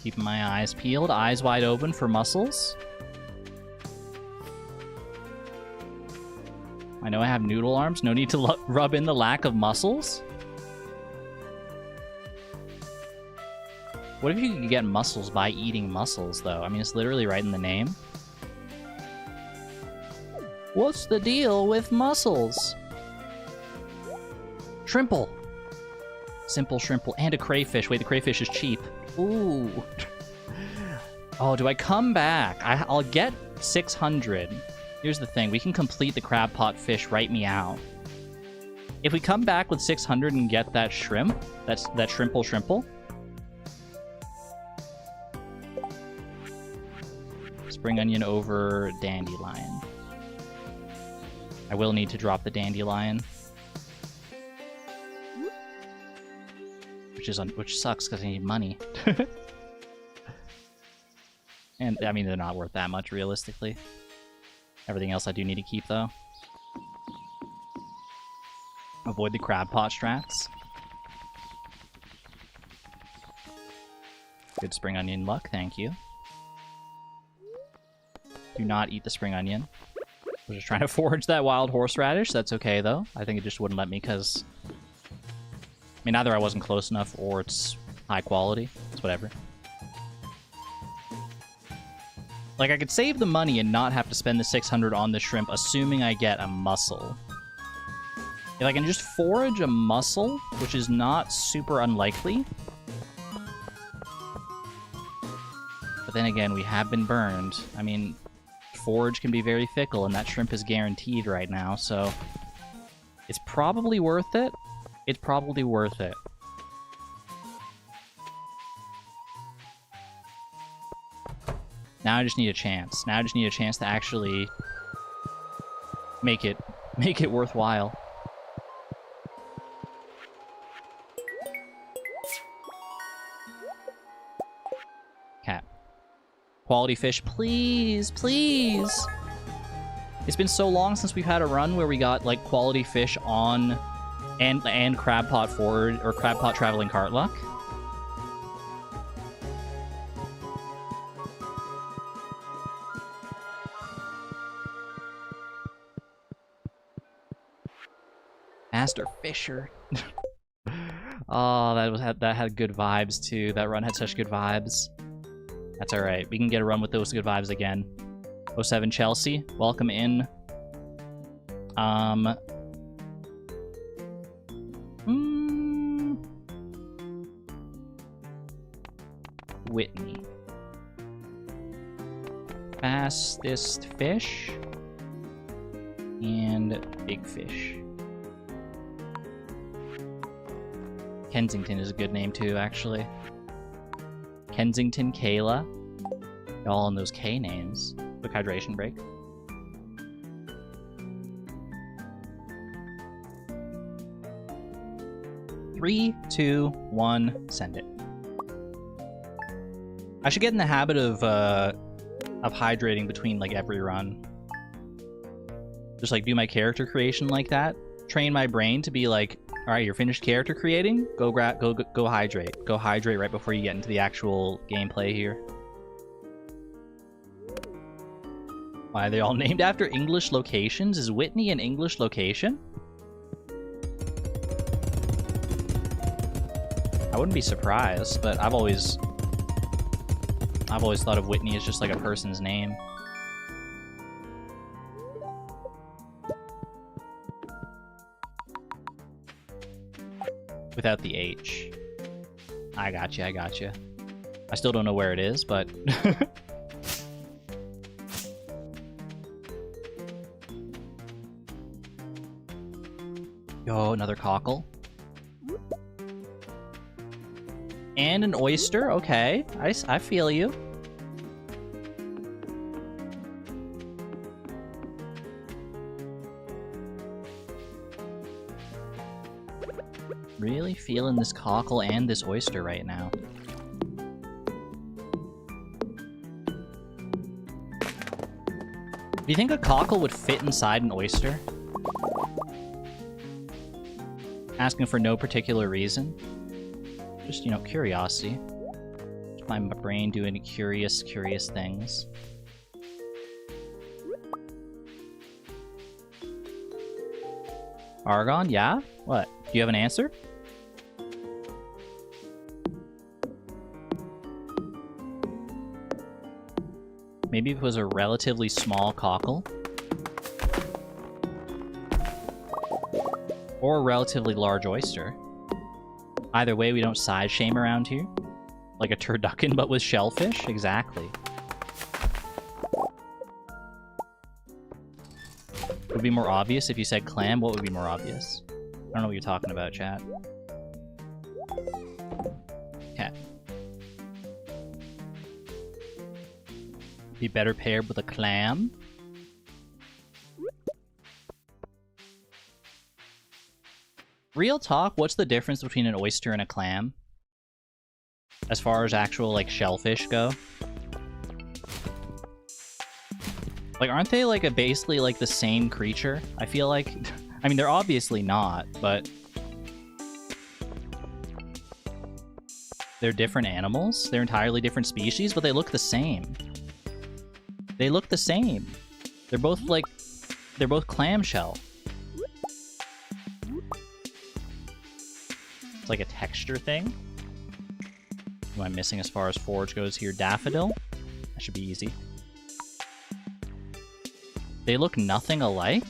Keeping my eyes peeled, eyes wide open for mussels. I know I have noodle arms, no need to rub in the lack of muscles. What if you could get mussels by eating mussels, though? I mean, it's literally right in the name. What's the deal with mussels? Shrimple. Simple shrimple. And a crayfish. Wait, the crayfish is cheap. Ooh. Oh, do I come back? I'll get 600. Here's the thing. We can complete the crab pot fish right meow. If we come back with 600 and get that shrimp, that shrimple. Spring onion over dandelion. I will need to drop the dandelion. Which sucks because I need money. And, I mean, they're not worth that much, realistically. Everything else I do need to keep, though. Avoid the crab pot strats. Good spring onion luck, thank you. Do not eat the spring onion. I was just trying to forage that wild horseradish. That's okay, though. I think it just wouldn't let me because... I mean, either I wasn't close enough or it's high quality. It's whatever. Like, I could save the money and not have to spend the 600 on the shrimp, assuming I get a mussel. If I can just forage a mussel, which is not super unlikely... But then again, we have been burned. I mean, forage can be very fickle, and that shrimp is guaranteed right now, so... It's probably worth it. It's probably worth it. Now I just need a chance. Now I just need a chance to actually make it worthwhile. Cat. Quality fish, please, please. It's been so long since we've had a run where we got like quality fish on and crab pot forward or crab pot traveling cart luck. Master Fisher. Oh, that had good vibes too. That run had such good vibes. That's all right. We can get a run with those good vibes again. 07 Chelsea, welcome in. Whitney. Fastest fish and big fish. Kensington is a good name too, actually. Kensington, Kayla. All in those K names. Quick hydration break. Three, two, one, send it. I should get in the habit of hydrating between like every run. Just like do my character creation like that. Train my brain to be like, all right, you're finished character creating. Go hydrate. Go hydrate right before you get into the actual gameplay here. Why are they all named after English locations? Is Whitney an English location? I wouldn't be surprised, but I've always thought of Whitney as just like a person's name. Without the H. I gotcha, I gotcha. I still don't know where it is, but... Yo, another cockle. And an oyster, okay. I feel you. Really feeling this cockle and this oyster right now. Do you think a cockle would fit inside an oyster? Asking for no particular reason. Just, you know, curiosity. Just my brain doing curious things. Argon, yeah? What? Do you have an answer? Maybe it was a relatively small cockle. Or a relatively large oyster. Either way, we don't size shame around here. Like a turducken, but with shellfish? Exactly. Would be more obvious if you said clam. What would be more obvious? I don't know what you're talking about, chat. Okay. Be better paired with a clam. Real talk, what's the difference between an oyster and a clam? As far as actual, like, shellfish go? Like, aren't they, like, basically, like, the same creature? I feel like... I mean, they're obviously not, but... They're different animals? They're entirely different species, but they look the same. They look the same. They're both, like... They're both clamshell. It's like a texture thing. What am I missing as far as forage goes here? Daffodil? That should be easy. They look nothing alike?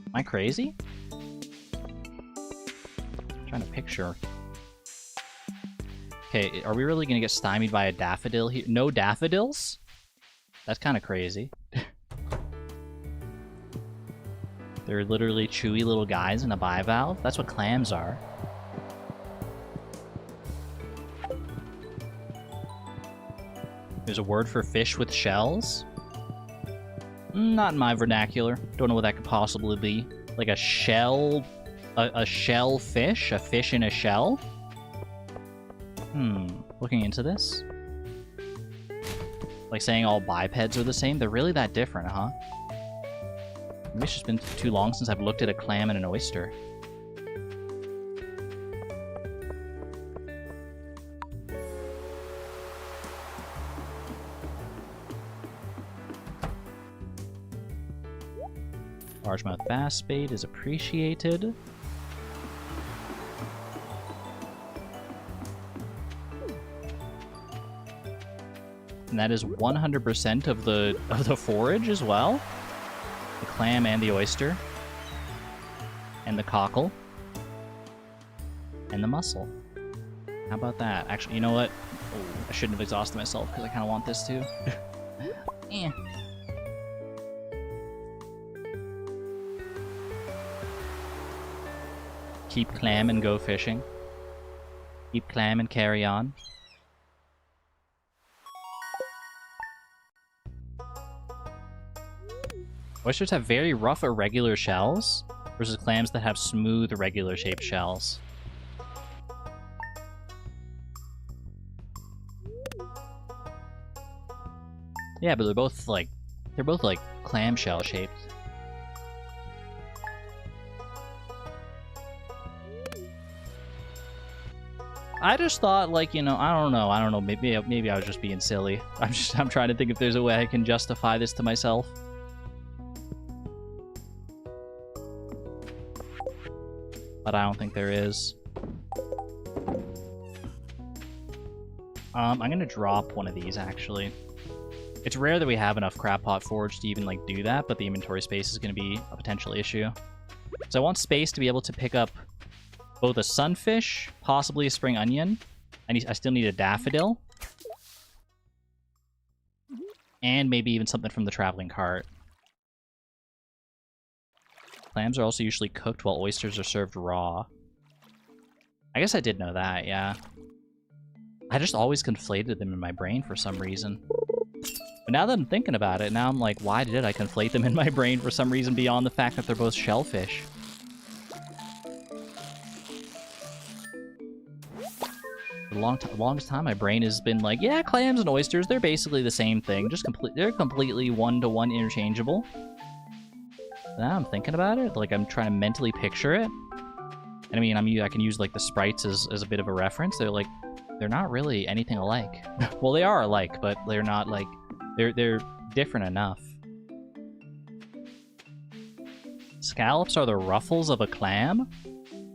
Am I crazy? I'm trying to picture. Okay, Okay, are we really gonna get stymied by a daffodil here? No daffodils? That's kind of crazy. They're literally chewy little guys in a bivalve. That's what clams are. There's a word for fish with shells? Not in my vernacular. Don't know what that could possibly be. Like a shell... A shell fish? A fish in a shell? Looking into this. Like saying all bipeds are the same? They're really that different, huh? Maybe it's just been too long since I've looked at a clam and an oyster. Largemouth bass bait is appreciated. And that is 100% of the forage as well. The clam and the oyster. And the cockle. And the mussel. How about that? Actually, you know what? Oh, I shouldn't have exhausted myself because I kind of want this too. Eh. Keep clam and go fishing. Keep clam and carry on. Oysters have very rough, irregular shells versus clams that have smooth, regular-shaped shells. Yeah, but they're both like clamshell shaped. I just thought, like, you know, I don't know. Maybe I was just being silly. I'm trying to think if there's a way I can justify this to myself. But I don't think there is. I'm gonna drop one of these, actually. It's rare that we have enough crab pot forage to even, like, do that, but the inventory space is gonna be a potential issue. So I want space to be able to pick up both a sunfish, possibly a spring onion. I still need a daffodil. And maybe even something from the traveling cart. Clams are also usually cooked while oysters are served raw. I guess I did know that, yeah. I just always conflated them in my brain for some reason. But now that I'm thinking about it, now I'm like, why did I conflate them in my brain for some reason beyond the fact that they're both shellfish? For the longest time, my brain has been like, yeah, clams and oysters, they're basically the same thing. Just they're completely one-to-one interchangeable. Now I'm thinking about it, like I'm trying to mentally picture it. And I mean, I can use like the sprites as a bit of a reference. They're not really anything alike. Well, they are alike, but they're not like, they're different enough. Scallops are the ruffles of a clam?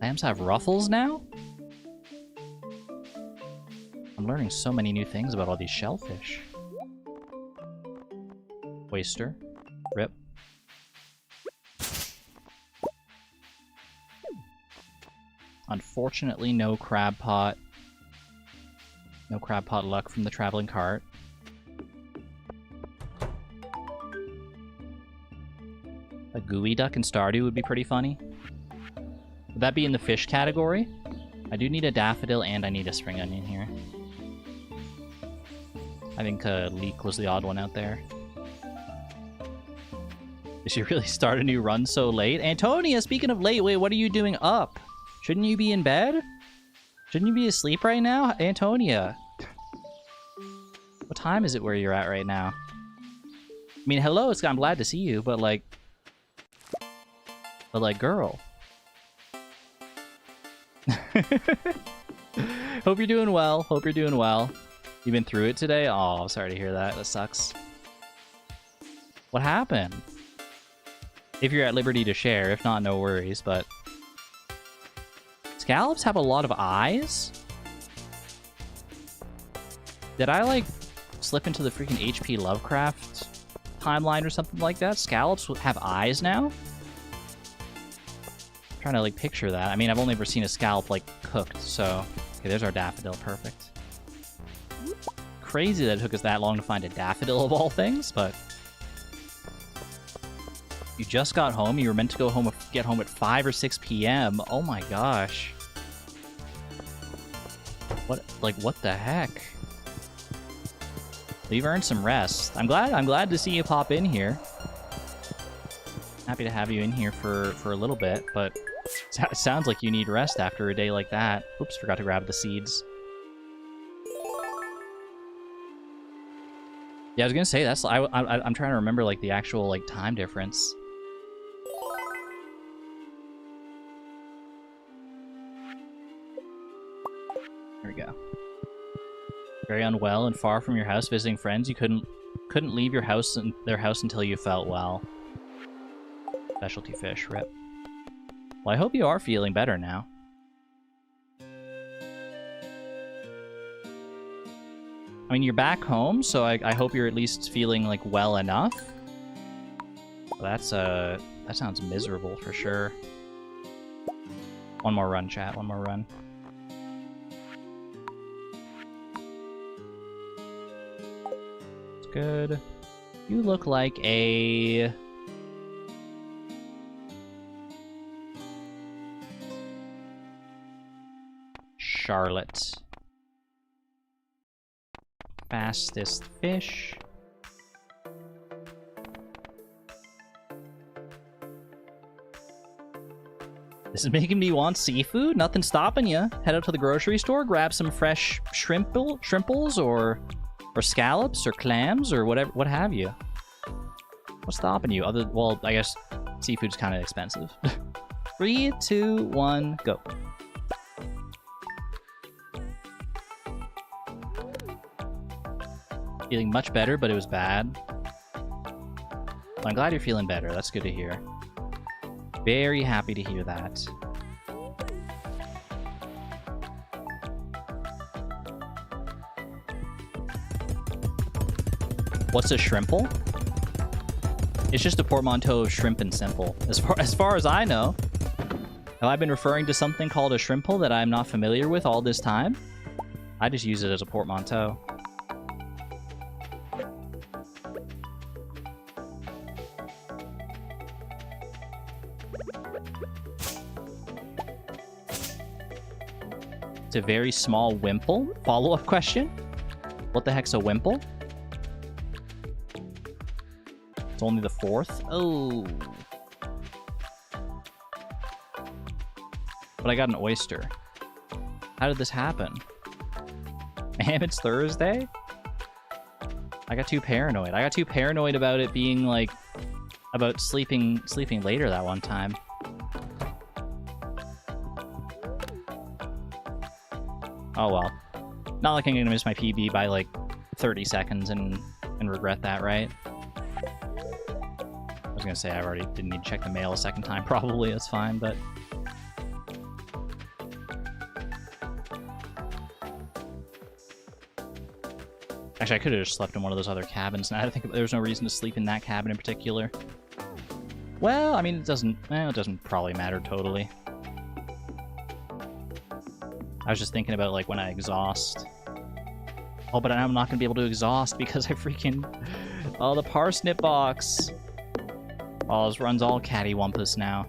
Clams have ruffles now? I'm learning so many new things about all these shellfish. Oyster. Rip. Unfortunately, no crab pot. No crab pot luck from the traveling cart. A gooey duck in Stardew would be pretty funny. Would that be in the fish category? I do need a daffodil and I need a spring onion here. I think leek was the odd one out there. Did you really start a new run so late? Antonia, speaking of late, wait, what are you doing up? Shouldn't you be in bed? Shouldn't you be asleep right now? Antonia. What time is it where you're at right now? I mean, hello, I'm glad to see you, but like, girl. Hope you're doing well. Hope you're doing well. You've been through it today? Oh, I'm sorry to hear that. That sucks. What happened? If you're at liberty to share, if not, no worries, but... Scallops have a lot of eyes? Did I, like, slip into the freaking HP Lovecraft timeline or something like that? Scallops have eyes now? I'm trying to, like, picture that. I mean, I've only ever seen a scallop, like, cooked, so... Okay, there's our daffodil. Perfect. crazy that it took us that long to find a daffodil of all things, but... You just got home? You were meant to get home at 5 or 6 p.m. Oh my gosh. What the heck? You've earned some rest. I'm glad to see you pop in here. Happy to have you in here for a little bit, but it sounds like you need rest after a day like that. Oops, forgot to grab the seeds. Yeah, I was gonna say that's I'm trying to remember like the actual like time difference. There we go. Very unwell and far from your house, visiting friends. You couldn't leave your house and their house until you felt well. Specialty fish, rip. Well, I hope you are feeling better now. I mean, you're back home, so I hope you're at least feeling like well enough. That sounds miserable for sure. One more run, chat. One more run. It's good. You look like a... Charlotte. Fastest fish. This is making me want seafood. Nothing stopping you. Head out to the grocery store, grab some fresh shrimples or scallops or clams or whatever, what have you. What's stopping you? Well, I guess seafood's kind of expensive. 3, 2, 1, go. Feeling much better, but it was bad. Well, I'm glad you're feeling better. That's good to hear. Very happy to hear that. What's a shrimple? It's just a portmanteau of shrimp and simple. As far as I know. Have I been referring to something called a shrimple that I'm not familiar with all this time? I just use it as a portmanteau. It's a very small wimple. Follow-up question? What the heck's a wimple? It's only the 4th? Oh. But I got an oyster. How did this happen? Man, it's Thursday? I got too paranoid. I got too paranoid about it being like... about sleeping later that one time. Oh well. Not like I'm gonna miss my PB by like 30 seconds and regret that, right? I was gonna say I already didn't need to check the mail a second time, probably, that's fine, but... Actually, I could have just slept in one of those other cabins, and I think there was no reason to sleep in that cabin in particular. Well, I mean, it doesn't probably matter totally. I was just thinking about, like, when I exhaust. Oh, but I'm not going to be able to exhaust because I freaking... Oh, the parsnip box! Oh, this run's all cattywampus now.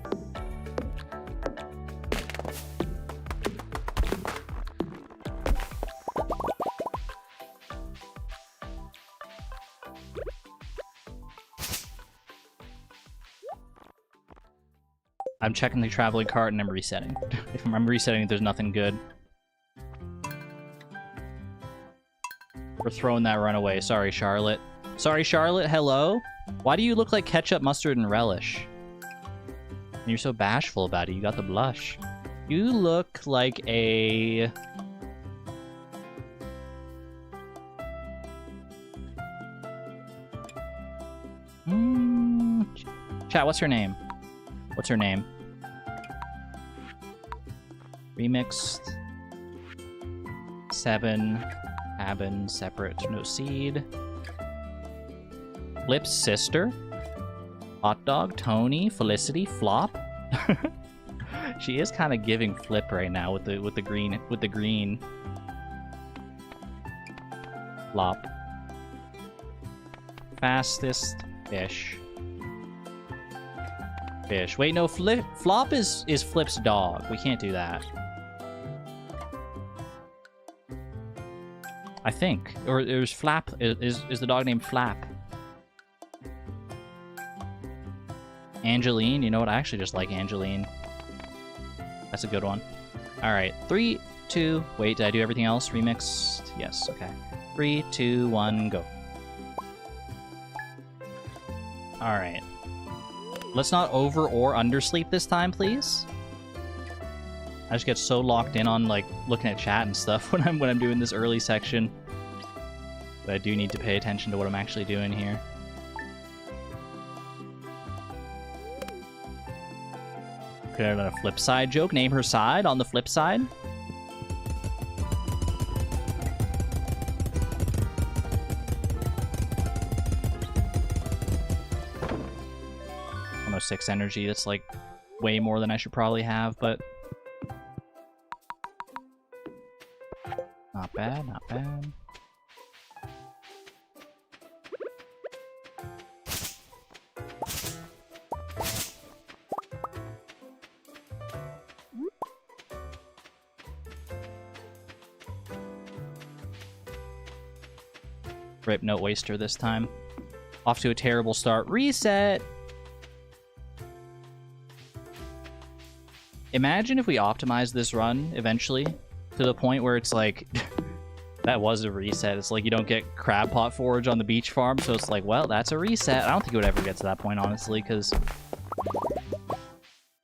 I'm checking the traveling cart and I'm resetting. If I'm resetting, there's nothing good. We're throwing that run away. Sorry, Charlotte. Sorry, Charlotte. Hello? Why do you look like ketchup, mustard, and relish? And you're so bashful about it. You got the blush. You look like a... Chat, what's her name? What's her name? Remixed. 7. Cabin, separate, no seed. Flip's sister. Hot dog, Tony, Felicity, Flop. She is kind of giving Flip right now with the green. Flop. Fastest fish. Fish. Wait, no, Flop is Flip's dog. We can't do that. I think. Or there's Flap. Is the dog named Flap? Angeline. You know what? I actually just like Angeline. That's a good one. Alright. 3, 2... Wait, did I do everything else? Remixed? Yes, okay. 3, 2, 1, go. Alright. Let's not over or undersleep this time, please. I just get so locked in on, like, looking at chat and stuff when I'm doing this early section. But I do need to pay attention to what I'm actually doing here. Could have done a flip side joke. Name her side on the flip side. Almost 6 energy. That's like way more than I should probably have, but not bad, not bad. Rip, no oyster this time. Off to a terrible start. Reset! Imagine if we optimized this run eventually to the point where it's like... that was a reset. It's like you don't get crab pot forage on the beach farm, so it's like, well, that's a reset. I don't think it would ever get to that point, honestly, because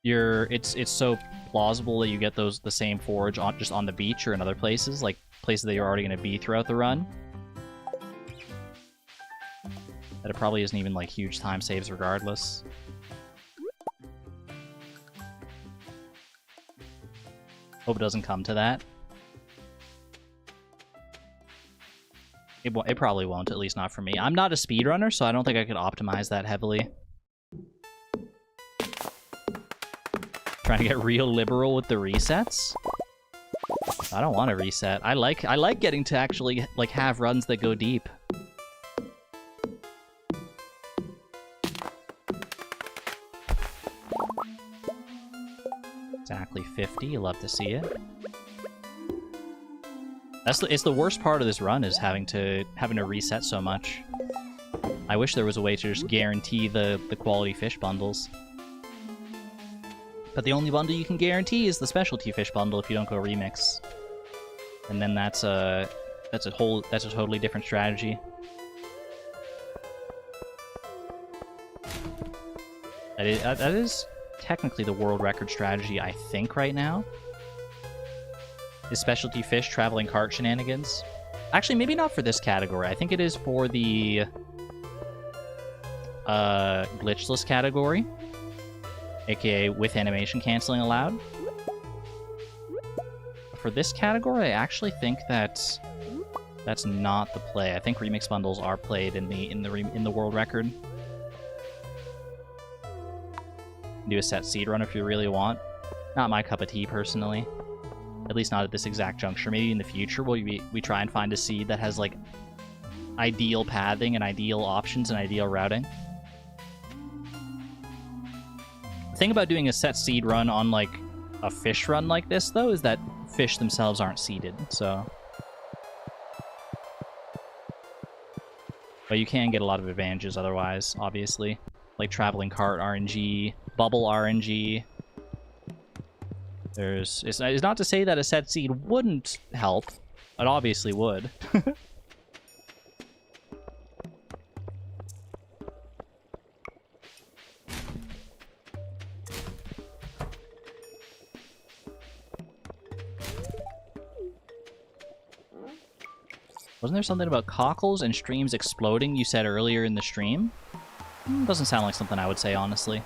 it's so plausible that you get the same forage just on the beach or in other places, like places that you're already going to be throughout the run. That it probably isn't even, like, huge time saves regardless. Hope it doesn't come to that. It probably won't, at least not for me. I'm not a speedrunner, so I don't think I could optimize that heavily. Trying to get real liberal with the resets? I don't want to reset. I like getting to actually, like, have runs that go deep. Exactly 50. You love to see it. It's the worst part of this run is having to reset so much. I wish there was a way to just guarantee the quality fish bundles. But the only bundle you can guarantee is the specialty fish bundle if you don't go remix. And then that's a totally different strategy. That is technically the world record strategy, I think, right now. Is specialty fish traveling cart shenanigans. Actually, maybe not for this category. I think it is for the glitchless category, aka with animation canceling allowed. For this category, I actually think that's not the play. I think remix bundles are played in the world record. Do a set seed run if you really want. Not my cup of tea, personally. At least not at this exact juncture. Maybe in the future we try and find a seed that has, like, ideal pathing and ideal options and ideal routing. The thing about doing a set seed run on, like, a fish run like this, though, is that fish themselves aren't seeded, so... But you can get a lot of advantages otherwise, obviously. Like traveling cart RNG, bubble RNG. It's not to say that a set seed wouldn't help. It obviously would. Wasn't there something about cockles and streams exploding you said earlier in the stream? Doesn't sound like something I would say, honestly.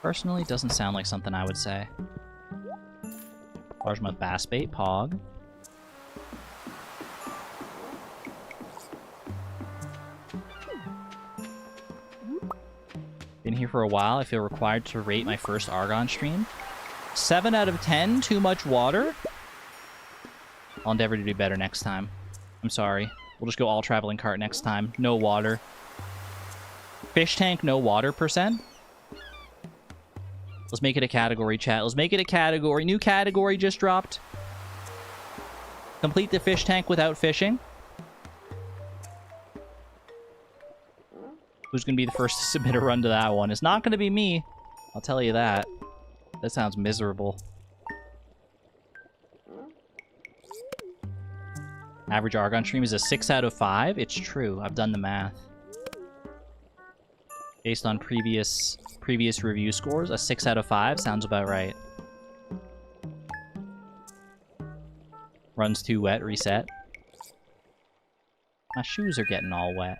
Personally, doesn't sound like something I would say. Largemouth bass bait, pog. Been here for a while. I feel required to rate my first Argon stream. 7 out of 10, too much water. I'll endeavor to do better next time. I'm sorry. We'll just go all traveling cart next time. No water. Fish tank, no water %. Let's make it a category, chat. Let's make it a category. New category just dropped. Complete the fish tank without fishing. Who's going to be the first to submit a run to that one? It's not going to be me. I'll tell you that. That sounds miserable. Average Argon stream is a 6 out of 5. It's true. I've done the math. Based on previous review scores, a 6 out of 5 sounds about right. Runs too wet, reset. My shoes are getting all wet.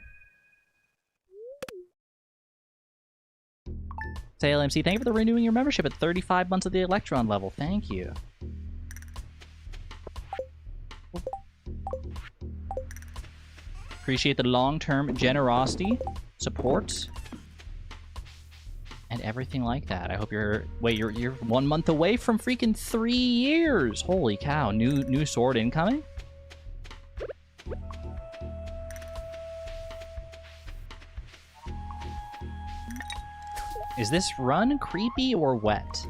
Say LMC, thank you for renewing your membership at 35 months at the Electron level. Thank you. Appreciate the long-term generosity, support, and everything like that. I hope you're... Wait, you're 1 month away from freaking 3 years! Holy cow, new sword incoming? Is this run creepy or wet?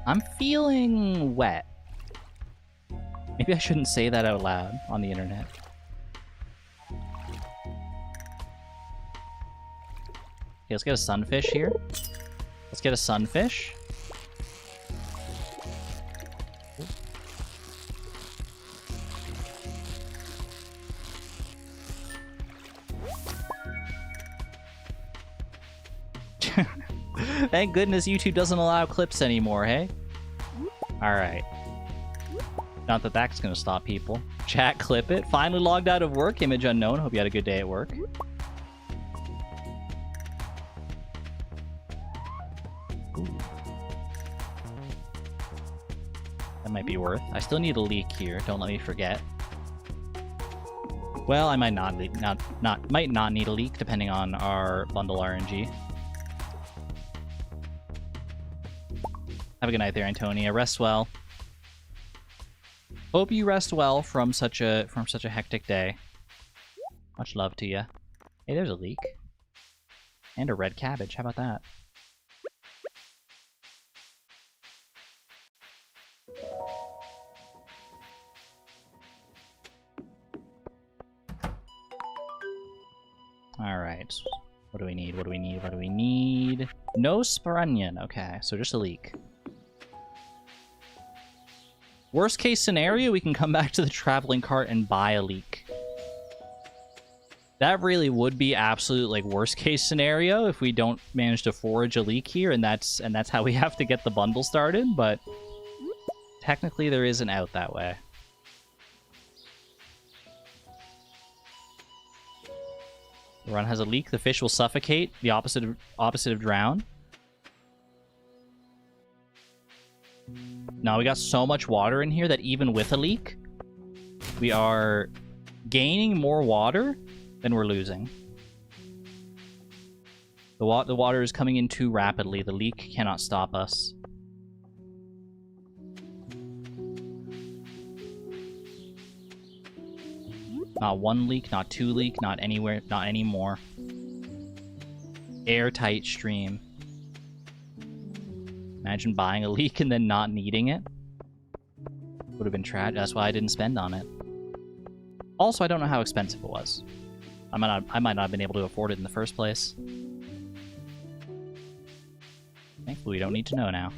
I'm feeling wet. Maybe I shouldn't say that out loud on the internet. Okay, let's get a sunfish here. Let's get a sunfish. Thank goodness YouTube doesn't allow clips anymore, hey? Alright. Not that that's gonna stop people. Chat, clip it. Finally logged out of work. Image unknown. Hope you had a good day at work. Ooh. That might be worth. I still need a leak here. Don't let me forget. Well, I might not might not need a leak depending on our bundle RNG. Have a good night there, Antonia. Rest well. Hope you rest well from such a hectic day. Much love to you. Hey, there's a leek. And a red cabbage. How about that? Alright. What do we need? What do we need? What do we need? No Sprunion. Okay, so just a leek. Worst case scenario, we can come back to the traveling cart and buy a leek. That really would be absolute, like, worst case scenario if we don't manage to forage a leek here, and that's how we have to get the bundle started, but technically there is an out that way. The run has a leak. The fish will suffocate. The opposite of drown. Now we got so much water in here that even with a leak, we are gaining more water than we're losing. The water is coming in too rapidly. The leak cannot stop us. Not one leak, not two leak, not anywhere, not anymore. Airtight stream. Imagine buying a leek and then not needing it. Would have been tragic. That's why I didn't spend on it. Also, I don't know how expensive it was. I might not have been able to afford it in the first place. Thankfully, we don't need to know now.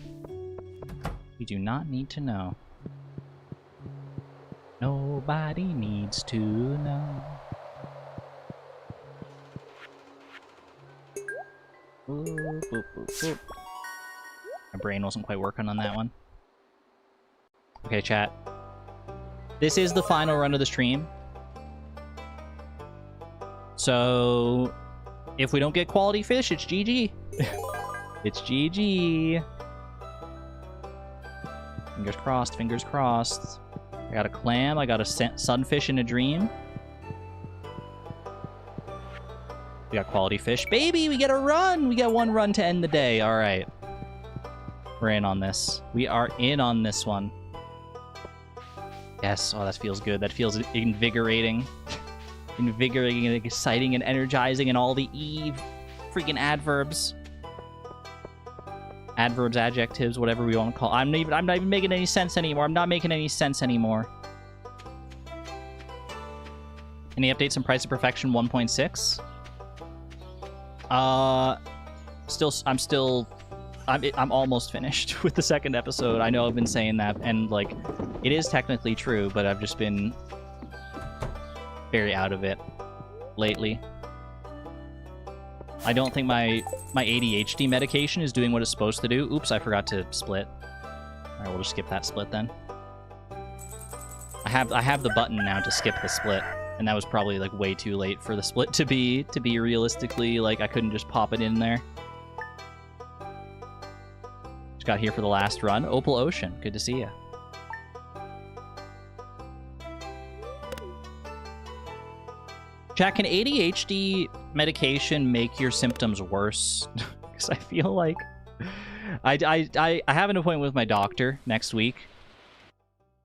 We do not need to know. Nobody needs to know. Boop, boop, boop, boop. My brain wasn't quite working on that one. Okay, chat. This is the final run of the stream. So, if we don't get quality fish, it's GG. It's GG. Fingers crossed, fingers crossed. I got a clam, I got a sunfish in a dream. We got quality fish. Baby, we get a run! We got one run to end the day. Alright. We're in on this. We are in on this one. Yes, oh, that feels good. That feels invigorating. Invigorating and exciting and energizing and all the freaking adverbs. Adverbs, adjectives, whatever we want to call it. I'm not even making any sense anymore. I'm not making any sense anymore. Any updates on Price of Perfection 1.6? I'm almost finished with the second episode. I know I've been saying that, and like, it is technically true, but I've just been very out of it lately. I don't think my ADHD medication is doing what it's supposed to do. Oops, I forgot to split. Alright, we'll just skip that split then. I have the button now to skip the split, and that was probably like way too late for the split to be realistically, like, I couldn't just pop it in there. Just got here for the last run. Opal Ocean, good to see ya. Jack, can ADHD medication make your symptoms worse? Because I feel like I have an appointment with my doctor next week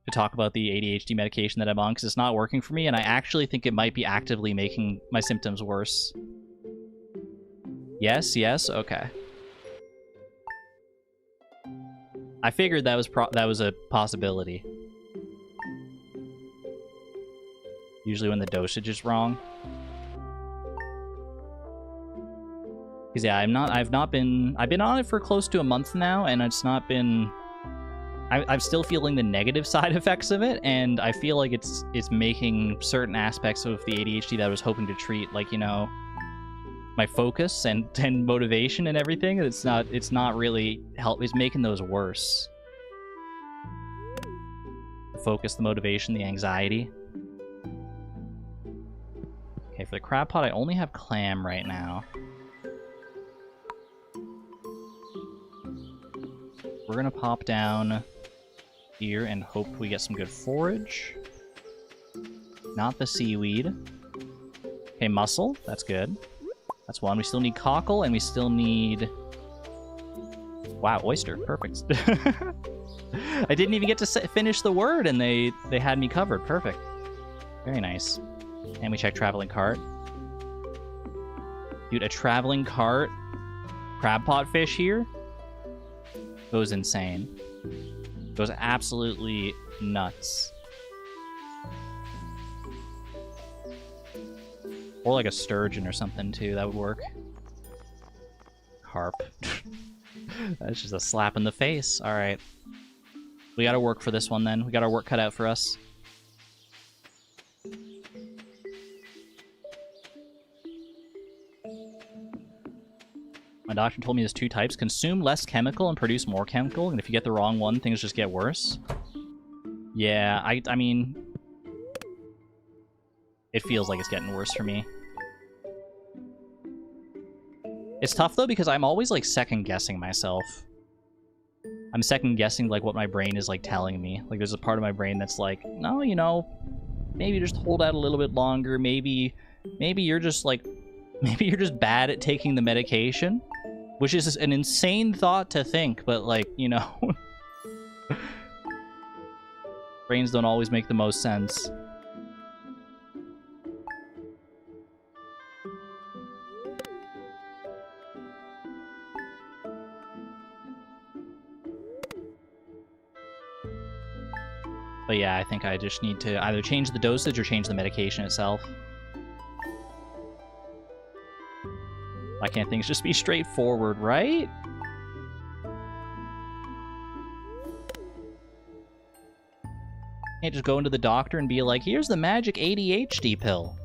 to talk about the ADHD medication that I'm on, because it's not working for me, and I actually think it might be actively making my symptoms worse. Yes, okay. I figured that was a possibility. Usually when the dosage is wrong. Because yeah, I've been on it for close to a month now, and it's not been... I'm still feeling the negative side effects of it, and I feel like it's making certain aspects of the ADHD that I was hoping to treat, like, you know, my focus and motivation and everything. It's not really it's making those worse. The focus, the motivation, the anxiety. Okay, for the crab pot, I only have clam right now. We're gonna pop down here and hope we get some good forage. Not the seaweed. Okay, mussel. That's good. That's one. We still need cockle, and we still need... Wow, oyster. Perfect. I didn't even get to finish the word, and they had me covered. Perfect. Very nice. And we check traveling cart. Dude, a traveling cart crab pot fish here goes insane. Goes absolutely nuts. Or like a sturgeon or something too, that would work. Carp. That's just a slap in the face. Alright. We gotta work for this one then. We got our work cut out for us. My doctor told me there's two types. Consume less chemical and produce more chemical, and if you get the wrong one, things just get worse. Yeah, I mean... It feels like it's getting worse for me. It's tough, though, because I'm always, like, second-guessing myself. I'm second-guessing, like, what my brain is, like, telling me. Like, there's a part of my brain that's like, no, you know, maybe just hold out a little bit longer. Maybe you're just, like... Maybe you're just bad at taking the medication. Which is an insane thought to think, but, like, you know... Brains don't always make the most sense. But yeah, I think I just need to either change the dosage or change the medication itself. Why can't things just be straightforward, right? Can't just go into the doctor and be like, here's the magic ADHD pill.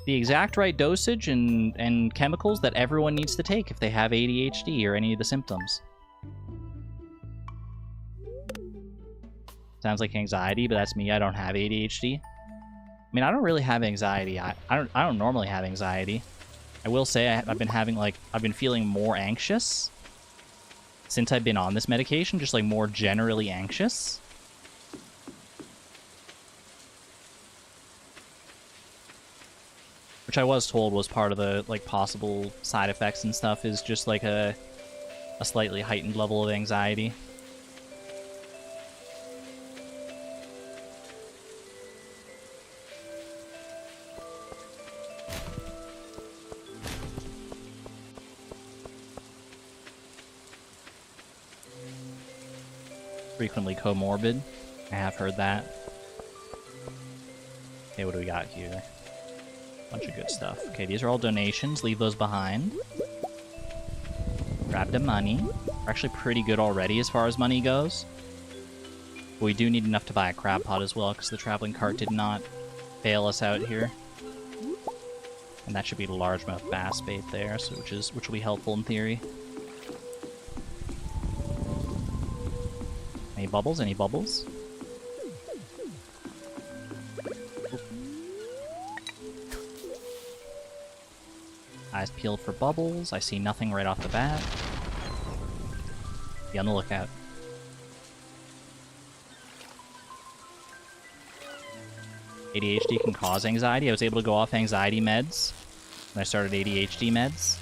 The exact right dosage and chemicals that everyone needs to take if they have ADHD or any of the symptoms. Sounds like anxiety, but that's me. I don't have ADHD. I mean, I don't really have anxiety. I don't normally have anxiety. I will say I've been feeling more anxious since I've been on this medication, just like more generally anxious. Which I was told was part of the like possible side effects and stuff, is just like a slightly heightened level of anxiety. frequently comorbid. I have heard that. Okay, what do we got here? Bunch of good stuff. Okay, these are all donations. Leave those behind. Grab the money. We're actually pretty good already as far as money goes. But we do need enough to buy a crab pot as well, because the traveling cart did not bail us out here. And that should be the largemouth bass bait there, so which will be helpful in theory. Any bubbles? Any bubbles? Eyes peeled for bubbles. I see nothing right off the bat. Be on the lookout. ADHD can cause anxiety. I was able to go off anxiety meds when I started ADHD meds.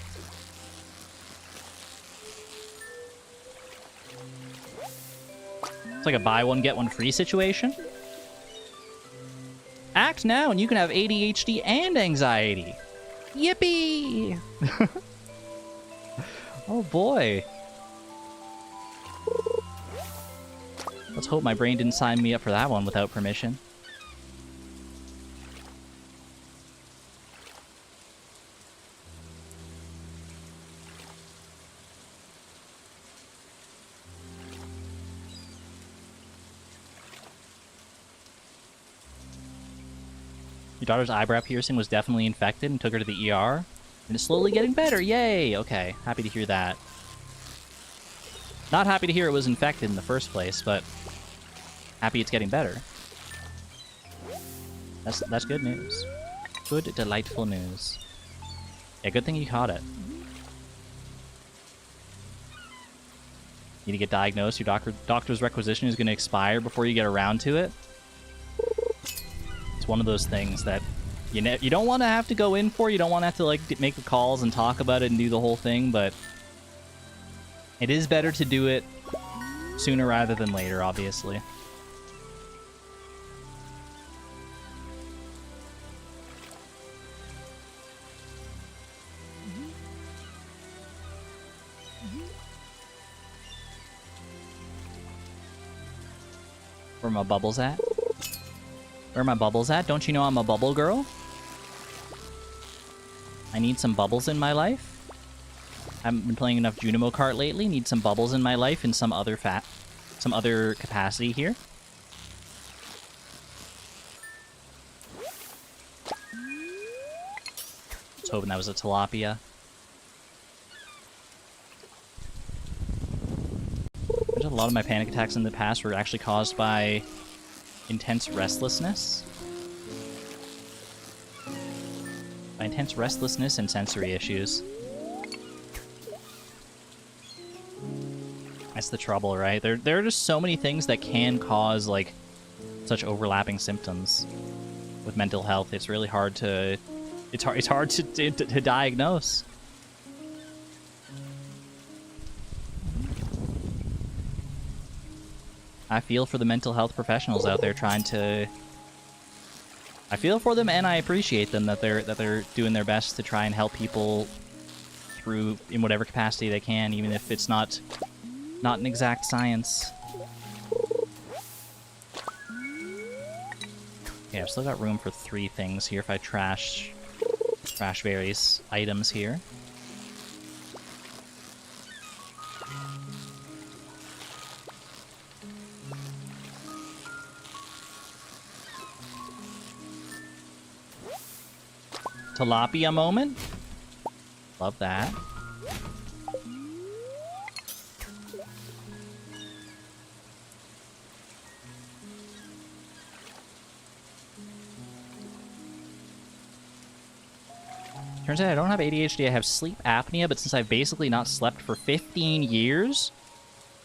It's like a buy one, get one free situation. Act now and you can have ADHD and anxiety. Yippee! Oh boy. Let's hope my brain didn't sign me up for that one without permission. Your daughter's eyebrow piercing was definitely infected and took her to the ER. And it's slowly getting better. Yay! Okay, happy to hear that. Not happy to hear it was infected in the first place, but happy it's getting better. That's good news. Good, delightful news. Yeah, good thing you caught it. Need to get diagnosed. Your doctor's requisition is going to expire before you get around to it. It's one of those things that you don't want to have to go in for. You don't want to have to like make the calls and talk about it and do the whole thing, but it is better to do it sooner rather than later, obviously. Where are my bubbles at? Where are my bubbles at? Don't you know I'm a bubble girl? I need some bubbles in my life. Haven't been playing enough Junimo Kart lately. Need some bubbles in my life in some other capacity here. Just hoping that was a tilapia. There's a lot of my panic attacks in the past were actually caused by intense restlessness. By intense restlessness and sensory issues. That's the trouble, right? There are just so many things that can cause like such overlapping symptoms with mental health. It's really hard to it's hard to diagnose. I feel for the mental health professionals out there trying to... I feel for them and I appreciate them that they're doing their best to try and help people through in whatever capacity they can, even if it's not an exact science. Okay, I've still got room for 3 things here if I trash various items here. Tilapia moment. Love that. Turns out I don't have ADHD, I have sleep apnea, but since I've basically not slept for 15 years,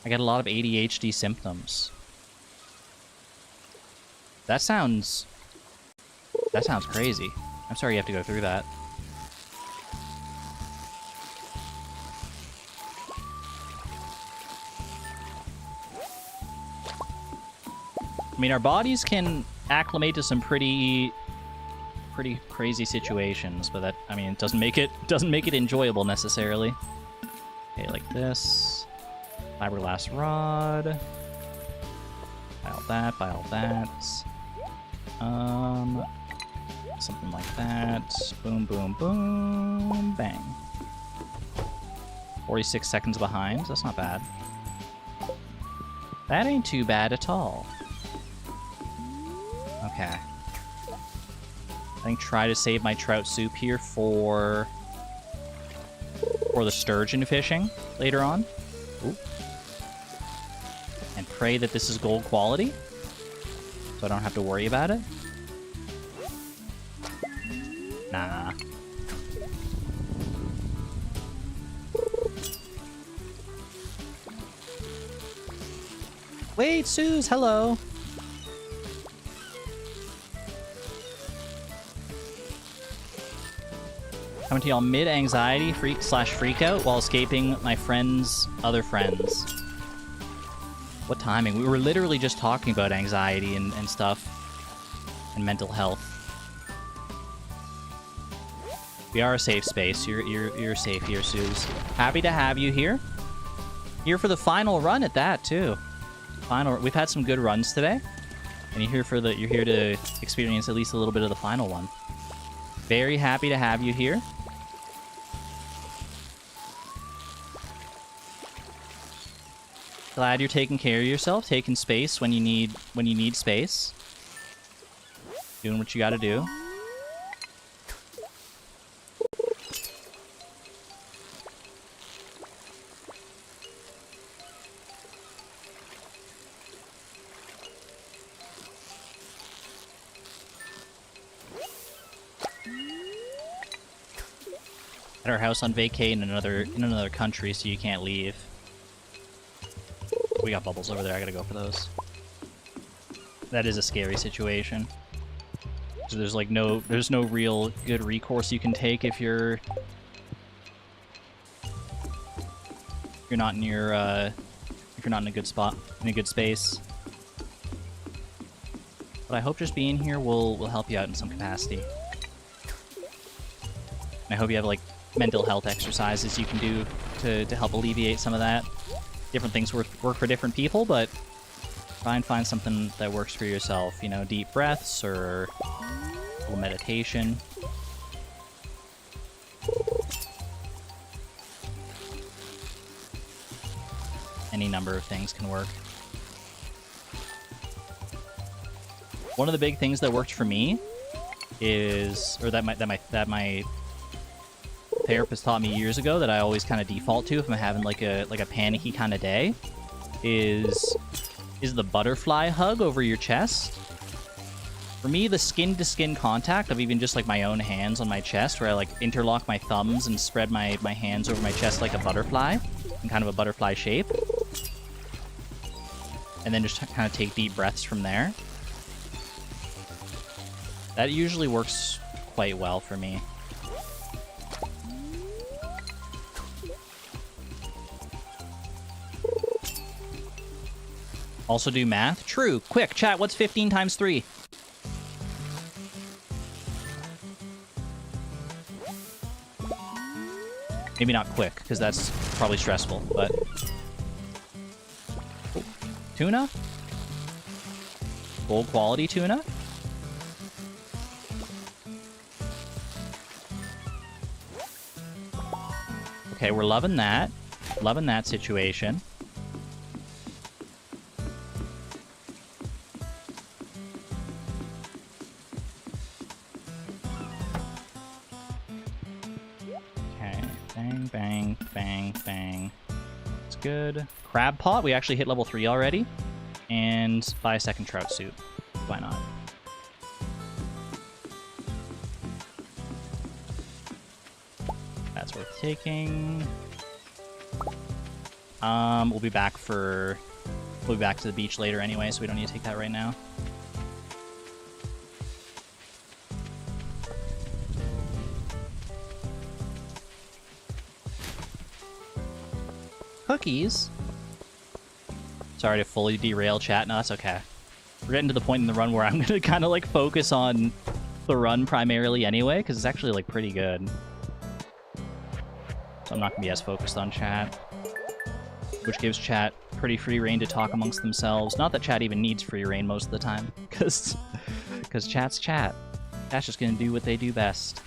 I get a lot of ADHD symptoms. That sounds crazy. I'm sorry you have to go through that. I mean, our bodies can acclimate to some pretty crazy situations, but that, I mean, it doesn't make it enjoyable necessarily. Okay, like this. Fiberglass rod. Buy all that, buy all that. Something like that. Boom, boom, boom, bang. 46 seconds behind. That's not bad. That ain't too bad at all. Okay. I think try to save my trout soup here for the sturgeon fishing later on. Ooh. And pray that this is gold quality, so I don't have to worry about it. Nah. Wait, Suze, hello. Coming to y'all mid-anxiety freak out while escaping my friends' other friends. What timing? We were literally just talking about anxiety and stuff. And mental health. We are a safe space. You're safe here, Suze. Happy to have you here. Here for the final run at that, too. We've had some good runs today. And you're here to experience at least a little bit of the final one. Very happy to have you here. Glad you're taking care of yourself, taking space when you need space. Doing what you gotta do. At our house on vacay in another country, so you can't leave. We got bubbles over there. I gotta go for those. That is a scary situation. So there's like there's no real good recourse you can take if you're not in your if you're not in a good spot, in a good space. But I hope just being here will help you out in some capacity. And I hope you have like mental health exercises you can do to help alleviate some of that. Different things work for different people, but try and find something that works for yourself. You know, deep breaths or a little meditation. Any number of things can work. One of the big things that worked for me is, or that my therapist taught me years ago, that I always kind of default to if I'm having like a panicky kind of day, is the butterfly hug over your chest. For me, the skin-to-skin contact of even just like my own hands on my chest, where I like interlock my thumbs and spread my hands over my chest like a butterfly, in kind of a butterfly shape, and then just kind of take deep breaths from there. That usually works quite well for me. Also do math? True. Quick, chat, what's 15 times 3? Maybe not quick, because that's probably stressful, but... Oh. Tuna? Gold quality tuna? Okay, we're loving that. Loving that situation. Bang, bang, bang. It's good. Crab pot, we actually hit level 3 already. And buy a second trout soup. Why not? That's worth taking. We'll be back to the beach later anyway, so we don't need to take that right now. Cookies? Sorry to fully derail chat. No, that's okay. We're getting to the point in the run where I'm going to kind of like focus on the run primarily anyway, because it's actually like pretty good. So I'm not going to be as focused on chat. which gives chat pretty free reign to talk amongst themselves. Not that chat even needs free reign most of the time, because chat's chat. Chat's just gonna do what they do best.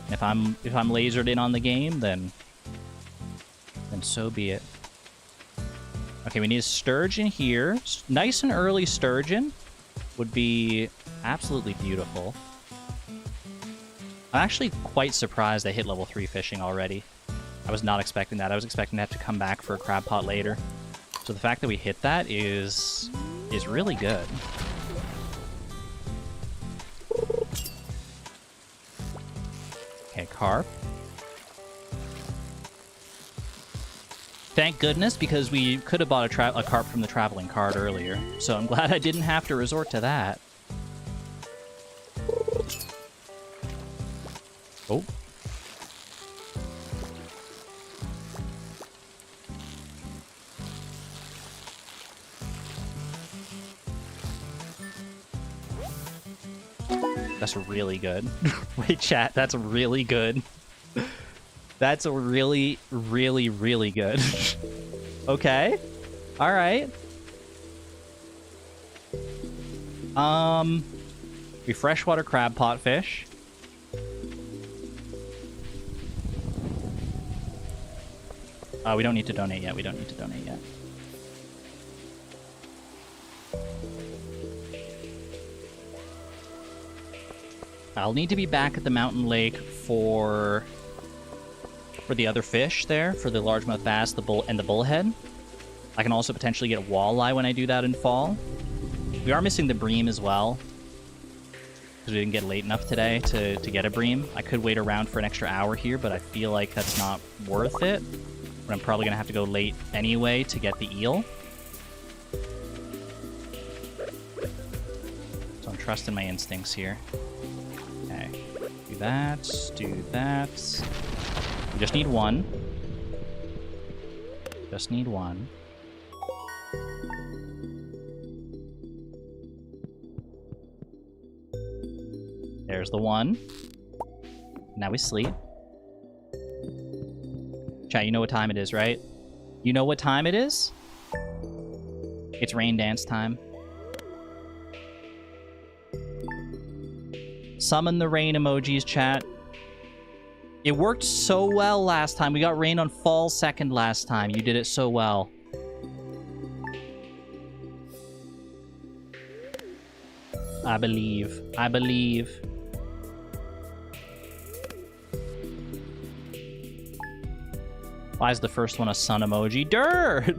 And if I'm lasered in on the game, then so be it. Okay, we need a sturgeon here. Nice and early sturgeon would be absolutely beautiful. I'm actually quite surprised I hit level 3 fishing already. I was not expecting that. I was expecting to have to come back for a crab pot later. So the fact that we hit that is really good. Okay, carp. Thank goodness, because we could have bought a carp from the traveling cart earlier. So I'm glad I didn't have to resort to that. Oh. That's really good. Wait, chat, that's really good. That's really, really, really good. Okay. All right. We freshwater crab pot fish. We don't need to donate yet. We don't need to donate yet. I'll need to be back at the mountain lake for the other fish there, for the largemouth bass, the bull, and the bullhead. I can also potentially get a walleye when I do that in fall. We are missing the bream as well, because we didn't get late enough today to get a bream. I could wait around for an extra hour here, but I feel like that's not worth it. But I'm probably going to have to go late anyway to get the eel. So I'm trusting my instincts here. Okay. Do that. Do that. We just need one. Just need one. There's the one. Now we sleep. Chat, you know what time it is, right? You know what time it is? It's rain dance time. Summon the rain emojis, chat. It worked so well last time. We got rain on fall second last time. You did it so well. I believe. I believe. Why is the first one a sun emoji? Dirt!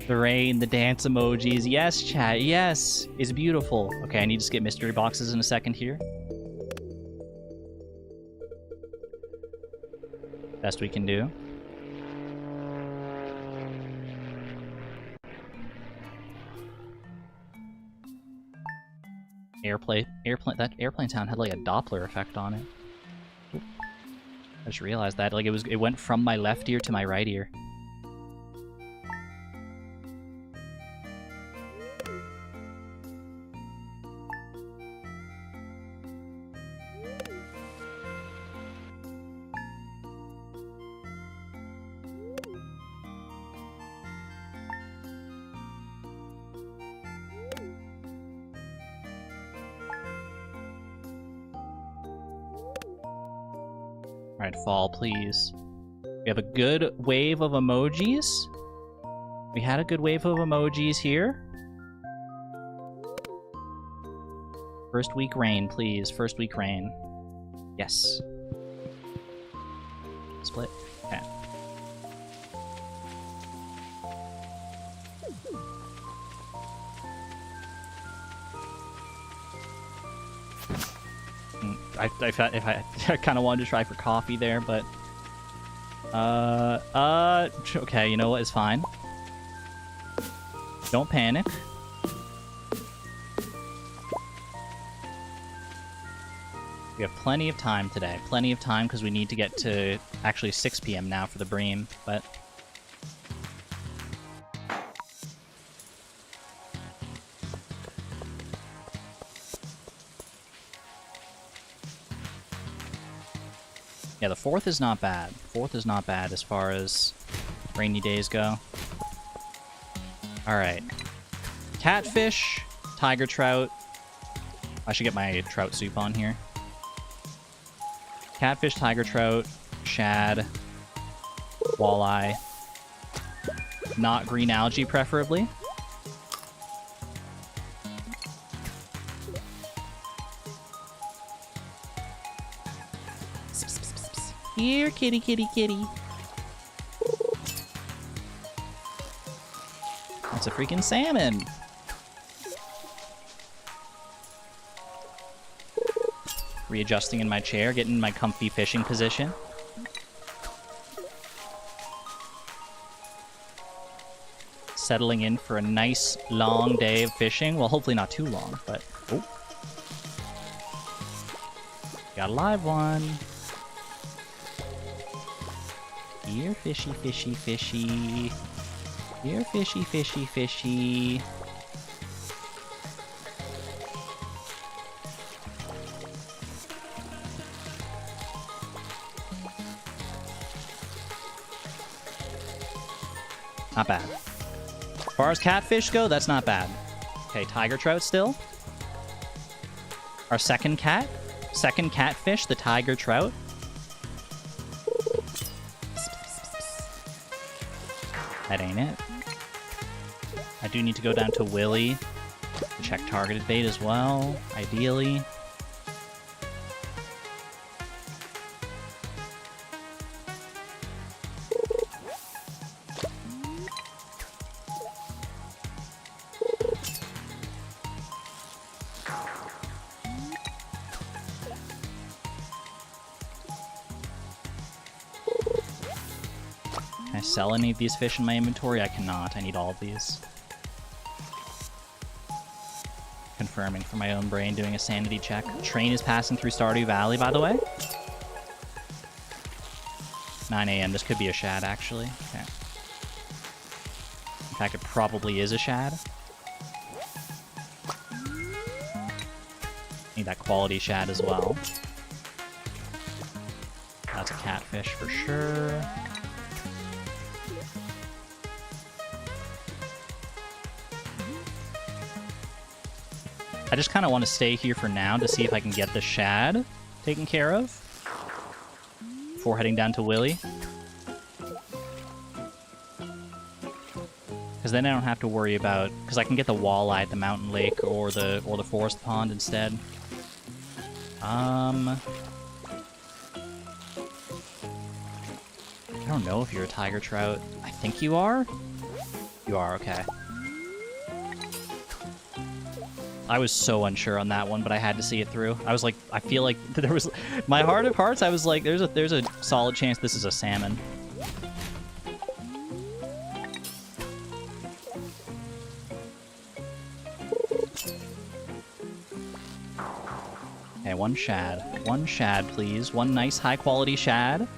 The rain, the dance emojis. Yes, chat. Yes. It's beautiful. Okay, I need to skip mystery boxes in a second here. Best we can do. That airplane sound had like a Doppler effect on it. Oop. I just realized that. Like it went from my left ear to my right ear. Alright, fall, please. We have a good wave of emojis. We had a good wave of emojis here. First week rain, please. First week rain. Yes. Split. Okay. I kind of wanted to try for coffee there, but okay, you know what? It's fine. Don't panic. We have plenty of time today. Plenty of time because we need to get to actually 6 p.m. now for the bream, but Yeah, the 4th is not bad. 4th is not bad as far as rainy days go. Alright. Catfish, tiger trout. I should get my trout soup on here. Catfish, tiger trout, shad, walleye. Not green algae, preferably. Here, kitty, kitty, kitty. That's a freaking salmon. Readjusting in my chair, getting in my comfy fishing position. Settling in for a nice long day of fishing. Well, hopefully not too long, but... Oh. Got a live one. Here, fishy, fishy, fishy. Here, fishy, fishy, fishy. Not bad. As far as catfish go, that's not bad. Okay, tiger trout still. Our second catfish, the tiger trout. That ain't it. I do need to go down to Willy to check targeted bait as well, ideally. Can I sell any of these fish in my inventory? I cannot. I need all of these. Confirming for my own brain, doing a sanity check. Train is passing through Stardew Valley, by the way. 9 a.m. This could be a shad, actually. Okay. In fact, it probably is a shad. Need that quality shad as well. That's a catfish for sure. I just kind of want to stay here for now to see if I can get the shad taken care of before heading down to Willy. Because then I don't have to worry about... Because I can get the walleye at the mountain lake or the forest pond instead. I don't know if you're a tiger trout. I think you are? You are, okay. I was so unsure on that one, but I had to see it through. I was like, I feel like there was... My heart of hearts, I was like, there's a solid chance this is a salmon. Okay, one shad. One shad, please. One nice high-quality shad.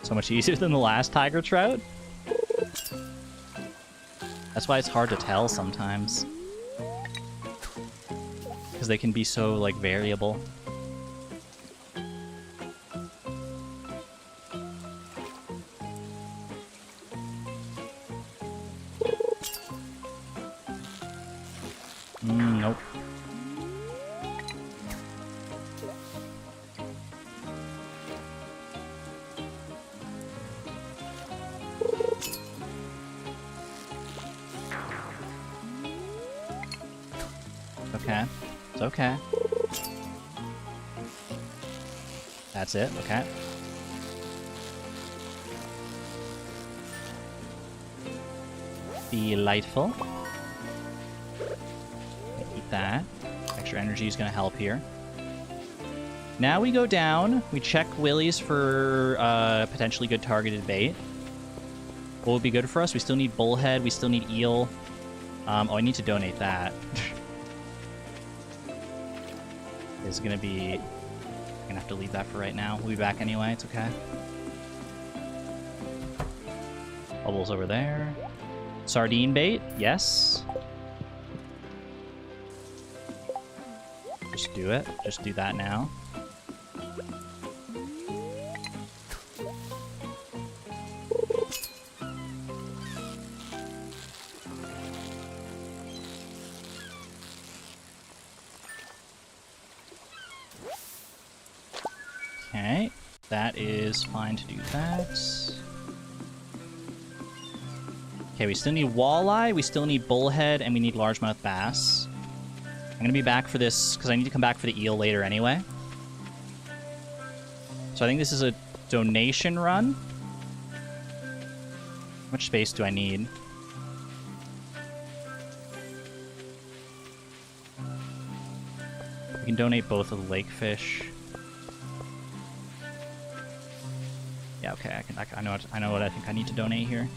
So much easier than the last tiger trout. That's why it's hard to tell sometimes. Because they can be so, like, variable. Nope. Okay. It's okay. That's it. Okay. Delightful. Eat that. Extra energy is going to help here. Now we go down. We check Willy's for potentially good targeted bait. What would be good for us? We still need bullhead. We still need eel. Oh, I need to donate that. Is going to be gonna have to leave that for right now. We'll be back anyway, it's okay. Bubbles over there. Sardine bait, yes. Just do it. Just do that now. Okay, that is fine to do that. Okay, we still need walleye, we still need bullhead, and we need largemouth bass. I'm gonna be back for this, because I need to come back for the eel later anyway. So I think this is a donation run. How much space do I need? We can donate both of the lake fish. Yeah, okay, I know what I think I need to donate here.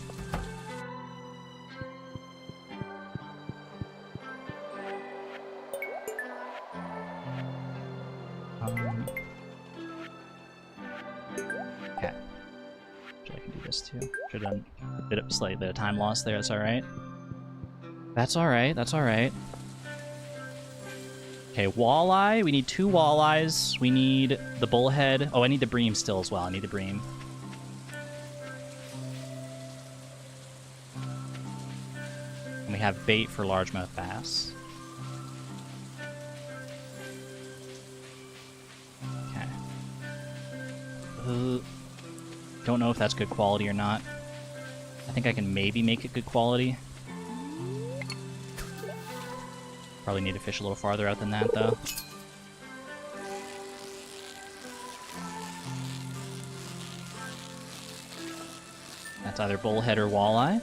Okay. Actually, I can do this too. Should have done a slight bit of time loss there. That's all right. That's all right. That's all right. Okay, walleye. We need 2 walleyes. We need the bullhead. Oh, I need the bream still as well. I need the bream. And we have bait for largemouth bass. Okay. Don't know if that's good quality or not. I think I can maybe make it good quality. Probably need to fish a little farther out than that, though. That's either bullhead or walleye.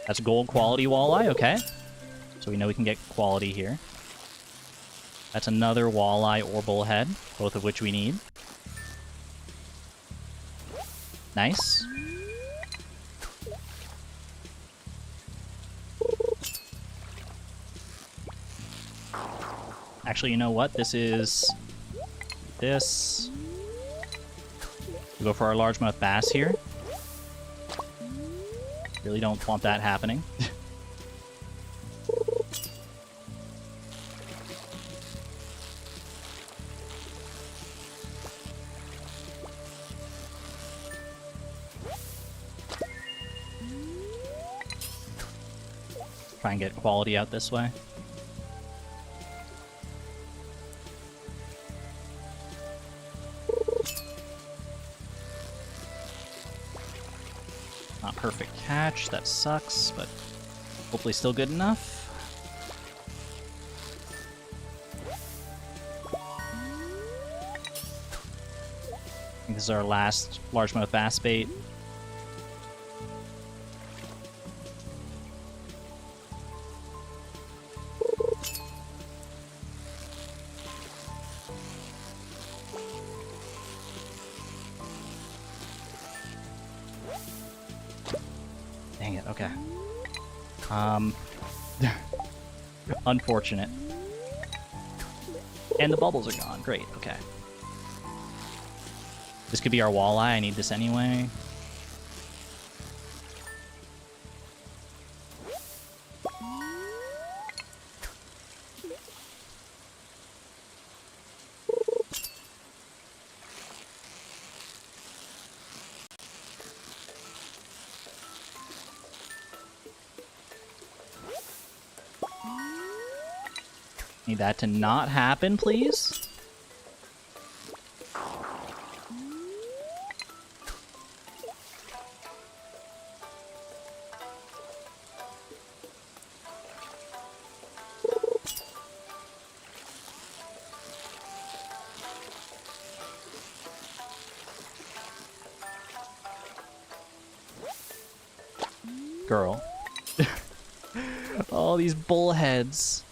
That's gold quality walleye, okay. So we know we can get quality here. That's another walleye or bullhead, both of which we need. Nice. Actually, you know what? This is... this. We'll go for our largemouth bass here. Really don't want that happening. Try and get quality out this way. Not perfect catch, that sucks, but hopefully still good enough. I think this is our last largemouth bass bait. Dang it, okay. Unfortunate. And the bubbles are gone. Great, okay. This could be our walleye. I need this anyway. Need that to not happen, please. Girl. All these bullheads.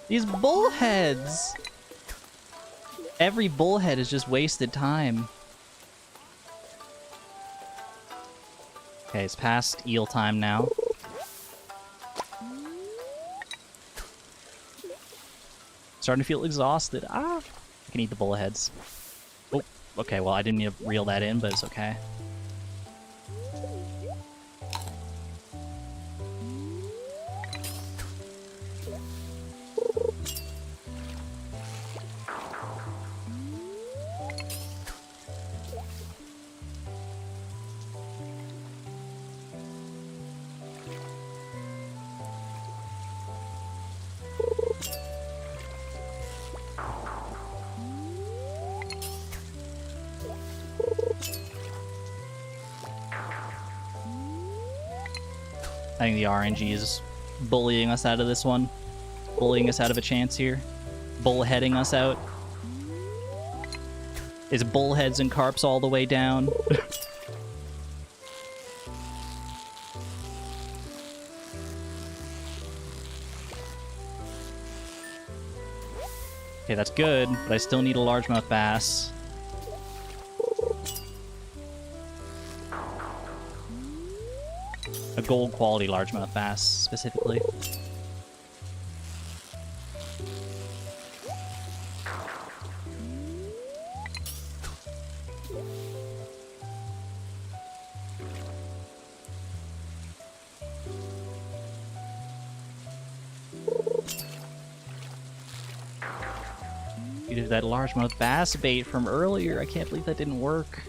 These bullheads! Every bullhead is just wasted time. Okay, it's past eel time now. Starting to feel exhausted. Ah! I can eat the bullheads. Oh, okay, well, I didn't need to reel that in, but it's okay. I think the RNG is bullying us out of this one. Bullying us out of a chance here. Bullheading us out. Is bullheads and carps all the way down? Okay, that's good, but I still need a largemouth bass. A gold quality largemouth bass, specifically. You did that largemouth bass bait from earlier. I can't believe that didn't work.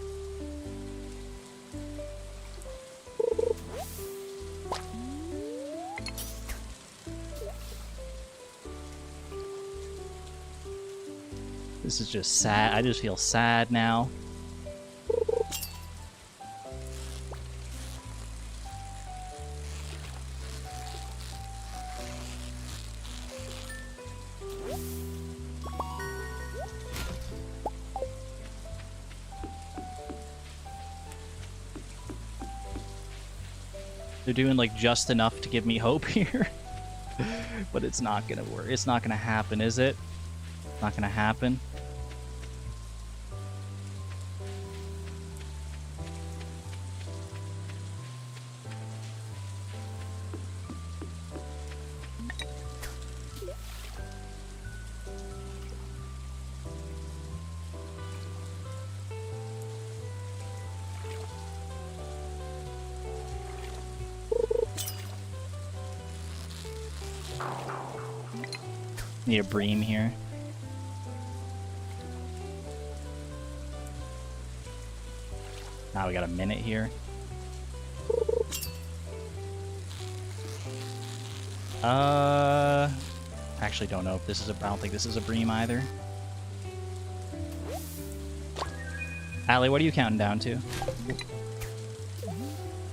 This is just sad. I just feel sad now. They're doing like just enough to give me hope here. But it's not gonna work. It's not gonna happen, is it? Not gonna happen. Need a bream here. Now we got a minute here. Actually don't know if this is a... I don't think this is a bream either. Allie, what are you counting down to?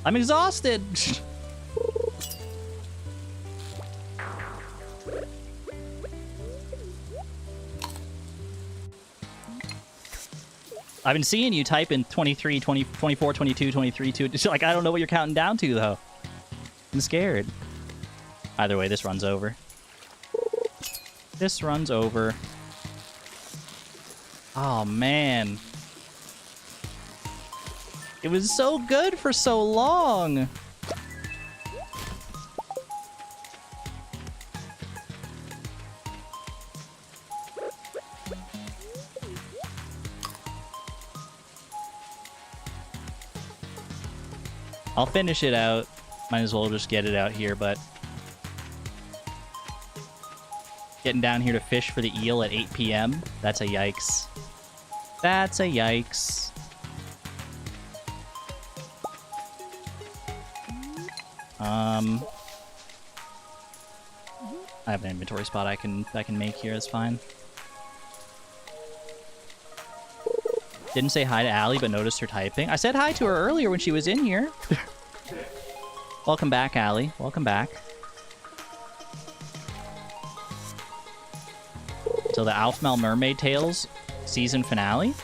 I'm exhausted! I've been seeing you type in 23, 20, 24, 22, 23, 2. Just like, I don't know what you're counting down to, though. I'm scared. Either way, this runs over. This runs over. Oh, man. It was so good for so long. I'll finish it out. Might as well just get it out here, but... Getting down here to fish for the eel at 8 p.m. That's a yikes. That's a yikes. I have an inventory spot I can make here, that's fine. Didn't say hi to Allie, but noticed her typing. I said hi to her earlier when she was in here. Welcome back, Allie. Welcome back. So the Alfmel Mermaid Tales season finale.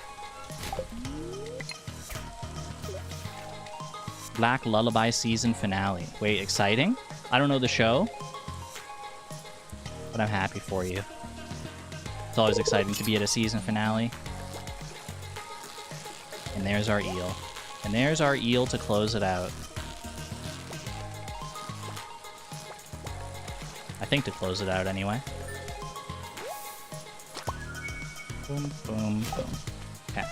Black Lullaby season finale. Wait, exciting? I don't know the show, but I'm happy for you. It's always exciting to be at a season finale. And there's our eel. And there's our eel to close it out. think to close it out anyway. Boom, boom, boom. Okay.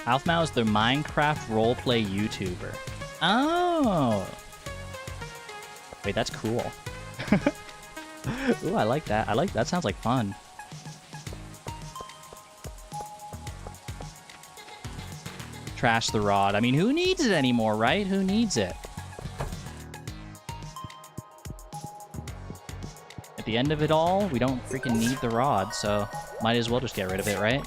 Alfmao is the Minecraft roleplay YouTuber. Oh! Wait, that's cool. Ooh, I like that. That sounds like fun. Trash the rod. I mean, who needs it anymore, right? Who needs it? At the end of it all, we don't freaking need the rod, so might as well just get rid of it, right?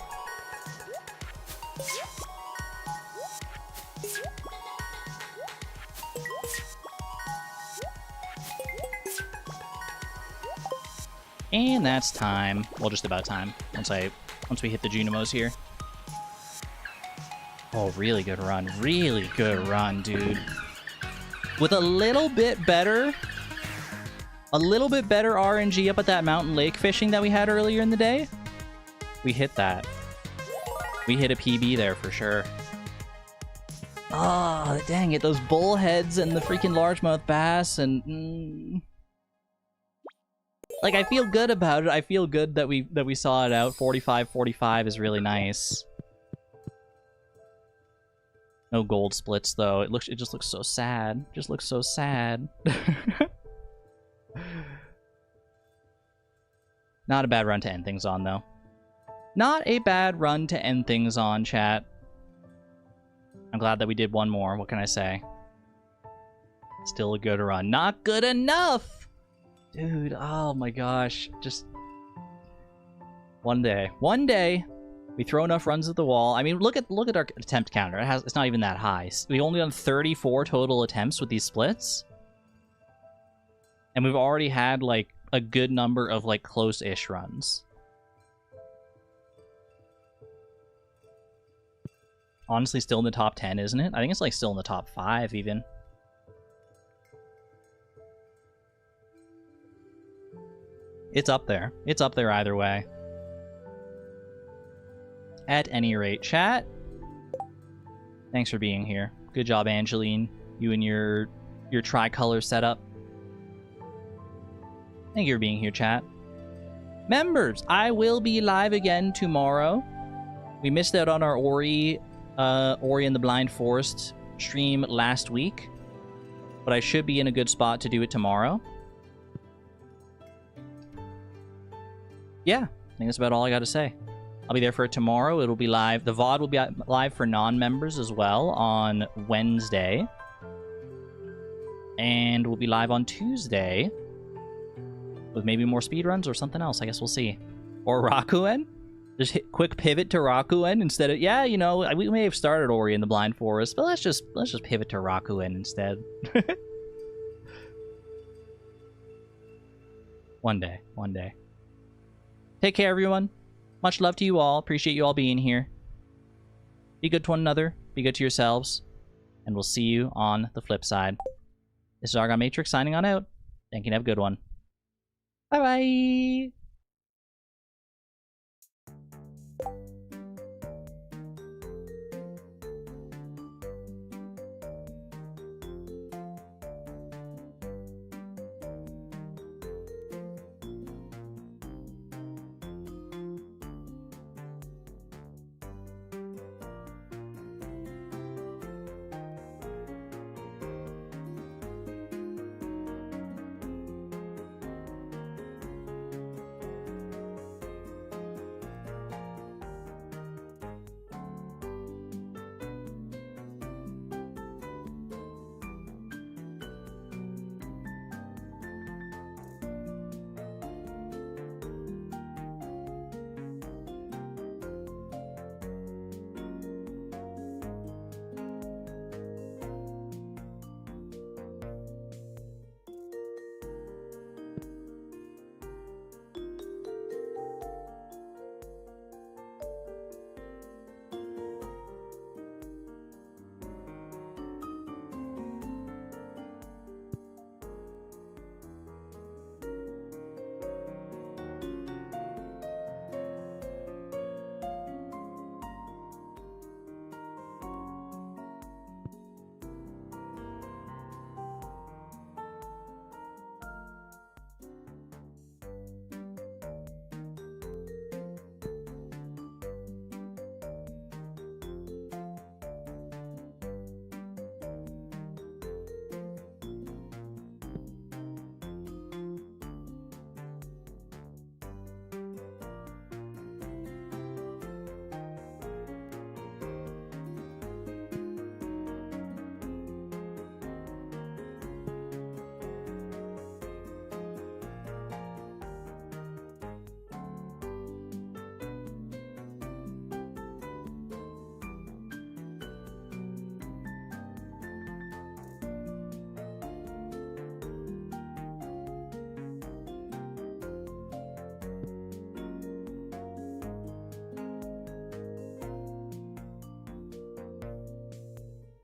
And that's time. Well, just about time. Once we hit the Junimos here. Oh, really good run. Really good run, dude. With a little bit better RNG up at that mountain lake fishing that we had earlier in the day, we hit that. We hit a PB there for sure. Oh, dang it. Those bullheads and the freaking largemouth bass and... Like, I feel good about it. I feel good that we saw it out. 45-45 is really nice. No gold splits though. It just looks so sad. Just looks so sad. Not a bad run to end things on though. Not a bad run to end things on, chat. I'm glad that we did one more. What can I say? Still a good run. Not good enough! Dude, oh my gosh. Just... One day, we throw enough runs at the wall. I mean, look at our attempt counter. It's not even that high. We've only done 34 total attempts with these splits. And we've already had, like, a good number of, like, close-ish runs. Honestly, still in the top 10, isn't it? I think it's, like, still in the top 5, even. It's up there. It's up there either way. At any rate, chat. Thanks for being here. Good job, Angeline. You and your tricolor setup. Thank you for being here, chat. Members, I will be live again tomorrow. We missed out on our Ori and the Blind Forest stream last week, but I should be in a good spot to do it tomorrow. Yeah, I think that's about all I got to say. I'll be there for it tomorrow. It'll be live. The VOD will be live for non-members as well on Wednesday. And we'll be live on Tuesday with maybe more speedruns or something else. I guess we'll see. Or Rakuen? Just quick pivot to Rakuen instead of... Yeah, you know, we may have started Ori in the Blind Forest, but let's just pivot to Rakuen instead. One day. Take care, everyone. Much love to you all. Appreciate you all being here. Be good to one another. Be good to yourselves. And we'll see you on the flip side. This is Argon Matrix signing on out. Thank you and have a good one. Bye-bye.